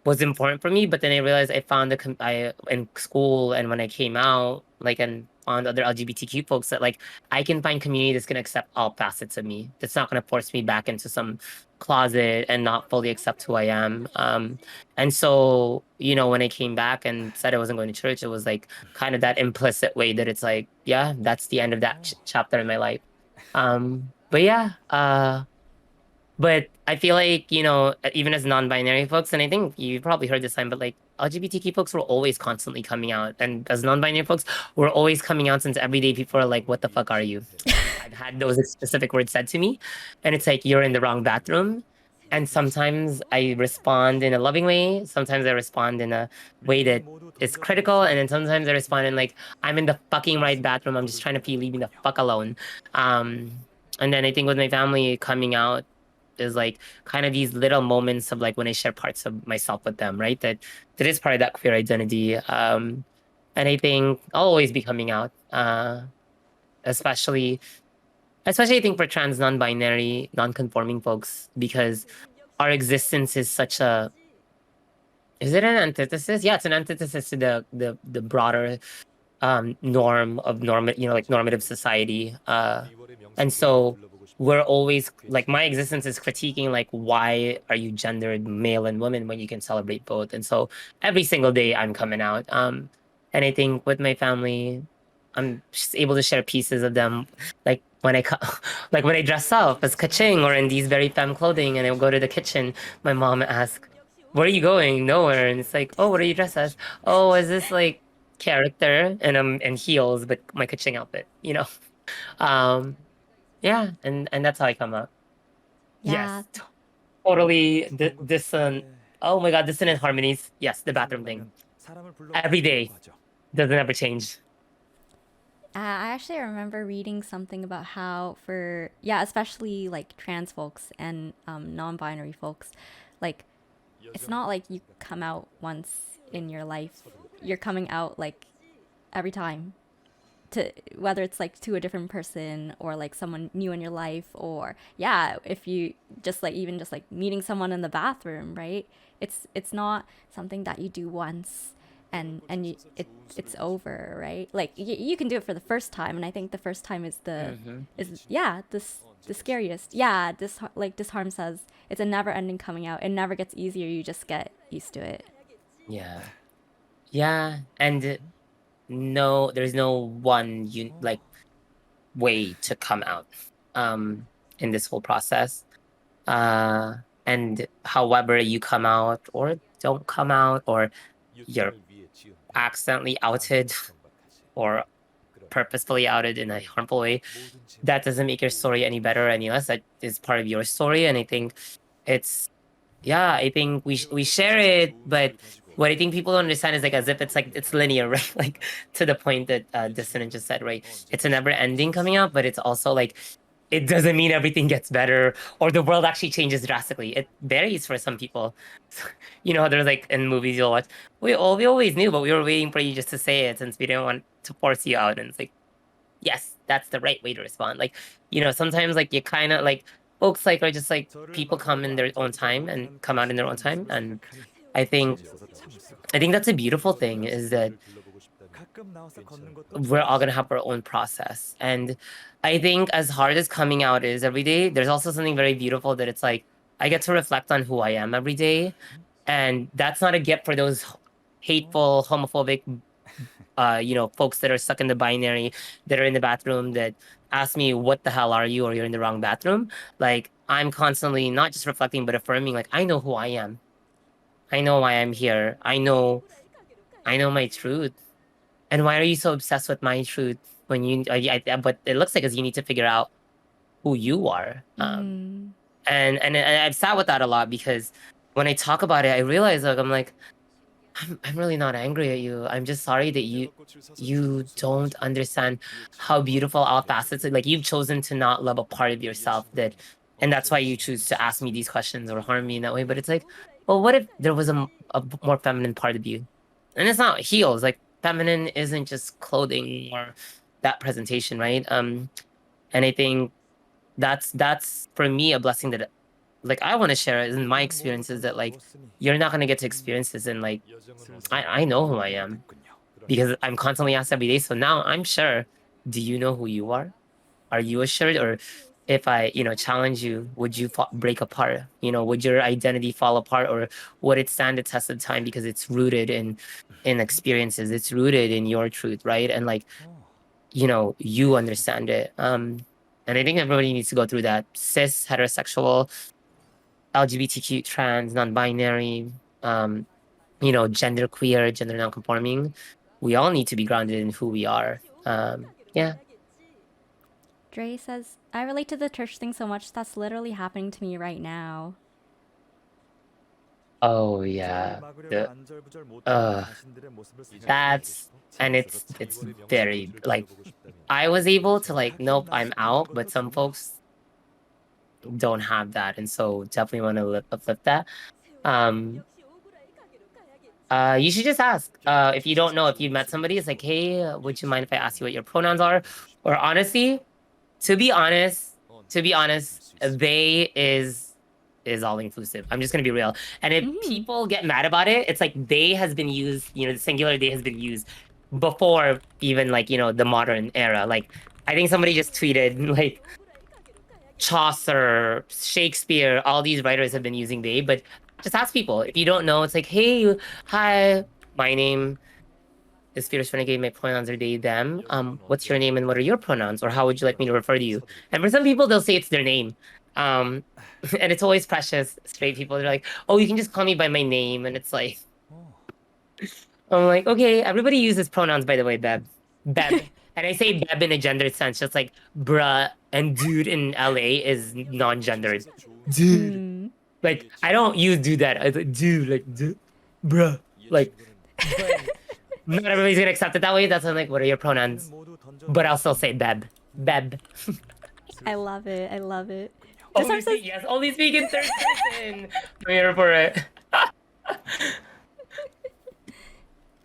C: was important for me. But then I realized I found I in school and when I came out, like, and found other LGBTQ folks that like I can find community that's gonna accept all facets of me. That's not gonna force me back into some closet and not fully accept who I am. And so when I came back and said I wasn't going to church, it was like kind of that implicit way that it's like, yeah, that's the end of that chapter in my life. But yeah, but I feel like, even as non-binary folks, and I think you probably heard this time, but like LGBTQ folks were always constantly coming out. And as non-binary folks, we're always coming out since every day people are like, what the fuck are you? And I've had those specific words said to me. And it's like, you're in the wrong bathroom. And sometimes I respond in a loving way. Sometimes I respond in a way that is critical. And then sometimes I respond in like, I'm in the fucking right bathroom. I'm just trying to feel leave me the fuck alone. And then I think with my family coming out, is like kind of these little moments of like when I share parts of myself with them, right? That is part of that queer identity. And I think I'll always be coming out. Especially especially I think for trans non-binary, non-conforming folks, because our existence is such a is it an antithesis? Yeah, it's an antithesis to the broader norm of like normative society. And so we're always like my existence is critiquing like why are you gendered male and woman when you can celebrate both. And so every single day I'm coming out. And I think with my family I'm just able to share pieces of them, like when like when I dress up as kaching or in these very femme clothing and I go to the kitchen, my mom asks, where are you going? Nowhere. And it's like, oh, what are you dressed as? Oh, is this like character and and heels, but my kaching outfit, Um, yeah, and that's how I come up.
A: Yeah.
C: Yes, totally. Dissonant. Oh my God, dissonant harmonies. Yes, the bathroom thing. Every day doesn't ever change.
A: I actually remember reading something about how for yeah, especially like trans folks and non-binary folks, like it's not like you come out once in your life. You're coming out like every time. to whether it's like to a different person or like someone new in your life, or yeah, if you just like even just like meeting someone in the bathroom, right? It's not something that you do once and it's over, right? Like you can do it for the first time, and I think the first time is
C: Mm-hmm.
A: the scariest. Yeah, Disharm says it's a never ending coming out. It never gets easier. You just get used to it.
C: Yeah. Yeah. And no, there's no one like way to come out in this whole process. And however you come out or don't come out, or you're accidentally outed or purposefully outed in a harmful way, that doesn't make your story any better or any less. That is part of your story. And I think it's, yeah, I think we share it, but what I think people don't understand is like as if it's like it's linear, right? Like to the point that Dissonant just said, right? It's a never ending coming out, but it's also like it doesn't mean everything gets better or the world actually changes drastically. It varies for some people. You know, there's like in movies you'll watch, we always knew, but we were waiting for you just to say it since we didn't want to force you out. And it's like, yes, that's the right way to respond. Like, you know, sometimes like you kind of like folks like are just like people come in their own time and come out in their own time. And I think that's a beautiful thing, is that we're all gonna have our own process. And I think as hard as coming out is every day, there's also something very beautiful that it's like I get to reflect on who I am every day. And that's not a gift for those hateful, homophobic you know, folks that are stuck in the binary, that are in the bathroom, that ask me, what the hell are you, or you're in the wrong bathroom. Like, I'm constantly not just reflecting, but affirming, like, I know who I am. I know why I'm here. I know my truth. And why are you so obsessed with my truth when you, but it looks like as you need to figure out who you are. And I've sat with that a lot, because when I talk about it, I realize like, I'm really not angry at you. I'm just sorry that you don't understand how beautiful all facets are. Like, you've chosen to not love a part of yourself, that, and that's why you choose to ask me these questions or harm me in that way. But it's like, well, what if there was a more feminine part of you? And it's not heels. Like, feminine isn't just clothing or that presentation, right? And I think that's for me a blessing that like I want to share in my experiences, that like you're not gonna get to experience this. And like I know who I am, because I'm constantly asked every day. So now I'm sure. Do you know who you are? Are you assured? Or if I, you know, challenge you, would you break apart? You know, would your identity fall apart, or would it stand the test of time, because it's rooted in experiences, it's rooted in your truth, right? And like, you know, you understand it. And I think everybody needs to go through that. Cis, heterosexual, LGBTQ, trans, non-binary, you know, gender queer, gender non-conforming. We all need to be grounded in who we are. Yeah.
A: Dre says, I relate to the church thing so much. That's literally happening to me right now.
C: Oh yeah. The uh that's, and it's very like, I was able to like, nope, I'm out, but some folks don't have that, and so definitely want to uplift that. Um you should just ask. If you don't know, if you met somebody, it's like, hey, would you mind if I ask you what your pronouns are? Or honestly, to be honest, they is all inclusive. I'm just gonna be real. And if people get mad about it, it's like they has been used, you know, the singular they has been used before even like, you know, the modern era. Like, I think somebody just tweeted like Chaucer, Shakespeare, all these writers have been using they, but just ask people. If you don't know, it's like, hey, hi, my name is Fierce Renegade, my pronouns are they, them. What's your name and what are your pronouns? Or how would you like me to refer to you? And for some people, they'll say it's their name. And it's always precious. Straight people, they're like, oh, you can just call me by my name. And it's like, I'm like, okay, everybody uses pronouns, by the way, Beb. Beb. And I say Beb in a gendered sense, just like bruh and dude in LA is non-gendered. Dude. Like, I don't use dude that. I like dude, like dude, bruh. Like, but not everybody's gonna accept it that way. That's why I'm like, what are your pronouns? But I'll still say Beb. Beb.
A: I love it. I love it.
C: Only speak, yes, only speak in third person. I'm here for it.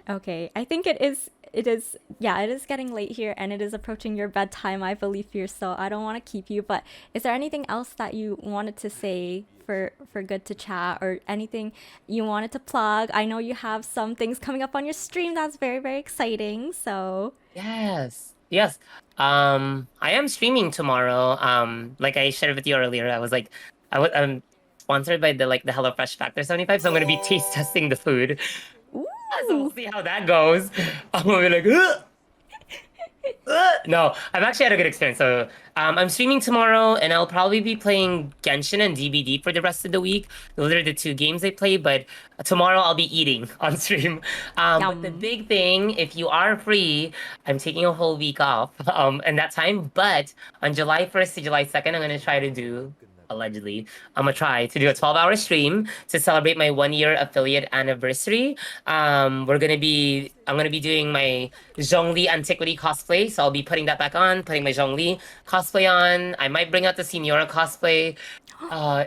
A: Okay, I think it is it is, yeah, it is getting late here and it is approaching your bedtime, I believe, here. So I don't want to keep you, but is there anything else that you wanted to say for good to chat, or anything you wanted to plug? I know you have some things coming up on your stream that's very, very exciting. So,
C: Yes. Yes. I am streaming tomorrow. Like I shared with you earlier, I was like, I'm sponsored by the HelloFresh Factor 75, so I'm gonna be taste testing the food. So we'll
A: ooh,
C: see how that goes. I'm gonna be like, "Ugh, no, I've actually had a good experience. So I'm streaming tomorrow, and I'll probably be playing Genshin and DBD for the rest of the week. Those are the two games I play. But tomorrow I'll be eating on stream. But the
A: yum.
C: big thing, if you are free, I'm taking a whole week off and that time. But on July 1st to July 2nd, I'm gonna try to do. Allegedly, I'm gonna try to do a 12-hour stream to celebrate my 1 year affiliate anniversary. I'm gonna be doing my Zhongli Antiquity cosplay, so I'll be putting that back on, putting my Zhongli cosplay on. I might bring out the Signora cosplay.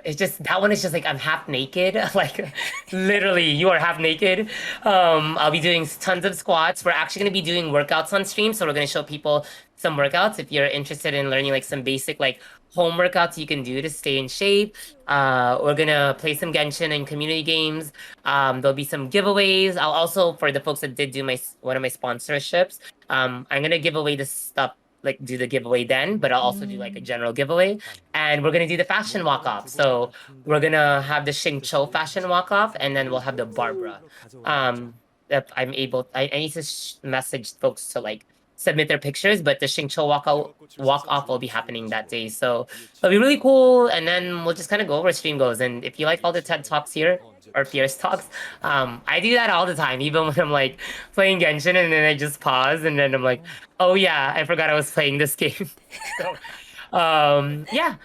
C: It's just that one is just like I'm half naked, like literally you are half naked. I'll be doing tons of squats. We're actually gonna be doing workouts on stream, so we're gonna show people some workouts if you're interested in learning like some basic like home workouts you can do to stay in shape. We're gonna play some Genshin and community games. There'll be some giveaways. I'll also, for the folks that did do my one of my sponsorships, I'm gonna give away the stuff, like do the giveaway then, but I'll also do like a general giveaway. And we're gonna do the fashion walk off. So we're gonna have the Xingqiu fashion walk off, and then we'll have the Barbara. If I'm able, I need to message folks to like submit their pictures, but the Xingqiu walk off will be happening that day. So it'll be really cool. And then we'll just kind of go where stream goes. And if you like all the TED Talks here or Fierce Talks, I do that all the time, even when I'm like playing Genshin and then I just pause and then I'm like, oh yeah, I forgot I was playing this game. So yeah.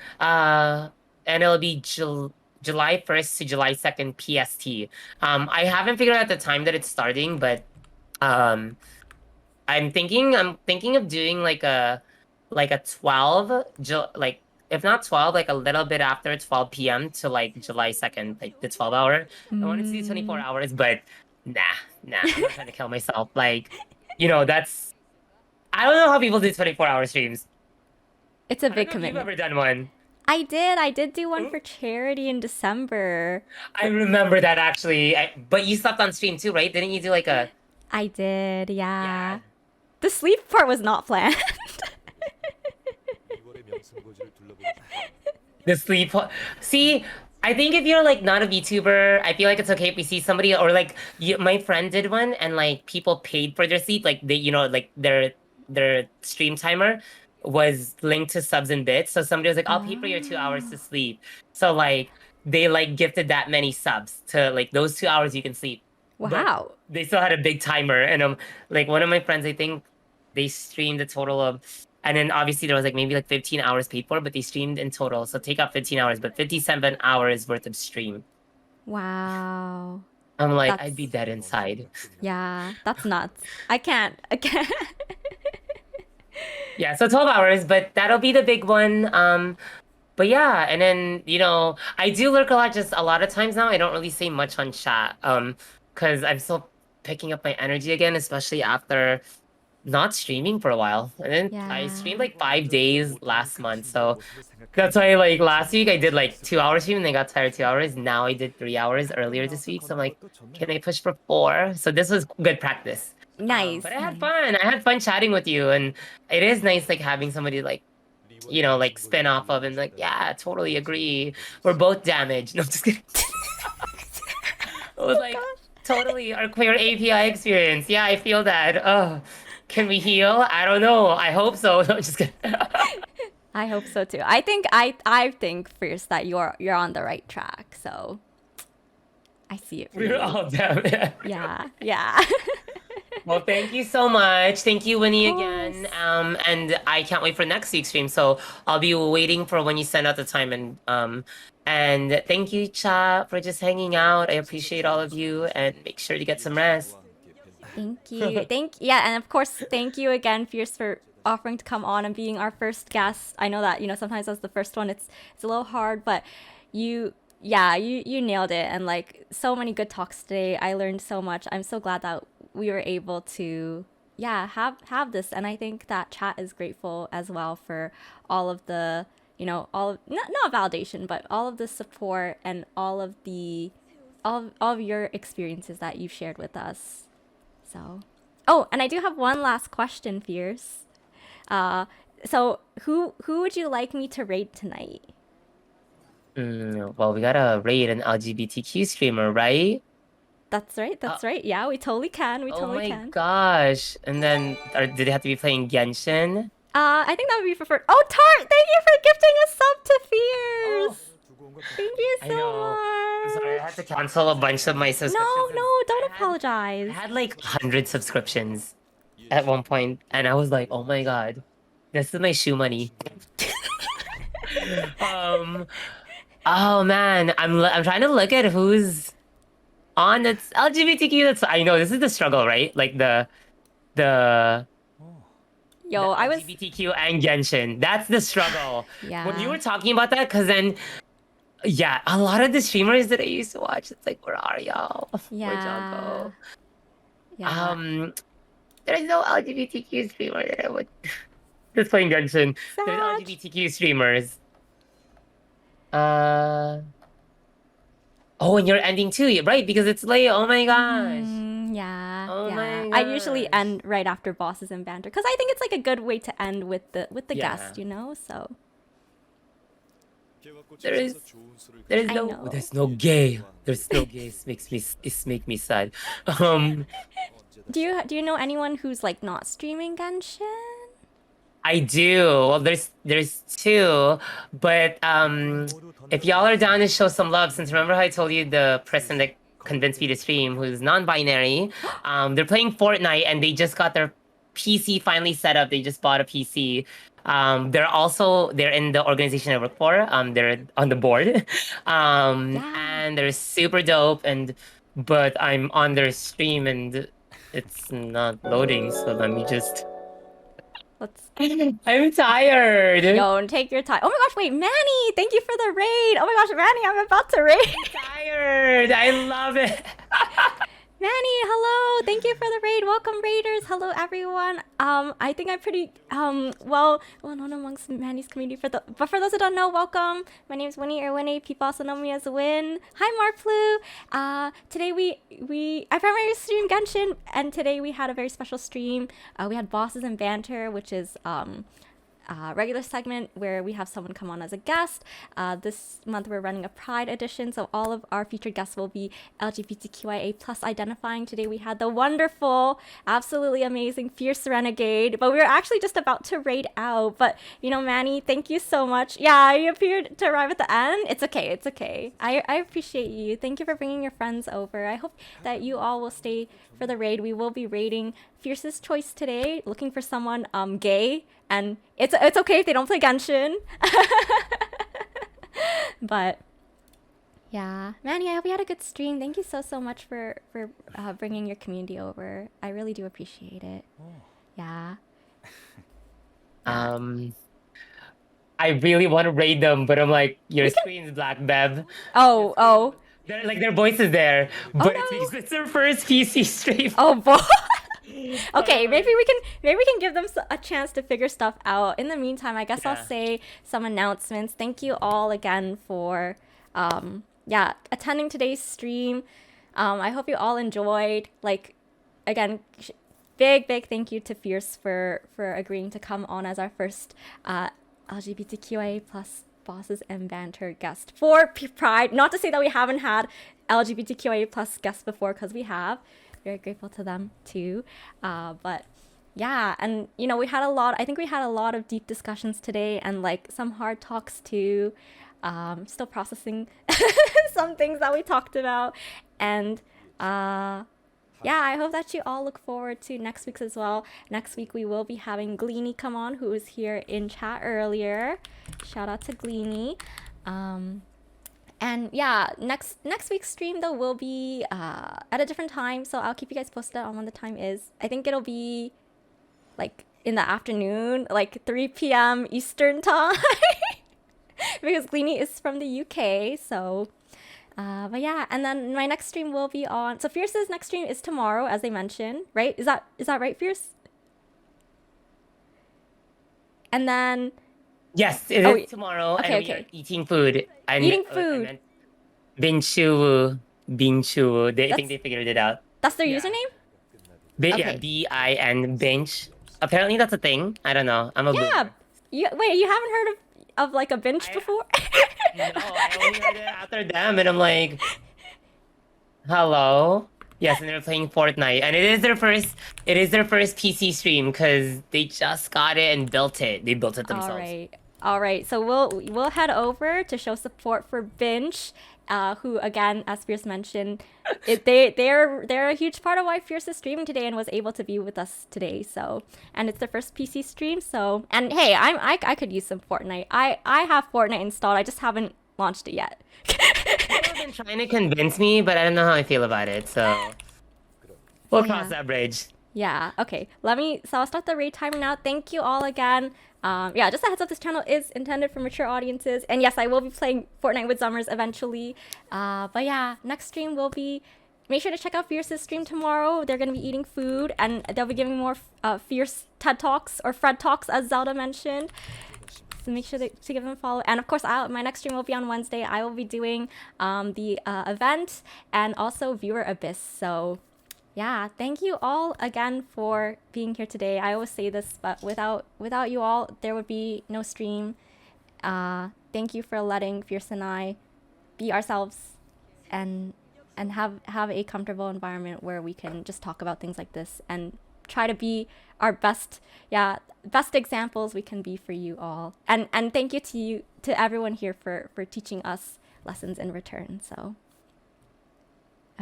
C: And it'll be July 1st to July 2nd PST. I haven't figured out the time that it's starting, but um I'm thinking of doing like a 12 like if not 12, like a little bit after 12 p.m. to like July 2nd, like the 12 hour. I wanted to do 24 hours, but nah, I'm not trying to kill myself. Like, that's I don't know how people do 24-hour streams.
A: It's a
C: I don't
A: big
C: know if you've
A: commitment.
C: ever done one.
A: I did do one
C: Hmm?
A: for charity in December.
C: I remember that actually. But you slept on stream too, right? Didn't you do like a
A: I did,
C: yeah.
A: yeah. The sleep part was not planned.
C: The sleep. See, I think if you're like not a VTuber, I feel like it's okay if we see somebody or like my friend did one and like people paid for their sleep, like they, like their stream timer was linked to subs and bits. So somebody was like, "I'll pay for your 2 hours to sleep." So like they like gifted that many subs to like those 2 hours you can sleep, but
A: Wow.
C: they still had a big timer. And like one of my friends, I think they streamed a total of, and then obviously there was like maybe like 15 hours paid for, but they streamed in total. So take out 15 hours, but 57 hours worth of stream.
A: Wow.
C: I'm like, I'd be
A: That's,
C: dead inside.
A: yeah, that's nuts. I can't.
C: Yeah, so 12 hours, but that'll be the big one. But yeah, and then, I do lurk a lot, just a lot of times now. I don't really say much on chat. Because I'm still picking up my energy again, especially after not streaming for a while. And then I
A: Yeah.
C: streamed like 5 days last month. So that's why like last week I did like 2 hours stream and I got tired of 2 hours. Now I did 3 hours earlier this week. So I'm like, can I push for four? So this was good practice.
A: Nice,
C: But I had
A: nice.
C: fun. I had fun chatting with you. And it is nice like having somebody like, like spin off of and like, yeah, totally agree. We're both damaged. No, just kidding. It was
A: Oh
C: like
A: gosh.
C: totally our queer API experience. Yeah, I feel that. Oh, can we heal? I don't know. I hope so. No, just kidding.
A: I hope so too. I think first that you're on the right track. So I see it for
C: We're
A: you.
C: all damaged.
A: Yeah, yeah.
C: Well, thank you so much. Thank you,
A: Of
C: Winnie, again.
A: course.
C: And I can't wait for next week's stream. So I'll be waiting for when you send out the time. And thank you, Cha, for just hanging out. I appreciate all of you, and make sure to get some rest.
A: Thank you. Yeah, and of course, thank you again, Fierce, for offering to come on and being our first guest. I know that, sometimes as the first one it's a little hard, but you yeah, you nailed it, and like so many good talks today. I learned so much. I'm so glad that we were able to, yeah, have this. And I think that chat is grateful as well for all of the, all of, not validation, but all of the support and all of the all of your experiences that you've shared with us. So, oh, and I do have one last question, Fierce. So who would you like me to rate tonight?
C: Well, we gotta rate an LGBTQ streamer, right?
A: That's right.
C: Uh,
A: That's right. Yeah, we totally can. We
C: oh
A: totally
C: my
A: can.
C: gosh. And then, did they have to be playing Genshin?
A: I think that would be preferred. Oh, Tart, thank you for gifting a sub to
C: Oh,
A: Fierce. Thank you
C: I
A: so
C: know. I'm sorry, I
A: much.
C: had to cancel a bunch of my subscriptions.
A: No, no, don't
C: I had, I
A: apologize.
C: had like 100 subscriptions at one point, and I was like, oh my god, this is my shoe money. Um, oh man, I'm trying to look at who's on that's LGBTQ. That's I know this is the struggle, right? Like the
A: Yo, I was,
C: LGBTQ and Genshin. That's the struggle. When you
A: yeah,
C: were talking about that, because then yeah, a lot of the streamers that I used to watch, it's like, where are y'all? Where'd y'all
A: yeah,
C: go?
A: yeah.
C: There's no LGBTQ streamer that I would just playing Genshin. There's
A: Sad.
C: LGBTQ streamers. Uh oh, and you're ending too, right? Because it's late. Oh my gosh.
A: Yeah,
C: Oh
A: yeah.
C: my
A: I usually
C: gosh.
A: end right after bosses and banter because I think it's like a good way to end with the
C: Yeah.
A: guest, So
C: There is there's
A: I
C: no
A: know.
C: there's no gay. There's no gay. It make me sad. Um
A: Do you know anyone who's like not streaming Genshin?
C: I do. Well, there's two, but if y'all are down to show some love, since remember how I told you the person that convinced me to stream, who's non-binary, they're playing Fortnite and they just got their PC finally set up. They just bought a PC. They're in the organization I work for. They're on the board,
A: Yeah.
C: and they're super dope. But I'm on their stream and it's not loading. So let me just.
A: Let's
C: I'm tired.
A: Yo, and take your time. Oh my gosh, wait, Manny, thank you for the raid. Oh my gosh, Manny, I'm about to raid.
C: Tired. I love it.
A: Manny, hello. Thank you for the raid. Welcome, raiders. Hello, everyone. I think I'm pretty well known amongst Manny's community. But for those who don't know, welcome. My name is Winnie or Winnie. People also know me as Whin. Hi, Marplu. Today I primarily stream Genshin, and today we had a very special stream. We had bosses and banter, which is regular segment where we have someone come on as a guest. This month we're running a Pride edition, so all of our featured guests will be LGBTQIA plus identifying. Today we had the wonderful, absolutely amazing Fierce Renegade, but we were actually just about to raid out. But Manny, thank you so much. Yeah, you appeared to arrive at the end. It's okay. It's okay. I appreciate you. Thank you for bringing your friends over. I hope that you all will stay for the raid. We will be raiding Fierce's choice today, looking for someone gay, and it's okay if they don't play Genshin. But yeah, Manny, I hope you had a good stream. Thank you so much for bringing your community over. I really do appreciate it. Yeah.
C: I really want to raid them, but I'm like, your screen's black, Bev.
A: Oh.
C: Their voice is there, but it's
A: no.
C: because it's their first PC stream.
A: Oh boy. Okay, maybe we can give them a chance to figure stuff out. In the meantime, I guess I'll say some announcements. Thank you all again for attending today's stream. I hope you all enjoyed. Like, again, big thank you to Fierce for agreeing to come on as our first LGBTQIA plus bosses and banter guest for Pride. Not to say that we haven't had LGBTQIA plus guests before, because we have. Very grateful to them too. But yeah, and we had a lot of deep discussions today, and like some hard talks too. Still processing some things that we talked about, and I hope that you all look forward to next week's as well. Next week we will be having Gleany come on, who was here in chat earlier. Shout out to Gleany. And yeah, next week's stream though will be at a different time, so I'll keep you guys posted on when the time is. I think it'll be like in the afternoon, like 3 p.m. Eastern time, because Gleany is from the UK. So, but yeah, and then my next stream will be on. So Fierce's next stream is tomorrow, as they mentioned, right? Is that right, Fierce? And then
C: Yes, it
A: Oh,
C: is tomorrow,
A: okay,
C: and we are
A: okay.
C: eating food. And
A: Eating
C: I
A: food.
C: meant Binchu, Binchu. I think
A: That's
C: they figured it out.
A: that's their
C: Yeah.
A: username?
C: Yeah,
A: Okay.
C: BIN bench. Apparently that's a thing. I don't know. I'm a
A: Yeah.
C: boomer.
A: Wait, you haven't heard of like a binge
C: I
A: before?
C: no, I only heard it after them, and I'm like, hello. Yes, and they're playing Fortnite, and it is their first. It is their first PC stream because they just got it and built it. They built it
A: All
C: themselves.
A: right. All right. So we'll head over to show support for Binge, who again, as Fierce mentioned, they're a huge part of why Fierce is streaming today and was able to be with us today. So, and it's their first PC stream. So, and hey, I could use some Fortnite. I have Fortnite installed. I just haven't launched it yet.
C: People have been trying to convince me, but I don't know how I feel about it. So we'll cross that bridge.
A: Yeah, okay. So I'll start the raid timer now. Thank you all again. Yeah, just a heads up, this channel is intended for mature audiences. And yes, I will be playing Fortnite with Zummers eventually. But yeah, next stream will be... Make sure to check out Fierce's stream tomorrow. They're going to be eating food, and they'll be giving more Fierce TED Talks, or Fred Talks, as Zelda mentioned. So make sure to give them a follow. And of course, my next stream will be on Wednesday. I will be doing the event and also Viewer Abyss. So... yeah, thank you all again for being here today. I always say this, but without you all, there would be no stream. Thank you for letting Fierce and I be ourselves and have a comfortable environment where we can just talk about things like this and try to be our best examples we can be for you all. And thank you to everyone here for teaching us lessons in return. So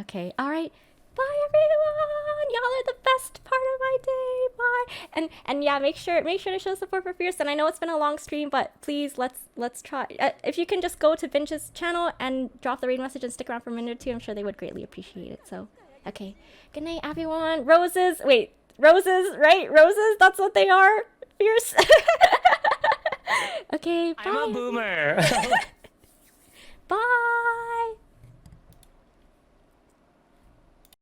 A: okay, all right. Bye everyone! Y'all are the best part of my day. Bye. And yeah, make sure to show support for Fierce. And I know it's been a long stream, but please let's try. If you can just go to Binge's channel and drop the raid message and stick around for a minute or two, I'm sure they would greatly appreciate it. So okay, good night everyone. Roses, right? Roses. That's what they are. Fierce. Okay. Bye.
C: I'm a boomer.
A: Bye.